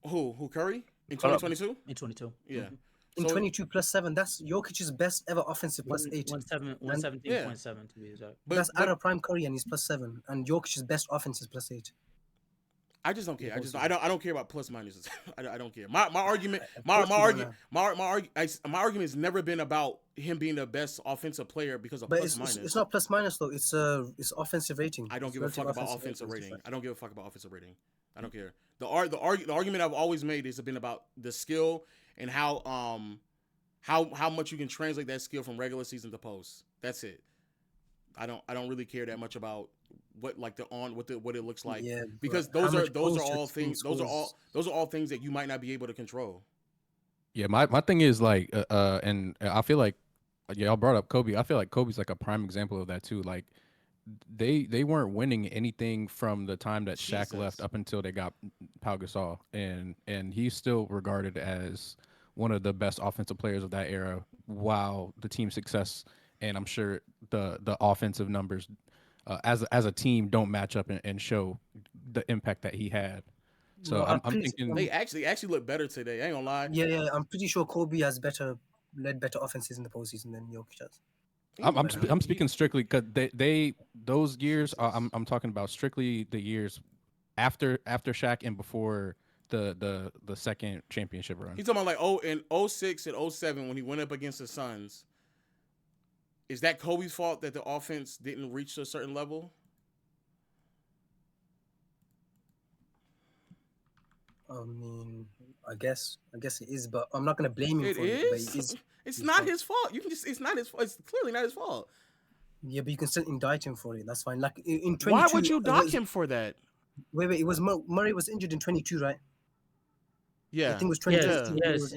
Who Curry in 2022? In 22. Yeah. Mm-hmm. In 22 +7, that's Jokic's best ever offensive +8. 117.7 to be exact. That's out of prime Curry and he's +7, and Jokic's best offense is +8. I just don't care. I don't care about plus minuses. I don't care. My argument has never been about him being the best offensive player because of plus minus. It's not plus minus though. It's offensive rating. I don't give a fuck about offensive rating. I don't give a fuck about offensive rating. I don't care. The argument I've always made has been about the skill and how much you can translate that skill from regular season to post. That's it. I don't really care that much about what like what it looks like, because those are all things that you might not be able to control. Yeah, my thing is like and I feel like y'all brought up Kobe. I feel like Kobe's like a prime example of that too. Like they weren't winning anything from the time that Shaq left up until they got Pau Gasol, and he's still regarded as one of the best offensive players of that era, while the team success and I'm sure the offensive numbers as a team don't match up and show the impact that he had. So I'm thinking they actually look better today. I ain't gonna lie. Yeah, I'm pretty sure Kobe has led better offenses in the postseason than Jokic has. I'm speaking strictly because they those years. I'm talking about strictly the years after Shaq and before the second championship run. He's talking about like in 06 and 07 when he went up against the Suns. Is that Kobe's fault that the offense didn't reach a certain level? I mean, I guess it is, but I'm not gonna blame him for it. But it is. It's not his fault. It's not his fault. It's clearly not his fault. Yeah, but you can still indict him for it. That's fine. Like in 22. Why would you dock him for that? Wait. It was Murray was injured in 22, right? Yeah. I think it was 22. Yes.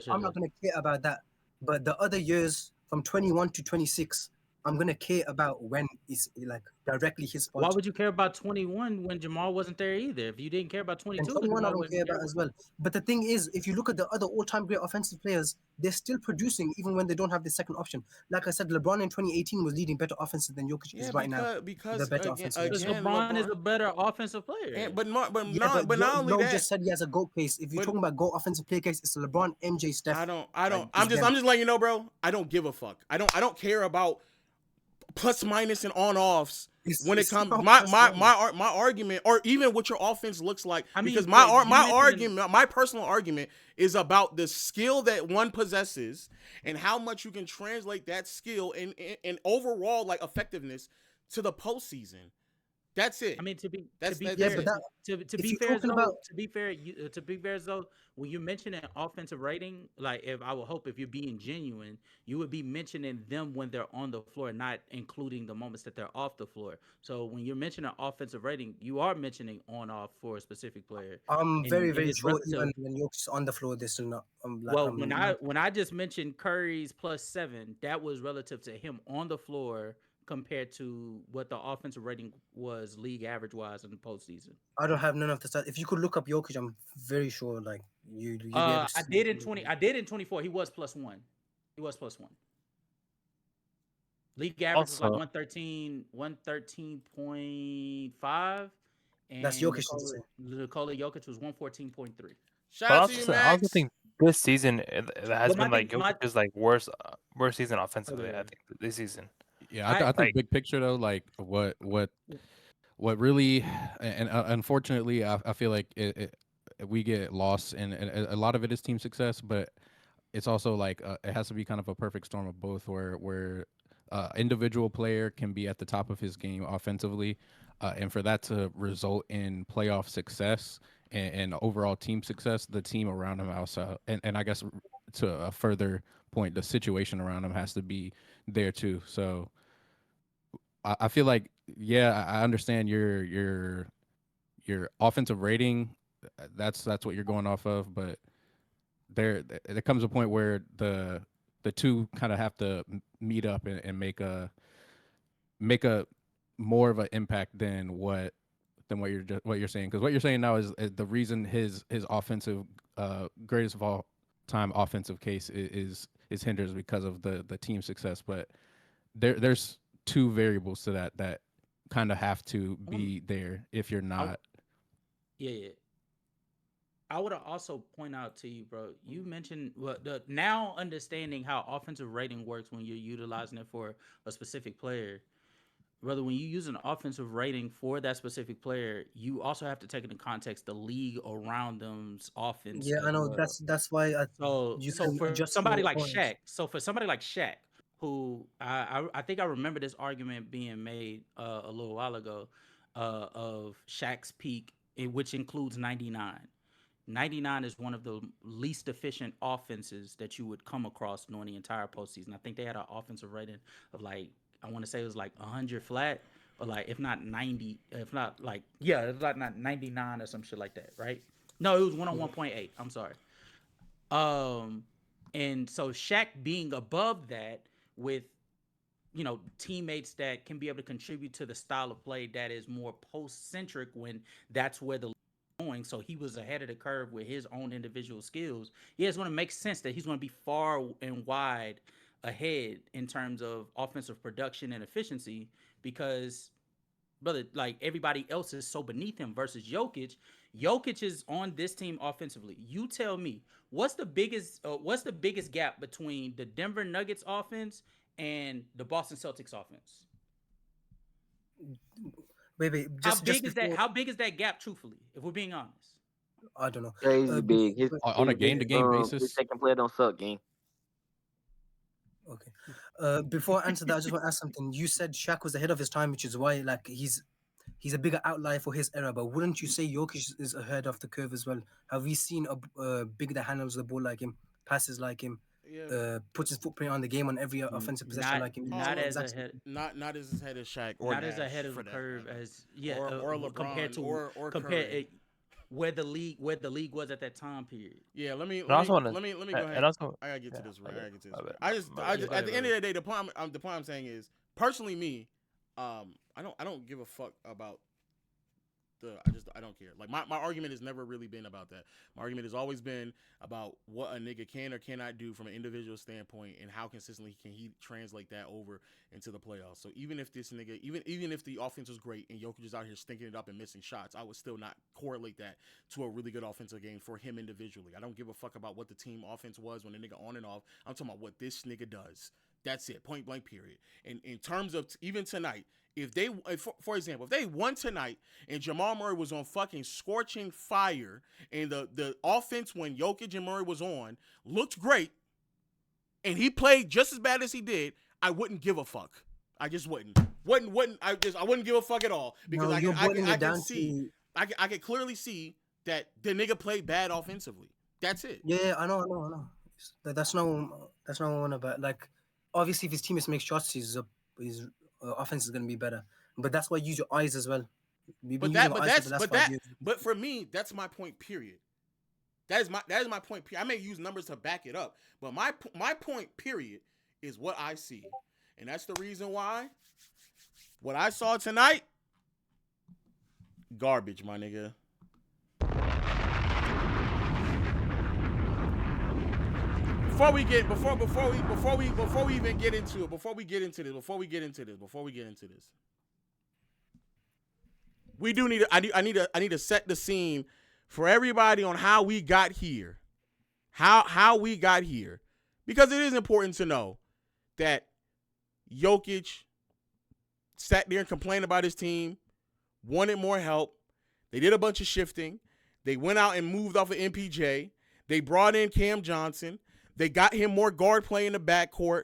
I'm not gonna care about that. But the other years from 21 to 26, I'm gonna care about when it's like directly his fault. Why would you care about 21 when Jamal wasn't there either? If you didn't care about 22, and 21 I don't care about as well. But the thing is, if you look at the other all-time great offensive players, they're still producing even when they don't have the second option. Like I said, LeBron in 2018 was leading better offensive than Jokic is right now. Because the better offensive because LeBron is a better offensive player. But not only that, just said he has a GOAT case. If you're talking about GOAT offensive player case, it's LeBron, MJ, Steph. I'm just letting you know, bro. I don't give a fuck. I don't care about plus minus and on offs when it comes my argument, or even what your offense looks like. Because my personal argument is about the skill that one possesses and how much you can translate that skill and overall like effectiveness to the postseason. That's it. I mean, to be fair though, when you mention an offensive rating, like if you're being genuine, you would be mentioning them when they're on the floor, not including the moments that they're off the floor. So when you're mentioning offensive rating, you are mentioning on off for a specific player. I'm very sure even when Jokic's on the floor, they're still not. When I just mentioned Curry's +7, that was relative to him on the floor, compared to what the offensive rating was league average wise in the postseason. I don't have none of the stats. If you could look up Jokic, I'm very sure like you. I did in 24. He was +1. He was +1. League average was like 113.5. And that's Jokic. Nikola Jokic was 114.3. Shout out to you, Max. I also think this season it has been like Jokic's like worst season offensively. I think this season. Yeah, I think big picture though, like what really, and unfortunately, I feel like we get lost, and a lot of it is team success, but it's also like it has to be kind of a perfect storm of both, where individual player can be at the top of his game offensively, and for that to result in playoff success and overall team success, the team around him also, and I guess to a further point, the situation around him has to be there too. So I feel like, yeah, I understand your offensive rating. That's what you're going off of, but there comes a point where the two kind of have to meet up and make a more of an impact than what you're saying, because what you're saying now is the reason his offensive greatest of all time offensive case is hindered because of the team success, but there's two variables to that kind of have to be there if you're not. Yeah. I would also point out to you, bro. You mentioned the now understanding how offensive rating works when you're utilizing it for a specific player. Brother, when you use an offensive rating for that specific player, you also have to take into context the league around them's offense Yeah, I as know. well. That's why you So can for adjust somebody your like opponents. Shaq, who I think I remember this argument being made a little while ago, of Shaq's peak, which includes 99. 99 is one of the least efficient offenses that you would come across during the entire postseason. I think they had an offensive rating of like, I want to say it was like 100 flat, or like if not 90, if not like, yeah, it was like not 99 or some shit like that, right? No, it was 101.8. I'm sorry. And so Shaq being above that with, teammates that can be able to contribute to the style of play that is more post-centric when that's where the going. So he was ahead of the curve with his own individual skills. Yeah, it's going to make sense that he's going to be far and wide ahead in terms of offensive production and efficiency, because brother, like everybody else is so beneath him versus Jokic. Jokic is on this team offensively. You tell me, what's the biggest gap between the Denver Nuggets offense and the Boston Celtics offense? Wait. Just before, How big is that gap? Truthfully, if we're being honest, I don't know. Crazy big. On a game-to-game His basis. second player don't suck, gang. Okay. Before I answer that, I just want to ask something. You said Shaq was ahead of his time, which is why like he's a bigger outlier for his era. But wouldn't you say Jokic is ahead of the curve as well? Have we seen a big that handles the ball like him, passes like him, puts his footprint on the game on every offensive possession like him? not as Exactly. ahead, not as ahead as Shaq or not as Nash, ahead of for the that curve matter. as or LeBron compared to or Curry. where the league was at that time period. Yeah, let me And go also ahead. and also, I gotta get to this. my Right, I bad, gotta get to this. my Right. bad, I just my bad. at the end of the day, the point I'm saying is, personally, me, I don't give a fuck about I don't care. Like my argument has never really been about that. My argument has always been about what a nigga can or cannot do from an individual standpoint, and how consistently can he translate that over into the playoffs. So even if this nigga, even if the offense was great and Jokic is out here stinking it up and missing shots, I would still not correlate that to a really good offensive game for him individually. I don't give a fuck about what the team offense was when the nigga on and off. I'm talking about what this nigga does. That's it, point blank, period. And in terms of even tonight, for example, if they won tonight and Jamal Murray was on fucking scorching fire, and the offense when Jokic and Murray was on looked great, and he played just as bad as he did, I wouldn't give a fuck. I just wouldn't. I wouldn't give a fuck at all, because I can clearly see that the nigga played bad offensively. That's it. Yeah, I know. That's not what I want about. Like, obviously, if his teammates make shots, his offense is gonna be better. But that's why you use your eyes as well. We've been using our eyes for the last 5 years. But for me, that's my point. Period. That is my point. I may use numbers to back it up, but my point. Period is what I see, and that's the reason why what I saw tonight, garbage, my nigga. Before we even get into it, before we get into this, we do need. I need to set the scene for everybody on how we got here, how we got here, because it is important to know that Jokic sat there and complained about his team, wanted more help. They did a bunch of shifting. They went out and moved off of MPJ. They brought in Cam Johnson. They got him more guard play in the backcourt.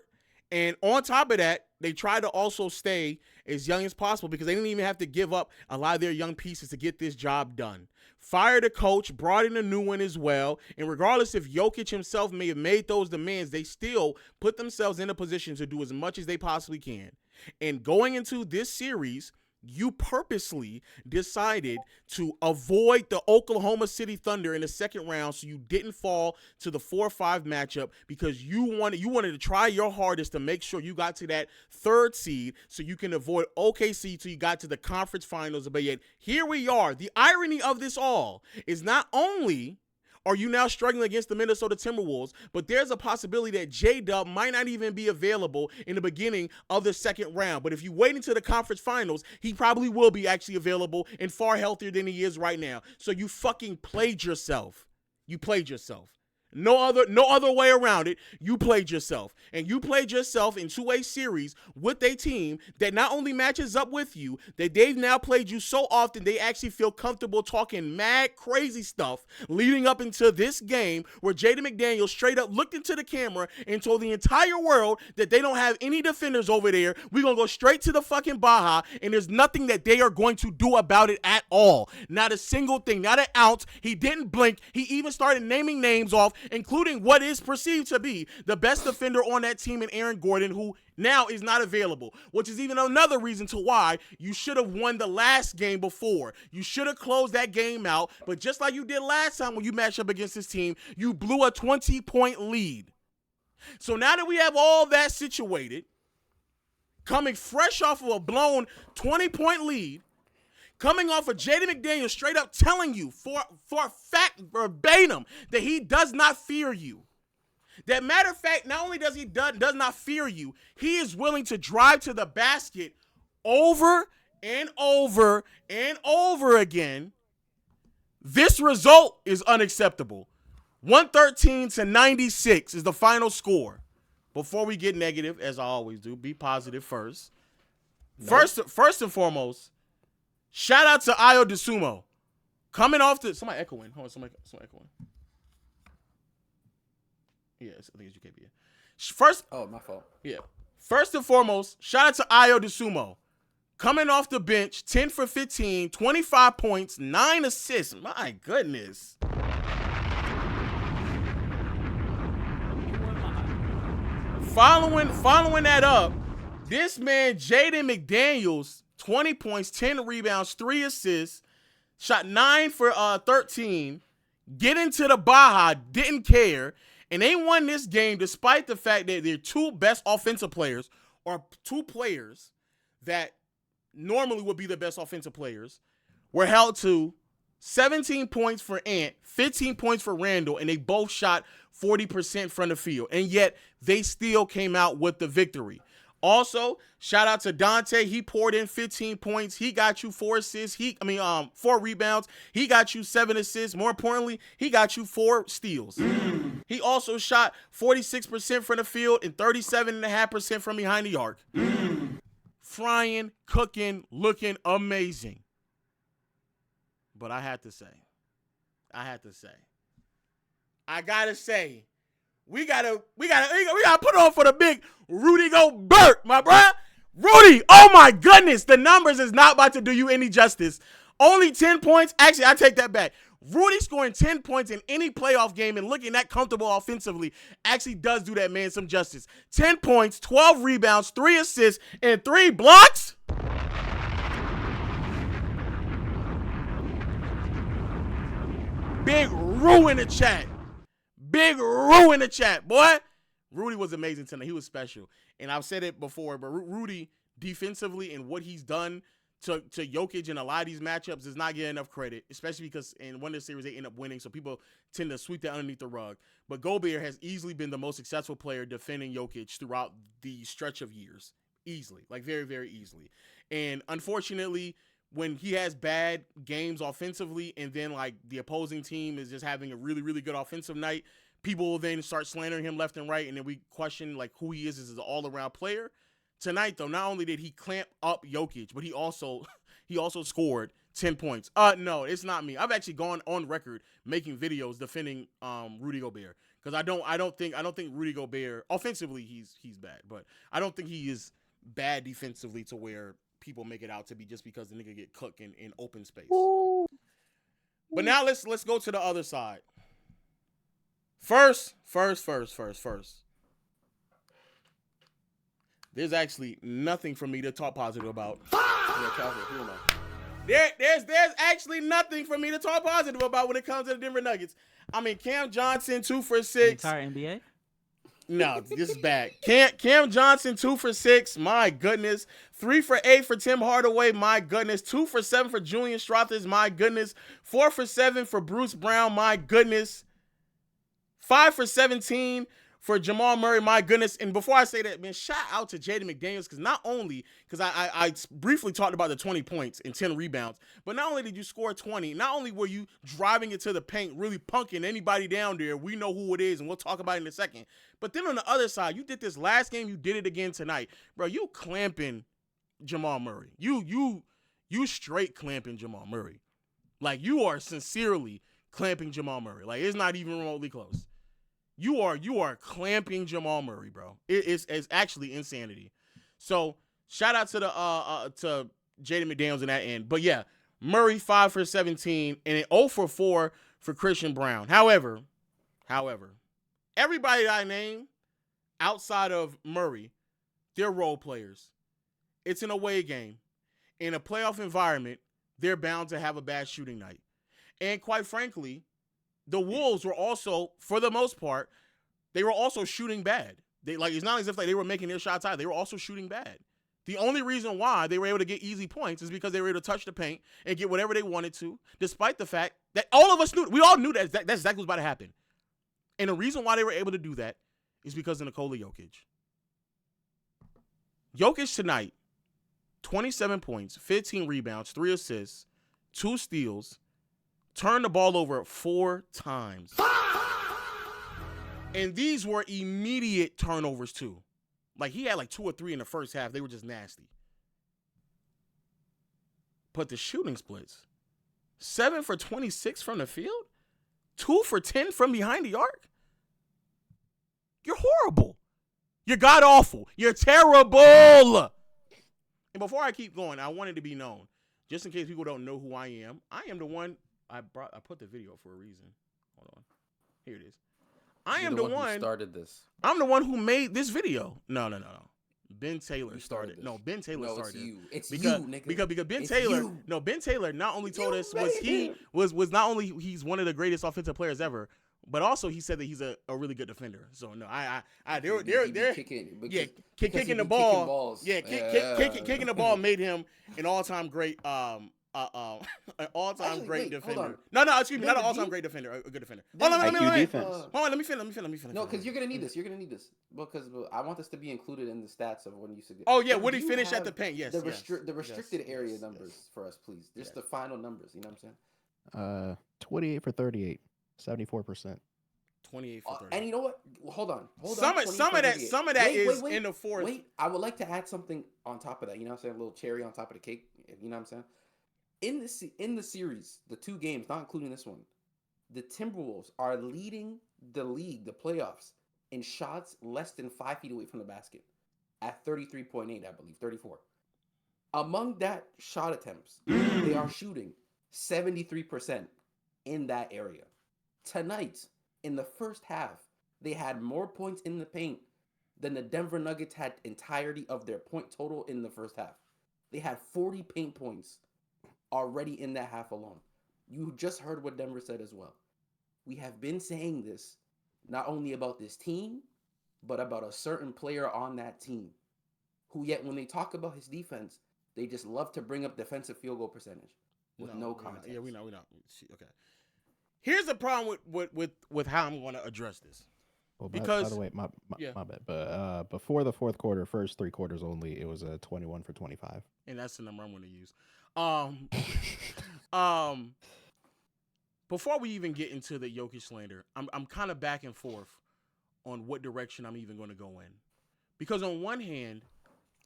And on top of that, they tried to also stay as young as possible because they didn't even have to give up a lot of their young pieces to get this job done. Fired a coach, brought in a new one as well. And regardless if Jokic himself may have made those demands, they still put themselves in a position to do as much as they possibly can. And going into this series, you purposely decided to avoid the Oklahoma City Thunder in the second round so you didn't fall to the 4-5 matchup because you wanted to try your hardest to make sure you got to that third seed so you can avoid OKC till you got to the conference finals. But yet, here we are. The irony of this all is not only are you now struggling against the Minnesota Timberwolves, but there's a possibility that J-Dub might not even be available in the beginning of the second round. But if you wait until the conference finals, he probably will be actually available and far healthier than he is right now. So you fucking played yourself. You played yourself. No other way around it. You played yourself. And you played yourself into a series with a team that not only matches up with you, that they've now played you so often they actually feel comfortable talking mad crazy stuff leading up into this game where Jaden McDaniels straight up looked into the camera and told the entire world that they don't have any defenders over there. We're going to go straight to the fucking Baja, and there's nothing that they are going to do about it at all. Not a single thing, not an ounce. He didn't blink. He even started naming names off, including what is perceived to be the best defender on that team in Aaron Gordon, who now is not available, which is even another reason to why you should have won the last game before. You should have closed that game out, but just like you did last time when you matched up against this team, you blew a 20-point lead. So now that we have all that situated, coming fresh off of a blown 20-point lead, coming off of Jaden McDaniels straight up telling you for a fact, verbatim, that he does not fear you. That matter of fact, not only does he does not fear you, he is willing to drive to the basket over and over and over again. This result is unacceptable. 113-96 is the final score. Before we get negative, as I always do, be positive first. Nope. First and foremost, shout out to Ayo DeSumo. Coming off the... Somebody echoing. Hold on, somebody echoing. Yeah, I think it's UKB. First... Oh, my fault. Yeah. First and foremost, shout out to Ayo DeSumo. Coming off the bench, 10 for 15, 25 points, 9 assists. My goodness. Following that up, this man, Jaden McDaniels, 20 points, 10 rebounds, 3 assists, shot 9 for 13, get into the Baja, didn't care, and they won this game despite the fact that their two best offensive players, or two players that normally would be the best offensive players, were held to 17 points for Ant, 15 points for Randall, and they both shot 40% from the field, and yet they still came out with the victory. Also, shout out to Dante. He poured in 15 points. He got you 4 assists. 4 rebounds. He got you 7 assists. More importantly, he got you 4 steals. He also shot 46% from the field and 37.5% from behind the arc. Frying, cooking, looking amazing. But I gotta say, we gotta put on for the big Rudy Gobert, my bruh. Rudy, oh my goodness, the numbers is not about to do you any justice. Only 10 points. Actually, I take that back. Rudy scoring 10 points in any playoff game and looking that comfortable offensively actually does do that man some justice. 10 points, 12 rebounds, 3 assists, and 3 blocks. Big Rue in the chat. Big Rue in the chat, boy. Rudy was amazing tonight. He was special. And I've said it before, but Rudy defensively and what he's done to Jokic in a lot of these matchups does not get enough credit, especially because in one of the series they end up winning, so people tend to sweep that underneath the rug. But Gobert has easily been the most successful player defending Jokic throughout the stretch of years. Easily. Like very, very easily. And unfortunately, when he has bad games offensively and then like the opposing team is just having a really, really good offensive night, people will then start slandering him left and right, and then we question like who he is as an all-around player. Tonight, though, not only did he clamp up Jokic, but he also scored 10 points. No, it's not me. I've actually gone on record making videos defending Rudy Gobert because I don't think Rudy Gobert offensively he's bad, but I don't think he is bad defensively to where people make it out to be just because the nigga get cooked in open space. But now let's go to the other side. First. There's actually nothing for me to talk positive about. There's actually nothing for me to talk positive about when it comes to the Denver Nuggets. I mean, Cam Johnson 2 for 6. The entire NBA? No, this is bad. Cam Johnson 2 for 6. My goodness. 3 for 8 for Tim Hardaway. My goodness. 2 for 7 for Julian Strathers. My goodness. 4 for 7 for Bruce Brown. My goodness. 5 for 17 for Jamal Murray. My goodness. And before I say that, man, shout out to Jaden McDaniels because not only, because I briefly talked about the 20 points and 10 rebounds, but not only did you score 20, not only were you driving it to the paint, really punking anybody down there. We know who it is, and we'll talk about it in a second. But then on the other side, you did this last game. You did it again tonight. Bro, you clamping Jamal Murray. You straight clamping Jamal Murray. Like, you are sincerely clamping Jamal Murray. Like, it's not even remotely close. You are clamping Jamal Murray, bro. It's actually insanity. So shout out to the to Jaden McDaniels in that end. But yeah, Murray 5 for 17 and an 0 for 4 for Christian Brown. However, everybody that I name outside of Murray, they're role players. It's an away game. In a playoff environment, they're bound to have a bad shooting night. And quite frankly, the Wolves were also, for the most part, they were also shooting bad. It's not as if they were making their shots high. They were also shooting bad. The only reason why they were able to get easy points is because they were able to touch the paint and get whatever they wanted to, despite the fact that all of us knew, we all knew that's exactly what was about to happen. And the reason why they were able to do that is because of Nikola Jokic. Jokic tonight, 27 points, 15 rebounds, 3 assists, 2 steals, turned the ball over 4 times. And these were immediate turnovers too. Like, he had like 2 or 3 in the first half. They were just nasty. But the shooting splits, 7 for 26 from the field, 2 for 10 from behind the arc. You're horrible. You're god-awful. You're terrible. And before I keep going, I want it to be known, just in case people don't know who I am the one. I put the video for a reason. Hold on. Here it is. You're the one who started this. I'm the one who made this video. No. Ben Taylor started. No, Ben Taylor started. It's because, you, nigga. Because Ben It's Taylor. you. No, Ben Taylor not only told us was not only he's one of the greatest offensive players ever, but also he said that he's a really good defender. So no, they're kicking the ball. Kicking the ball made him an all-time great an all-time great defender. No, excuse me, not an all-time great defender, a good defender. Hold on, let me finish. No, because you're gonna need this. Because I want this to be included in the stats of when you said. Oh yeah, would he finish at the paint? Yes. The restricted area numbers for us, please. Just the final numbers. You know what I'm saying? 28 for 38, 74%. 28 for 30. And you know what? Hold on. Some of that is in the fourth. Wait, I would like to add something on top of that. You know what I'm saying? A little cherry on top of the cake. You know what I'm saying? In the series, the 2 games, not including this one, the Timberwolves are leading the league, the playoffs, in shots less than 5 feet away from the basket at 33.8, I believe, 34. Among that shot attempts, they are shooting 73% in that area. Tonight, in the first half, they had more points in the paint than the Denver Nuggets had entirety of their point total in the first half. They had 40 paint points already in that half alone. You just heard what Denver said as well. We have been saying this not only about this team, but about a certain player on that team, who yet when they talk about his defense, they just love to bring up defensive field goal percentage with no context. Yeah, we know. Okay. Here's the problem with how I'm going to address this. Well, by the way, my bad. But before the fourth quarter, first 3 quarters only, it was a 21 for 25. And that's the number I'm going to use. Before we even get into the Jokic slander, I'm kind of back and forth on what direction I'm even going to go in, because on one hand,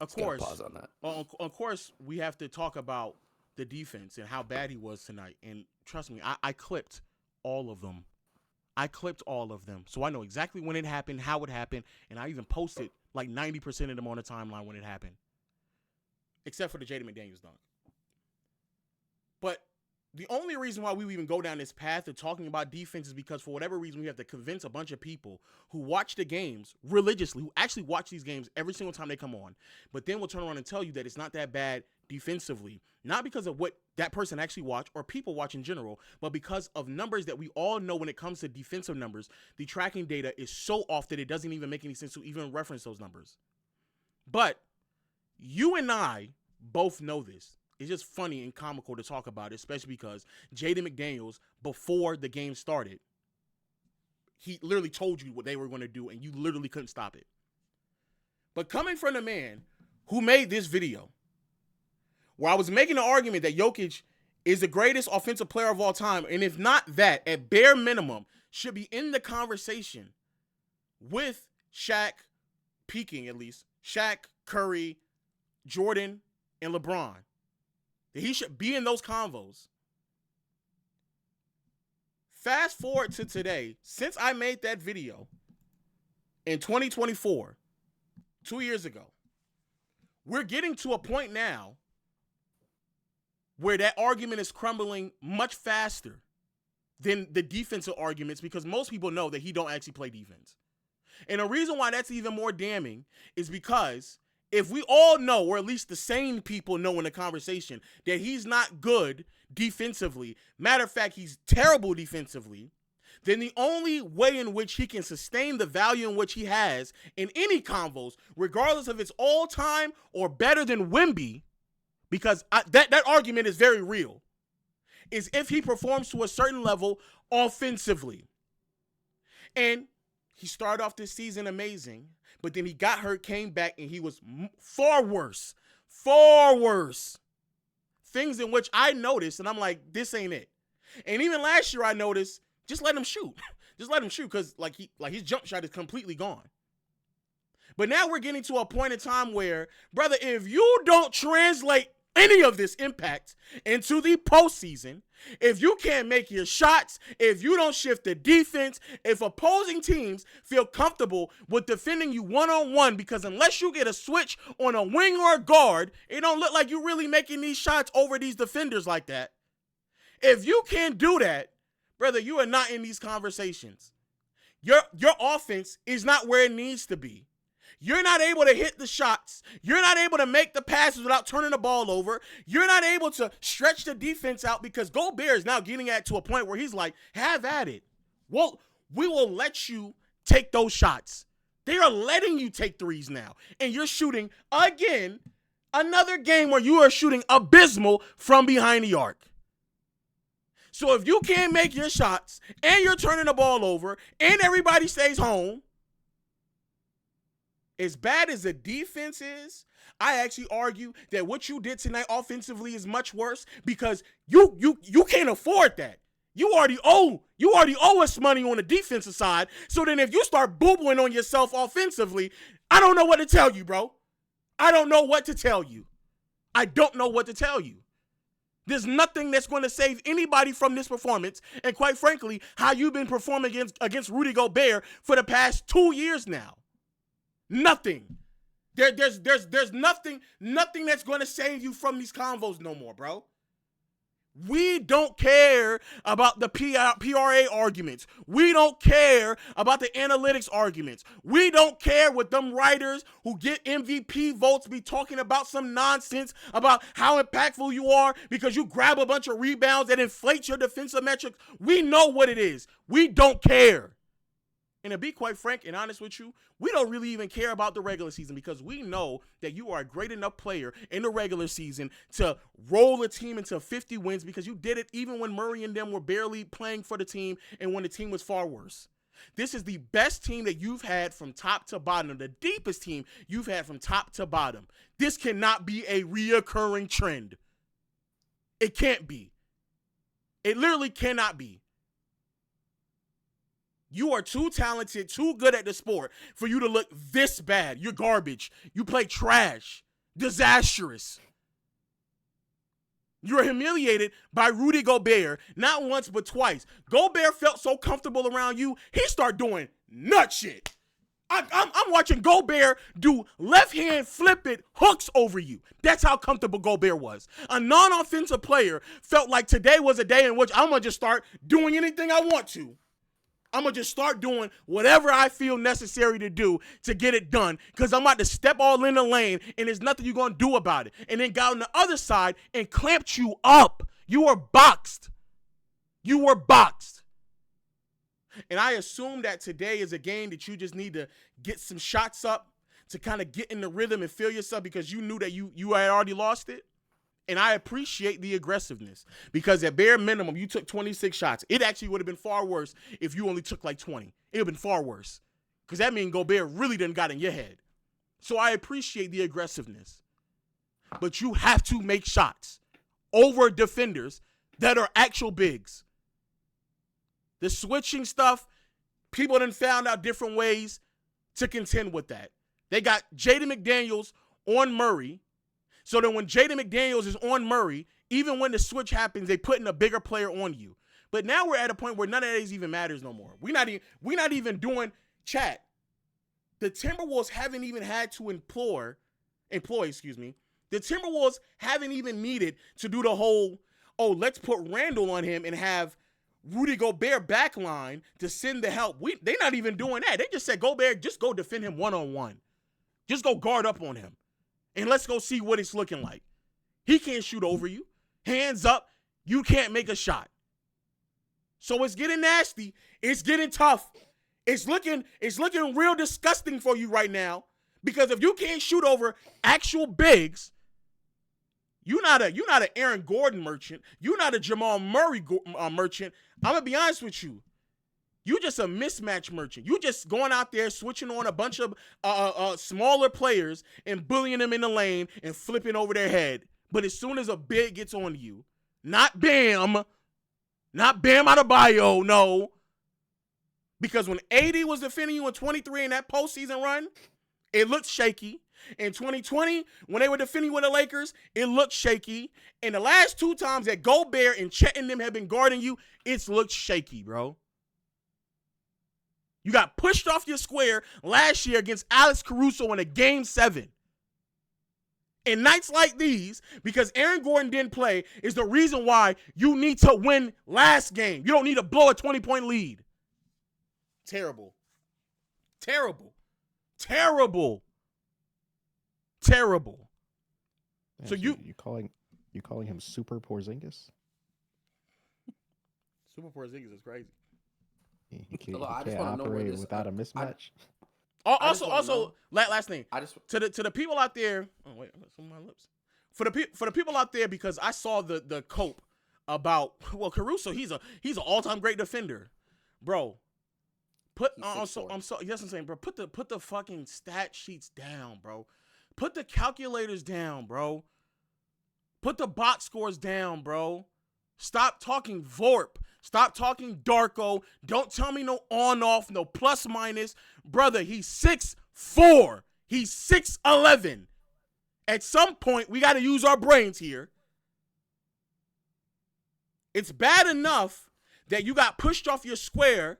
of course, we have to talk about the defense and how bad he was tonight. And trust me, I clipped all of them. So I know exactly when it happened, how it happened, and I even posted like 90% of them on the timeline when it happened. Except for the Jaden McDaniels dunk. But the only reason why we even go down this path of talking about defense is because for whatever reason we have to convince a bunch of people who watch the games religiously, who actually watch these games every single time they come on, but then we'll turn around and tell you that it's not that bad defensively, not because of what that person actually watched or people watch in general, but because of numbers that we all know when it comes to defensive numbers. The tracking data is so off that it doesn't even make any sense to even reference those numbers. But you and I both know this. It's just funny and comical to talk about it, especially because Jaden McDaniels, before the game started, he literally told you what they were going to do, and you literally couldn't stop it. But coming from the man who made this video, where I was making the argument that Jokic is the greatest offensive player of all time, and if not that, at bare minimum, should be in the conversation with Shaq, peaking at least, Shaq, Curry, Jordan, and LeBron. He should be in those convos. Fast forward to today, since I made that video in 2024, 2 years ago, we're getting to a point now where that argument is crumbling much faster than the defensive arguments because most people know that he don't actually play defense. And the reason why that's even more damning is because if we all know, or at least the sane people know in the conversation, that he's not good defensively, matter of fact, he's terrible defensively, then the only way in which he can sustain the value in which he has in any convos, regardless if it's all-time or better than Wemby, because that argument is very real, is if he performs to a certain level offensively. And he started off this season amazing, but then he got hurt, came back, and he was far worse. Far worse. Things in which I noticed, and I'm like, this ain't it. And even last year I noticed, just let him shoot. Just let him shoot, because like his jump shot is completely gone. But now we're getting to a point in time where, brother, if you don't translate any of this impact into the postseason, if you can't make your shots, if you don't shift the defense, if opposing teams feel comfortable with defending you one-on-one, because unless you get a switch on a wing or a guard, it don't look like you're really making these shots over these defenders like that. If you can't do that, brother, you are not in these conversations. Your offense is not where it needs to be. You're not able to hit the shots. You're not able to make the passes without turning the ball over. You're not able to stretch the defense out because Gobert is now getting to a point where he's like, have at it. Well, we will let you take those shots. They are letting you take threes now. And you're shooting, again, another game where you are shooting abysmal from behind the arc. So if you can't make your shots and you're turning the ball over and everybody stays home, as bad as the defense is, I actually argue that what you did tonight offensively is much worse because you can't afford that. You already owe us money on the defensive side. So then if you start boo-booing on yourself offensively, I don't know what to tell you, bro. I don't know what to tell you. I don't know what to tell you. There's nothing that's going to save anybody from this performance. And quite frankly, how you've been performing against Rudy Gobert for the past 2 years now. Nothing. There's nothing that's going to save you from these convos no more, bro. We don't care about the PRA arguments. We don't care about the analytics arguments. We don't care what them writers who get MVP votes be talking about some nonsense about how impactful you are because you grab a bunch of rebounds that inflate your defensive metrics. We know what it is. We don't care. And to be quite frank and honest with you, we don't really even care about the regular season because we know that you are a great enough player in the regular season to roll a team into 50 wins because you did it even when Murray and them were barely playing for the team and when the team was far worse. This is the best team that you've had from top to bottom, the deepest team you've had from top to bottom. This cannot be a reoccurring trend. It can't be. It literally cannot be. You are too talented, too good at the sport for you to look this bad. You're garbage. You play trash. Disastrous. You were humiliated by Rudy Gobert, not once but twice. Gobert felt so comfortable around you, he started doing nut shit. I'm watching Gobert do left-hand flip-it hooks over you. That's how comfortable Gobert was. A non-offensive player felt like today was a day in which I'm going to just start doing anything I want to. I'm going to just start doing whatever I feel necessary to do to get it done because I'm about to step all in the lane and there's nothing you're going to do about it. And then got on the other side and clamped you up. You were boxed. You were boxed. And I assume that today is a game that you just need to get some shots up to kind of get in the rhythm and feel yourself because you knew that you had already lost it. And I appreciate the aggressiveness because at bare minimum, you took 26 shots. It actually would have been far worse if you only took like 20. It would have been far worse because that means Gobert really done got in your head. So I appreciate the aggressiveness. But you have to make shots over defenders that are actual bigs. The switching stuff, people done found out different ways to contend with that. They got Jaden McDaniels on Murray. So then when Jaden McDaniels is on Murray, even when the switch happens, they putting a bigger player on you. But now we're at a point where none of these even matters no more. We're not even doing chat. The Timberwolves haven't even had to employ, the Timberwolves haven't even needed to do the whole, let's put Randall on him and have Rudy Gobert backline to send the help. They're not even doing that. They just said, Gobert, just go defend him one-on-one. Just go guard up on him. And let's go see what it's looking like. He can't shoot over you. Hands up, you can't make a shot. So it's getting nasty. It's getting tough. It's looking real disgusting for you right now. Because if you can't shoot over actual bigs, you're not an Aaron Gordon merchant. You're not a Jamal Murray merchant. I'm going to be honest with you. You just a mismatch merchant. You just going out there switching on a bunch of smaller players and bullying them in the lane and flipping over their head. But as soon as a big gets on you, not Bam Adebayo, no. Because when AD was defending you in 23 in that postseason run, it looked shaky. In 2020, when they were defending with the Lakers, it looked shaky. And the last two times that Gobert and Chet and them have been guarding you, it's looked shaky, bro. You got pushed off your square last year against Alex Caruso in a Game 7. And nights like these, because Aaron Gordon didn't play, is the reason why you need to win last game. You don't need to blow a 20-point lead. Terrible. Terrible. Terrible. Terrible. Man, So you calling him Super Porzingis? Super Porzingis is crazy. He can't, I just can't wanna know where operate this- without a mismatch. Also, last thing. To the people out there. Oh wait, some of my lips. For the people out there, because I saw the cope about Caruso. He's an all-time great defender, bro. I'm sorry. Yes, I'm saying, bro. Put the fucking stat sheets down, bro. Put the calculators down, bro. Put the box scores down, bro. Stop talking VORP. Stop talking Darko. Don't tell me no on-off, no plus-minus. Brother, he's 6'4". He's 6'11". At some point, we got to use our brains here. It's bad enough that you got pushed off your square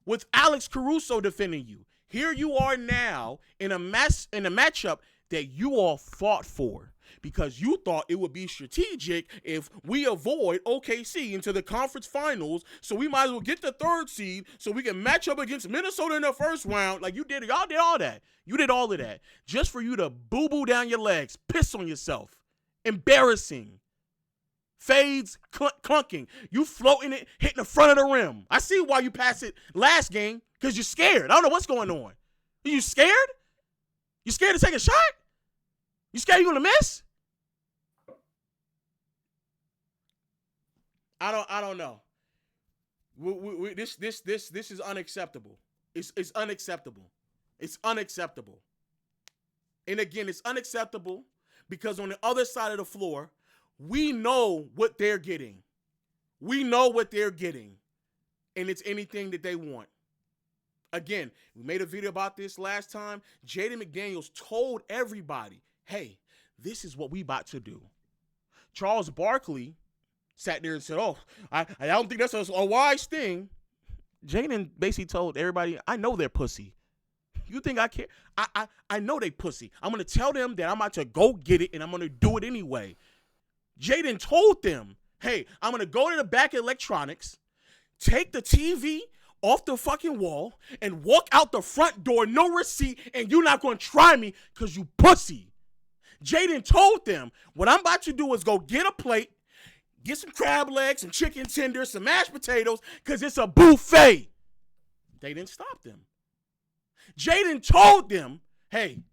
with Alex Caruso defending you. Here you are now in a matchup that you all fought for because you thought it would be strategic if we avoid OKC into the conference finals, so we might as well get the 3rd seed so we can match up against Minnesota in the first round. Like y'all did all that. You did all of that just for you to boo-boo down your legs, piss on yourself. Embarrassing. Fades clunking. You floating it, hitting the front of the rim. I see why you passed it last game, because you're scared. I don't know what's going on. Are you scared? You scared to take a shot? You scared you're gonna miss? I don't know. This is unacceptable. It's unacceptable. It's unacceptable. And again, it's unacceptable because on the other side of the floor, we know what they're getting. We know what they're getting. And it's anything that they want. Again, we made a video about this last time. Jaden McDaniels told everybody, hey, this is what we about to do. Charles Barkley sat there and said, "Oh, I don't think that's a wise thing." Jaden basically told everybody, "I know they're pussy. You think I care? I know they pussy. I'm gonna tell them that I'm about to go get it, and I'm gonna do it anyway." Jaden told them, "Hey, I'm gonna go to the back of electronics, take the TV off the fucking wall, and walk out the front door, no receipt, and you're not gonna try me because you pussy." Jaden told them, "What I'm about to do is go get a plate, get some crab legs, some chicken tenders, some mashed potatoes, because it's a buffet." They didn't stop them. Jaden told them, "Hey,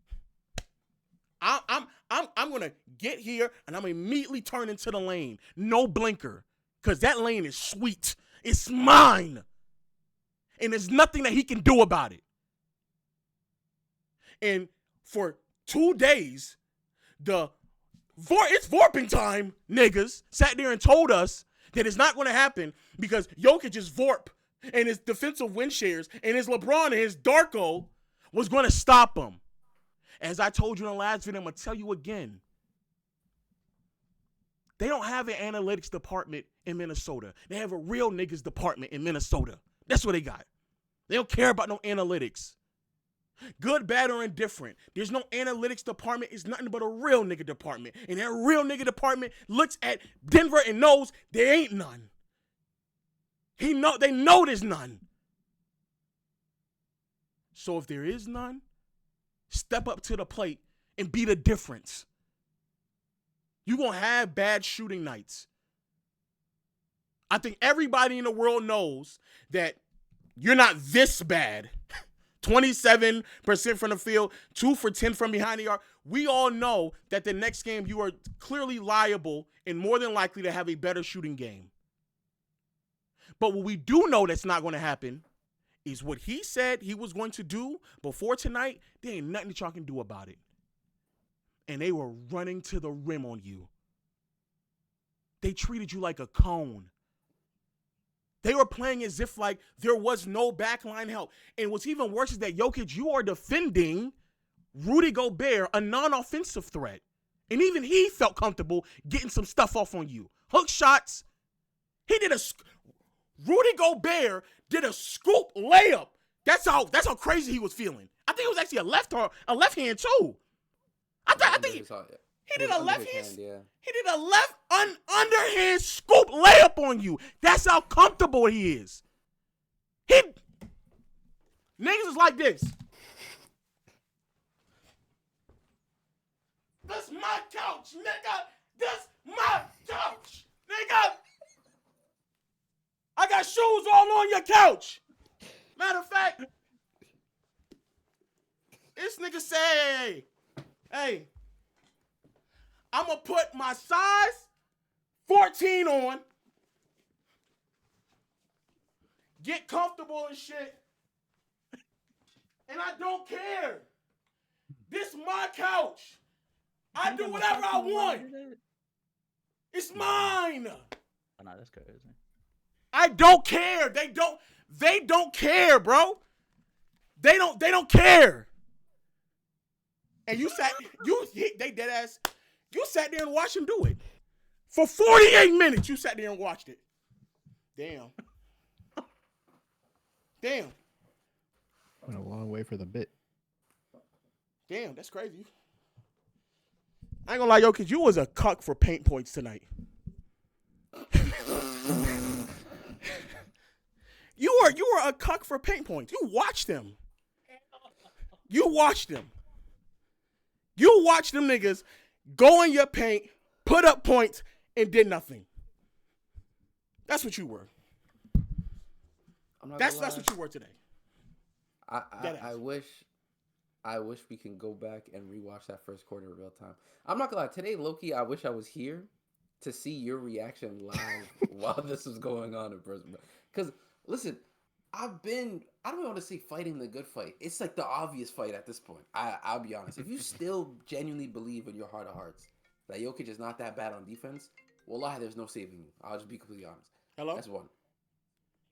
I'm gonna get here and I'm gonna immediately turn into the lane. No blinker. Because that lane is sweet. It's mine. And there's nothing that he can do about it." And for 2 days, it's Vorping time, niggas, sat there and told us that it's not going to happen because Jokic is Vorp and his defensive win shares and his LeBron and his Darko was going to stop him. As I told you in the last video, I'm going to tell you again. They don't have an analytics department in Minnesota. They have a real niggas department in Minnesota. That's what they got. They don't care about no analytics. Good, bad, or indifferent. There's no analytics department. It's nothing but a real nigga department. And that real nigga department looks at Denver and knows there ain't none. They know there's none. So if there is none, step up to the plate and be the difference. You're going to have bad shooting nights. I think everybody in the world knows that you're not this bad. 27% from the field, 2 for 10 from behind the arc. We all know that the next game you are clearly liable and more than likely to have a better shooting game. But what we do know that's not going to happen is what he said he was going to do before tonight. There ain't nothing that y'all can do about it. And they were running to the rim on you. They treated you like a cone. They were playing as if like there was no backline help. And what's even worse is that, Jokic, you are defending Rudy Gobert, a non-offensive threat. And even he felt comfortable getting some stuff off on you. Hook shots. Rudy Gobert did a scoop layup. That's how crazy he was feeling. I think it was actually a left hand too. I think he did a left hand. He did a left underhand scoop layup on you. That's how comfortable he is. Niggas is like this. This my couch, nigga. This my couch, nigga. I got shoes all on your couch. Matter of fact, this nigga say, hey, I'm going to put my size 14 on, get comfortable and shit, and I don't care. This my couch. I do whatever I want. It's mine. Oh, no, that's crazy. I don't care. They don't care, bro. They don't care. And they dead ass. You sat there and watched him do it. For 48 minutes, you sat there and watched it. Damn. Went a long way for the bit. Damn, that's crazy. I ain't gonna lie, yo, because you was a cuck for paint points tonight. You were a cuck for paint points. You watched them. You watched them niggas go in your paint, put up points, and did nothing. That's what you were. That's what you were today. I wish we can go back and rewatch that first quarter in real time. I'm not gonna lie. Today, Loki, I wish I was here to see your reaction live while this was going on in person. Because listen, I don't want to say fighting the good fight. It's like the obvious fight at this point. I'll be honest. If you still genuinely believe in your heart of hearts that Jokic is not that bad on defense, wallahi, there's no saving you. I'll just be completely honest. Hello? That's one.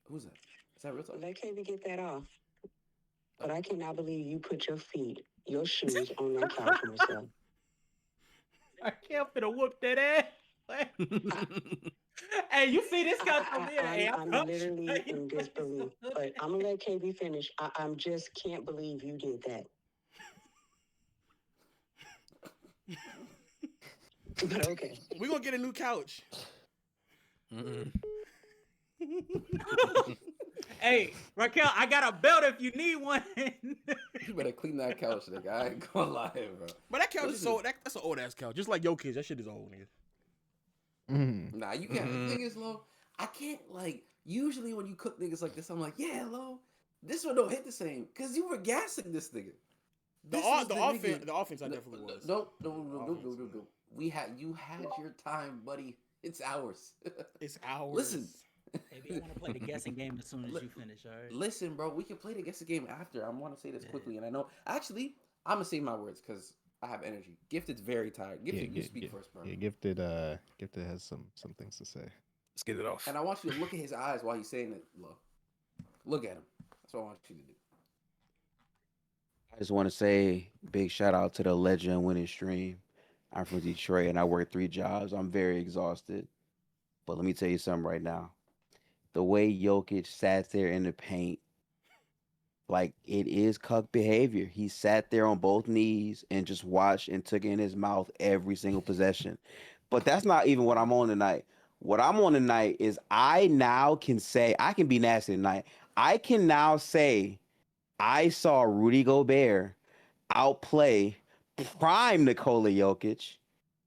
Who's that? Is that real talk? They can't even get that off. But I cannot believe you put your shoes on that couch yourself. I can't finna whoop that ass. Hey, you see this guy over here? Hey, I'm literally in disbelief. But I'm gonna let KB finish. I'm just can't believe you did that. But okay. We're gonna get a new couch. Hey, Raquel, I got a belt if you need one. You better clean that couch, nigga. I ain't gonna lie, bro. But that couch is so that's an old ass couch. Just like Jokic, that shit is old, nigga. Nah, you can't. The thing is, Lo, I can't like. Usually when you cook niggas like this, I'm like, yeah, Lo, this one don't hit the same because you were gassing this nigga. The offense, I definitely was. No. You had your time, buddy. It's ours. It's ours. Listen. Maybe I want to play the guessing game as soon as you finish. All right. Listen, bro, we can play the guessing game after. I want to say this quickly, and I know actually I'm gonna say my words because I have energy. Gifted's very tired. Gifted, you speak first, bro. Yeah, Gifted has some things to say. Let's get it off. And I want you to look at his eyes while he's saying it, Lo. Look at him. That's what I want you to do. I just want to say big shout out to the legend winning stream. I'm from Detroit and I work 3 jobs. I'm very exhausted. But let me tell you something right now. The way Jokic sat there in the paint, like it is cuck behavior. He sat there on both knees and just watched and took it in his mouth every single possession. But that's not even what I'm on tonight. What I'm on tonight is I now can say, I can be nasty tonight. I can now say I saw Rudy Gobert outplay prime Nikola Jokic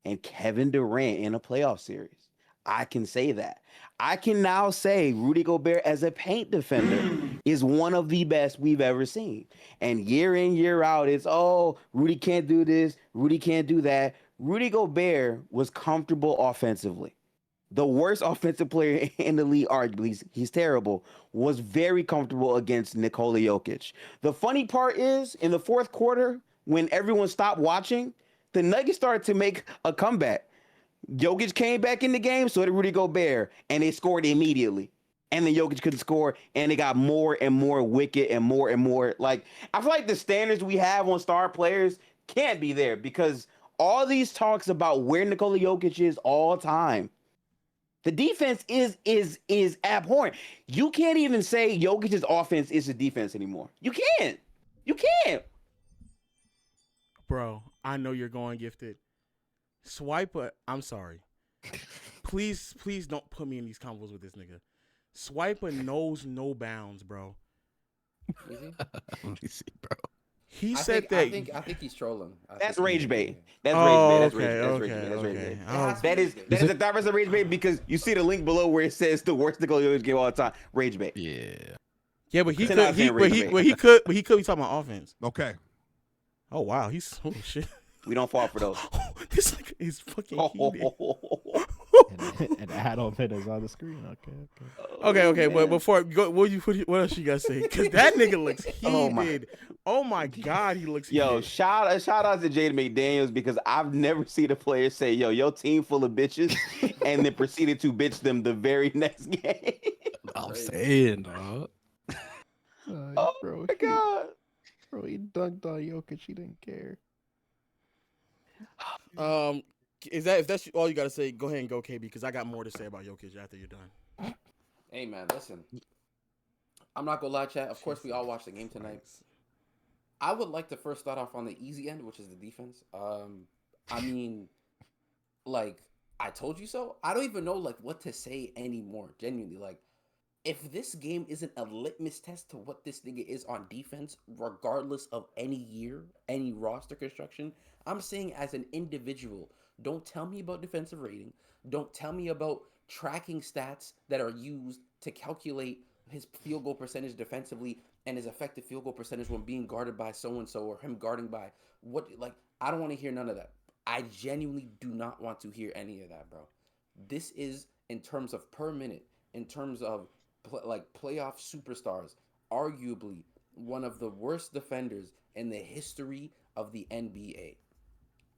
and Kevin Durant in a playoff series. I can say that. I can now say Rudy Gobert as a paint defender is one of the best we've ever seen. And year in, year out, it's, oh, Rudy can't do this, Rudy can't do that. Rudy Gobert was comfortable offensively. The worst offensive player in the league, arguably, he's terrible, was very comfortable against Nikola Jokic. The funny part is, in the fourth quarter, when everyone stopped watching, the Nuggets started to make a comeback. Jokic came back in the game, so did Rudy Gobert, and they scored immediately. And then Jokic couldn't score, and it got more and more wicked and more. Like, I feel like the standards we have on star players can't be there because all these talks about where Nikola Jokic is all time, the defense is abhorrent. You can't even say Jokic's offense is the defense anymore. You can't. Bro, I know you're going Gifted. I'm sorry. Please don't put me in these combos with this nigga. Swiper knows no bounds, bro. Is he? Let me see, bro. He said that. I think he's trolling. That's rage bait. That's rage bait. That is a diverse rage bait because you see the link below where it says the worst Nikola Jokic game all the time. Rage bait. Yeah, but he could be talking about offense. Okay. Oh wow, oh shit. We don't fall for those. This nigga is fucking heated. And add-on fit is on the screen. Okay. But before go, what else you gotta say? Because that nigga looks heated. Oh my god, he looks heated. Yo, shout out to Jaden McDaniels because I've never seen a player say, "Yo, your team full of bitches," and then proceeded to bitch them the very next game. I'm saying, dog. Oh my god. Bro, he dunked on Jokic. He didn't care. If that's all you gotta say, go ahead and go, KB, because I got more to say about Jokic after you're done. Hey man, listen. I'm not gonna lie, chat. Of course, we all watched the game tonight. I would like to first start off on the easy end, which is the defense. I mean, like, I told you so. I don't even know like what to say anymore. Genuinely, like, if this game isn't a litmus test to what this nigga is on defense, regardless of any year, any roster construction, I'm saying as an individual, don't tell me about defensive rating. Don't tell me about tracking stats that are used to calculate his field goal percentage defensively and his effective field goal percentage when being guarded by so-and-so or him guarding by what, like, I don't want to hear none of that. I genuinely do not want to hear any of that, bro. This is, in terms of per minute, in terms of playoff superstars, arguably one of the worst defenders in the history of the NBA.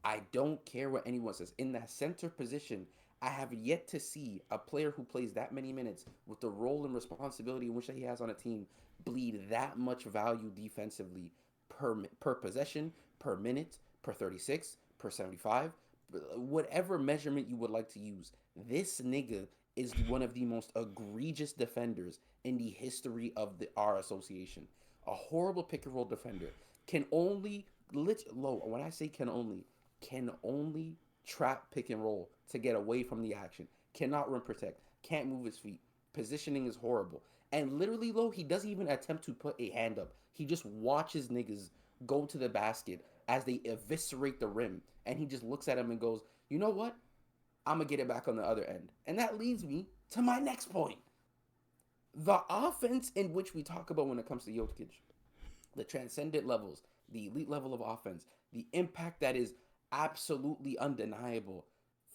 I don't care what anyone says. In that center position, I have yet to see a player who plays that many minutes with the role and responsibility in which he has on a team bleed that much value defensively per possession, per minute, per 36, per 75, whatever measurement you would like to use, this nigga is one of the most egregious defenders in the history of our association. A horrible pick and roll defender can only when I say can only trap pick and roll to get away from the action. Cannot rim protect. Can't move his feet. Positioning is horrible. And literally, he doesn't even attempt to put a hand up. He just watches niggas go to the basket as they eviscerate the rim. And he just looks at him and goes, you know what? I'm going to get it back on the other end. And that leads me to my next point. The offense in which we talk about when it comes to Jokic, the transcendent levels, the elite level of offense, the impact that is absolutely undeniable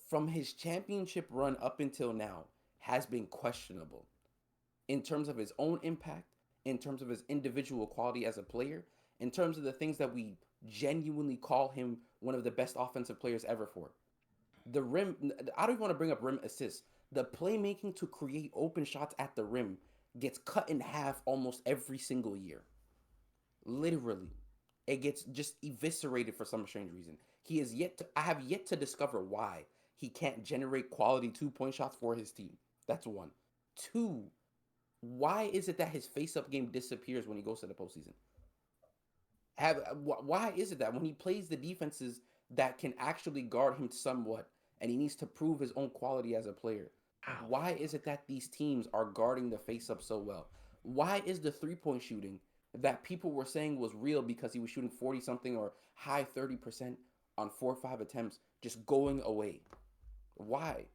from his championship run up until now has been questionable in terms of his own impact, in terms of his individual quality as a player, in terms of the things that we genuinely call him one of the best offensive players ever for. The rim, I don't even want to bring up rim assists. The playmaking to create open shots at the rim gets cut in half almost every single year. Literally. It gets just eviscerated for some strange reason. I have yet to discover why he can't generate quality 2-point shots for his team. That's one. Two, why is it that his face-up game disappears when he goes to the postseason? Why is it that when he plays the defenses that can actually guard him somewhat and he needs to prove his own quality as a player, why is it that these teams are guarding the face-up so well? Why is the three-point shooting that people were saying was real because he was shooting 40-something or high 30% on 4 or 5 attempts just going away? Why?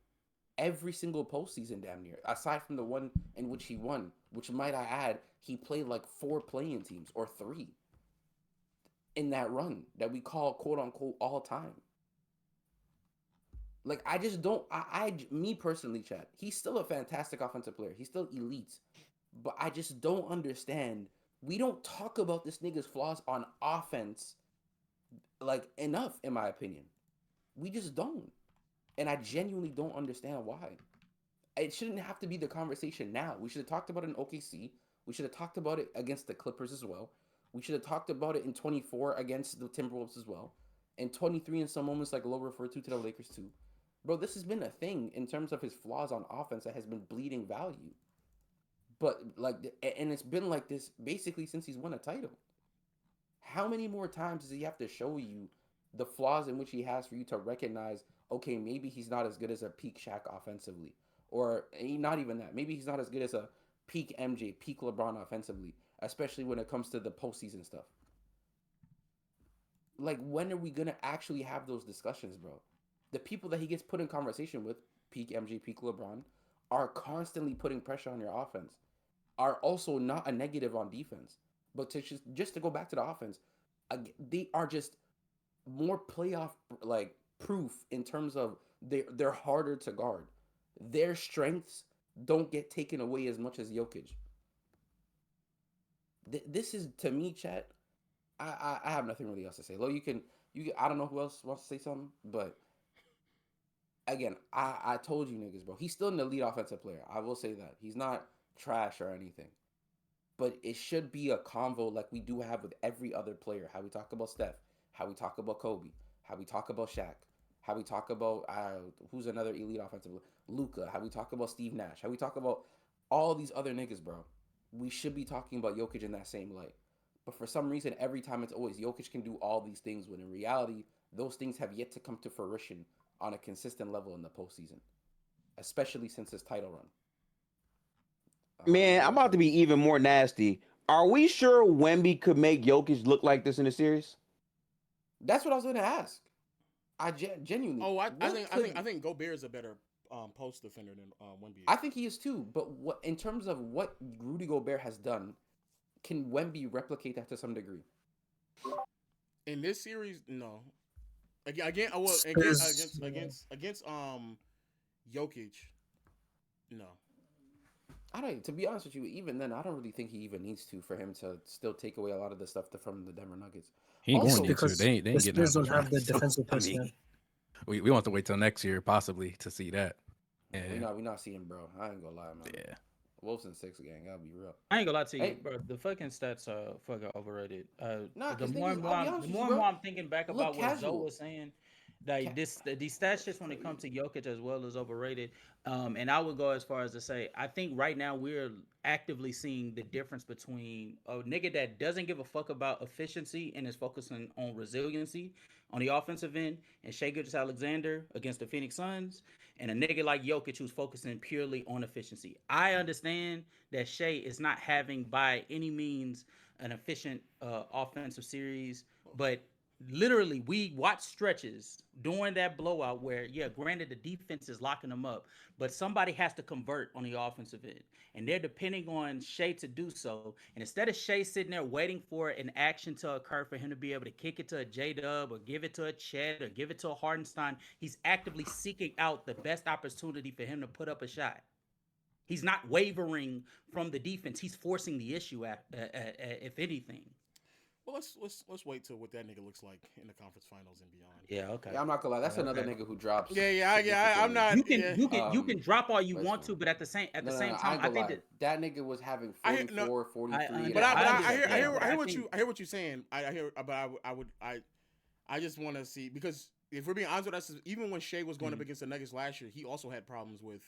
Every single postseason damn near, aside from the one in which he won, which might I add, he played like 4 playing teams or 3 in that run that we call quote unquote all time. Like, I just don't, me personally, Chad, he's still a fantastic offensive player. He's still elite. But I just don't understand. We don't talk about this nigga's flaws on offense like enough, in my opinion. We just don't. And I genuinely don't understand why. It shouldn't have to be the conversation now. We should have talked about it in OKC. We should have talked about it against the Clippers as well. We should have talked about it in 24 against the Timberwolves as well. And 23 in some moments, like Low referred to the Lakers too. Bro, this has been a thing in terms of his flaws on offense that has been bleeding value. But and it's been like this basically since he's won a title. How many more times does he have to show you the flaws in which he has for you to recognize, okay, maybe he's not as good as a peak Shaq offensively, or not even that. Maybe he's not as good as a peak MJ, peak LeBron offensively, especially when it comes to the postseason stuff. Like, when are we gonna actually have those discussions, bro? The people that he gets put in conversation with, peak MJ, peak LeBron, are constantly putting pressure on your offense, are also not a negative on defense. But to just to go back to the offense, they are just more playoff like proof in terms of they're harder to guard. Their strengths don't get taken away as much as Jokic. This is, to me, chat. I have nothing really else to say. Lo, you can I don't know who else wants to say something, but again, I told you niggas, bro. He's still an elite offensive player. I will say that. He's not trash or anything. But it should be a convo like we do have with every other player. How we talk about Steph, how we talk about Kobe, how we talk about Shaq, how we talk about who's another elite offensive player, Luka, how we talk about Steve Nash, how we talk about all these other niggas, bro. We should be talking about Jokic in that same light. But for some reason, every time it's always Jokic can do all these things, when in reality, those things have yet to come to fruition on a consistent level in the postseason, especially since his title run. Man, I'm about to be even more nasty. Are we sure Wemby could make Jokic look like this in a series? That's what I was going to ask. I genuinely. Oh, I think Gobert is a better post defender than Wemby. I think he is too. But what, in terms of what Rudy Gobert has done, can Wemby replicate that to some degree? In this series, no. Against Jokic, no. I don't. To be honest with you, even then, I don't really think he even needs to for him to still take away a lot of the stuff from the Denver Nuggets. He ain't going to. They ain't getting Spurs don't have the defensive personnel. We want to wait till next year possibly to see that. Yeah. We not seeing, bro. I ain't gonna lie, man. Yeah. Wolves in 6 gang. I'll be real. I ain't gonna lie to you, bro. The fucking stats are fucking overrated. Nah, the more and more I'm thinking back about what Zoe was saying, Like these stats just when it comes to Jokic as well is overrated. And I would go as far as to say I think right now we're actively seeing the difference between a nigga that doesn't give a fuck about efficiency and is focusing on resiliency on the offensive end, and Shai Gilgeous-Alexander against the Phoenix Suns, and a nigga like Jokic who's focusing purely on efficiency. I understand that Shai is not having by any means an efficient offensive series, but literally we watched stretches during that blowout where, yeah, granted the defense is locking them up, but somebody has to convert on the offensive end, and they're depending on Shai to do so. And instead of Shai sitting there waiting for an action to occur for him to be able to kick it to a J-Dub or give it to a Chet or give it to a Hardenstein, he's actively seeking out the best opportunity for him to put up a shot. He's not wavering from the defense. He's forcing the issue if anything. Well, let's wait till what that nigga looks like in the conference finals and beyond. Yeah, okay. Yeah, I'm not gonna lie. That's another nigga who drops. Yeah. I'm not. You can drop all you want to, but at the same time, I think that nigga was having 44, 43. But I hear what you're saying. I just want to see, because if we're being honest with us, even when Shai was going up against the Nuggets last year, he also had problems with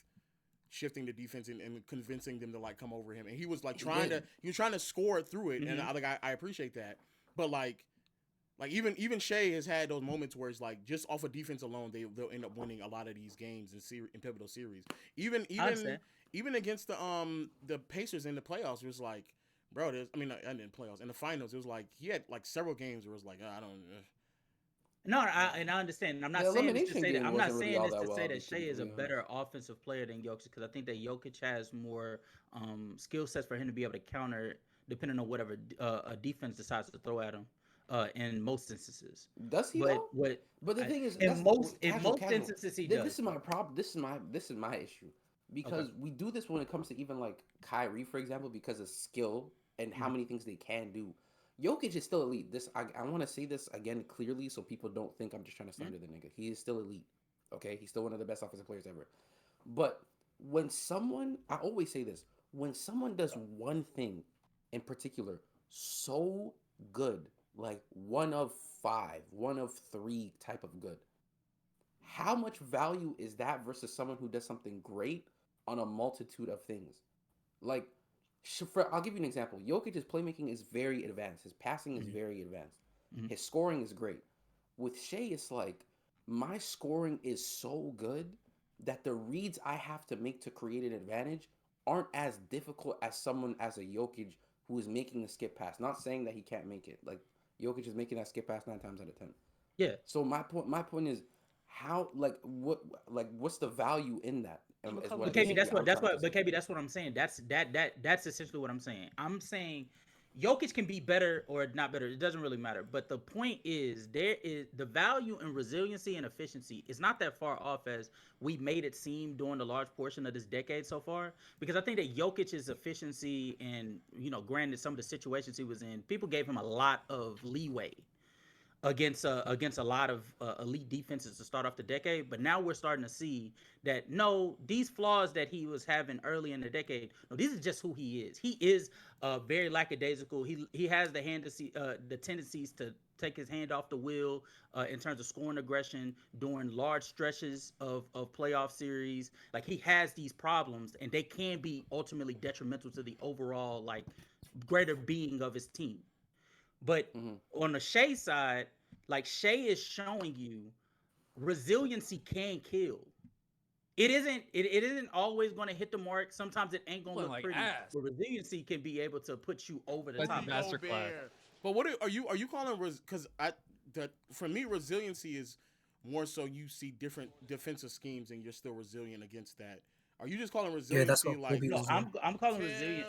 shifting the defense and convincing them to like come over him, and he was like trying to score through it, and I appreciate that, but like even Shai has had those moments where it's like just off of defense alone they'll end up winning a lot of these games in pivotal series, even against the Pacers in the playoffs. It was like, bro, in playoffs, in the finals, it was like he had like several games where it was like, I don't. No, I understand. I'm not saying this to say that. I'm not saying this to say that Shai is a better offensive player than Jokic, because I think that Jokic has more skill sets for him to be able to counter depending on whatever a defense decides to throw at him. In most instances, does he? But the thing is, in most instances, he does. This is my problem. This is my issue, because we do this when it comes to even like Kyrie, for example, because of skill and how many things they can do. Jokic is still elite. I want to say this again clearly so people don't think I'm just trying to slander the nigga. He is still elite. Okay, he's still one of the best offensive players ever. But when someone, I always say this, when someone does one thing in particular so good, like 1 of 5, 1 of 3 type of good, how much value is that versus someone who does something great on a multitude of things? Like, I'll give you an example. Jokic's playmaking is very advanced. His passing is very advanced. His scoring is great. With Shai, it's like, my scoring is so good that the reads I have to make to create an advantage aren't as difficult as someone as a Jokic who is making a skip pass. Not saying that he can't make it. Like, Jokic is making that skip pass 9 times out of 10. Yeah. So my point is, how, what's the value in that? But KB, that's what I'm saying. That's essentially what I'm saying. I'm saying Jokic can be better or not better. It doesn't really matter. But the point is, there is the value in resiliency and efficiency is not that far off as we made it seem during the large portion of this decade so far. Because I think that Jokic's efficiency and, granted some of the situations he was in, people gave him a lot of leeway against a lot of elite defenses to start off the decade. But now we're starting to see that no, these flaws that he was having early in the decade, no, these are just who he is. He is very lackadaisical. He has the tendencies to take his hand off the wheel in terms of scoring aggression during large stretches of playoff series. Like, he has these problems, and they can be ultimately detrimental to the overall like greater being of his team. But on the Shai side, like, Shai is showing you resiliency can kill. It isn't always going to hit the mark. Sometimes it ain't going to look like pretty. But resiliency can be able to put you over the top. But what are you calling? Because for me, resiliency is more so you see different defensive schemes and you're still resilient against that. Are you just calling resiliency I'm calling resilient.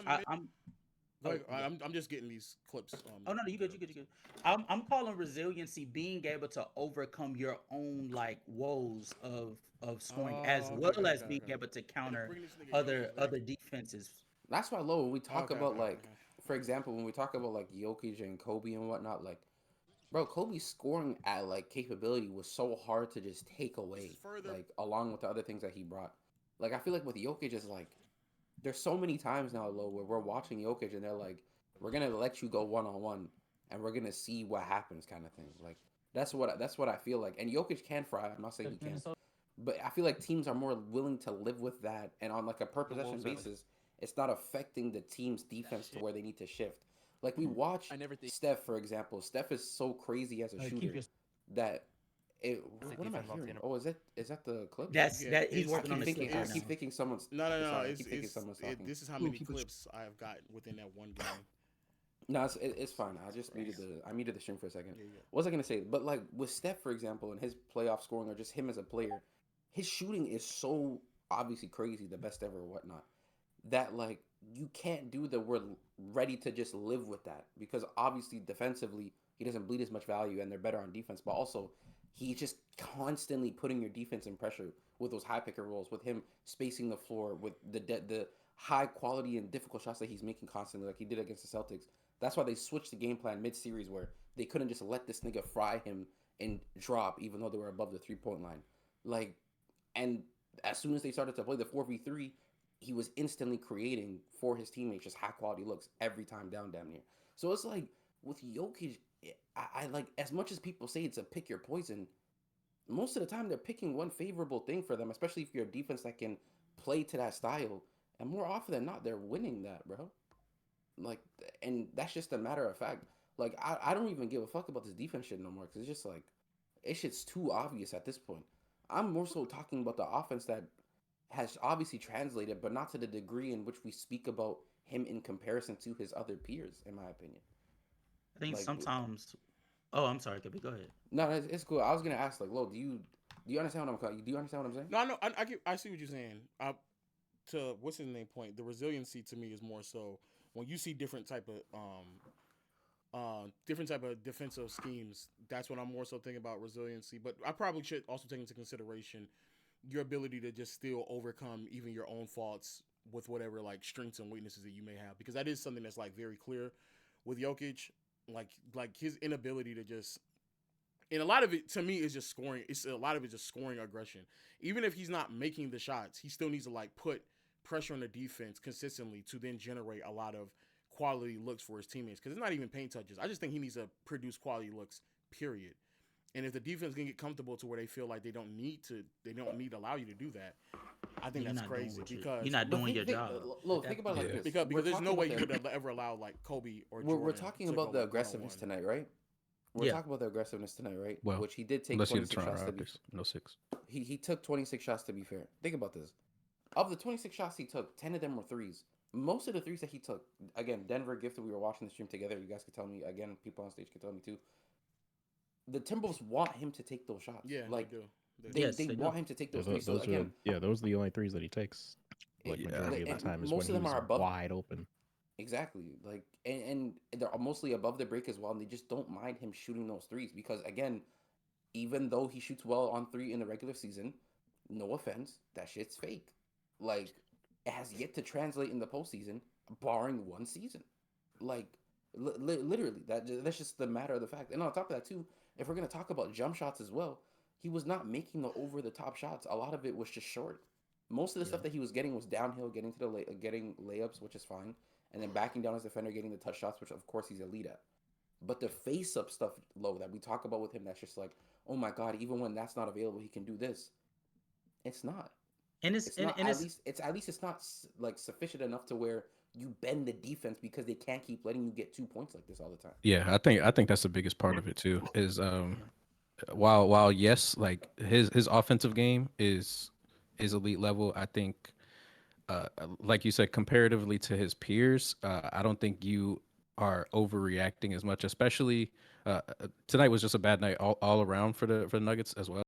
I'm just getting these clips. No, you good. I'm calling resiliency being able to overcome your own like woes of scoring, as well as being able to counter other defenses. That's why, when we talk about for example, when we talk about like Jokic and Kobe and whatnot, like, bro, Kobe's scoring at like capability was so hard to just take away, like, along with the other things that he brought. Like, I feel like with Jokic is like, there's so many times now, where we're watching Jokic and they're like, we're going to let you go one-on-one and we're going to see what happens kind of thing. Like, That's what I feel like. And Jokic can fry. I'm not saying he can't, Minnesota. but I feel like teams are more willing to live with that, and on like a per possession basis, it's not affecting the team's defense to where they need to shift. Like we watch I never think. Steph, for example. Steph is so crazy as a Keep shooter your that it. It's like What am I defense off the hearing? inter- Oh, is that the clips? That's Yeah, that he's it's working on the Thinking, clip I right it's keep now. thinking someone's. no. Sorry, I It's keep thinking someone's talking. this is how many clips I have got within that one game. No, it's fine. I just muted the stream for a second. Yeah. What was I gonna say? But like with Steph, for example, and his playoff scoring, or just him as a player, his shooting is so obviously crazy, the best ever, or whatnot. That like you can't do the we're ready to just live with that because obviously defensively he doesn't bleed as much value and they're better on defense, but also he's just constantly putting your defense in pressure with those high pick and rolls, with him spacing the floor, with the high quality and difficult shots that he's making constantly, like he did against the Celtics. That's why they switched the game plan mid series where they couldn't just let this nigga fry him and drop even though they were above the 3 point line. Like, and as soon as they started to play the 4v3, he was instantly creating for his teammates just high quality looks every time down damn near. So it's like with Jokic, I like as much as people say it's a pick your poison. Most of the time they're picking one favorable thing for them, especially if you're a defense that can play to that style. And more often than not, they're winning that, bro. Like, and that's just a matter of fact. Like, I don't even give a fuck about this defense shit no more because it's just like, it's shit's too obvious at this point. I'm more so talking about the offense that has obviously translated, but not to the degree in which we speak about him in comparison to his other peers, in my opinion. I think Like, sometimes. Oh, I'm sorry, Kevin. Go ahead. no, it's cool. I was gonna ask, like, Lo, do you understand what I'm? Do you understand what I'm saying? No, I know. I see what you're saying. To what's his name point, the resiliency to me is more so when you see different type of defensive schemes. That's what I'm more so thinking about resiliency. But I probably should also take into consideration your ability to just still overcome even your own faults with whatever like strengths and weaknesses that you may have, because that is something that's like very clear with Jokic. Like his inability to just, and a lot of it to me is just scoring. It's a lot of it just scoring aggression. Even if he's not making the shots, he still needs to like put pressure on the defense consistently to then generate a lot of quality looks for his teammates. Because it's not even paint touches. I just think he needs to produce quality looks. Period. And if the defense can get comfortable to where they feel like they don't need to allow you to do that, I think that's crazy because you're not doing your job. Look, think about it like this. Because there's no way you would ever allow like Kobe or Jordan. We're talking about the aggressiveness tonight, right? We're talking about the aggressiveness tonight, right? Well, which he did take unless 26 you're the shots Toronto to be. Raptors, no six. He took 26 shots to be fair. Think about this. Of the 26 shots he took, 10 of them were threes. Most of the threes that he took, again, Denver gifted. We were watching the stream together. You guys could tell me. Again, people on stage could tell me too. The Timberwolves want him to take those shots. Yeah, like they do. They want him to take those threes. So again, those are the only threes that he takes. Like majority of the time is when he's wide open. Exactly. Like and they're mostly above the break as well, and they just don't mind him shooting those threes because again, even though he shoots well on three in the regular season, no offense, that shit's fake. Like it has yet to translate in the postseason, barring one season. Like literally, that's just the matter of the fact. And on top of that too, if we're gonna talk about jump shots as well, he was not making the over the top shots. A lot of it was just short. Most of the stuff that he was getting was downhill, getting to the getting layups, which is fine, and then backing down as defender, getting the touch shots, which of course he's elite at. But the face up stuff, Low, that we talk about with him, that's just like, oh my god, even when that's not available, he can do this. It's not. And it's at least it's not like sufficient enough to where you bend the defense because they can't keep letting you get 2 points like this all the time. Yeah, I think that's the biggest part of it too. Is while yes, like his offensive game is elite level. I think, like you said, comparatively to his peers, I don't think you are overreacting as much. Especially tonight was just a bad night all around for the Nuggets as well.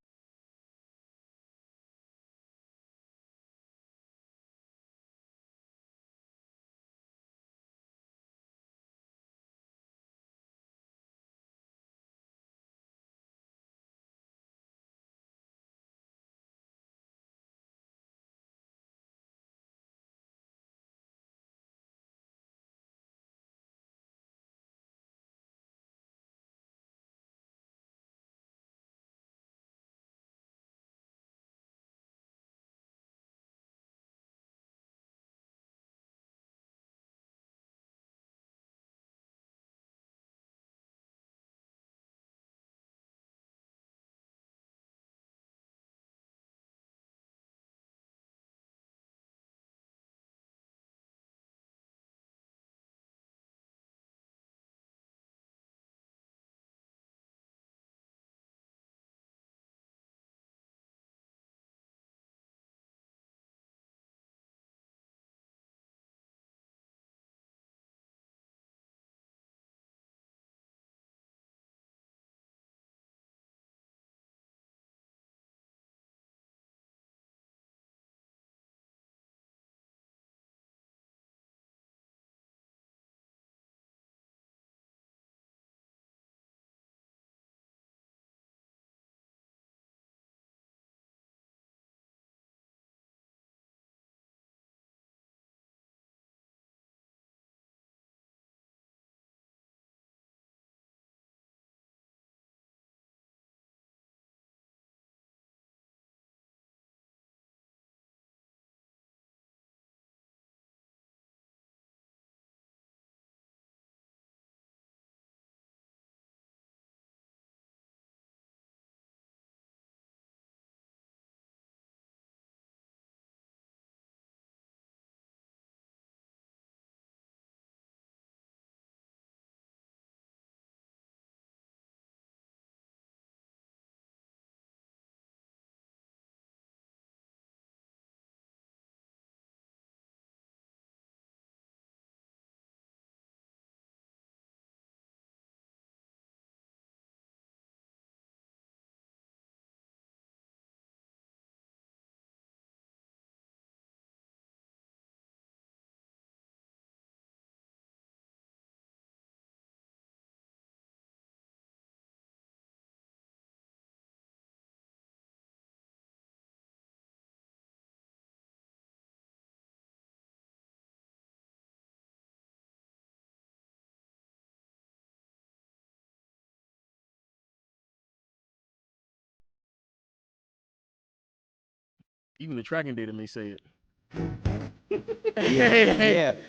Even the tracking data may say it.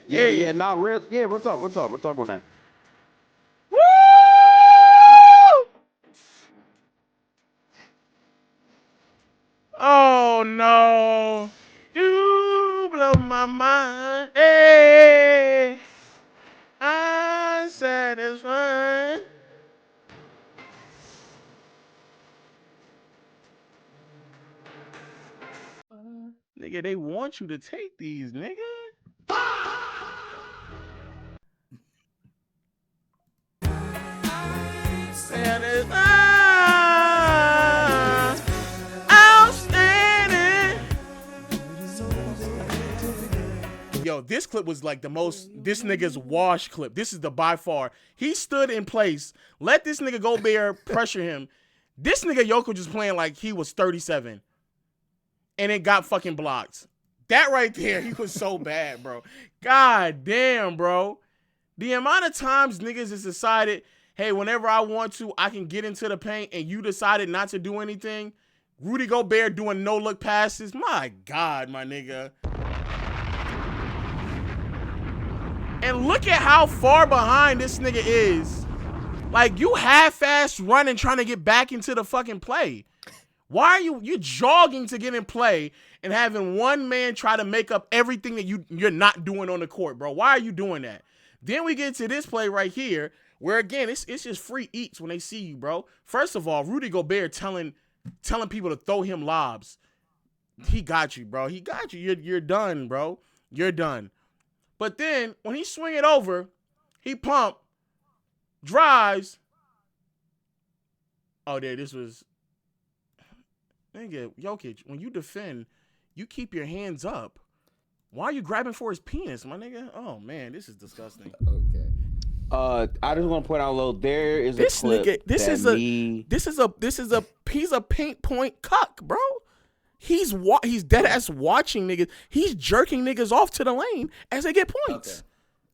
Yeah. Nah, we'll talk on that. Woo! Oh no! You blow my mind. Hey, I'm satisfied. Nigga, they want you to take these, nigga. Satisfied. Outstanding. Yo, this clip was like the most, this nigga's wash clip. This is the by far. He stood in place, let this nigga Gobert pressure him. This nigga Jokic just playing like he was 37. And it got fucking blocked. That right there, he was so bad, bro. God damn, bro. The amount of times niggas has decided, hey, whenever I want to, I can get into the paint, and you decided not to do anything. Rudy Gobert doing no-look passes. My God, my nigga. And look at how far behind this nigga is. Like, you half-ass running trying to get back into the fucking play. Why are you jogging to get in play and having one man try to make up everything that you're not doing on the court, bro? Why are you doing that? Then we get to this play right here where, again, it's just free eats when they see you, bro. First of all, Rudy Gobert telling people to throw him lobs. He got you, bro. He got you. You're done, bro. You're done. But then when he swing it over, he pump, drives. Oh, there, this was... Nigga, Jokic, when you defend, you keep your hands up. Why are you grabbing for his penis, my nigga? Oh man, this is disgusting. Okay. I just want to point out, Lil, there is a clip he's a paint point cuck, bro. He's dead ass watching niggas. He's jerking niggas off to the lane as they get points.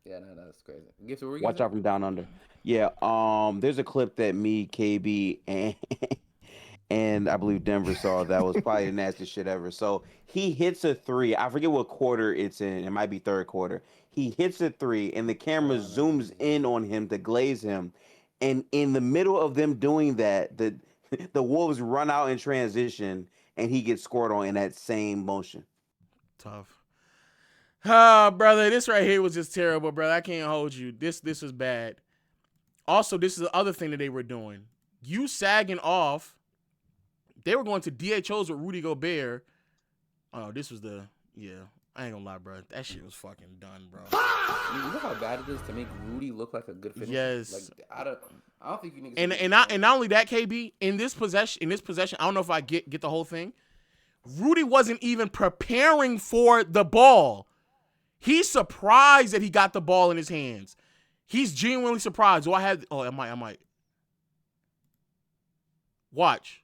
Okay. Yeah, no, that's crazy. Watch out from down under. Yeah, there's a clip that me, KB, and I believe Denver saw that was probably the nastiest shit ever. So he hits a three. I forget what quarter it's in. It might be third quarter. He hits a three, and the camera zooms in on him to glaze him. And in the middle of them doing that, the Wolves run out in transition, and he gets scored on in that same motion. Tough. Ah, brother, this right here was just terrible, brother. I can't hold you. This was bad. Also, this is the other thing that they were doing. You sagging off. They were going to DHOs with Rudy Gobert. Oh, this was I ain't gonna lie, bro. That shit was fucking done, bro. You know how bad it is to make Rudy look like a good finisher? Yes. Like, I don't think you niggas... And not only that, KB, in this possession, I don't know if I get the whole thing. Rudy wasn't even preparing for the ball. He's surprised that he got the ball in his hands. He's genuinely surprised. I might. Watch.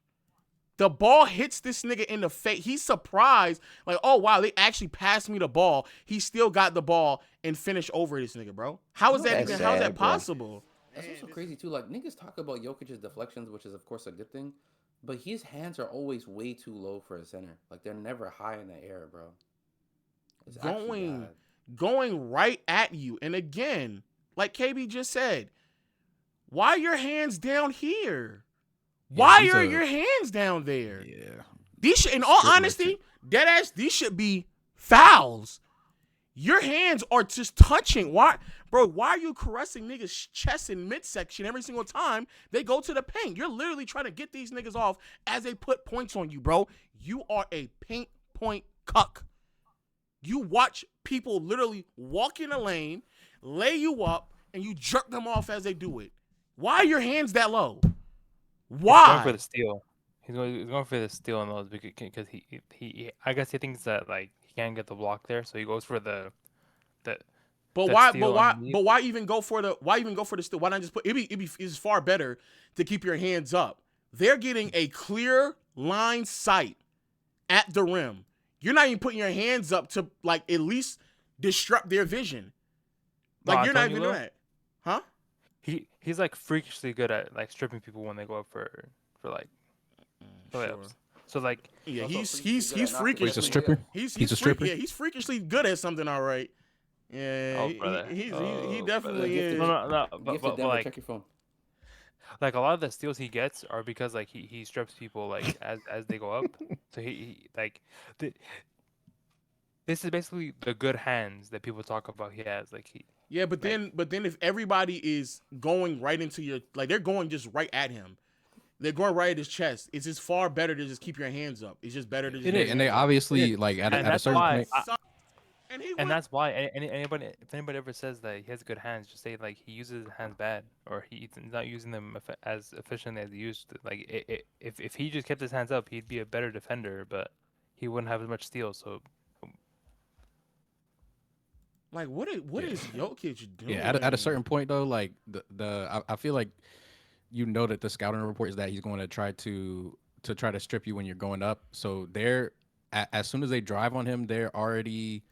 The ball hits this nigga in the face. He's surprised, like, oh, wow, they actually passed me the ball. He still got the ball and finished over this nigga, bro. How is that possible? That's also crazy, too. Like, niggas talk about Jokic's deflections, which is, of course, a good thing. But his hands are always way too low for a center. Like, they're never high in the air, bro. It's going right at you. And again, like KB just said, why are your hands down here? Why are your hands down there? Yeah. These in all honesty, deadass, these should be fouls. Your hands are just touching. Why are you caressing niggas' chest and midsection every single time they go to the paint? You're literally trying to get these niggas off as they put points on you, bro. You are a paint point cuck. You watch people literally walk in a lane, lay you up, and you jerk them off as they do it. Why are your hands that low? Why? He's going for the steal. He's going for the steal in those because he I guess he thinks that like he can't get the block there, so he goes for the. But why even go for the steal? Why not just put it's far better to keep your hands up. They're getting a clear line sight at the rim. You're not even putting your hands up to like at least disrupt their vision. Like you're not even doing that. Huh? He's like freakishly good at like stripping people when they go up for like layups. So like, Yeah, Also he's freakishly good at knocking freakishly. He's a people stripper. down. He's a stripper. Yeah, he's freakishly good at something. All right. Yeah, oh brother, he oh brother. definitely Gifted, No, is. no, no. gifted But Denver. like, Check your phone. like a lot of the steals he gets are because like he strips people like as they go up. So he like, the, this is basically the good hands that people talk about. He has like he. Yeah, but Like, then if everybody is going right into your like they're going just right at him. They're going right at his chest. It's just far better to just keep your hands up. It's just better to just It keep is, your and they hands up. obviously like at and a that's certain why. point. And that's why anybody, if anybody ever says that he has good hands, just say like he uses his hands bad or he's not using them as efficiently as he used to. Like if he just kept his hands up, he'd be a better defender, but he wouldn't have as much steals. So Like what is Jokic doing? Yeah, at a certain point though, like I feel like you know that the scouting report is that he's going to try to strip you when you're going up. So they're as soon as they drive on him, they're already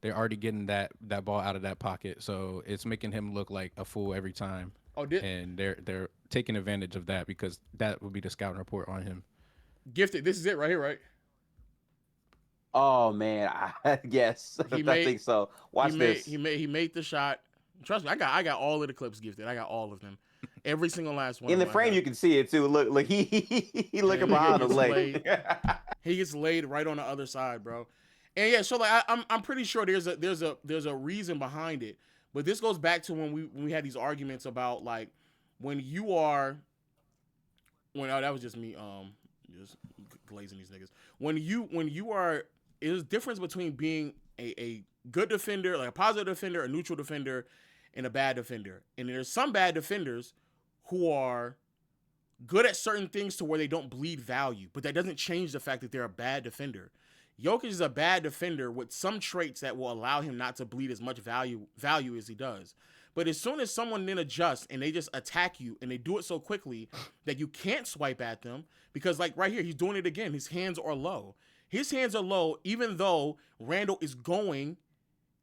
getting that ball out of that pocket. So it's making him look like a fool every time. And they're taking advantage of that because that would be the scouting report on him. Gifted. This is it right here, right? Oh man, yes, I think so. Watch this. He made the shot. Trust me, I got all of the clips, Gifted. I got all of them. Every single last one. In the frame, you can see it too. Look, he looking behind his leg. He gets laid right on the other side, bro. And yeah, so like I'm pretty sure there's a reason behind it. But this goes back to when we had these arguments about like when that was just me just glazing these niggas. When you are, there's a difference between being a good defender, like a positive defender, a neutral defender, and a bad defender. And there's some bad defenders who are good at certain things to where they don't bleed value, but that doesn't change the fact that they're a bad defender. Jokic is a bad defender with some traits that will allow him not to bleed as much value as he does. But as soon as someone then adjusts and they just attack you and they do it so quickly that you can't swipe at them, because like right here, he's doing it again. His hands are low. His hands are low, even though Randall is going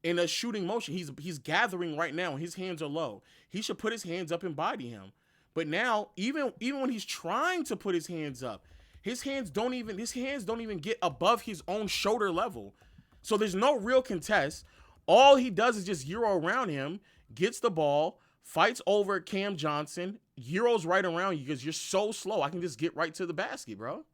in a shooting motion. He's gathering right now. His hands are low. He should put his hands up and body him. But now, even when he's trying to put his hands up, his hands don't even get above his own shoulder level. So there's no real contest. All he does is just euro around him, gets the ball, fights over Cam Johnson, euros right around you because you're so slow. I can just get right to the basket, bro.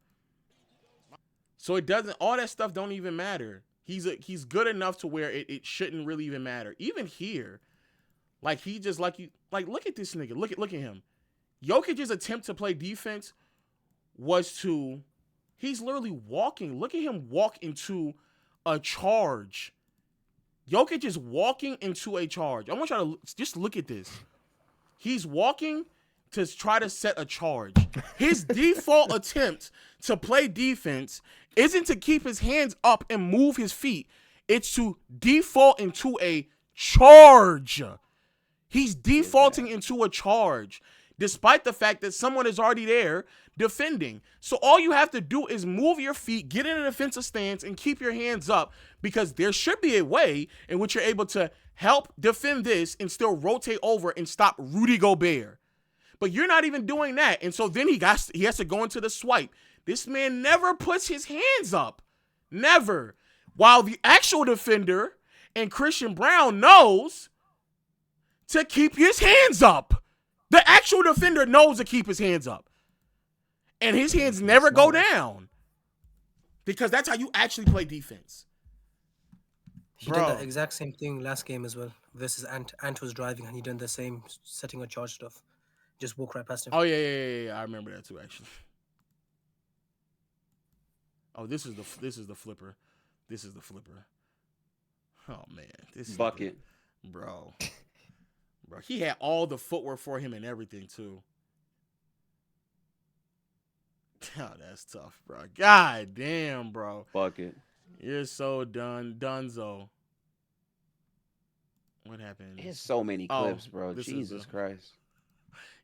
So it doesn't. All that stuff don't even matter. He's good enough to where it shouldn't really even matter. Even here, like he just look at this nigga. Look at him. Jokic's attempt to play defense was to, he's literally walking. Look at him walk into a charge. Jokic is walking into a charge. I want y'all to just look at this. He's walking to try to set a charge. His default attempt to play defense isn't to keep his hands up and move his feet. It's to default into a charge. He's defaulting into a charge, despite the fact that someone is already there defending. So all you have to do is move your feet, get in a defensive stance, and keep your hands up, because there should be a way in which you're able to help defend this and still rotate over and stop Rudy Gobert. But you're not even doing that. And so then he has to go into the swipe. This man never puts his hands up. Never. While the actual defender and Christian Brown knows to keep his hands up. The actual defender knows to keep his hands up. And his hands never go down. Because that's how you actually play defense. He did that exact same thing last game as well. Versus Ant. Ant was driving and he done the same setting a charge stuff. Just walk right past him. Oh, yeah. I remember that too, actually. Oh, this is the flipper. This is the flipper. Oh, man. This bucket. Bro, he had all the footwork for him and everything, too. Oh, that's tough, bro. God damn, bro. Bucket. You're so dunzo. What happened? It's so many clips, bro. Jesus Christ.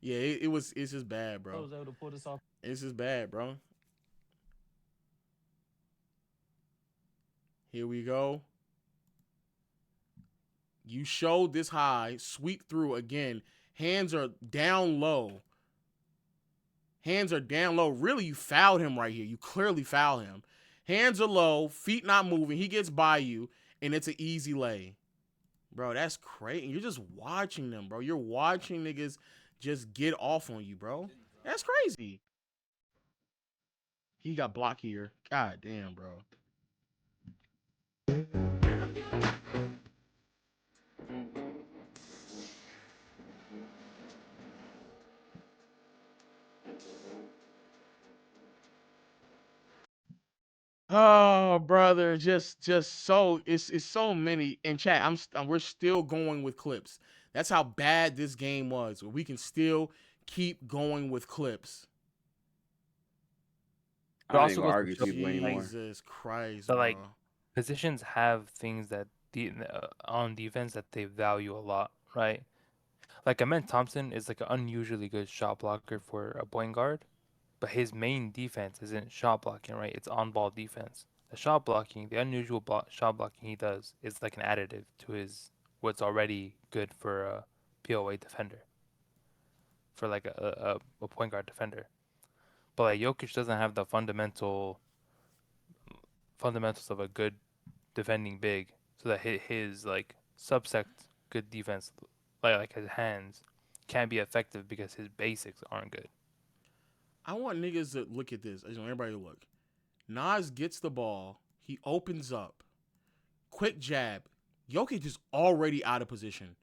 Yeah, it's just bad, bro. I was able to pull this off. It's just bad, bro. Here we go. You showed this high, sweep through again. Hands are down low. Hands are down low. Really, you fouled him right here. You clearly fouled him. Hands are low, feet not moving. He gets by you, and it's an easy lay. Bro, that's crazy. You're just watching them, bro. You're watching niggas just get off on you, bro. That's crazy. He got blocked here. God damn, bro. Oh, brother, just so it's so many in chat. We're still going with clips. That's how bad this game was. We can still keep going with clips. It also goes to argue show people anymore. Jesus Christ, that bro. like positions have things that on defense that they value a lot, right? Like Amen Thompson is like an unusually good shot blocker for a point guard, but his main defense isn't shot blocking, right? It's on ball defense. The shot blocking, the unusual shot blocking he does is like an additive to his what's already good for a POA defender, for like a point guard defender. But like Jokic doesn't have the fundamentals of a good defending big, so that his like subsect good defense, like his hands, can't be effective because his basics aren't good. I want niggas to look at this. I just want everybody to look. Nas gets the ball. He opens up. Quick jab. Jokic is already out of position.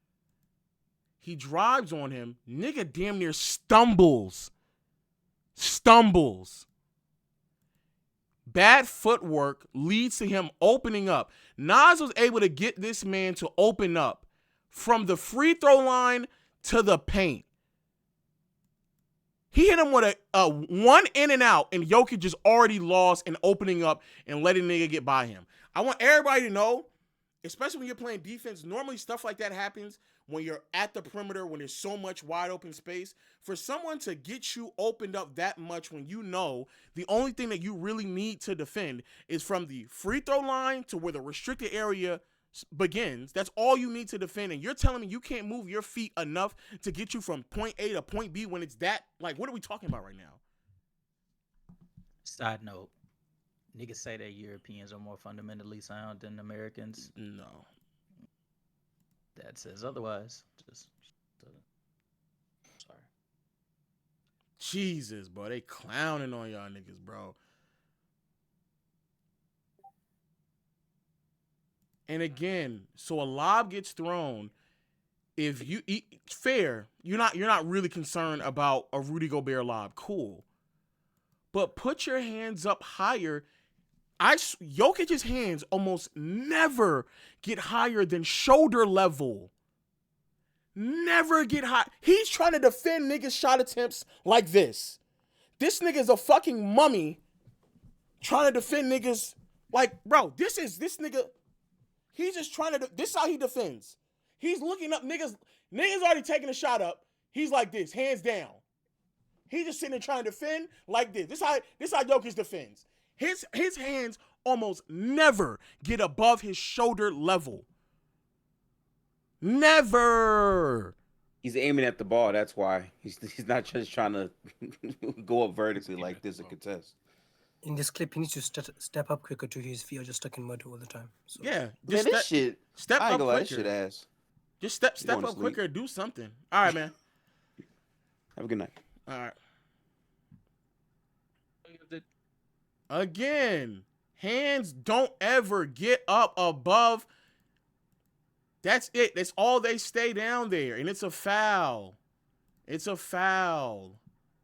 He drives on him. Nigga damn near stumbles. Bad footwork leads to him opening up. Nas was able to get this man to open up from the free throw line to the paint. He hit him with a one in and out, and Jokic is already lost and opening up and letting nigga get by him. I want everybody to know, especially when you're playing defense, normally stuff like that happens when you're at the perimeter, when there's so much wide open space. For someone to get you opened up that much when you know the only thing that you really need to defend is from the free throw line to where the restricted area begins. That's all you need to defend, and you're telling me you can't move your feet enough to get you from point A to point B when it's that, like, what are we talking about right now? Side note, niggas say that Europeans are more fundamentally sound than Americans. No. That says otherwise. Sorry. Jesus, bro. They clowning on y'all niggas, bro. And again, so a lob gets thrown. If you fair, you're not really concerned about a Rudy Gobert lob. Cool. But put your hands up higher. Jokic's hands almost never get higher than shoulder level. Never get high. He's trying to defend niggas' shot attempts like this. This nigga's a fucking mummy trying to defend niggas. Like, bro, this nigga. He's just trying to. This is how he defends. He's looking up niggas. Niggas already taking a shot up. He's like this, hands down. He's just sitting there trying to defend like this. This how Jokic defends. His hands almost never get above his shoulder level. Never. He's aiming at the ball. That's why he's not just trying to go up vertically like this and contest. In this clip, he needs to step up quicker too. His feet are just stuck in mud all the time. So. Yeah, man, this shit. Step I ain't up gonna lie, quicker. this shit ass. Just step up quicker. Do something. All right, man. Have a good night. All right. Again, hands don't ever get up above. That's it. That's all they stay down there, and it's a foul. It's a foul.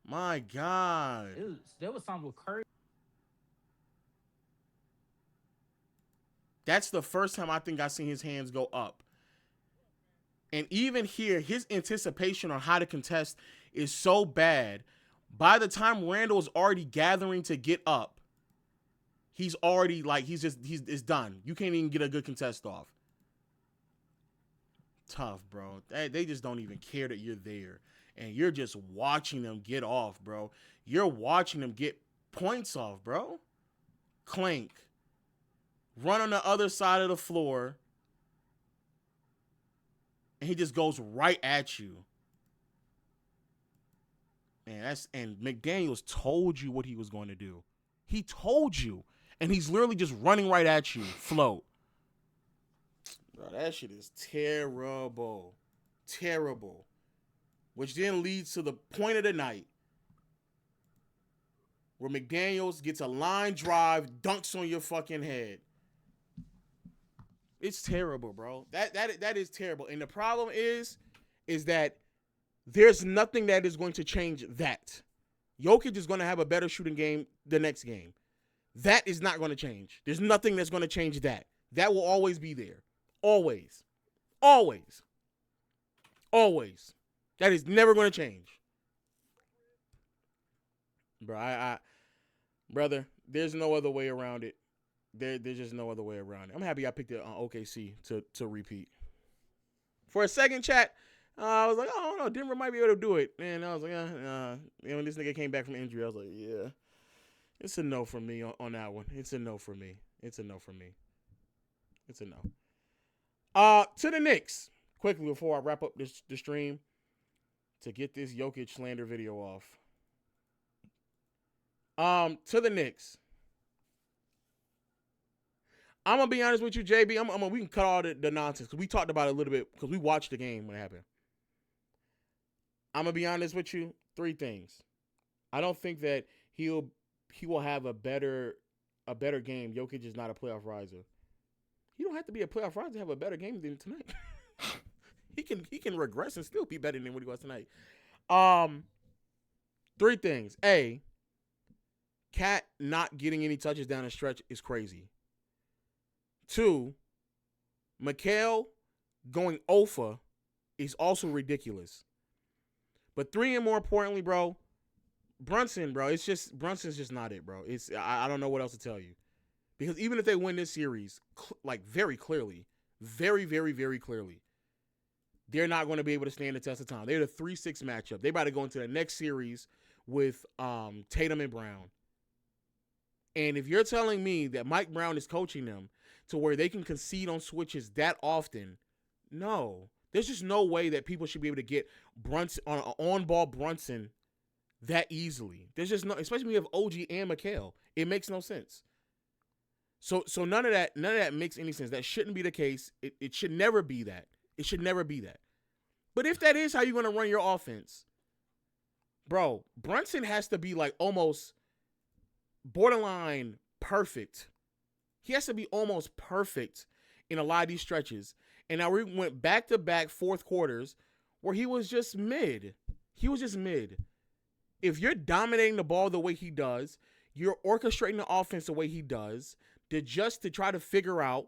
My God. There was something with Curry. That's the first time I think I've seen his hands go up. And even here, his anticipation on how to contest is so bad. By the time Randall is already gathering to get up, he's already it's done. You can't even get a good contest off. Tough, bro. They just don't even care that you're there. And you're just watching them get off, bro. You're watching them get points off, bro. Clank. Run on the other side of the floor. And he just goes right at you. And McDaniels told you what he was going to do. He told you. And he's literally just running right at you. Float. Bro, that shit is terrible. Terrible. Which then leads to the point of the night where McDaniels gets a line drive, dunks on your fucking head. It's terrible, bro. That is terrible. And the problem is that there's nothing that is going to change that. Jokic is going to have a better shooting game the next game. That is not going to change. There's nothing that's going to change that. That will always be there. Always. Always. Always. That is never going to change. Bro, brother, there's no other way around it. There's just no other way around it. I'm happy I picked it on OKC to repeat. For a second, chat, I was like, oh, no, Denver might be able to do it. And I was like, when this nigga came back from injury, I was like, yeah. It's a no for me on that one. It's a no for me. It's a no for me. It's a no. To the Knicks. Quickly before I wrap up the stream to get this Jokic slander video off. To the Knicks. I'm going to be honest with you, JB. We can cut all the nonsense because we talked about it a little bit because we watched the game when it happened. I'm going to be honest with you. 3 things. I don't think that he will have a better game. Jokic is not a playoff riser. He don't have to be a playoff riser to have a better game than tonight. He can regress and still be better than what he was tonight. 3 things. A, Cat not getting any touches down the stretch is crazy. 2, Mikal going OFA is also ridiculous. But 3, and more importantly, bro, Brunson, bro, Brunson's just not it, bro. I don't know what else to tell you. Because even if they win this series, like very clearly, very, very, very clearly, they're not going to be able to stand the test of time. They're the 3-6 matchup. They're about to go into the next series with Tatum and Brown. And if you're telling me that Mike Brown is coaching them to where they can concede on switches that often, no. There's just no way that people should be able to get Brunson on-ball Brunson that easily. There's just no, especially when you have OG and Mikal. It makes no sense. So none of that makes any sense. That shouldn't be the case. It should never be that. It should never be that. But if that is how you're going to run your offense, bro, Brunson has to be like almost borderline perfect. He has to be almost perfect in a lot of these stretches. And now we went back-to-back fourth quarters where he was just mid. He was just mid. If you're dominating the ball the way he does, you're orchestrating the offense the way he does, to try to figure out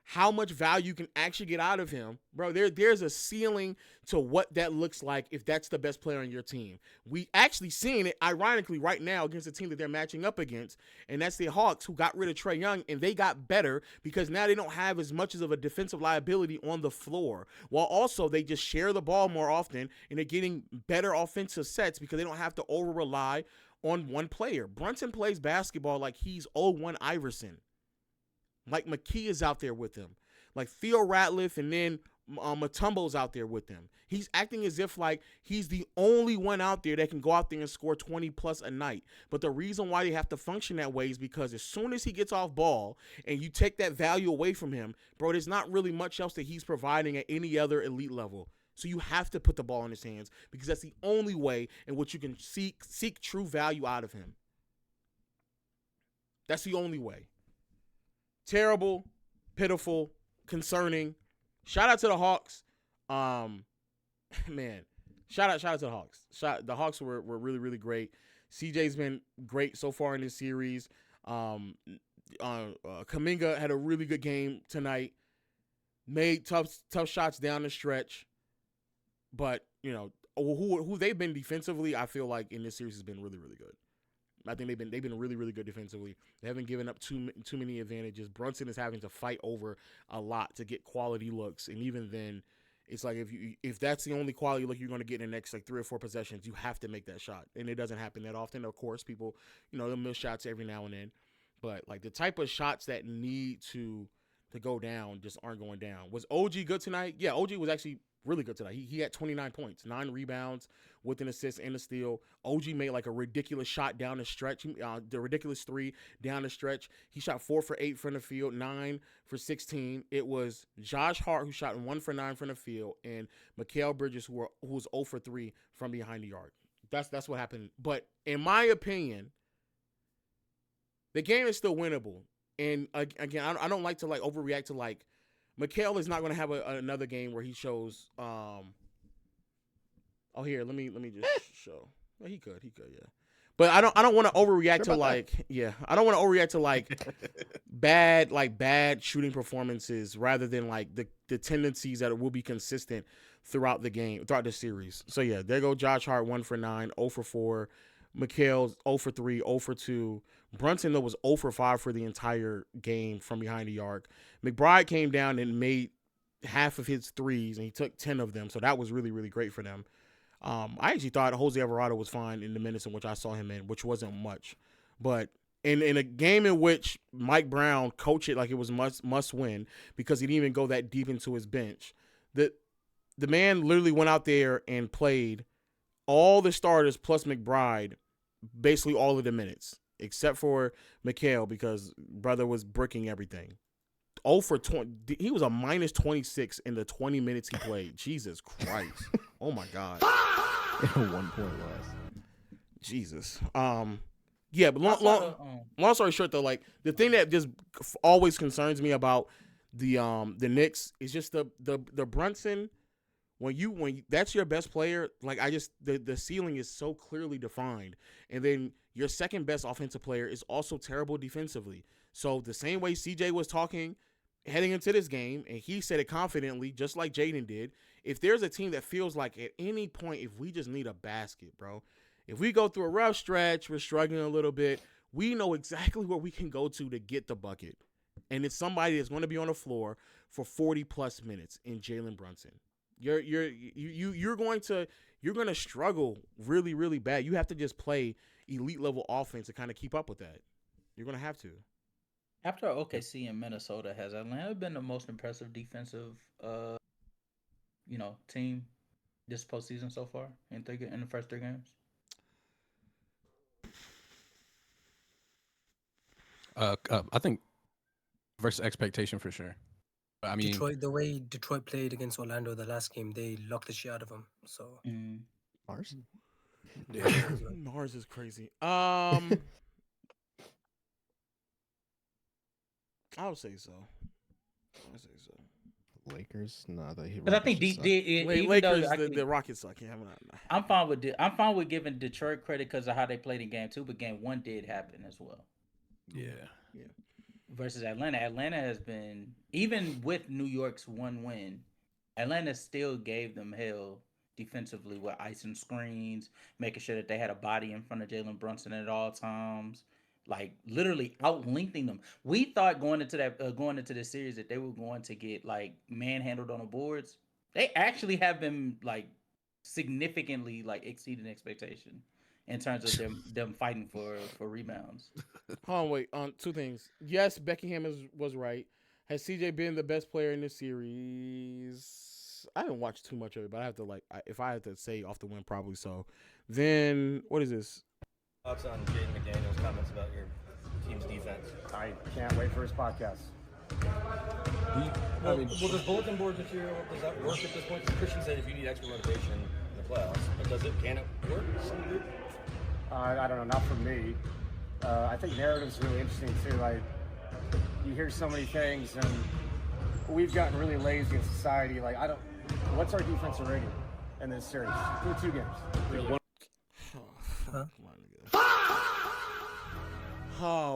how much value you can actually get out of him, bro, there's a ceiling to what that looks like if that's the best player on your team. We actually seeing it, ironically, right now against the team that they're matching up against, and that's the Hawks, who got rid of Trae Young, and they got better because now they don't have as much of a defensive liability on the floor, while also they just share the ball more often, and they're getting better offensive sets because they don't have to over-rely on one player. Brunson plays basketball like he's 0-1 Iverson. Like McKee is out there with him. Like Theo Ratliff and then Mutombo's out there with him. He's acting as if like he's the only one out there that can go out there and score 20 plus a night. But the reason why they have to function that way is because as soon as he gets off ball and you take that value away from him, bro, there's not really much else that he's providing at any other elite level. So you have to put the ball in his hands because that's the only way in which you can seek true value out of him. That's the only way. Terrible, pitiful, concerning. Shout out to the Hawks. Man, shout out to the Hawks. The Hawks were really, really great. CJ's been great so far in this series. Kuminga had a really good game tonight. Made tough shots down the stretch. But, you know, who they've been defensively, I feel like in this series has been really, really good. I think they've been really, really good defensively. They haven't given up too many advantages. Brunson is having to fight over a lot to get quality looks, and even then, it's like if that's the only quality look you're going to get in the next like 3 or 4 possessions, you have to make that shot, and it doesn't happen that often. Of course, people, you know, they'll miss shots every now and then, but like the type of shots that need to go down just aren't going down. Was OG good tonight? Yeah, OG was actually really good tonight. He had 29 points, 9 rebounds with an assist and a steal. OG made like a ridiculous shot down the stretch, the ridiculous 3 down the stretch. He shot 4 for 8 from the field, 9 for 16. It was Josh Hart who shot 1 for 9 from the field, and Mikal Bridges who was 0 for 3 from behind the arc. That's what happened. But in my opinion, the game is still winnable. And again, I don't like to like overreact to like Mikal is not going to have another game where he shows. Oh, here, let me just show. Well, he could, yeah. But I don't want to overreact to like I don't want to overreact to like bad shooting performances rather than like the tendencies that will be consistent throughout the game, throughout the series. So yeah, there go Josh Hart 1 for 9, 0 for 4. Mikal 0 for 3, 0 for 2. Brunson though was 0 for 5 for the entire game from behind the arc. McBride came down and made half of his threes, and he took 10 of them, so that was really, really great for them. I actually thought Jose Alvarado was fine in the minutes in which I saw him in, which wasn't much. But in a game in which Mike Brown coached it like it was must win because he didn't even go that deep into his bench, the man literally went out there and played all the starters plus McBride basically all of the minutes, except for Mikal because brother was bricking everything. 0 for 20. He was a minus 26 in the 20 minutes he played. Jesus Christ. Oh my God. 1 point loss. Jesus. Yeah, but long story short though, like the thing that just always concerns me about the Knicks is just the Brunson. When that's your best player, like the ceiling is so clearly defined, and then your second best offensive player is also terrible defensively. So the same way CJ was talking heading into this game, and he said it confidently, just like Jaden did, if there's a team that feels like at any point, if we just need a basket, bro, if we go through a rough stretch, we're struggling a little bit, we know exactly where we can go to get the bucket. And it's somebody that's going to be on the floor for 40 plus minutes in Jalen Brunson. You're going to struggle really, really bad. You have to just play elite level offense to kind of keep up with that. You're going to have to. After OKC and Minnesota, has Atlanta been the most impressive defensive, team this postseason so far in the first 3 games? I think versus expectation for sure. I mean, the way Detroit played against Orlando the last game, they locked the shit out of them. So Mars, Mars is crazy. I would say so. Lakers, nah, but I think Lakers, the Rockets suck. Yeah, I'm fine with giving Detroit credit because of how they played in game 2, but game 1 did happen as well. Yeah. Versus Atlanta, Atlanta has been, even with New York's 1 win, Atlanta still gave them hell defensively with icing screens, making sure that they had a body in front of Jalen Brunson at all times. Like literally out-lengthening them. We thought going into this series that they were going to get like manhandled on the boards. They actually have been like significantly like exceeding expectation in terms of them fighting for rebounds. Hold on, wait. 2 things. Yes, Beckingham was right. Has CJ been the best player in this series? I haven't watched too much of it, but I have to if I had to say off the win, probably so. Then what is this? Thoughts on Jaden McDaniel's comments about your team's defense? I can't wait for his podcast. Well, does bulletin board material, does that work at this point? Because Christian said if you need extra motivation in the playoffs, but can it work to some degree? I don't know, not for me. I think narrative's really interesting too. Like, you hear so many things, and we've gotten really lazy in society. Like, what's our defensive rating in this series? Through 2 games. Really?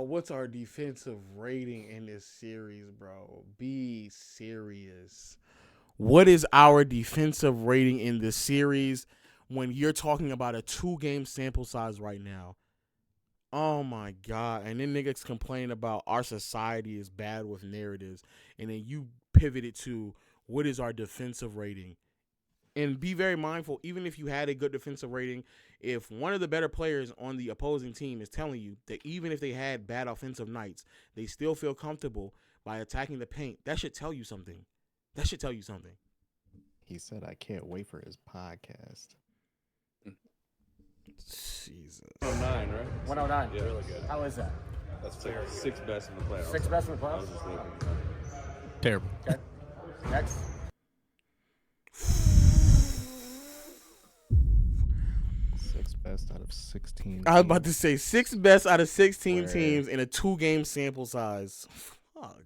What's our defensive rating in this series, bro? Be serious. What is our defensive rating in this series when you're talking about a 2-game sample size right now? Oh my God. And then niggas complain about our society is bad with narratives. And then you pivot it to what is our defensive rating? And be very mindful, even if you had a good defensive rating, if one of the better players on the opposing team is telling you that even if they had bad offensive nights, they still feel comfortable by attacking the paint, that should tell you something. He said, "I can't wait for his podcast." Jesus. 109, right? 109. Yeah, really good. How is that? That's like sixth best in the playoffs. Sixth best in the I playoffs? was just looking. Terrible. Okay. Next. Sixth best out of 16. I was about to say 6 best out of 16 Word. teams in a 2-game sample size. Fuck.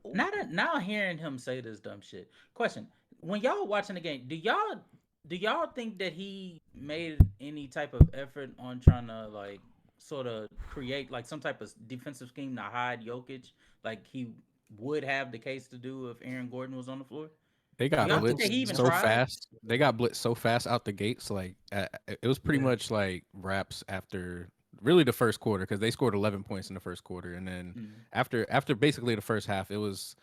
Now hearing him say this dumb shit. Question: when y'all watching the game, do y'all think that he made any type of effort on trying to like sort of create like some type of defensive scheme to hide Jokic, like he would have the case to do if Aaron Gordon was on the floor? They got Y'all think that he blitzed even so tried? fast. They got blitzed so fast out the gates. Like it was pretty much like RAPS after really the first quarter, because they scored 11 points in the first quarter, and then after basically the first half, it was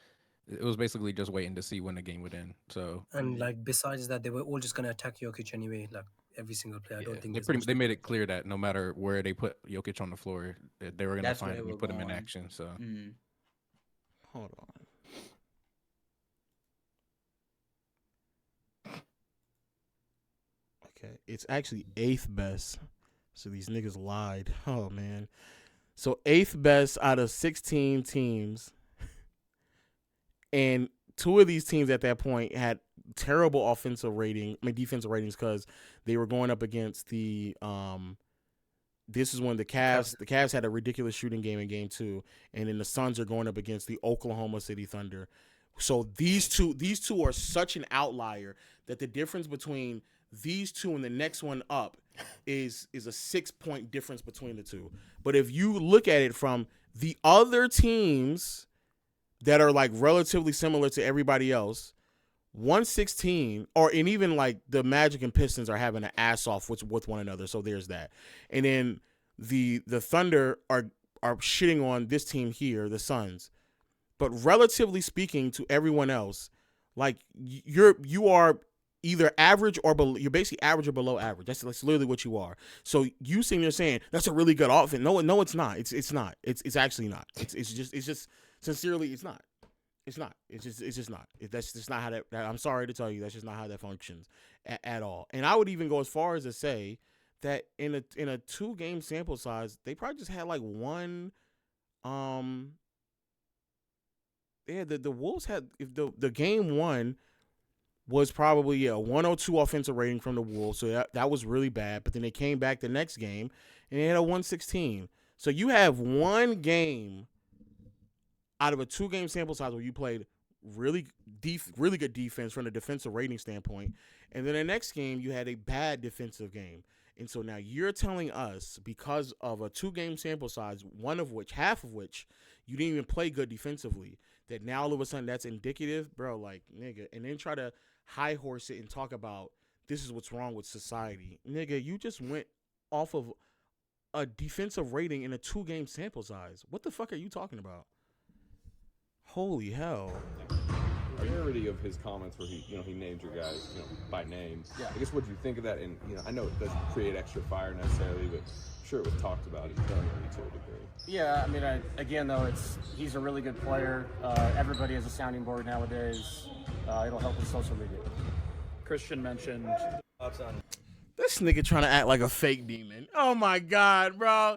basically just waiting to see when the game would end. So And like besides that, they were all just gonna attack Jokic anyway, like every single play. I don't think they made it clear that no matter where they put Jokic on the floor, they were gonna That's where find they him were and put him in going. action. So Hold on. Okay, it's actually 8th best. So these niggas lied. Oh man. So 8th best out of 16 teams. And 2 of these teams at that point had terrible defensive ratings because they were going up against the this is when the Cavs had a ridiculous shooting game in game 2, and then the Suns are going up against the Oklahoma City Thunder. So these two are such an outlier that the difference between these two and the next one up is a 6-point difference between the two. But if you look at it from the other teams that are like relatively similar to everybody else, 116, and even like the Magic and Pistons are having an ass off with one another. So there's that. And then the Thunder are shitting on this team here, the Suns. But relatively speaking to everyone else, like you are either average or below. You're basically average or below average. That's literally what you are. So you sitting there saying that's a really good offense. No, it's not. It's not. It's actually not. It's just sincerely, it's not. It's not. It's just not. That's just not how that. I'm sorry to tell you, that's just not how that functions at all. And I would even go as far as to say that in a 2-game sample size, they probably just had like one. Yeah, the Wolves had, if the game 1 was probably a 102 offensive rating from the Wolves, so that was really bad. But then they came back the next game and they had a 116. So you have one game out of a 2-game sample size where you played really good defense from the defensive rating standpoint, and then the next game you had a bad defensive game. And so now you're telling us, because of a 2-game sample size, half of which you didn't even play good defensively, that now all of a sudden that's indicative, bro, like, nigga, and then try to high horse it and talk about this is what's wrong with society. Nigga, you just went off of a defensive rating in a 2-game sample size. What the fuck are you talking about? Holy hell. The rarity of his comments where he named your guys, by name. Yeah. I guess what do you think of that? And I know it doesn't create extra fire necessarily, but I'm sure it was talked about internally to a degree. Yeah, I mean, again though, he's a really good player. Everybody has a sounding board nowadays. It'll help with social media. Christian mentioned This nigga trying to act like a fake demon. Oh my god, bro.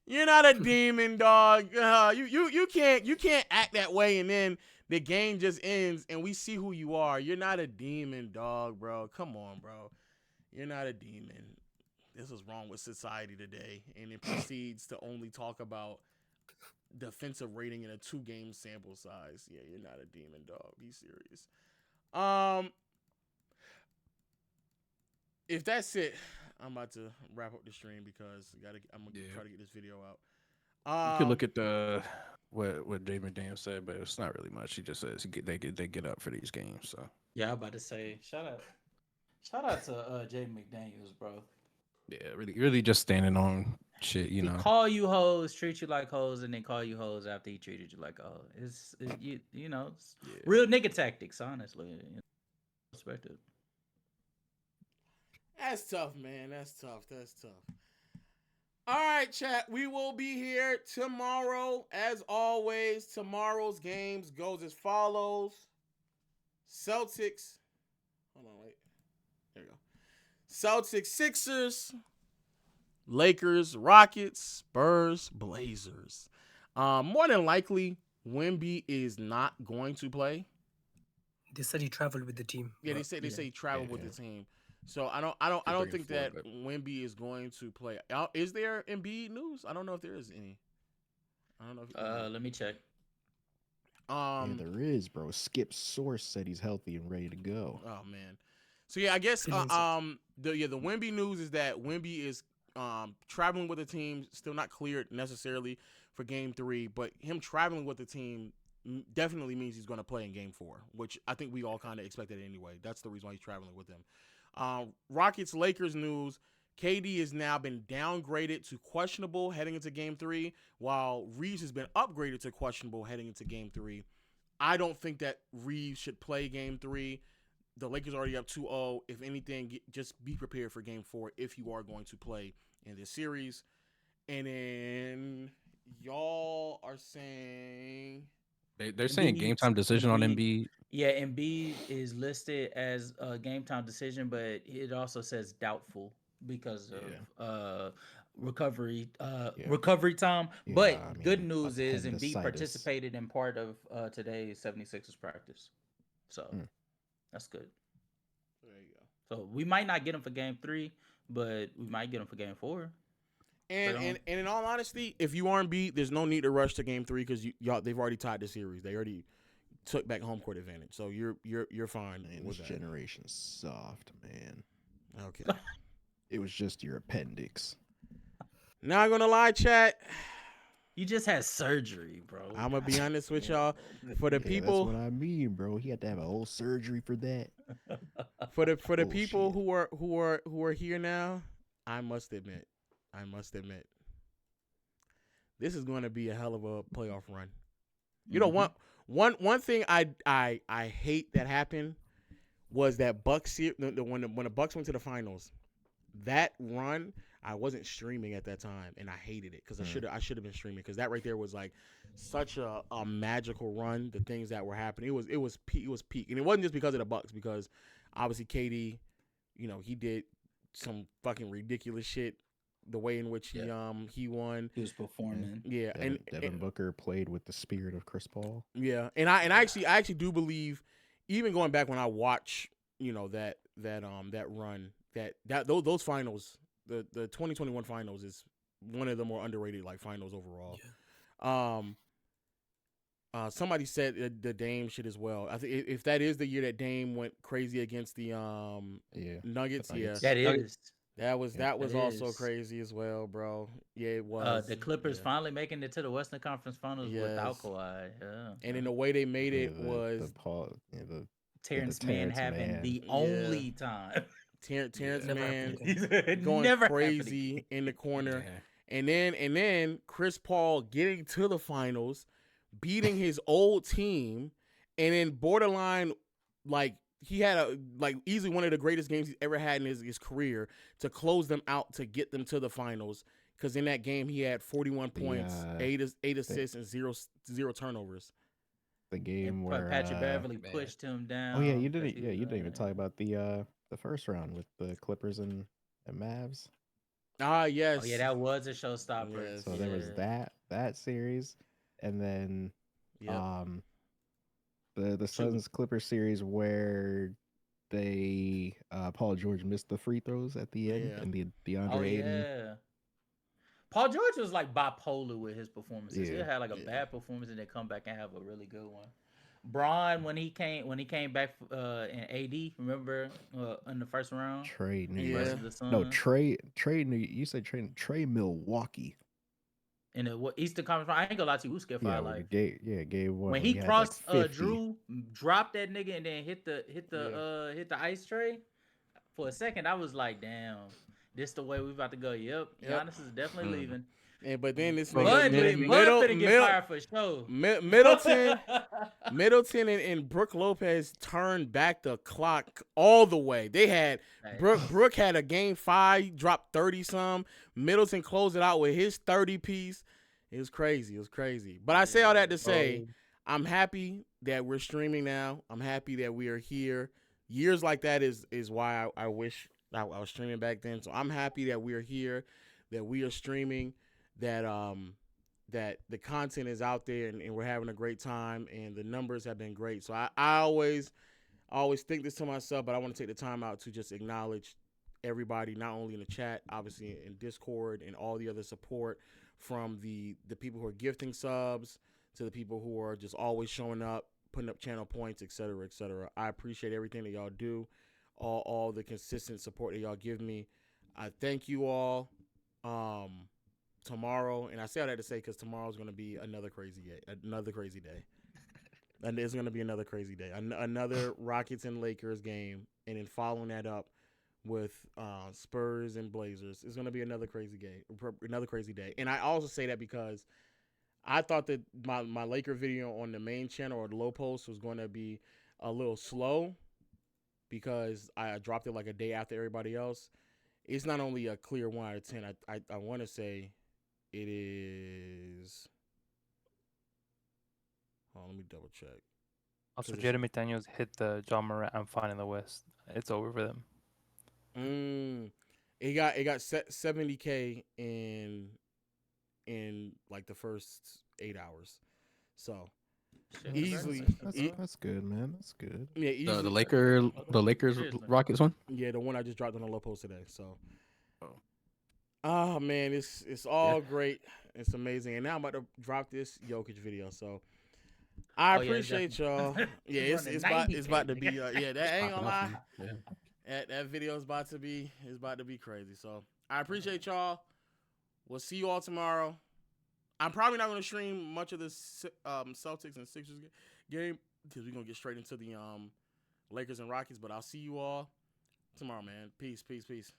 You're not a demon, dog. You can't act that way and then the game just ends and we see who you are. You're not a demon, dog, bro. Come on, bro. You're not a demon. This is wrong with society today. And it proceeds to only talk about defensive rating in a 2-game sample size. Yeah, you're not a demon, dog. Be serious. If that's it, I'm about to wrap up the stream because I'm gonna try to get this video out. You could look at what Jay McDaniel said, but it's not really much. He just says they get up for these games. So yeah, I'm about to say shout out to Jay McDaniels, bro. Yeah, really just standing on shit, He call you hoes, treat you like hoes, and then call you hoes after he treated you like a hoe. It's real nigga tactics, honestly. Respect it. That's tough, man. That's tough. All right, chat. We will be here tomorrow. As always, tomorrow's games goes as follows. Celtics. Hold on. Celtics, Sixers, Lakers, Rockets, Spurs, Blazers. More than likely, Wemby is not going to play. They said he traveled with the team. Yeah, they but, say yeah. he traveled with the team. So I don't think that Wemby is going to play. Is there Embiid news? I don't know if there is any. I don't know. If Let me check. Yeah, there is, bro. Skip's source said he's healthy and ready to go. Oh man. So yeah, I guess the Wemby news is that Wemby is traveling with the team, still not cleared necessarily for Game 3, but him traveling with the team definitely means he's going to play in Game 4, which I think we all kind of expected anyway. That's the reason why he's traveling with them. Rockets Lakers news. KD has now been downgraded to questionable heading into Game 3, while Reeves has been upgraded to questionable heading into Game 3. I don't think that Reeves should play Game 3. The Lakers are already up 2-0. If anything, just be prepared for Game 4 if you are going to play in this series. And then y'all are saying... They're saying game time decision on Embiid. Yeah, Embiid is listed as a game time decision, but it also says doubtful because of recovery time. Yeah, But good news is Embiid appendicitis. participated in part of today's 76ers practice. So that's good. There you go. So we might not get him for Game 3, but we might get him for Game 4. And in all honesty, if you aren't beat, there's no need to rush to Game 3 because y'all they've already tied the series. They already took back home court advantage, so you're fine. Man, with this that. generation's soft, man. Okay. It was just your appendix. Not gonna lie, chat. You just had surgery, bro. I'm gonna be honest with y'all. For the people, that's what I mean, bro. He had to have a whole surgery for that. For the people who are here now, I must admit, this is going to be a hell of a playoff run. You know, one thing I hate that happened was that Bucks when the Bucks went to the finals. That run, I wasn't streaming at that time, and I hated it because I should have been streaming because that right there was like such a magical run. The things that were happening, it was peak, and it wasn't just because of the Bucks, because obviously KD, you know, he did some fucking ridiculous shit. The way in which he won, he was performing. Yeah, Devin Booker played with the spirit of Chris Paul. Yeah, and I actually do believe, even going back when I watch, you know, that run, that those finals, the 2021 finals is one of the more underrated like finals overall. Yeah. Somebody said the Dame shit as well. I think if that is the year that Dame went crazy against the Nuggets, that is. That was also crazy as well, bro. Yeah, it was. The Clippers finally making it to the Western Conference Finals without Kawhi. Yeah. And in the way they made it was Terrence Mann having the only time. Terrence Mann going crazy in the corner. Yeah. And then Chris Paul getting to the finals, beating his old team, and then borderline like he had easily one of the greatest games he's ever had in his career to close them out to get them to the finals. Because in that game he had 41 points, 8 assists, and zero turnovers. The game where Patrick Beverly pushed him down. Oh yeah, you didn't even talk about the first round with the Clippers and Mavs. Yes. Oh yeah, that was a showstopper. Yes. So there was that series, and then the Suns Clippers series where they Paul George missed the free throws at the end, and the DeAndre Ayton. Yeah. Paul George was like bipolar with his performances. He had like a bad performance and then come back and have a really good one. Braun, when he came back in AD, remember in the first round? Trey Milwaukee. In the Eastern Conference, I ain't gonna lie to you, we scared for our life. Game one. When he crossed Drew, dropped that nigga, and then hit the ice tray. For a second, I was like, damn, this the way we about to go. Yep. Giannis is definitely leaving. Yeah, but then this Middleton and Brooke Lopez turned back the clock all the way. They had Brooke had a game 5, dropped 30 some. Middleton closed it out with his 30 piece. It was crazy. But I say all that to say, I'm happy that we're streaming now. I'm happy that we are here. Years like that is why I wish I was streaming back then, so I'm happy that we're here, that we are streaming, that that the content is out there, and we're having a great time, and the numbers have been great. So I always think this to myself, but I want to take the time out to just acknowledge everybody, not only in the chat, obviously in Discord, and all the other support from the people who are gifting subs to the people who are just always showing up, putting up channel points, et cetera, et cetera. I appreciate everything that y'all do, all the consistent support that y'all give me. I thank you all. Tomorrow, and I say all that to say because tomorrow's going to be another crazy day. And it's going to be another crazy day. Another Rockets and Lakers game, and then following that up with Spurs and Blazers. It's going to be another crazy day. And I also say that because I thought that my Laker video on the main channel or the low post was going to be a little slow because I dropped it like a day after everybody else. It's not only a clear 1 out of 10. I want to say it is. Let me double check. Also, Jaden McDaniels hit the John Morant I'm fine in the West. It's over for them. It got 70K in like the first 8 hours. So easily, that's good, man. That's good. Yeah, easily. The Lakers Rockets one. Yeah, the one I just dropped on the low post today. So, oh man, it's all great. It's amazing. And now I'm about to drop this Jokic video. So I appreciate y'all. Yeah, it's about to be. Yeah, that ain't gonna lie. That video is about to be crazy. So I appreciate y'all. We'll see you all tomorrow. I'm probably not going to stream much of this Celtics and Sixers game because we're going to get straight into the Lakers and Rockets. But I'll see you all tomorrow, man. Peace. Peace.